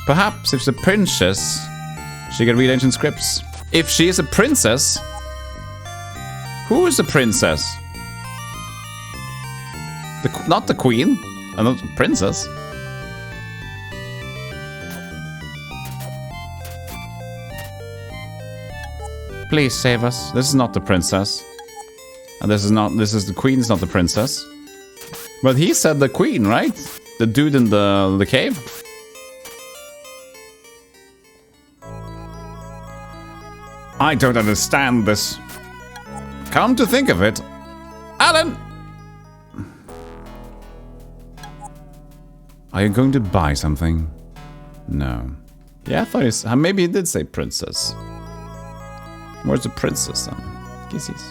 Perhaps if the princess She can read ancient scripts. If she is a princess... Who is the princess? Not the queen. Not the princess. Please save us. This is not the princess. And this is the queen's not the princess. But he said the queen, right? The dude in the cave? I don't understand this. Come to think of it, Alan! Are you going to buy something? No. Yeah, I thought maybe he did say princess. Where's the princess then? Kisses.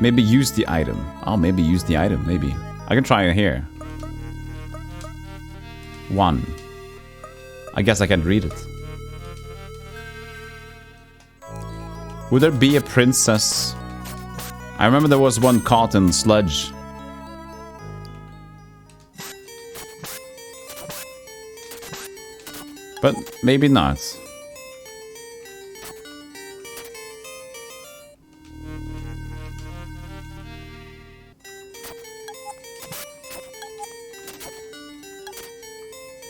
Maybe use the item. Oh, maybe use the item, maybe. I can try it here. 1. I guess I can't read it. Would there be a princess? I remember there was one caught in sludge. But maybe not.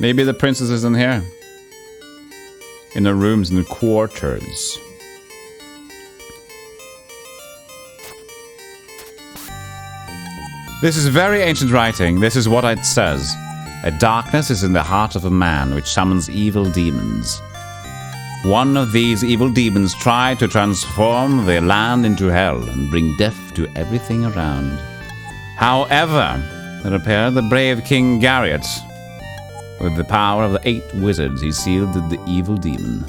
Maybe the princess isn't here. In the rooms, in the quarters. This is very ancient writing. This is what it says. A darkness is in the heart of a man which summons evil demons. One of these evil demons tried to transform the land into hell and bring death to everything around. However, it appeared the brave King Garriott, with the power of the 8 wizards, he sealed the evil demon.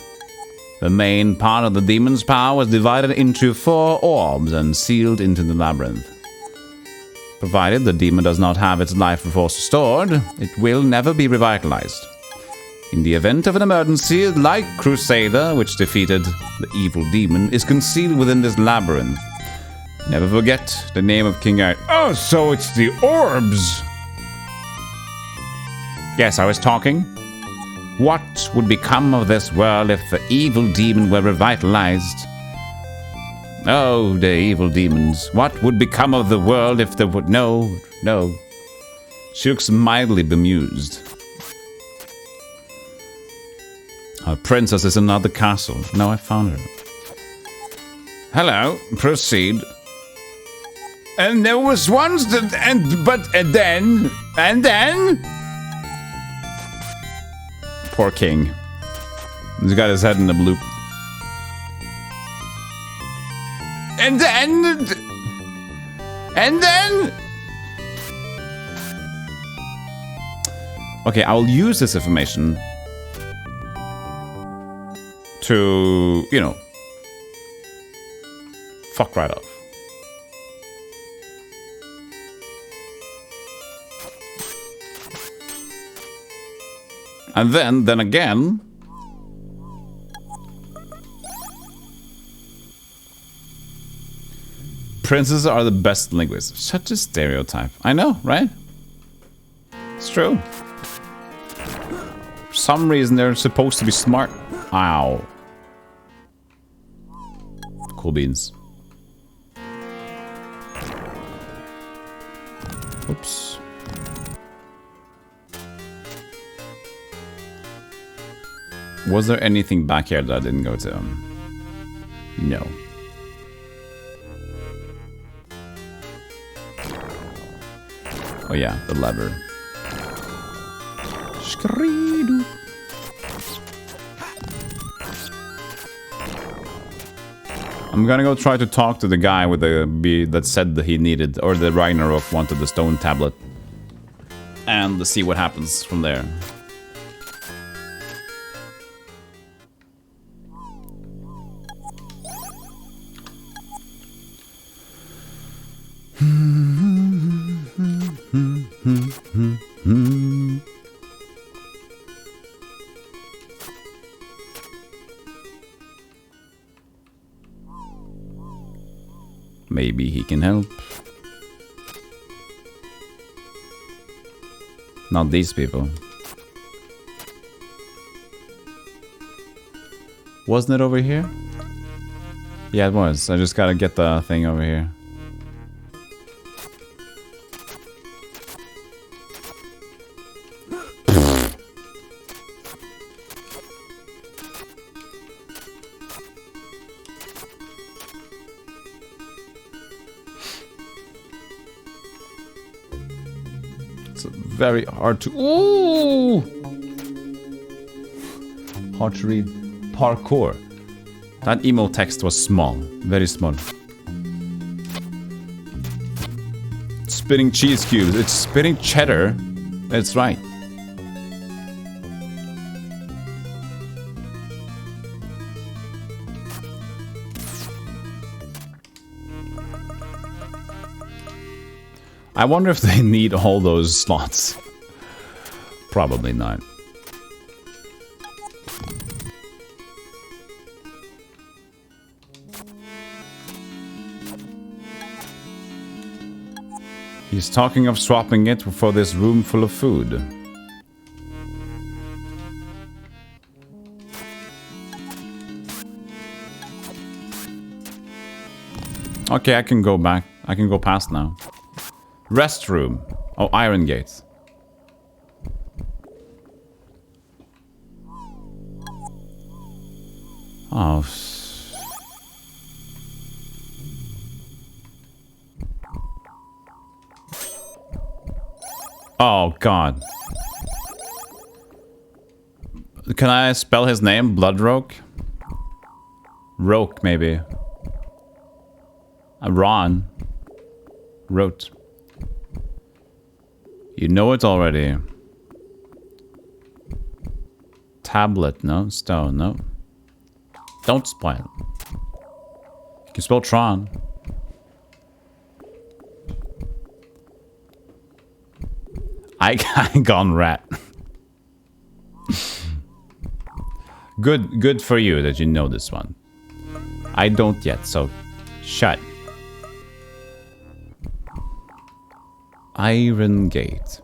The main part of the demon's power was divided into 4 orbs and sealed into the labyrinth. Provided the demon does not have its life force restored, it will never be revitalized. In the event of an emergency, like Crusader, which defeated the evil demon, is concealed within this labyrinth. Never forget the name of King Garriott. Oh, so it's the orbs! Yes, I was talking. What would become of this world if the evil demon were revitalized? Oh, the evil demons. What would become of the world if there would... No. She looks mildly bemused. Our princess is in another castle. No, I found her. Hello, proceed. And there was once the... And then... Poor king. He's got his head in the loop. And then... Okay, I will use this information to, you know, fuck right off. And then again... Princes are the best linguists. Such a stereotype. I know, right? It's true. For some reason, they're supposed to be smart. Ow. Cool beans. Oops. Was there anything back here that I didn't go to? No. Oh yeah, the lever. Skridu. I'm gonna go try to talk to the guy with the that said that he needed, or the Ragnarok wanted the stone tablet, and see what happens from there. Maybe he can help. Not these people. Wasn't it over here? Yeah, it was. I just gotta get the thing over here. It's very hard to... Ooh! Hard to read. Parkour. That emo text was small. Very small. Spinning cheese cubes. It's spinning cheddar. That's right. I wonder if they need all those slots. Probably not. He's talking of swapping it for this room full of food. Okay, I can go back. I can go past now. Restroom. Oh, iron gate. Oh. Oh, God. Can I spell his name? Bloodroke? Roke, maybe. Ron. Wrote. You know it already. Tablet, no. Stone, no. Don't spoil. You can spell Tron. I gone rat. Good for you that you know this one. I don't yet, so shut. Iron Gate.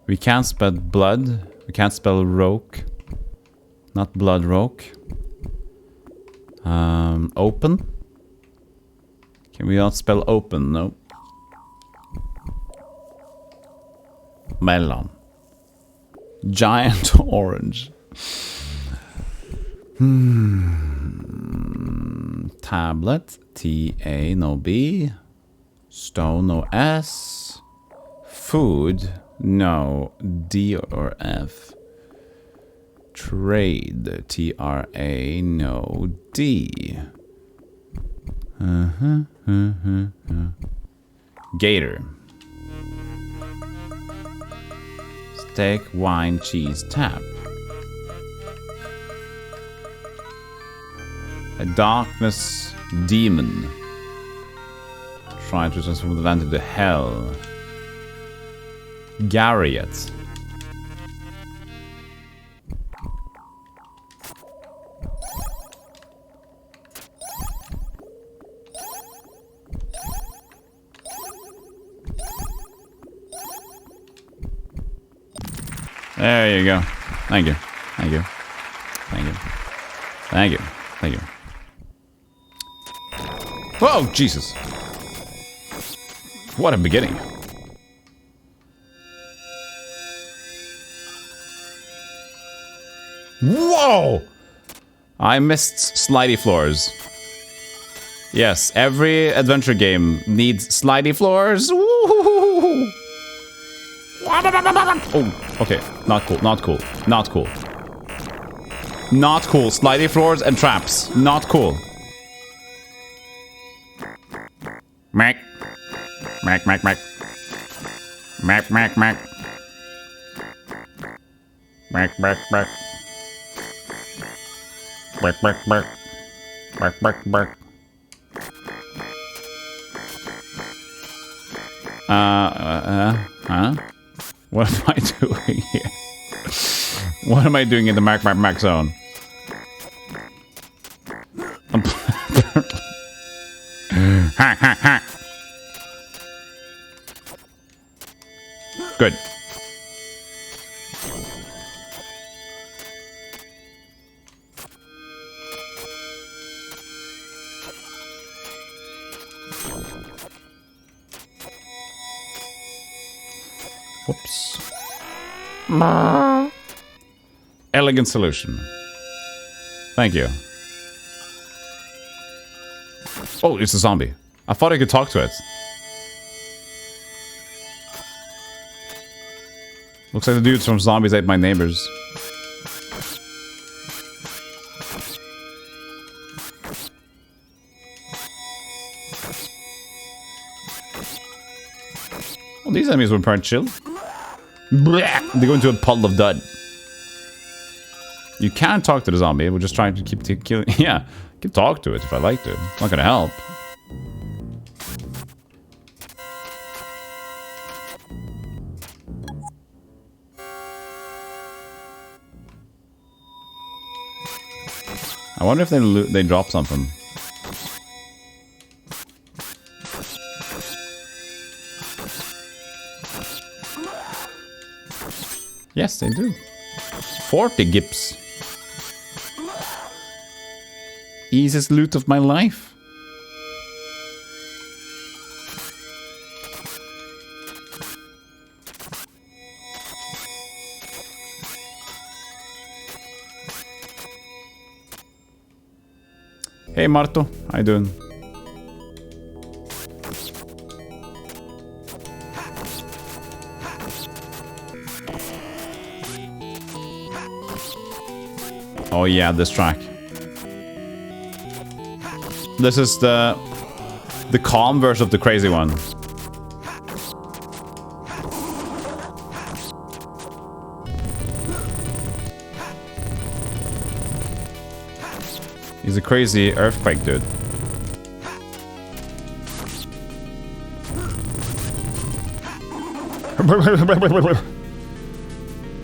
We can't spell blood. We can't spell roke. Not blood roke. Open. Can we not spell open? No. Melon. Giant orange. Tablet. T-A, no B. Stone, no S. Food, no D or F. Trade, T-R-A, no D. Gator. Steak, wine, cheese, tap. A darkness demon. Trying to transform the land into hell. Garriott. There you go. Thank you. Thank you. Thank you. Thank you. Thank you. Whoa, Jesus. What a beginning. Whoa! I missed slidey floors. Yes, every adventure game needs slidey floors. Woo-hoo-hoo-hoo-hoo. Oh, okay. Not cool. Not cool. Not cool. Not cool. Slidey floors and traps. Not cool. Mac. Mac, Mac, Mac. Mac, Mac, Mac. Mac, Mac, Mac. Mac, Mac, Mac. Mac, Mac, Mac. Huh? What am I doing here? What am I doing in the Mac, Mac, Mac zone? Ha, ha, ha. Good. Whoops. Elegant solution. Thank you. Oh, it's a zombie. I thought I could talk to it. Looks like the dudes from Zombies Ate My Neighbors. Well, these enemies were pretty chill. Blech. They go into a puddle of dud. You can talk to the zombie. We're just trying to keep killing. Yeah, I can talk to it if I like to. It's not gonna help. I wonder if they drop something. Yes, they do. 40 gips. Easiest loot of my life. Hey Marto, how you doing? Oh yeah, this track. This is the calm version of the crazy one. He's a crazy earthquake dude.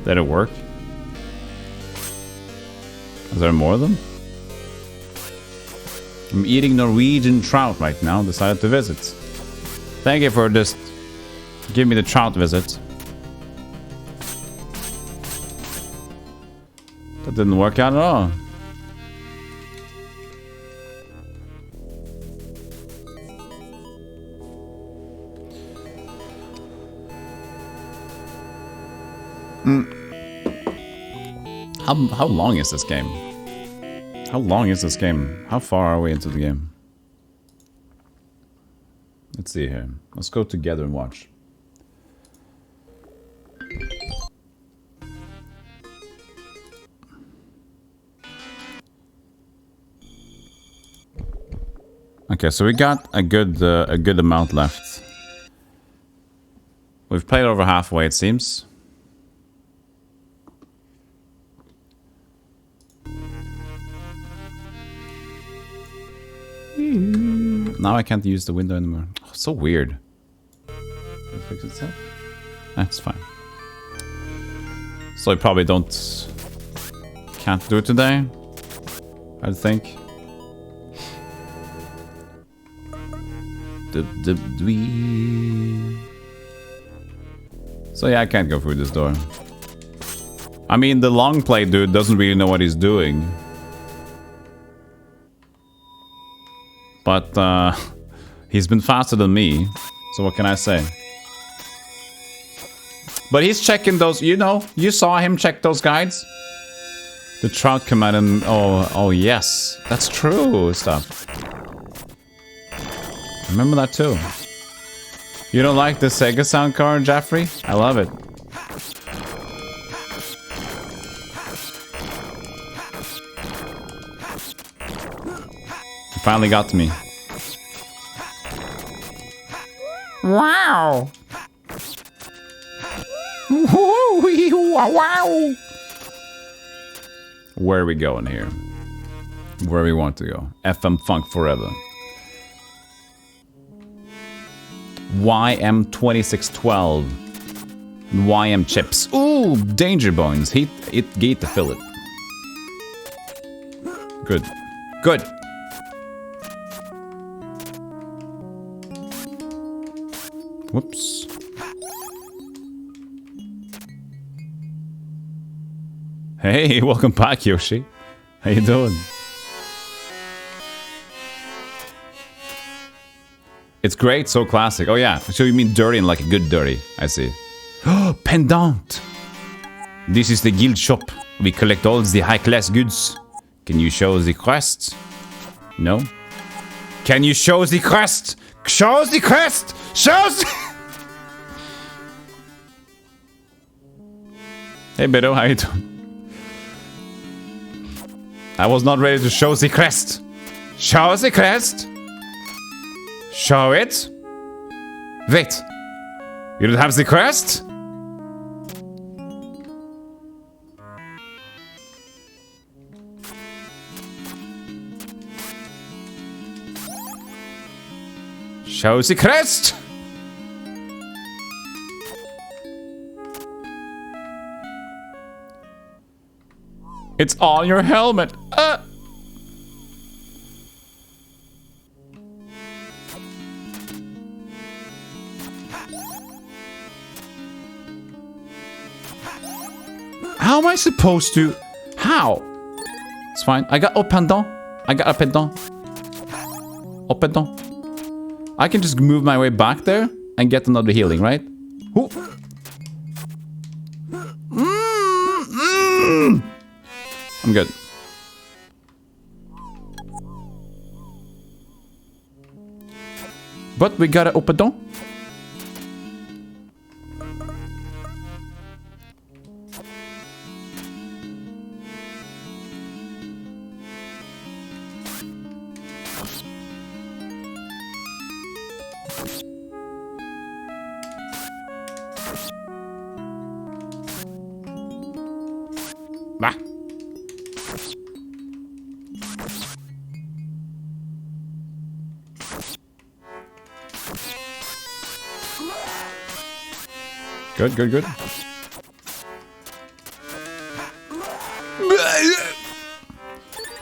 Did it work? Is there more of them? I'm eating Norwegian trout right now. Decided to visit. Thank you for just giving me the trout visit. That didn't work out at all. How long is this game? How long is this game? How far are we into the game? Let's see here. Let's go together and watch. Okay, so we got a good amount left. We've played over halfway, it seems. Now I can't use the window anymore. Oh, so weird. Did it fix itself? That's fine. So I probably can't do it today, I think. So yeah, I can't go through this door. I mean, the long play dude doesn't really know what he's doing. But he's been faster than me, so what can I say? But he's checking those, you know, you saw him check those guides? The trout come out and, oh yes, that's true stuff. Remember that too. You don't like the Sega sound card, Jeffrey? I love it. Finally got to me. Wow. Wow. Where are we going here? Where we want to go. FM Funk Forever. YM2612. YM Chips. Ooh, Danger Bones. It gate to fill it. Good. Good. Whoops. Hey, welcome back, Yoshi. How you doing? It's great, so classic. Oh yeah, so you mean dirty and like a good dirty. I see. Oh, pendant! This is the guild shop. We collect all the high-class goods. Can you show the crest? No? Can you show the crest? Show the crest! Show the... Hey, Beto, how you doing? I was not ready to show the crest. Show the crest. Show it. Wait. You don't have the crest? Show the crest. It's on your helmet. How am I supposed to? How? It's fine. I got a pendant. I got a pendant. A pendant. I can just move my way back there and get another healing, right? Ooh. I'm good. But we gotta open door. Bah. Good, good, good.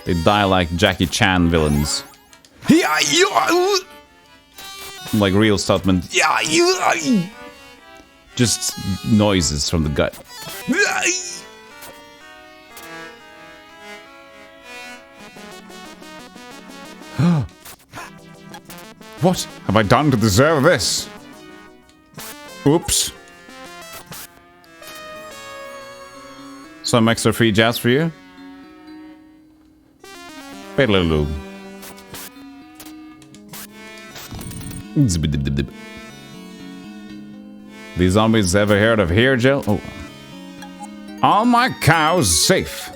They die like Jackie Chan villains. Like real stuntmen. Just noises from the gut. What have I done to deserve this? Oops. Some extra free jazz for you. Pedaloo. These zombies ever heard of hair gel? Oh. All my cows safe.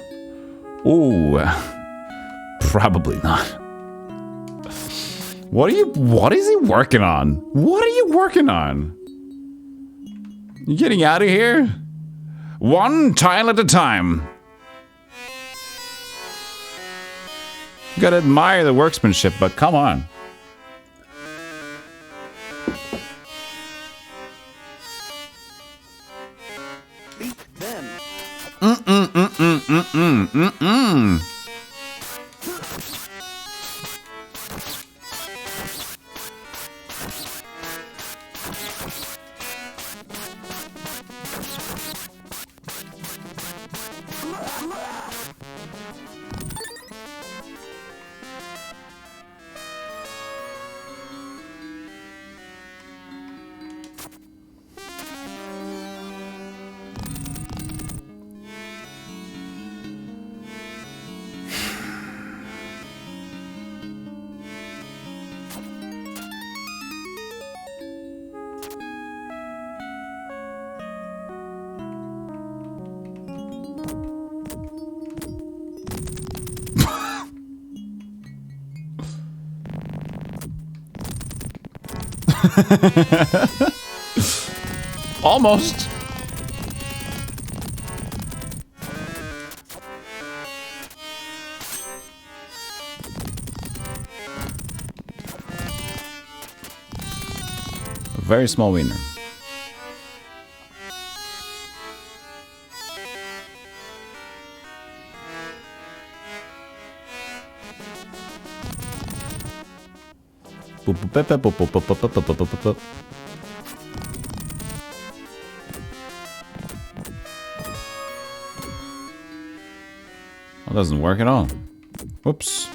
Ooh. Probably not. What is he working on? What are you working on? You getting out of here? One tile at a time. You gotta admire the workmanship, but come on. Beat them. Almost. A very small wiener. That doesn't work at all. Whoops.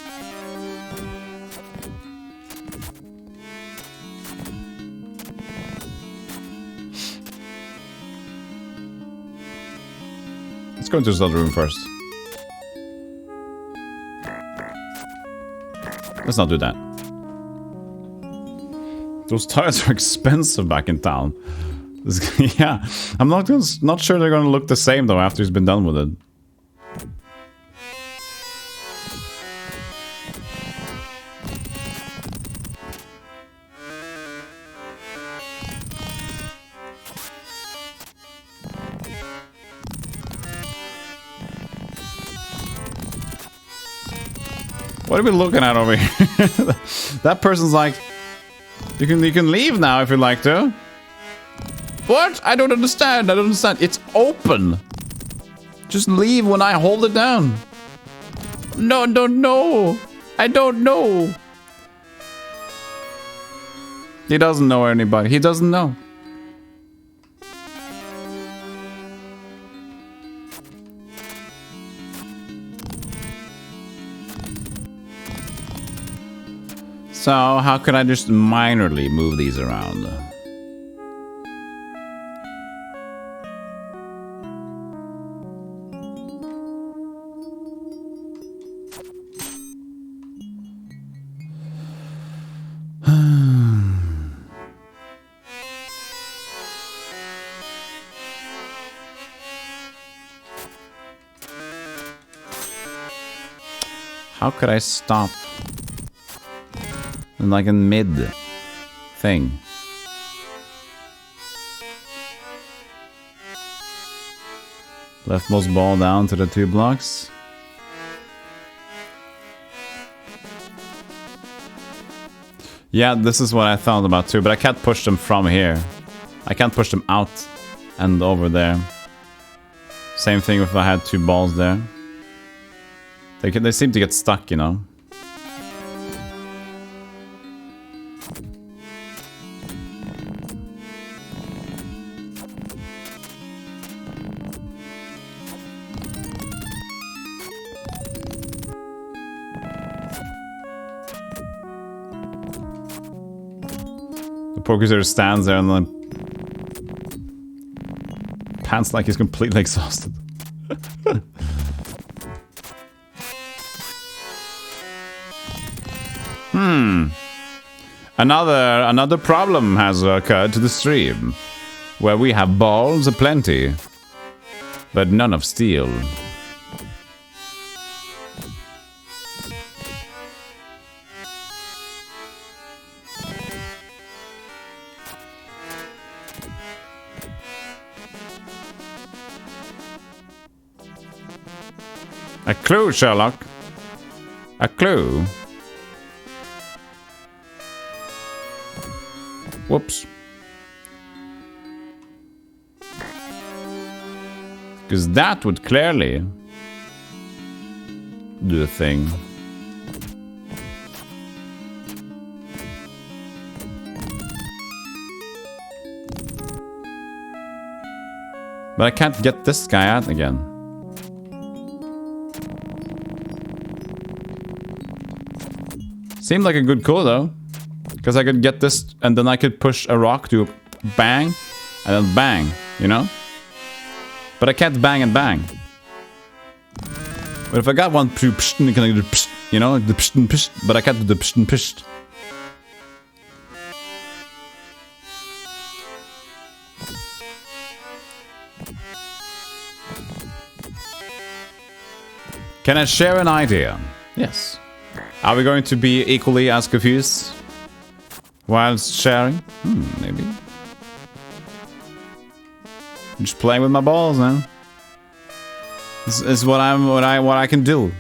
Let's go into this other room first. Let's not do that. Those tires are expensive back in town. Yeah, I'm not sure they're gonna look the same though after he's been done with it. What are we looking at over here? That person's like, you can leave now if you'd like to. What? I don't understand. I don't understand. It's open. Just leave when I hold it down. No, no, no. I don't know. He doesn't know anybody. He doesn't know. So, how could I just minorly move these around? How could I stop? In like a mid thing. Leftmost ball down to the 2 blocks. Yeah, this is what I thought about too, but I can't push them from here. I can't push them out and over there. Same thing if I had 2 balls there. They seem to get stuck, you know. Poor Crusader stands there and then pants like he's completely exhausted. Another problem has occurred to the stream, where we have balls aplenty, but none of steel. A clue, Sherlock. A clue. Whoops. Because that would clearly do a thing. But I can't get this guy out again. Seemed like a good call though. Because I could get this and then I could push a rock to bang and then bang, you know? But I can't bang and bang. But if I got one, you know, the but I can't do the Can I share an idea? Yes. Are we going to be equally as confused whilst sharing? Maybe. I'm just playing with my balls now. This is what I can do.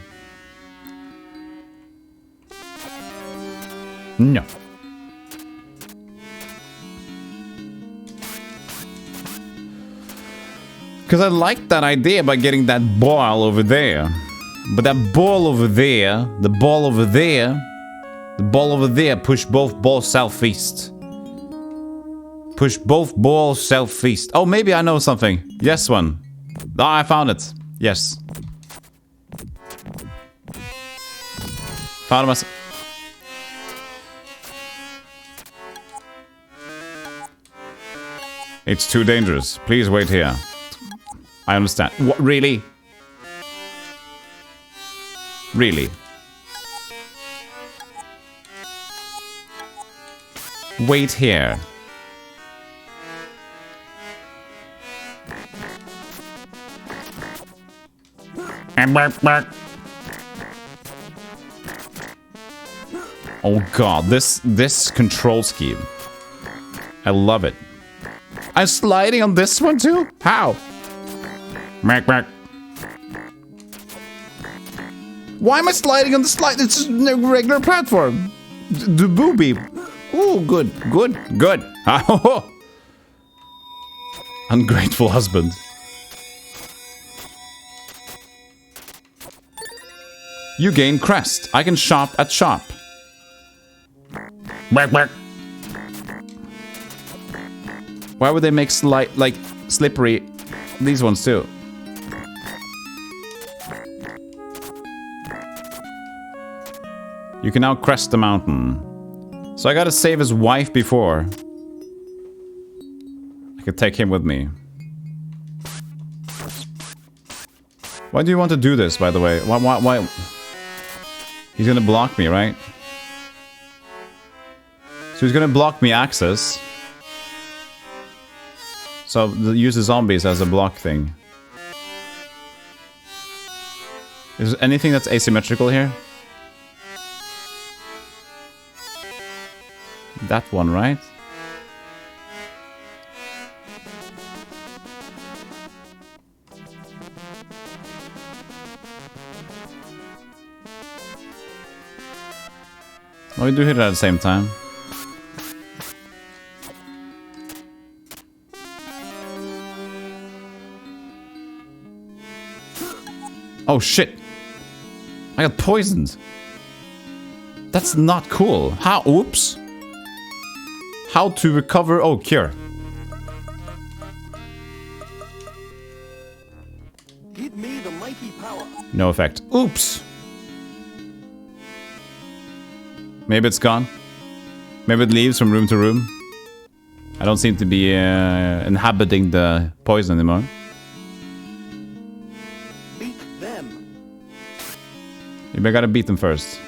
No. Because I like that idea about getting that ball over there. But that ball over there, the ball over there, the ball over there, push both balls southeast. Push both balls southeast. Oh, maybe I know something. Yes, one. Oh, I found it. Yes. Found myself. It's too dangerous. Please wait here. I understand. What, really? Really. Wait here. Oh god, this control scheme. I love it. I'm sliding on this one too? How? Why am I sliding on the slide? It's a regular platform. The booby. Oh, good, good, good. Ungrateful husband. You gain crest. I can shop at shop. Why would they make like slippery these ones too? You can now crest the mountain. So I gotta save his wife before I could take him with me. Why do you want to do this, by the way? Why? He's gonna block me, right? So he's gonna block me access. So use the zombies as a block thing. Is there anything that's asymmetrical here? That one, right? Oh, we do hit it at the same time. Oh shit! I got poisoned. That's not cool. How? Oops. How to recover? Oh, cure. Give me the mighty power. No effect. Oops. Maybe it's gone. Maybe it leaves from room to room. I don't seem to be inhabiting the poison anymore. Beat them. Maybe I gotta beat them first.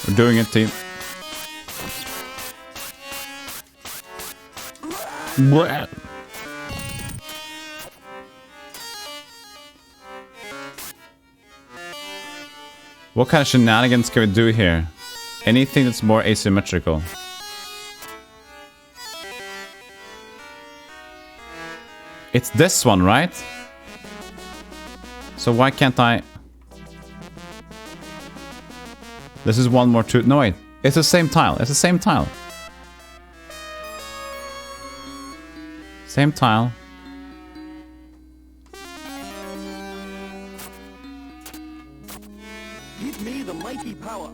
We're doing it, team. Blah. What kind of shenanigans can we do here? Anything that's more asymmetrical. It's this one, right? So why can't I... This is one more to... No, wait. It's the same tile. It's the same tile. Same tile. Give me the mighty power.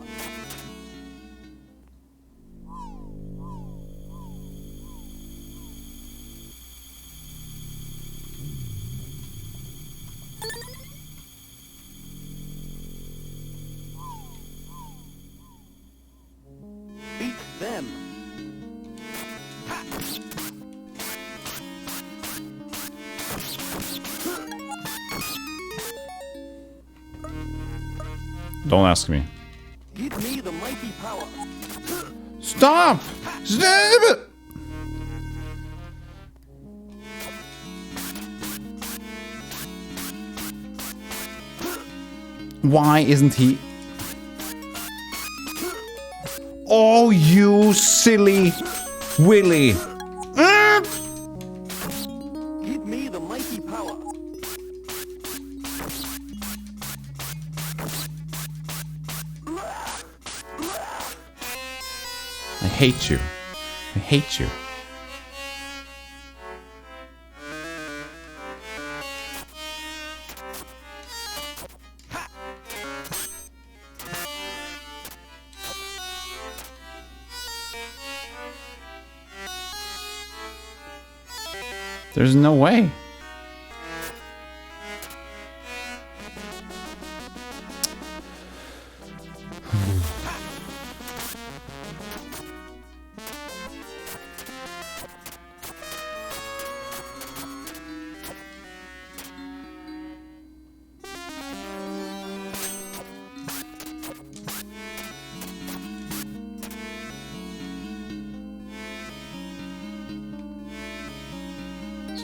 Beat them. Don't ask me. Give me the mighty power. Stop! Stop it! Why isn't he... Oh, you silly Willy! Give me the mighty power. I hate you. I hate you. There's no way.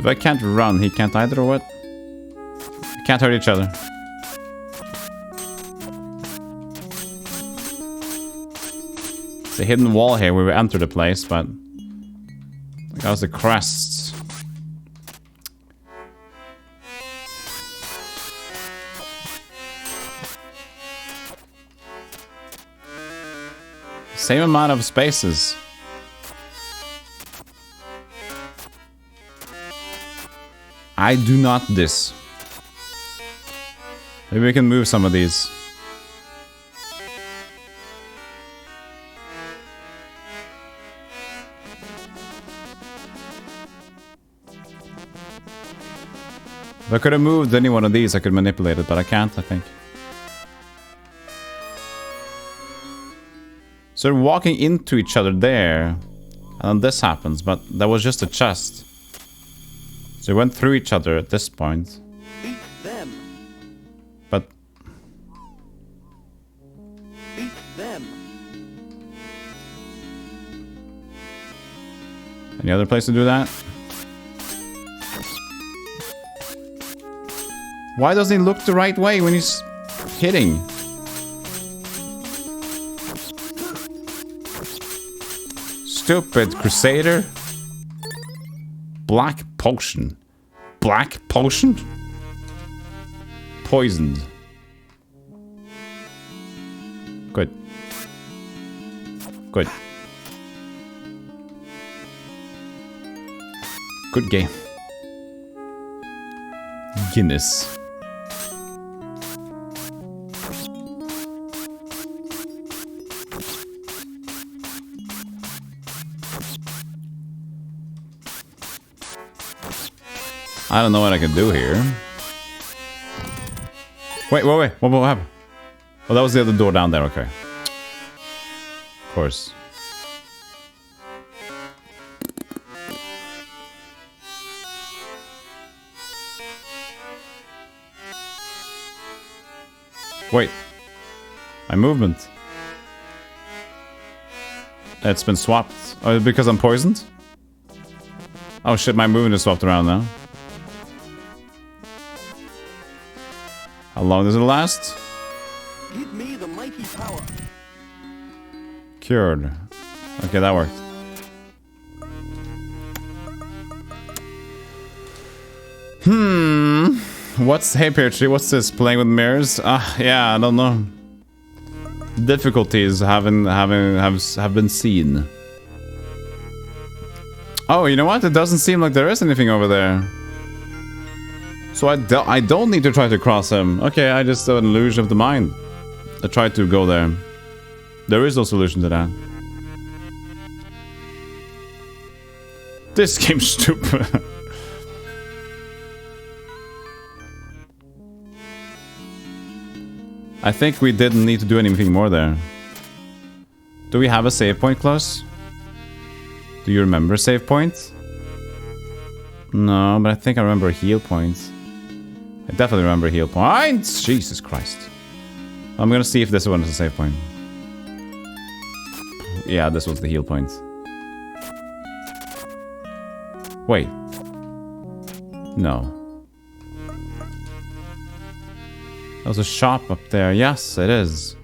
So if I can't run, he can't either, or what? We can't hurt each other. It's a hidden wall here where we enter the place, but... that was the crest. Same amount of spaces. I do not this. Maybe we can move some of these. If I could have moved any one of these, I could manipulate it, but I can't, I think. So they're walking into each other there, and then this happens, but that was just a chest. So they went through each other at this point. Beat them. But... beat them. any other place to do that? Why doesn't he look the right way when he's hitting? Stupid Crusader. Black potion. Black potion? Poisoned. Good. Good. Good game. Guinness. I don't know what I can do here. Wait. What happened? Oh, that was the other door down there, okay. Of course. Wait. My movement. It's been swapped. Oh, because I'm poisoned? Oh shit, my movement is swapped around now. How long does it last? Give me the mighty power. Cured. Okay, that worked. What's... hey, Peartree, what's this? Playing with mirrors? Yeah, I don't know. Difficulties have been seen. Oh, you know what? It doesn't seem like there is anything over there. So I don't need to try to cross him. Okay, I just have an illusion of the mind. I tried to go there. There is no solution to that. This game's stupid. I think we didn't need to do anything more there. Do we have a save point close? Do you remember a save point? No, but I think I remember a heal point. I definitely remember a heal point. Jesus Christ. I'm gonna see if this one is a save point. Yeah, this was the heal point. Wait. No. There's a shop up there. Yes, it is.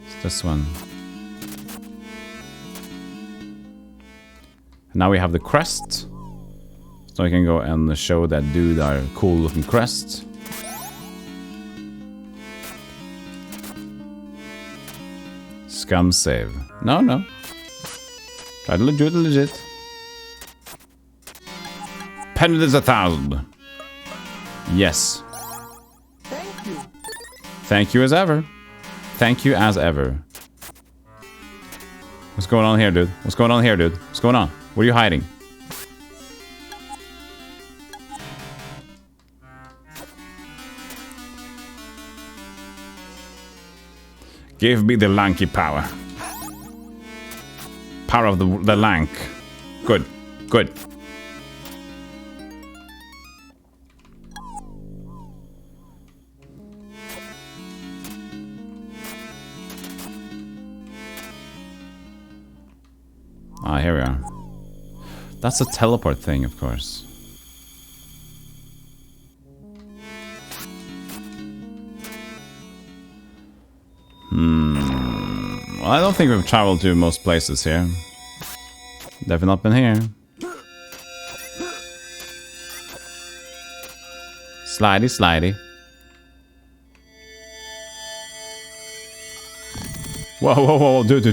It's this one. Now we have the crest. So I can go and show that dude our cool looking crest. Scum save. No. Try to do it legit. Penalty is 1,000. Yes. Thank you. Thank you as ever. Thank you as ever. What's going on here, dude? What's going on here, dude? What's going on? What are you hiding? Give me the lanky power. Power of the lank. Good. Good. Ah, here we are. That's a teleport thing, of course. Well, I don't think we've traveled to most places here. Definitely not been here. Slidey, slidey. Whoa, whoa, whoa, dude.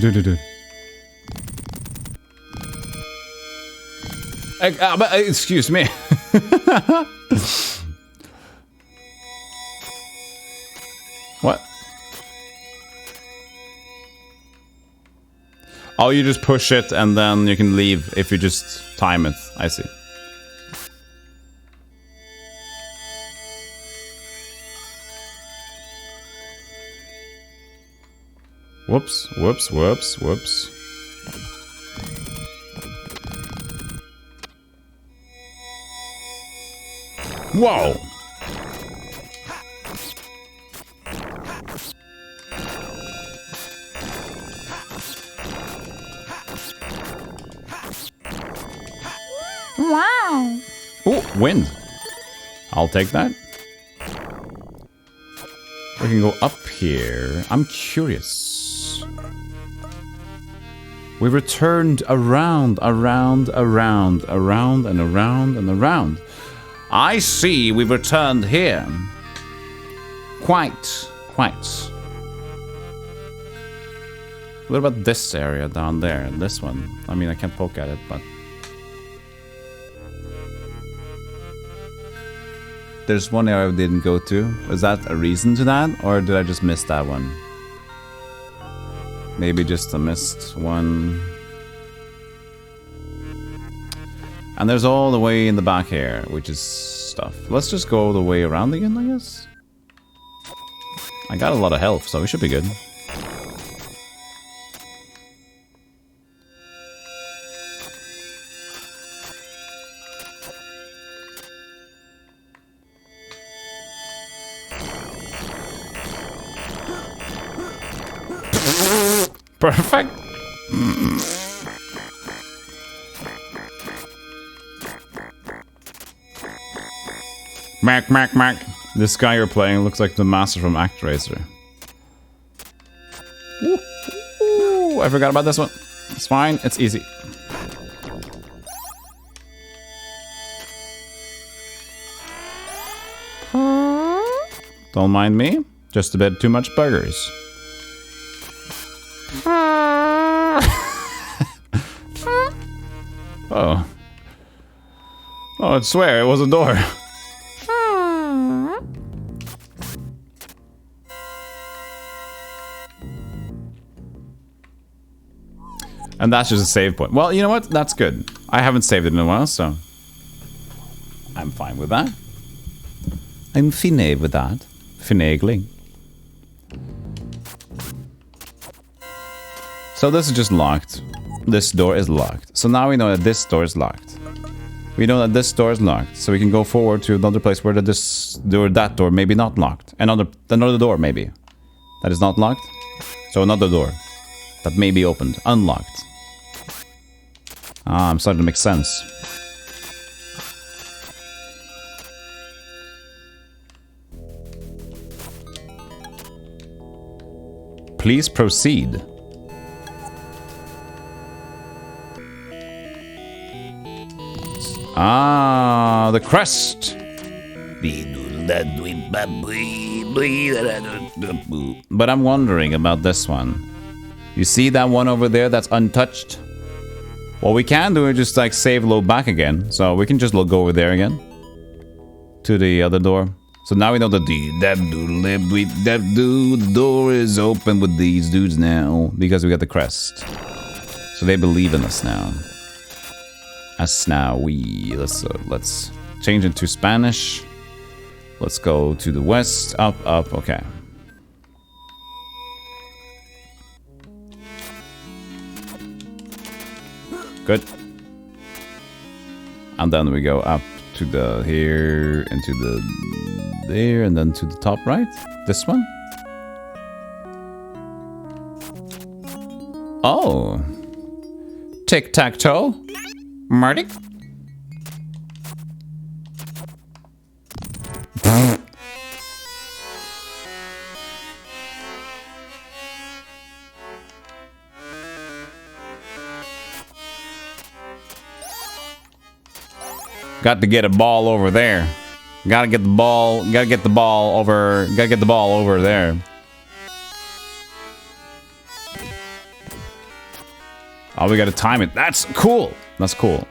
Excuse me. What? Oh, you just push it and then you can leave if you just time it. I see. Whoops, whoops, whoops, whoops. Whoa! Wow! Oh, wind. I'll take that. We can go up here. I'm curious. We returned around and around. I see we've returned here. Quite. What about this area down there? This one. I mean, I can't poke at it, but... There's one area I didn't go to. Was that a reason to that? Or did I just miss that one? Maybe just a missed one. And there's all the way in the back here, which is stuff. Let's just go the way around again, I guess. I got a lot of health, so we should be good. Perfect. Mac. This guy you're playing looks like the master from ActRaiser. Ooh, I forgot about this one. It's fine. It's easy. Don't mind me. Just a bit too much burgers. Oh. Oh, I swear it was a door. And that's just a save point. Well, you know what? That's good. I haven't saved it in a while, so... I'm fine with that. I'm fine with that. Finagling. So this is just locked. This door is locked. So now we know that this door is locked. We know that this door is locked. So we can go forward to another place where that door maybe not locked. Another door maybe. That is not locked. So another door. That may be opened. Unlocked. Ah, I'm starting to make sense. Please proceed. Ah, the crest. But I'm wondering about this one. You see that one over there that's untouched? What we can do is just like save load back again. So we can just go over there again. To the other door. So now we know that the door is open with these dudes now. Because we got the crest. So they believe in us now. As now we... Let's change it to Spanish. Let's go to the west. Up, okay. Good. And then we go up to the here, into the there, and then to the top right. This one. Oh. Tic-tac-toe. Marty. Got to get a ball over there. Gotta get the ball over there. Oh, we gotta time it. That's cool. That's cool.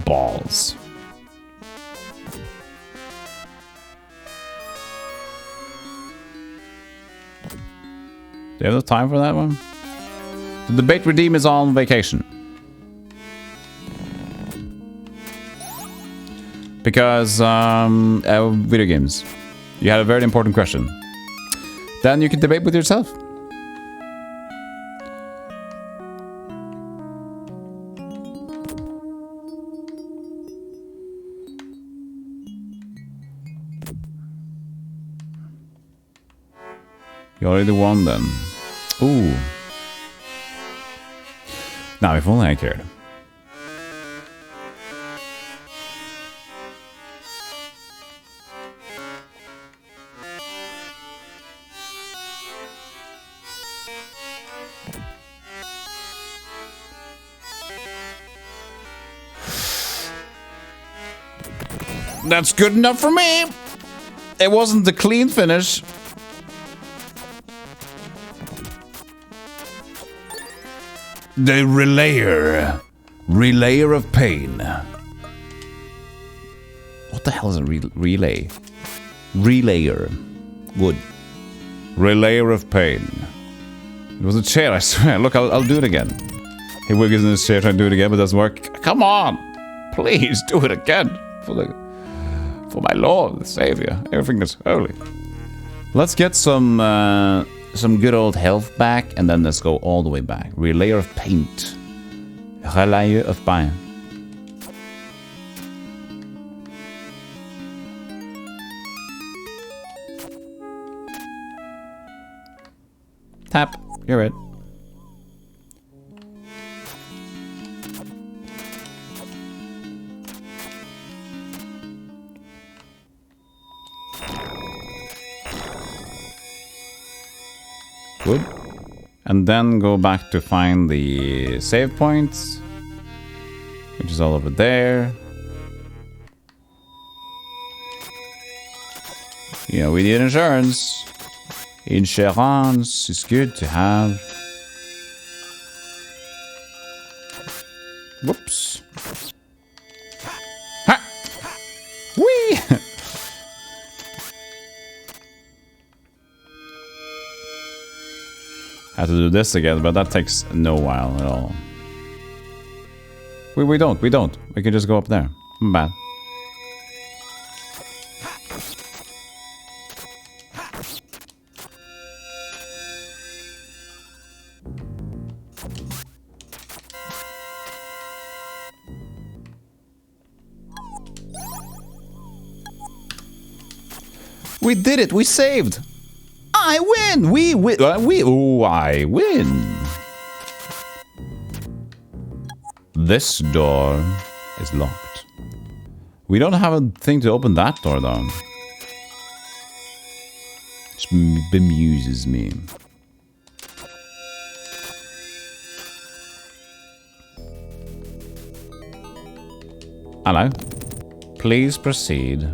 Balls. Do you have the time for that one? The debate redeem is on vacation. Because, video games. You had a very important question. Then you can debate with yourself. You already won then. Ooh. Now, if only I cared. That's good enough for me. It wasn't the clean finish. The relayer. Relayer of pain. What the hell is a relay? Relayer. Good. Relayer of pain. It was a chair, I swear. Look, I'll do it again. He wiggles in his chair trying to do it again, but it doesn't work. Come on! Please, do it again. For my Lord, the Savior. Everything is holy. Let's get some good old health back, and then let's go all the way back. Relayer of paint. Relayer of pain. Tap. You're it. Good. And then go back to find the save points, which is all over there. You know, we need insurance. Insurance is good to have. Whoops. Ha! Whee! I have to do this again, but that takes no while at all. We don't. We can just go up there. Bad. We did it! We saved! I win! We win! Oh, I win! This door is locked. We don't have a thing to open that door, though. Which bemuses me. Hello. Please proceed.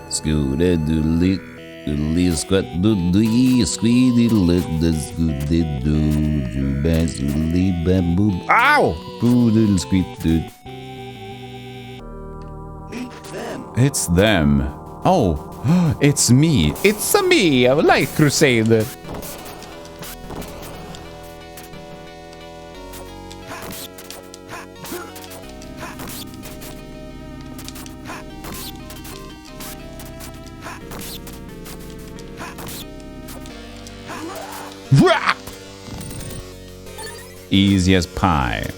Scooter doodly doodly squat doodly squeedy lick the scooty doo bass doodly bamboo. Ow! Doodle squeak dood. It's them. Oh, it's me. It's a me. I like Crusader. Easy as pie.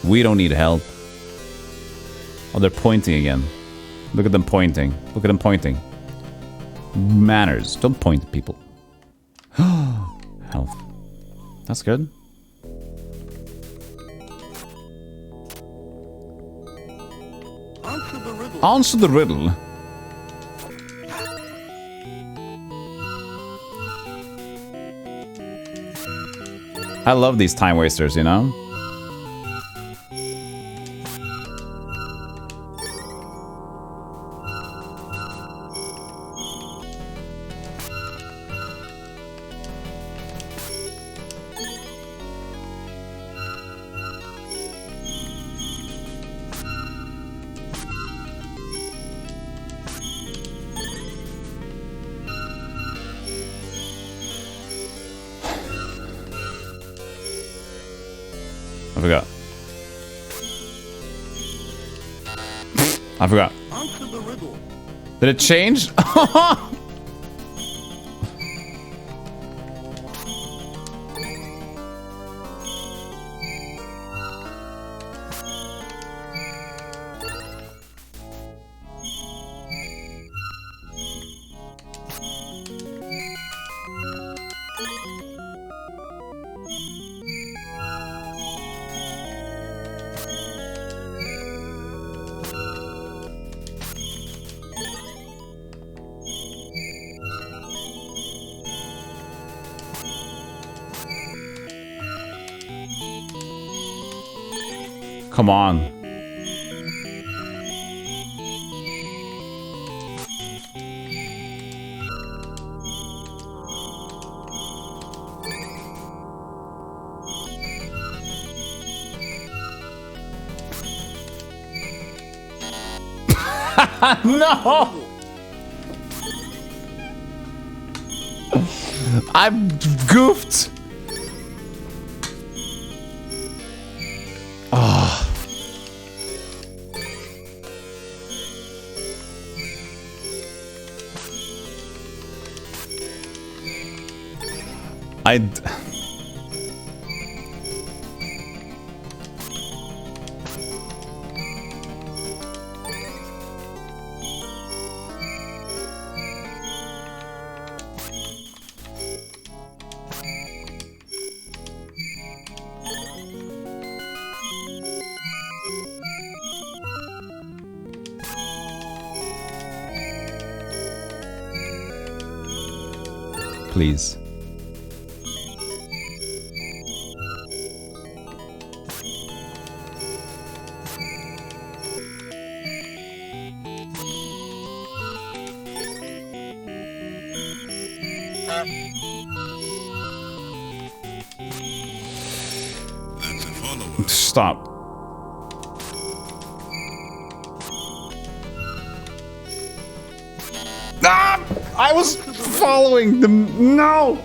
We don't need help. Oh, they're pointing again. Look at them pointing. Look at them pointing. Manners. Don't point at people. Health. That's good. Answer the riddle. I love these time wasters, you know? I forgot. I forgot. Answer the riddle. Did it change? Come on. No! I'm goofed. Oh. Please. That's a follower. Stop. Ah! I was following the... No!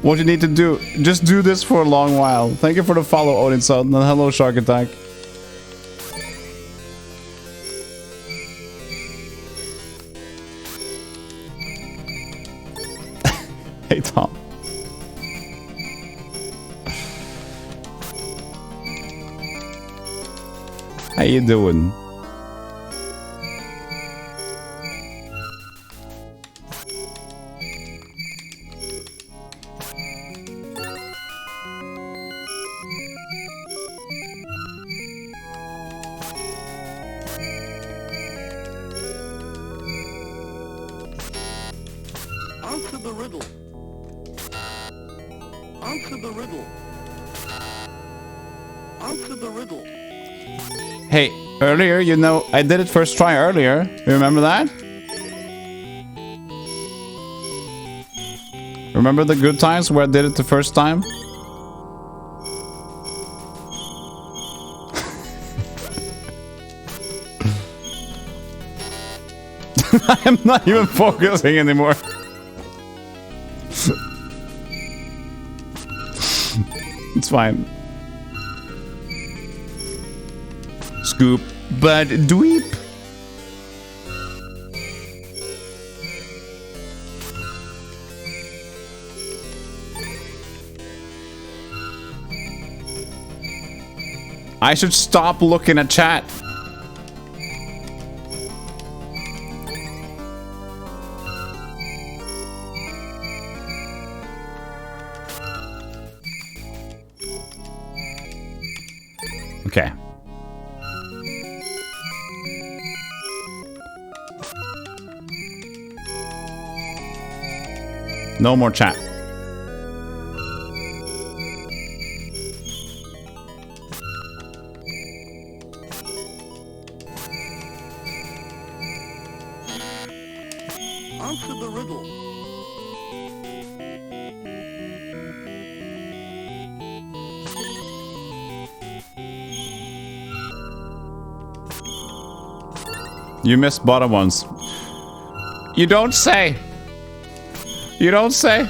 What you need to do, just do this for a long while. Thank you for the follow, Odin Sun, and hello, Shark Attack. Hey, Tom. How you doing? Answer the riddle. Answer the riddle. Answer the riddle. Hey, earlier, you know, I did it first try earlier. You remember that? Remember the good times where I did it the first time? I'm not even focusing anymore. It's fine. Scoop, but dweep. I should stop looking at chat. Okay. No more chat. Answer the riddle. You missed bottom ones. You don't say. You don't say.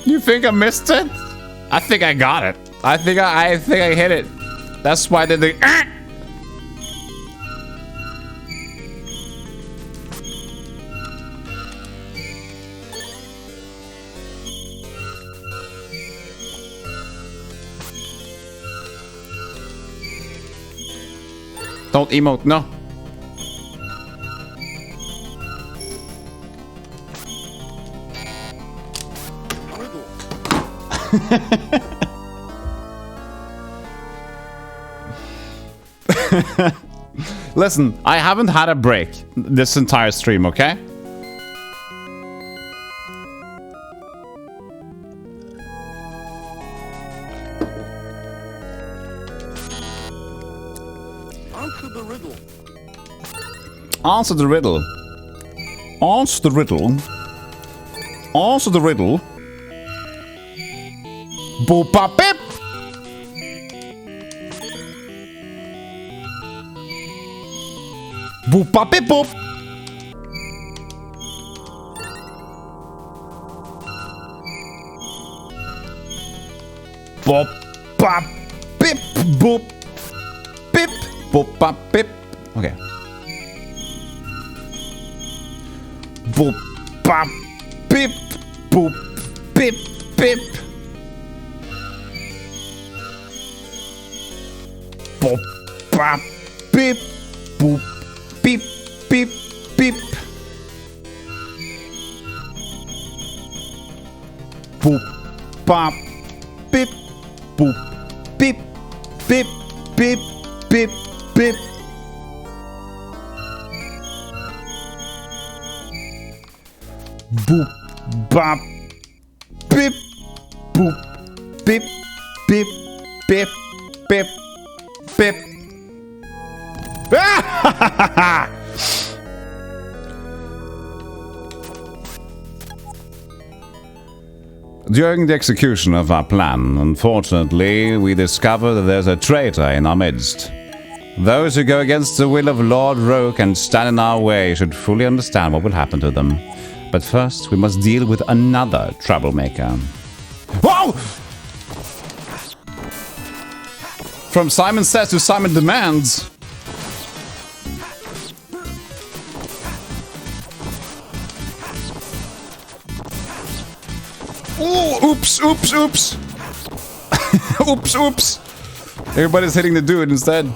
You think I missed it? I think I got it. I think I hit it. That's why they did. Don't emote, no. Listen, I haven't had a break this entire stream, okay? Answer the riddle. Answer the riddle. Answer the riddle. Answer the riddle. Boop bop bip. Boop bop bip boop. Boop bop bip boop. Bip boop bop bip. Okay. Boop bop bip boop bip bip. Boop bop bip boop beep beep beep. Boop bop bip boop beep beep beep beep beep. Boop bop beep boop beep beep beep beep beep. During the execution of our plan, unfortunately, we discover that there's a traitor in our midst. Those who go against the will of Lord Roke and stand in our way should fully understand what will happen to them. But first, we must deal with another troublemaker. Whoa! From Simon Says to Simon Demands. Oh, oops, oops, oops. Oops, oops. Everybody's hitting the dude instead.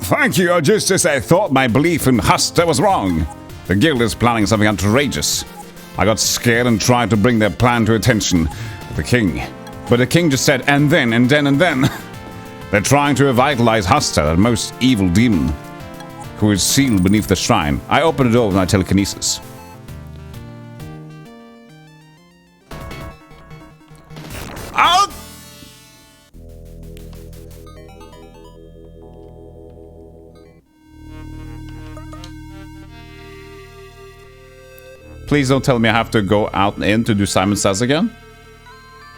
Thank you, just as I thought my belief in Huster was wrong. The guild is planning something outrageous. I got scared and tried to bring their plan to attention of the king. But the king just said, and then, and then, and then. They're trying to revitalize Huster, the most evil demon, who is sealed beneath the shrine. I opened the door with my telekinesis. Out! Please don't tell me I have to go out and in to do Simon Says again.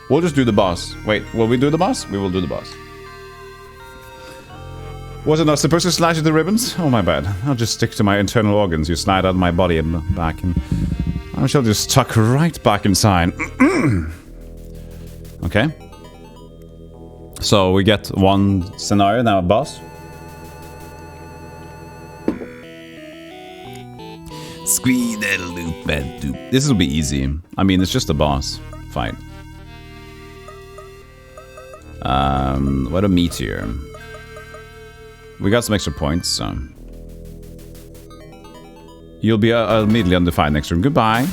We'll just do the boss. Wait, will we do the boss? We will do the boss. Was it not supposed to slash at the ribbons? Oh, my bad. I'll just stick to my internal organs. You slide out of my body and back, and I shall just tuck right back inside. Okay. So we get one scenario now, boss. This will be easy. I mean, it's just a boss fight. What a meteor. We got some extra points, so. You'll be immediately on the fight next turn. Goodbye.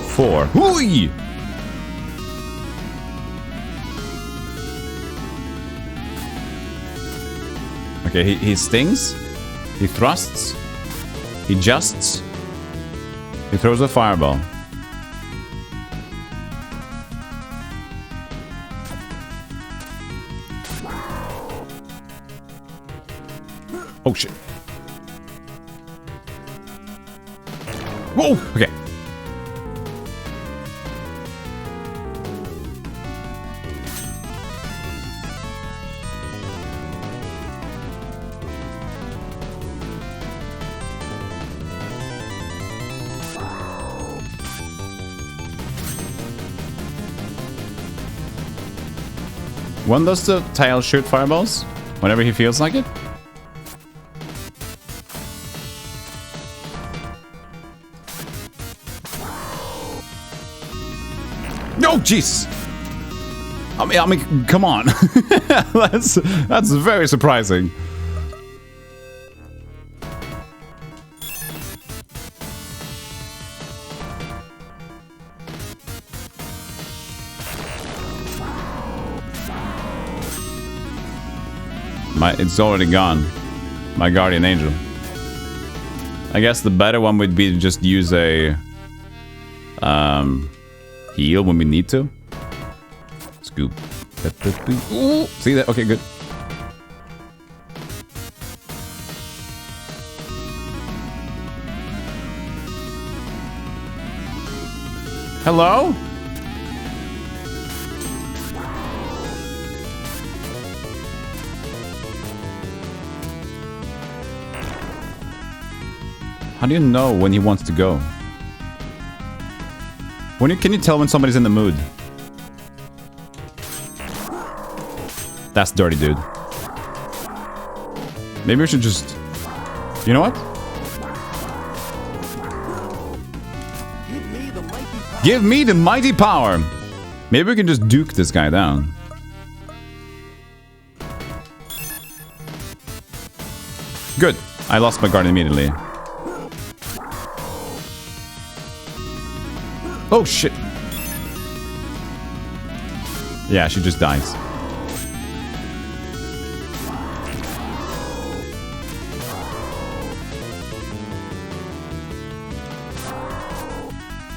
Four. Hooey! Okay, he stings. He thrusts. He justs. He throws a fireball. Oh shit. Whoa! Okay. When does the tail shoot fireballs? Whenever he feels like it? No, jeez! I mean, come on. that's very surprising. It's already gone. My guardian angel. I guess the better one would be to just use a heal when we need to. Scoop. Ooh, see that? Okay, good. Hello? How do you know when he wants to go? Can you tell when somebody's in the mood? That's dirty, dude. Maybe we should just... You know what? Give me the mighty power! Maybe we can just duke this guy down. Good. I lost my guard immediately. Oh, shit. Yeah, she just dies.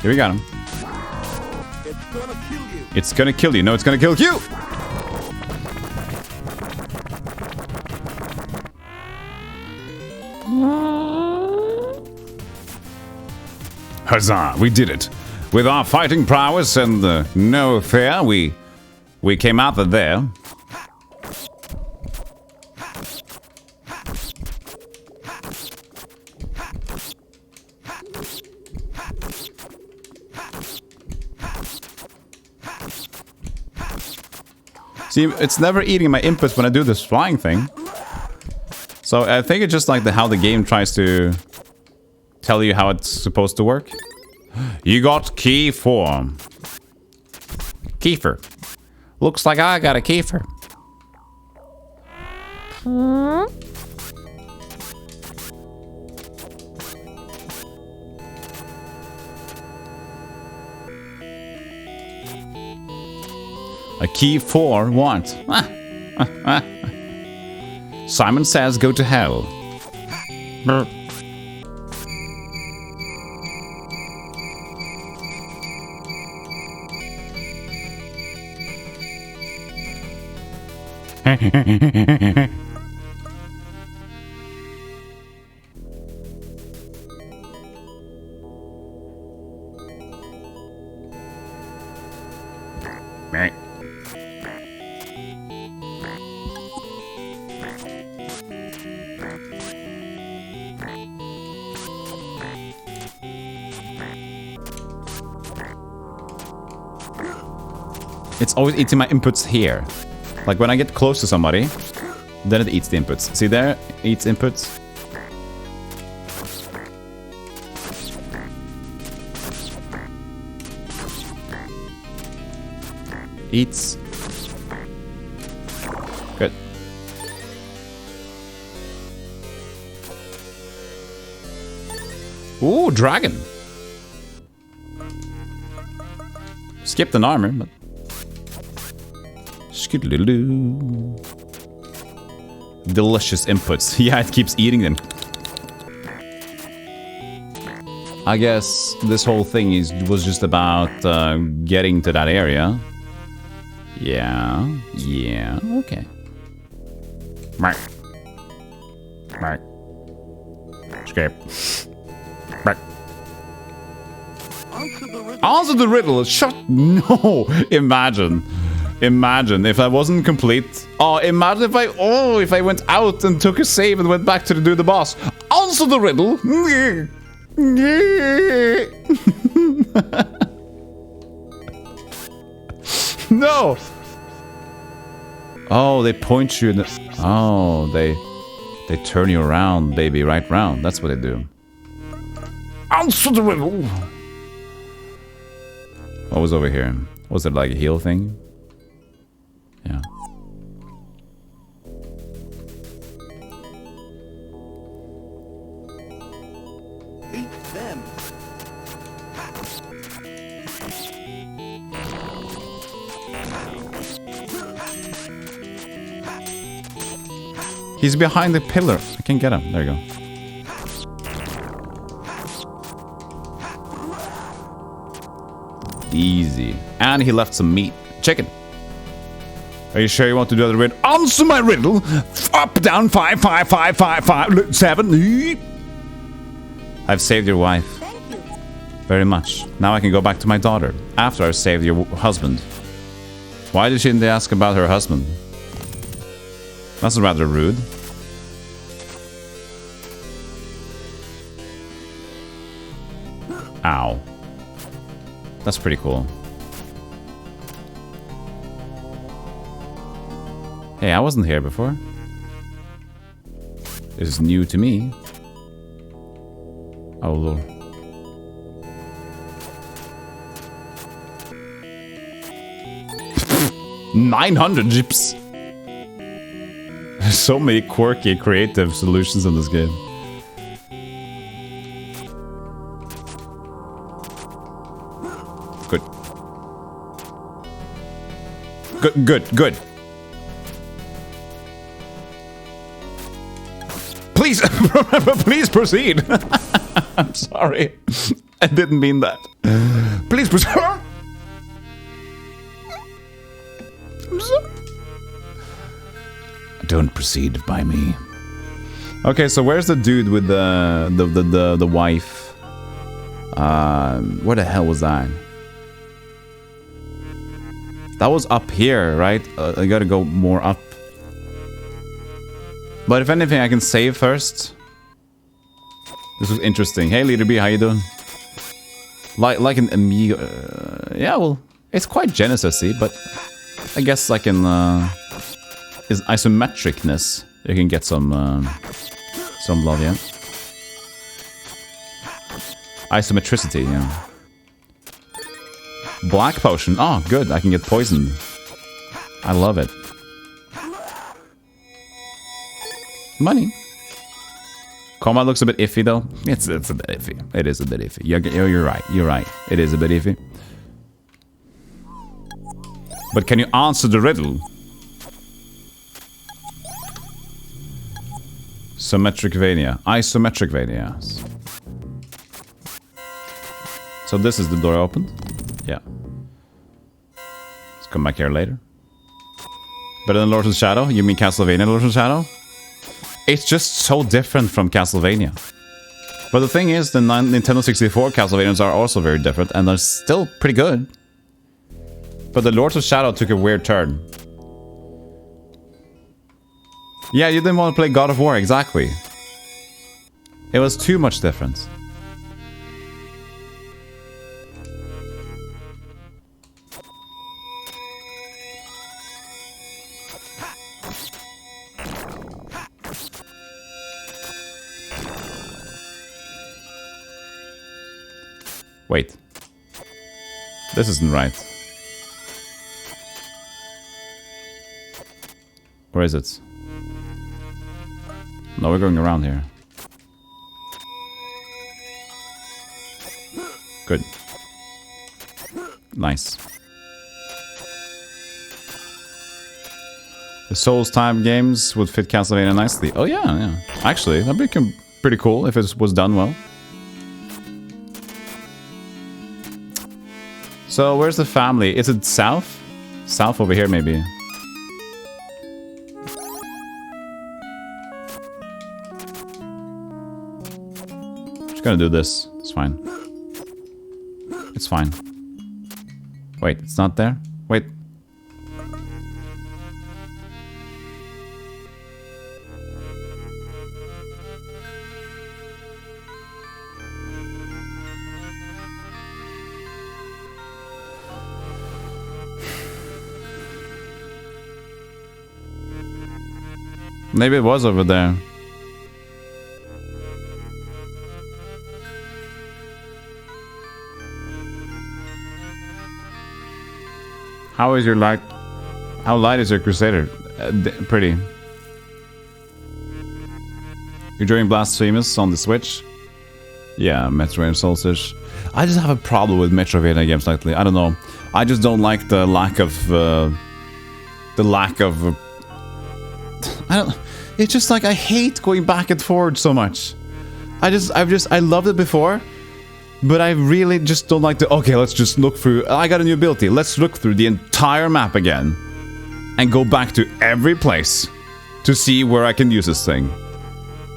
Here we got him. It's gonna kill you. It's gonna kill you. No, it's gonna kill you! Huzzah! We did it. With our fighting prowess and no fear, we came out of there. See, it's never eating my inputs when I do this flying thing. So I think it's just like how the game tries to tell you how it's supposed to work. You got key 4. Kiefer. Looks like I got a Kiefer. A key 4 what? Simon says go to hell. It's always eating my inputs here. Like when I get close to somebody, then it eats the inputs. See there? It eats inputs. Eats. Good. Ooh, dragon. Skipped an armor, but... Skiddly-doo. Delicious inputs. Yeah, it keeps eating them. I guess this whole thing was just about getting to that area. Yeah, okay. Mark. Escape. Mark. Answer the riddle. Shut. No. Imagine if I wasn't complete. Oh, imagine if I went out and took a save and went back to do the boss. Answer the riddle. No. Oh, they point you in the... Oh, they turn you around, baby, right round. That's what they do. Answer the riddle. What was over here? Was it like a heal thing? Yeah. Eat them. He's behind the pillar. I can get him. There you go. Easy. And he left some meat. Chicken. Are you sure you want to do the riddle? Answer my riddle! Up, down, 5, 5, 5, 5, 5, 7. I've saved your wife. Thank you. Very much. Now I can go back to my daughter. After I've saved your husband. Why did she didn't ask about her husband? That's rather rude. Ow. That's pretty cool. Hey, I wasn't here before. This is new to me. Oh, Lord. $900 gyps. There's so many quirky, creative solutions in this game. Good. Good. Please, please proceed. I'm sorry. I didn't mean that. Please proceed. I'm sorry. Don't proceed by me. Okay, so where's the dude with the wife? Where the hell was that? That was up here, right? I gotta go more up. But if anything, I can save first. This was interesting. Hey, Leader B, how you doing? Like an Amigo. Yeah, well, it's quite Genesis-y, but I guess like in his isometricness, you can get some love, yeah. Isometricity, yeah. Black potion. Oh, good. I can get poisoned. I love it. Money. Combat looks a bit iffy, though. It's a bit iffy. It is a bit iffy. You're right. You're right. It is a bit iffy. But can you answer the riddle? Symmetric Vania. Isometric Vania. So this is the door opened? Yeah. Let's come back here later. Better than Lords of Shadow? You mean Castlevania Lords of Shadow? It's just so different from Castlevania. But the thing is, the Nintendo 64 Castlevanias are also very different, and they're still pretty good. But the Lords of Shadow took a weird turn. Yeah, you didn't want to play God of War, exactly. It was too much difference. Wait. This isn't right. Where is it? No, we're going around here. Good. Nice. The Souls type games would fit Castlevania nicely. Oh yeah, yeah. Actually, that'd be pretty cool if it was done well. So where's the family? Is it south? South over here, maybe. Just gonna do this. It's fine. It's fine. Wait, it's not there? Wait. Maybe it was over there. How is your light? How light is your Crusader? Pretty. You're doing Blasphemous on the Switch? Yeah, Metroid Souls-ish. I just have a problem with Metroidvania games lately. I don't know. I just don't like the lack of... I don't... It's just like I hate going back and forward so much. I loved it before, but I really just don't like to... Okay, let's just look through... I got a new ability. Let's look through the entire map again. And go back to every place to see where I can use this thing.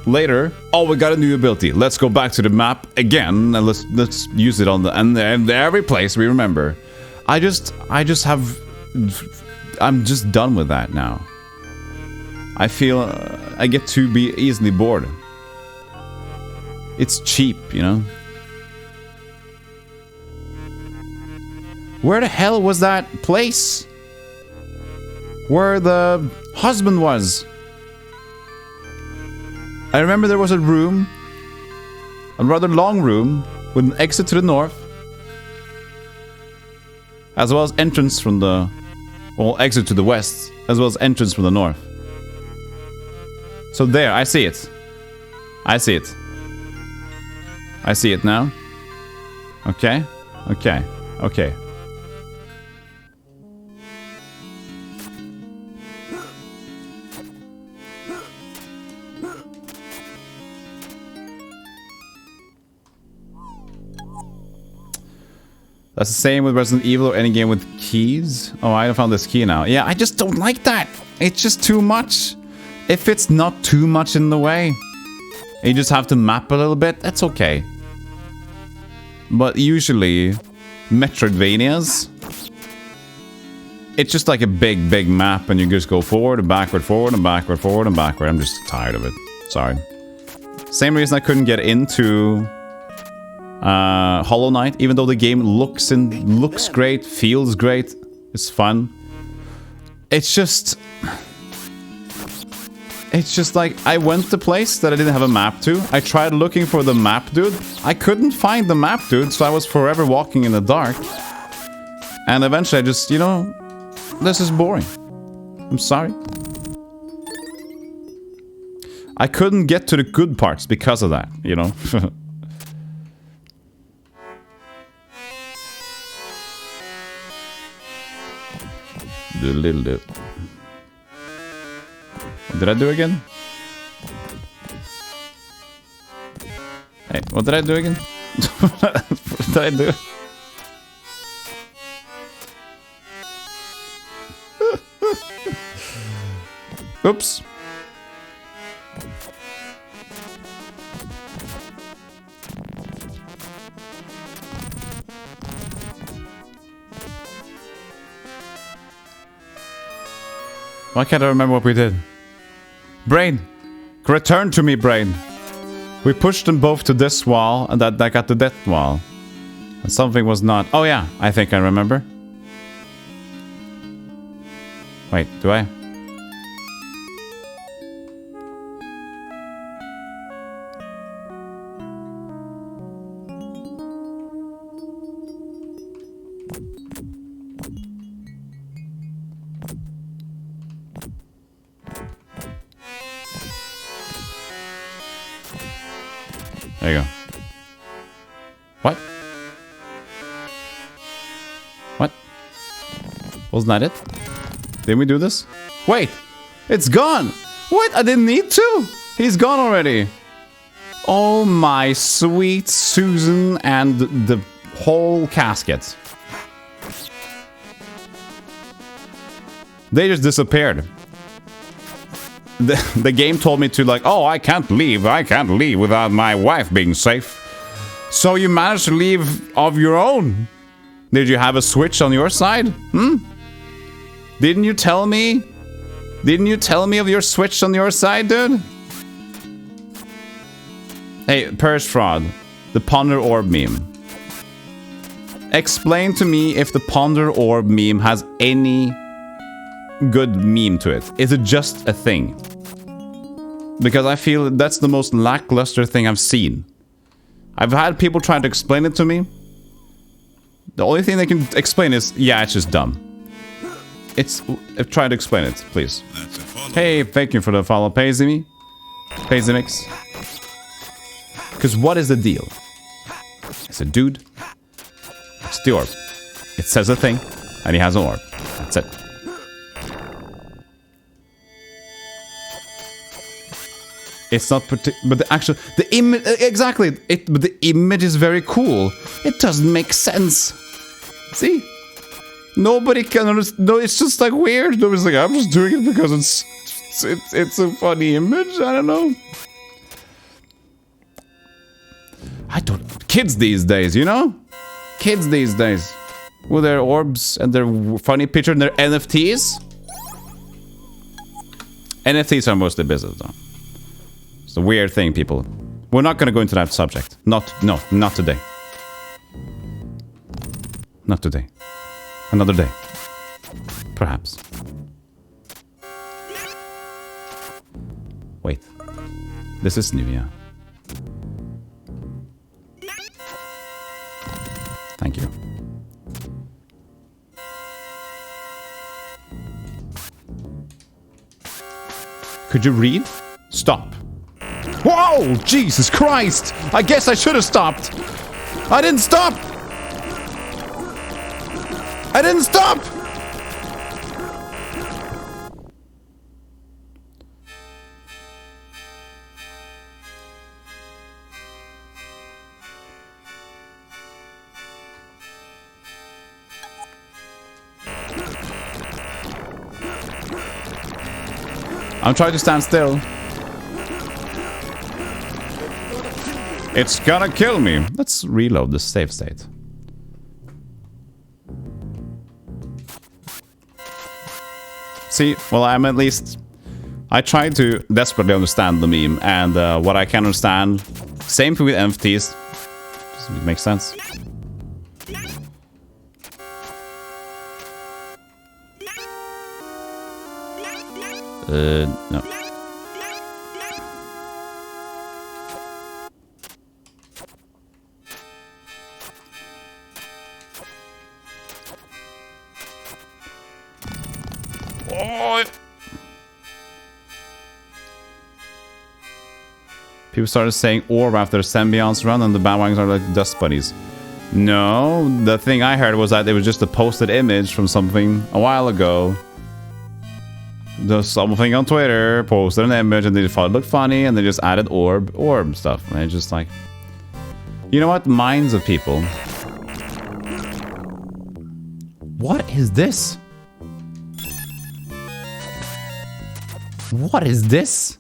Later, oh, we got a new ability. Let's go back to the map again and let's use it on the... And every place we remember. I'm just done with that now. I feel I get to be easily bored. It's cheap, you know? Where the hell was that place? Where the husband was? I remember there was a room, a rather long room, with an exit to the north, as well as entrance from the... Well, exit to the west, as well as entrance from the north. So there, I see it. I see it. I see it now. Okay. Okay. Okay. That's the same with Resident Evil or any game with keys. Oh, I found this key now. Yeah, I just don't like that. It's just too much. If it's not too much in the way, and you just have to map a little bit, that's okay. But usually, Metroidvanias, it's just like a big, big map, and you just go forward and backward, forward and backward, forward and backward. I'm just tired of it. Sorry. Same reason I couldn't get into Hollow Knight, even though the game looks great, feels great, it's fun. It's just like, I went to a place that I didn't have a map to. I tried looking for the map dude. I couldn't find the map dude, so I was forever walking in the dark. And eventually I just, you know, this is boring. I'm sorry. I couldn't get to the good parts because of that, you know. Do a little bit. What did I do again? Hey, what did I do again? What did I do? Oops. Why can't I remember what we did? Brain! Return to me, brain! We pushed them both to this wall, and that got to that wall. And something was not... Oh yeah, I think I remember. Wait, do I? There you go. What? Wasn't that it? Didn't we do this? Wait! It's gone! What? I didn't need to! He's gone already! Oh my sweet Susan and the whole casket. They just disappeared. The game told me to like, oh, I can't leave without my wife being safe. So you managed to leave of your own? Did you have a switch on your side? Didn't you tell me? Didn't you tell me of your switch on your side, dude? Hey, Purse Fraud, the Ponder Orb meme. Explain to me if the Ponder Orb meme has any good meme to it. Is it just a thing? Because I feel that's the most lackluster thing I've seen. I've had people trying to explain it to me. The only thing they can explain is, yeah, it's just dumb. Try to explain it, please. Hey, thank you for the follow, Payzimi. Payzimix. Because what is the deal? It's a dude. It's the orb. It says a thing, and he has an orb. That's it. It's not but the image exactly. But the image is very cool. It doesn't make sense. See? Nobody can understand. No, it's just like weird. Nobody's like, I'm just doing it because it's a funny image. I don't know. Kids these days, you know? Kids these days. With their orbs and their funny picture and their NFTs. NFTs are mostly business, though. It's a weird thing, people. We're not gonna go into that subject. Not today. Not today. Another day. Perhaps. Wait. This is new, yeah. Thank you. Could you read? Stop. Whoa! Jesus Christ! I guess I should have stopped. I didn't stop! I didn't stop! I'm trying to stand still. It's gonna kill me. Let's reload the save state. See, well, I'm at least... I try to desperately understand the meme, and what I can understand... Same thing with NFTs. Does it make sense? No. Oh. People started saying orb after Symbionts run and the bandwagons are like dust bunnies. No, the thing I heard was that it was just a posted image from something a while ago. There's something on Twitter, posted an image and they thought it looked funny and they just added orb stuff. And it's just like... You know what? Minds of people. What is this? What is this?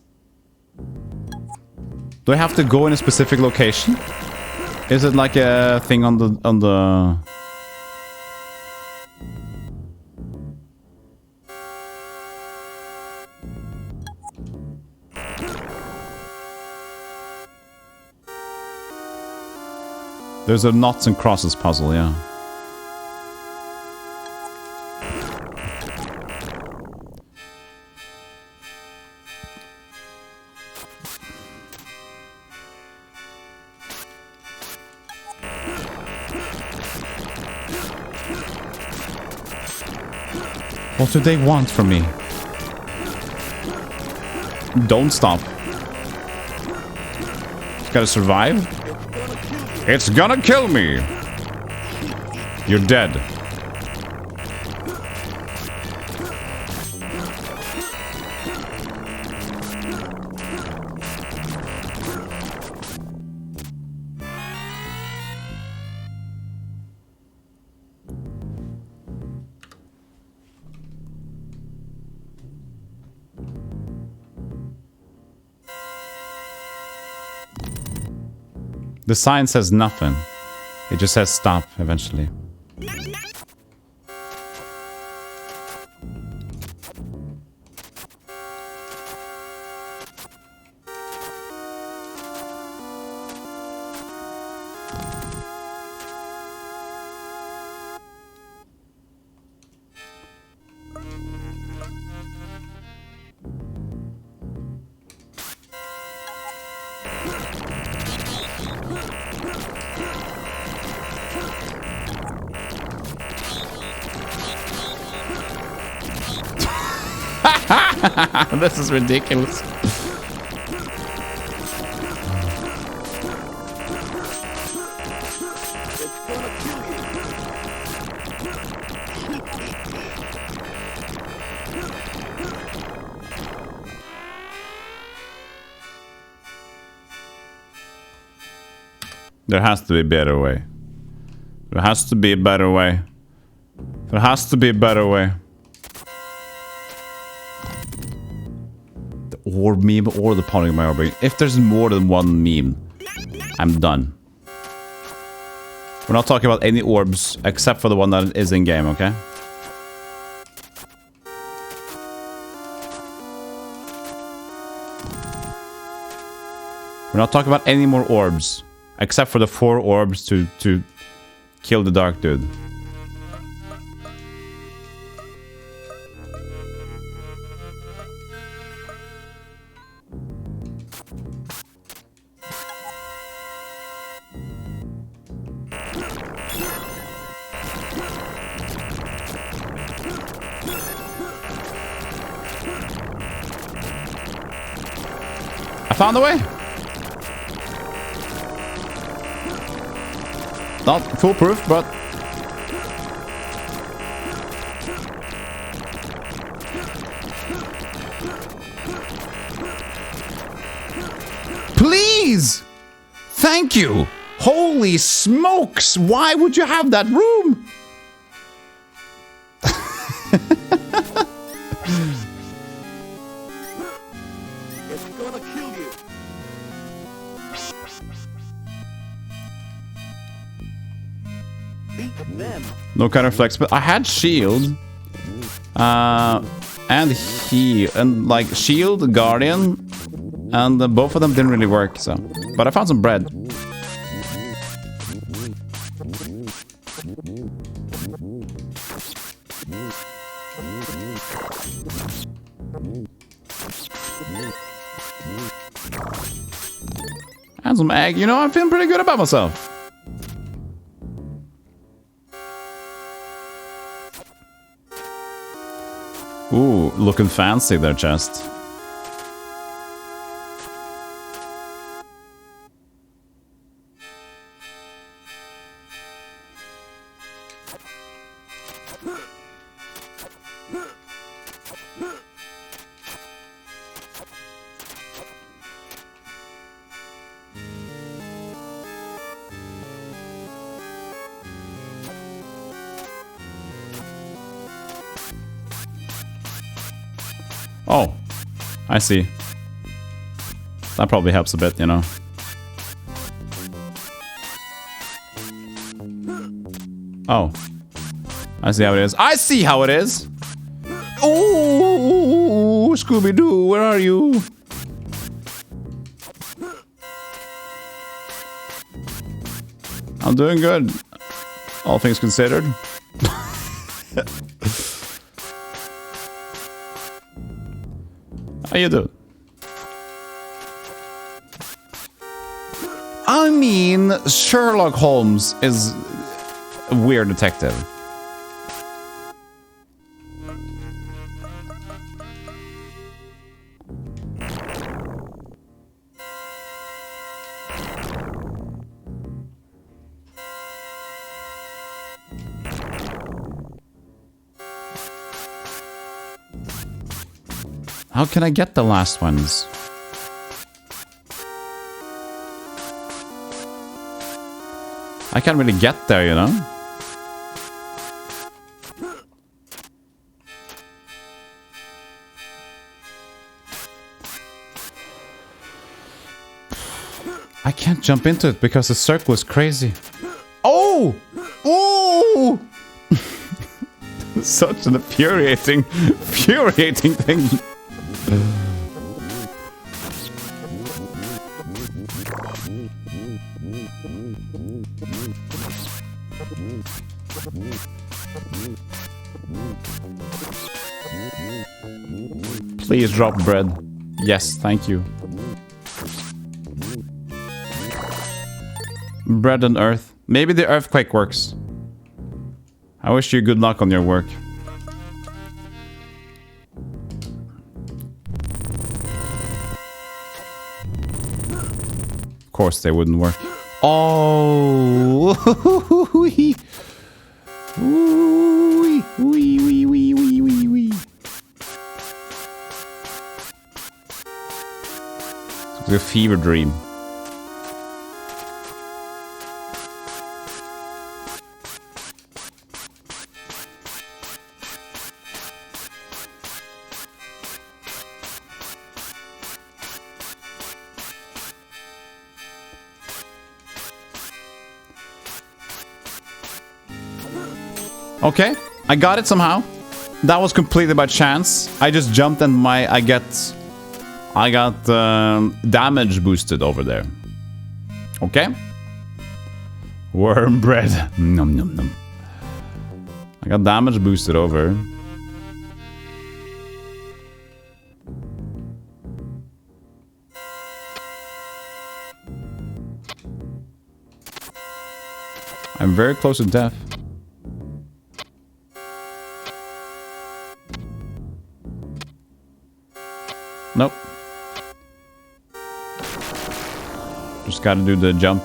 Do I have to go in a specific location? Is it like a thing on the... There's a knots and crosses puzzle, yeah. What do they want from me? Don't stop. Gotta survive? It's gonna kill me! You're dead. The sign says nothing. It just says stop eventually. This is ridiculous. There has to be a better way. There has to be a better way. There has to be a better way. The orb meme or the pawning my orb. If there's more than one meme, I'm done. We're not talking about any orbs except for the one that is in game, okay? We're not talking about any more orbs except for the 4 orbs to kill the dark dude. I found the way. Not foolproof, but please, thank you. Holy smokes! Why would you have that room? It's gonna kill you. Beat them. No kind of flex, but I had shield, and heal, and like shield, guardian, and both of them didn't really work. So, but I found some bread. And some egg. You know, I'm feeling pretty good about myself. Ooh, looking fancy, their chest. Oh, I see. That probably helps a bit, you know. Oh, I see how it is. I see how it is! Ooh, Scooby-Doo, where are you? I'm doing good, all things considered. How you doing? I mean, Sherlock Holmes is a weird detective. How can I get the last ones? I can't really get there, you know? I can't jump into it because the circle is crazy. Oh! Oh! Such an infuriating thing. Please drop bread. Yes, thank you. Bread and earth. Maybe the earthquake works. I wish you good luck on your work. Of course they wouldn't work. Oh! It's a fever dream. Okay, I got it somehow. That was completely by chance. I just jumped and I got damage boosted over there. Okay. Worm bread. Nom nom nom. I got damage boosted over. I'm very close to death. Nope. Just gotta do the jump.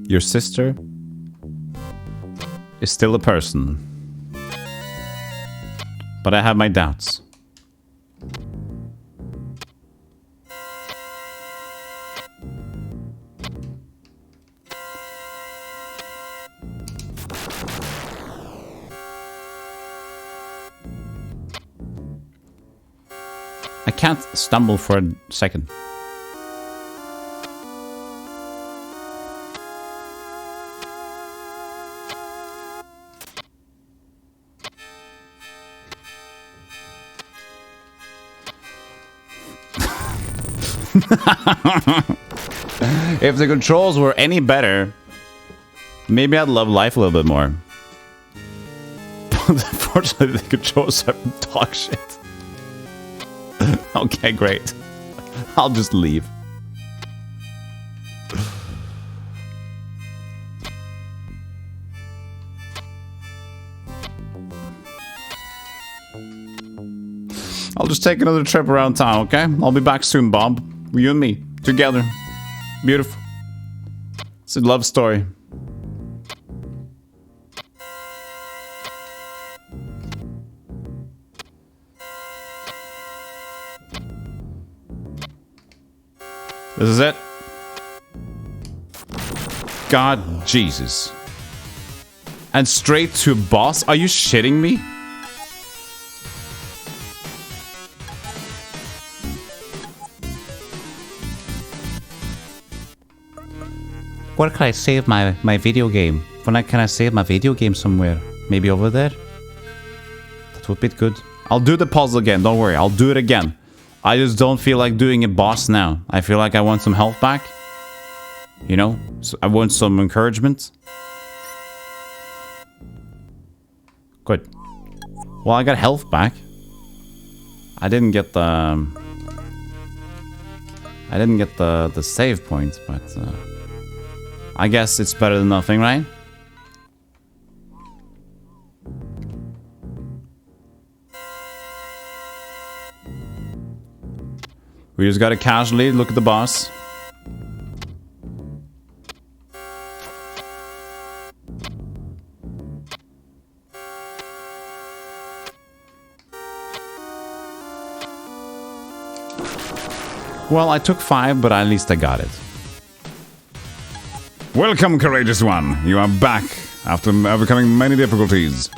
Your sister is still a person. But I have my doubts. I can't stumble for a second. If the controls were any better, maybe I'd love life a little bit more. But unfortunately, the controls are dog shit. Okay, great. I'll just leave. I'll just take another trip around town, okay? I'll be back soon, Bob. You and me, together. Beautiful. It's a love story. This is it. God, Jesus. And straight to a boss? Are you shitting me? Where can I save my video game? Can I save my video game somewhere? Maybe over there? That would be good. I'll do the puzzle again, don't worry. I'll do it again. I just don't feel like doing a boss now. I feel like I want some health back. You know? So I want some encouragement. Good. Well, I got health back. I didn't get the save point, but I guess it's better than nothing, right? We just gotta casually look at the boss. Well, I took 5, but at least I got it. Welcome, courageous one. You are back after overcoming many difficulties.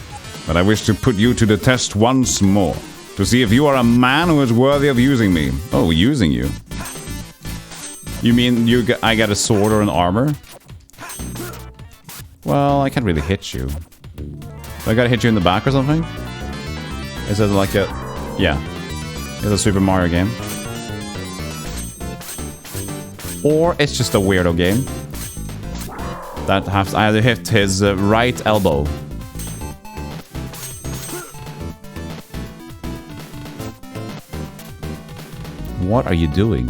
But I wish to put you to the test once more. To see if you are a man who is worthy of using me. Oh, using you? You mean I got a sword or an armor? Well, I can't really hit you. Do I gotta hit you in the back or something? Is it like a... Yeah. It's a Super Mario game. Or it's just a weirdo game. That has either hit his right elbow. What are you doing?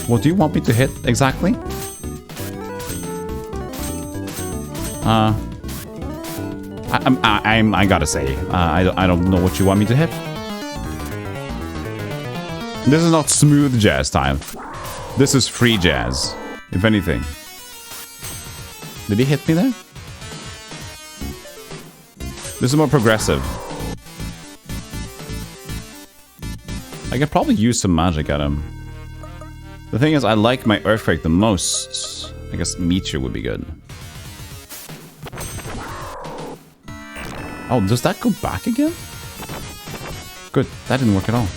What do you want me to hit exactly? I gotta say, I don't know what you want me to hit. This is not smooth jazz time. This is free jazz, if anything. Did he hit me there? This is more progressive. I could probably use some magic at him. The thing is, I like my Earthquake the most. I guess Meteor would be good. Oh, does that go back again? Good, that didn't work at all.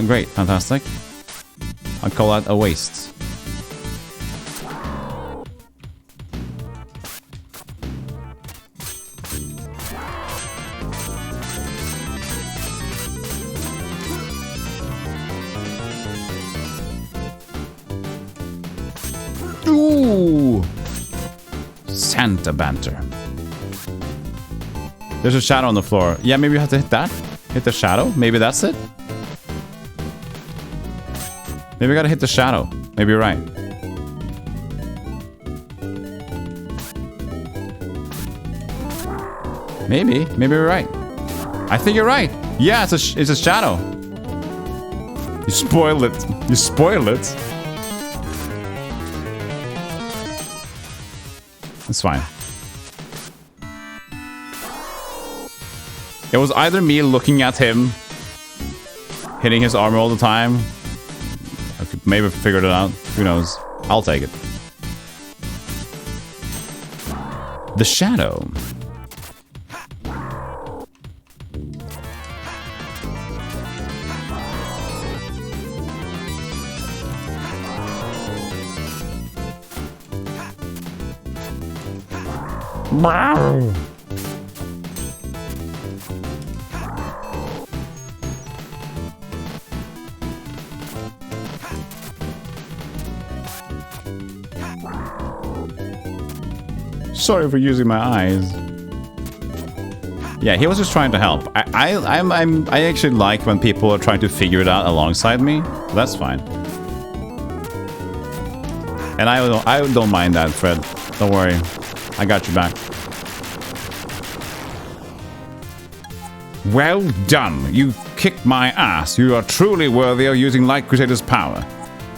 Great, fantastic. I'll call that a waste. Ooh! Santa banter. There's a shadow on the floor. Yeah, maybe you have to hit that. Hit the shadow. Maybe that's it. Maybe I gotta hit the shadow. Maybe you're right. Maybe you're right. I think you're right. Yeah, it's a shadow. You spoil it. You spoil it. It's fine. It was either me looking at him, hitting his armor all the time. I could maybe figured it out. Who knows? I'll take it. The shadow. Wow. Sorry for using my eyes. Yeah, he was just trying to help. I actually like when people are trying to figure it out alongside me. That's fine. And I don't mind that, Fred. Don't worry. I got you back. Well done. You kicked my ass. You are truly worthy of using Light Crusader's power.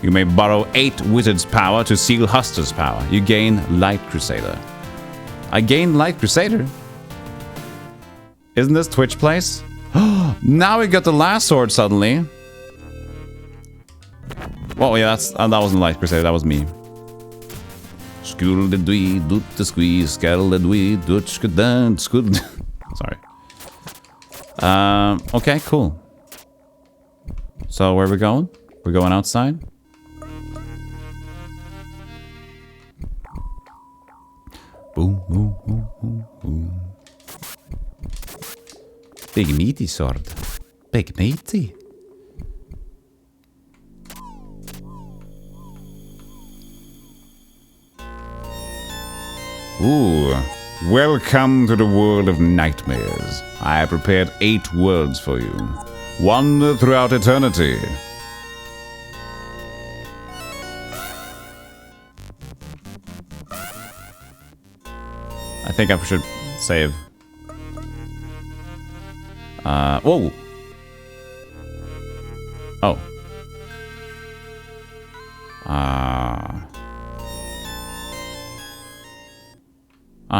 You may borrow 8 Wizard's power to seal Huster's power. You gain Light Crusader. I gained Light Crusader? Isn't this Twitch place? Now we got the last sword suddenly. Well, yeah, that wasn't Light Crusader, that was me. School the dwee, doot the squeeze, scale the dwee, doot scudan, scud. Sorry. Okay, cool. So where are we going? We're going outside? Boom, boom, boom, boom, boom. Big meaty sword. Big meaty. Ooh. Welcome to the world of nightmares. I have prepared 8 worlds for you. Wander throughout eternity. think I should save. Whoa! Oh.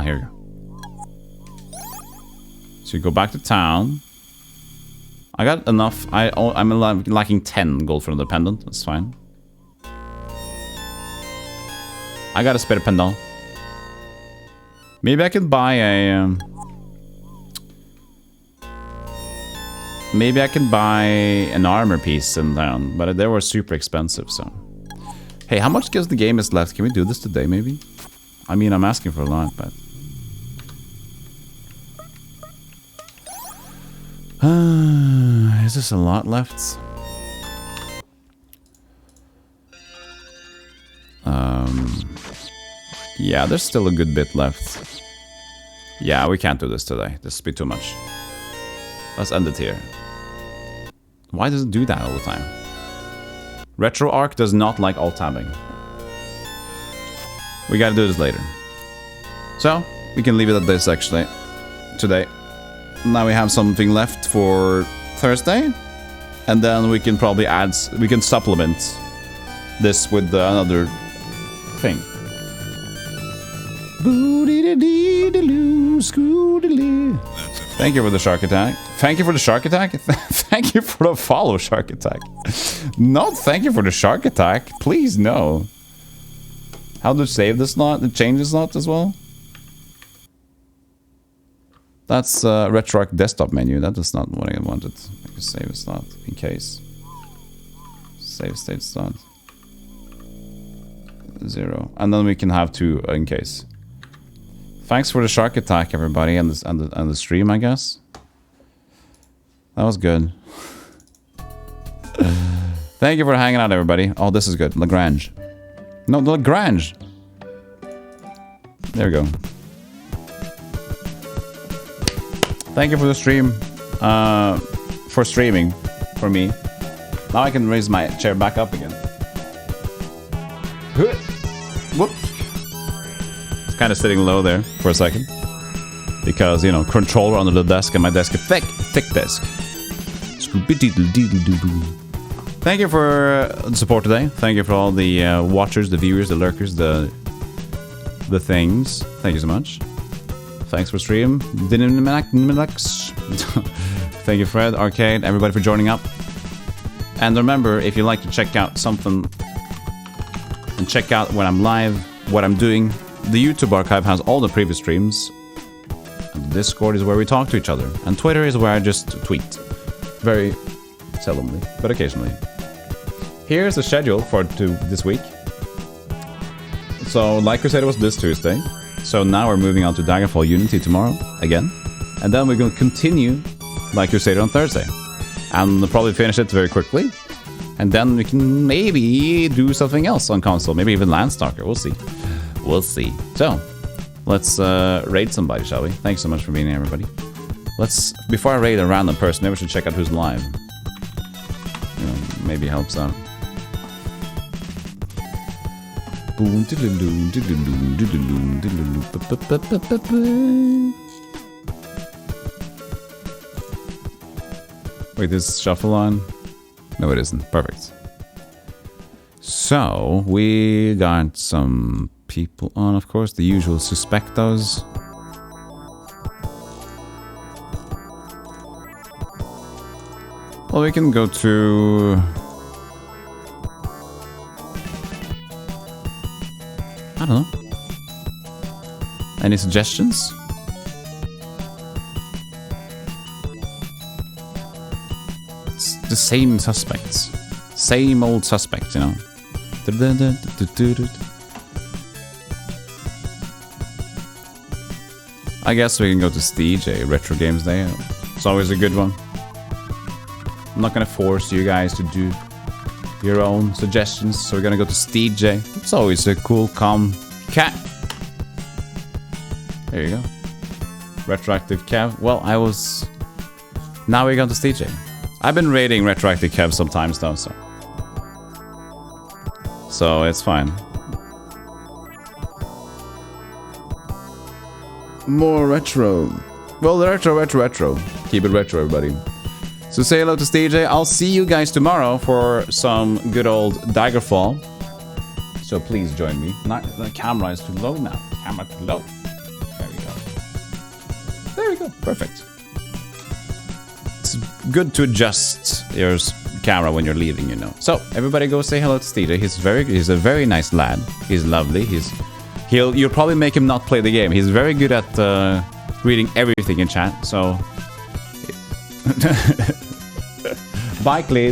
Here we go. So you go back to town. I got enough. I'm lacking 10 gold for the pendant. That's fine. I got a spare pendant. Maybe I could buy a... maybe I can buy an armor piece in town, but they were super expensive, so... Hey, how much gives the game is left? Can we do this today, maybe? I mean, I'm asking for a lot, but... is this a lot left? Yeah, there's still a good bit left. Yeah, we can't do this today. This would be too much. Let's end it here. Why does it do that all the time? RetroArch does not like alt-tabbing. We gotta do this later. So, we can leave it at this actually. Today. Now we have something left for Thursday. And then we can probably add... we can supplement this with another thing. Thank you for the shark attack. Thank you for the shark attack. Thank you for the follow shark attack. No, thank you for the shark attack. Please, no. How to save the slot? The change slot as well? That's RetroArch desktop menu. That is not what I wanted. I can save a slot in case. Save state slot. 0. And then we can have 2 in case. Thanks for the shark attack, everybody, and the stream, I guess. That was good. Thank you for hanging out, everybody. Oh, this is good. Lagrange. No, Lagrange. There we go. Thank you for the stream. For streaming. For me. Now I can raise my chair back up again. Whoops. It's kind of sitting low there for a second. Because, you know, controller under the desk and my desk is thick desk. Thank you for the support today. Thank you for all the watchers, the viewers, the lurkers, the things. Thank you so much. Thanks for stream. Thank you, Fred, Arcade, everybody for joining up. And remember, if you like to check out something and check out when I'm live, what I'm doing, the YouTube archive has all the previous streams. And the Discord is where we talk to each other. And Twitter is where I just tweet. Very seldomly, but occasionally. Here's the schedule for this week. So, like Crusader was this Tuesday. So now we're moving on to Daggerfall Unity tomorrow, again. And then we're going to continue like Crusader on Thursday. And we'll probably finish it very quickly. And then we can maybe do something else on console. Maybe even Landstalker. We'll see. We'll see. So, let's raid somebody, shall we? Thanks so much for being here, everybody. Let's... before I raid a random person, maybe we should check out who's live. You know, maybe helps out. Wait, this shuffle on? No, it isn't. Perfect. So, we got some people on, of course, the usual suspectos. Well, we can go to... I don't know. Any suggestions? It's the same suspects. Same old suspects, you know. I guess we can go to Stealthygolem, Retro Games Day. It's always a good one. I'm not gonna force you guys to do your own suggestions, so we're gonna go to Stealthygolem. It's always a cool, calm cat. There you go. Retroactive Kev. Well, I was... Now we're going to Stealthygolem. I've been raiding Retroactive Kev sometimes though, so... So, it's fine. more retro. Well, retro. Keep it retro, everybody. So say hello to Stage. I'll see you guys tomorrow for some good old Daggerfall. So please join me. The camera is too low now. Camera too low. There we go. There we go. Perfect. It's good to adjust your camera when you're leaving, you know. So everybody go say hello to Steve. He's a very nice lad. He's lovely. You'll probably make him not play the game. He's very good at reading everything in chat. So bye, Cleve.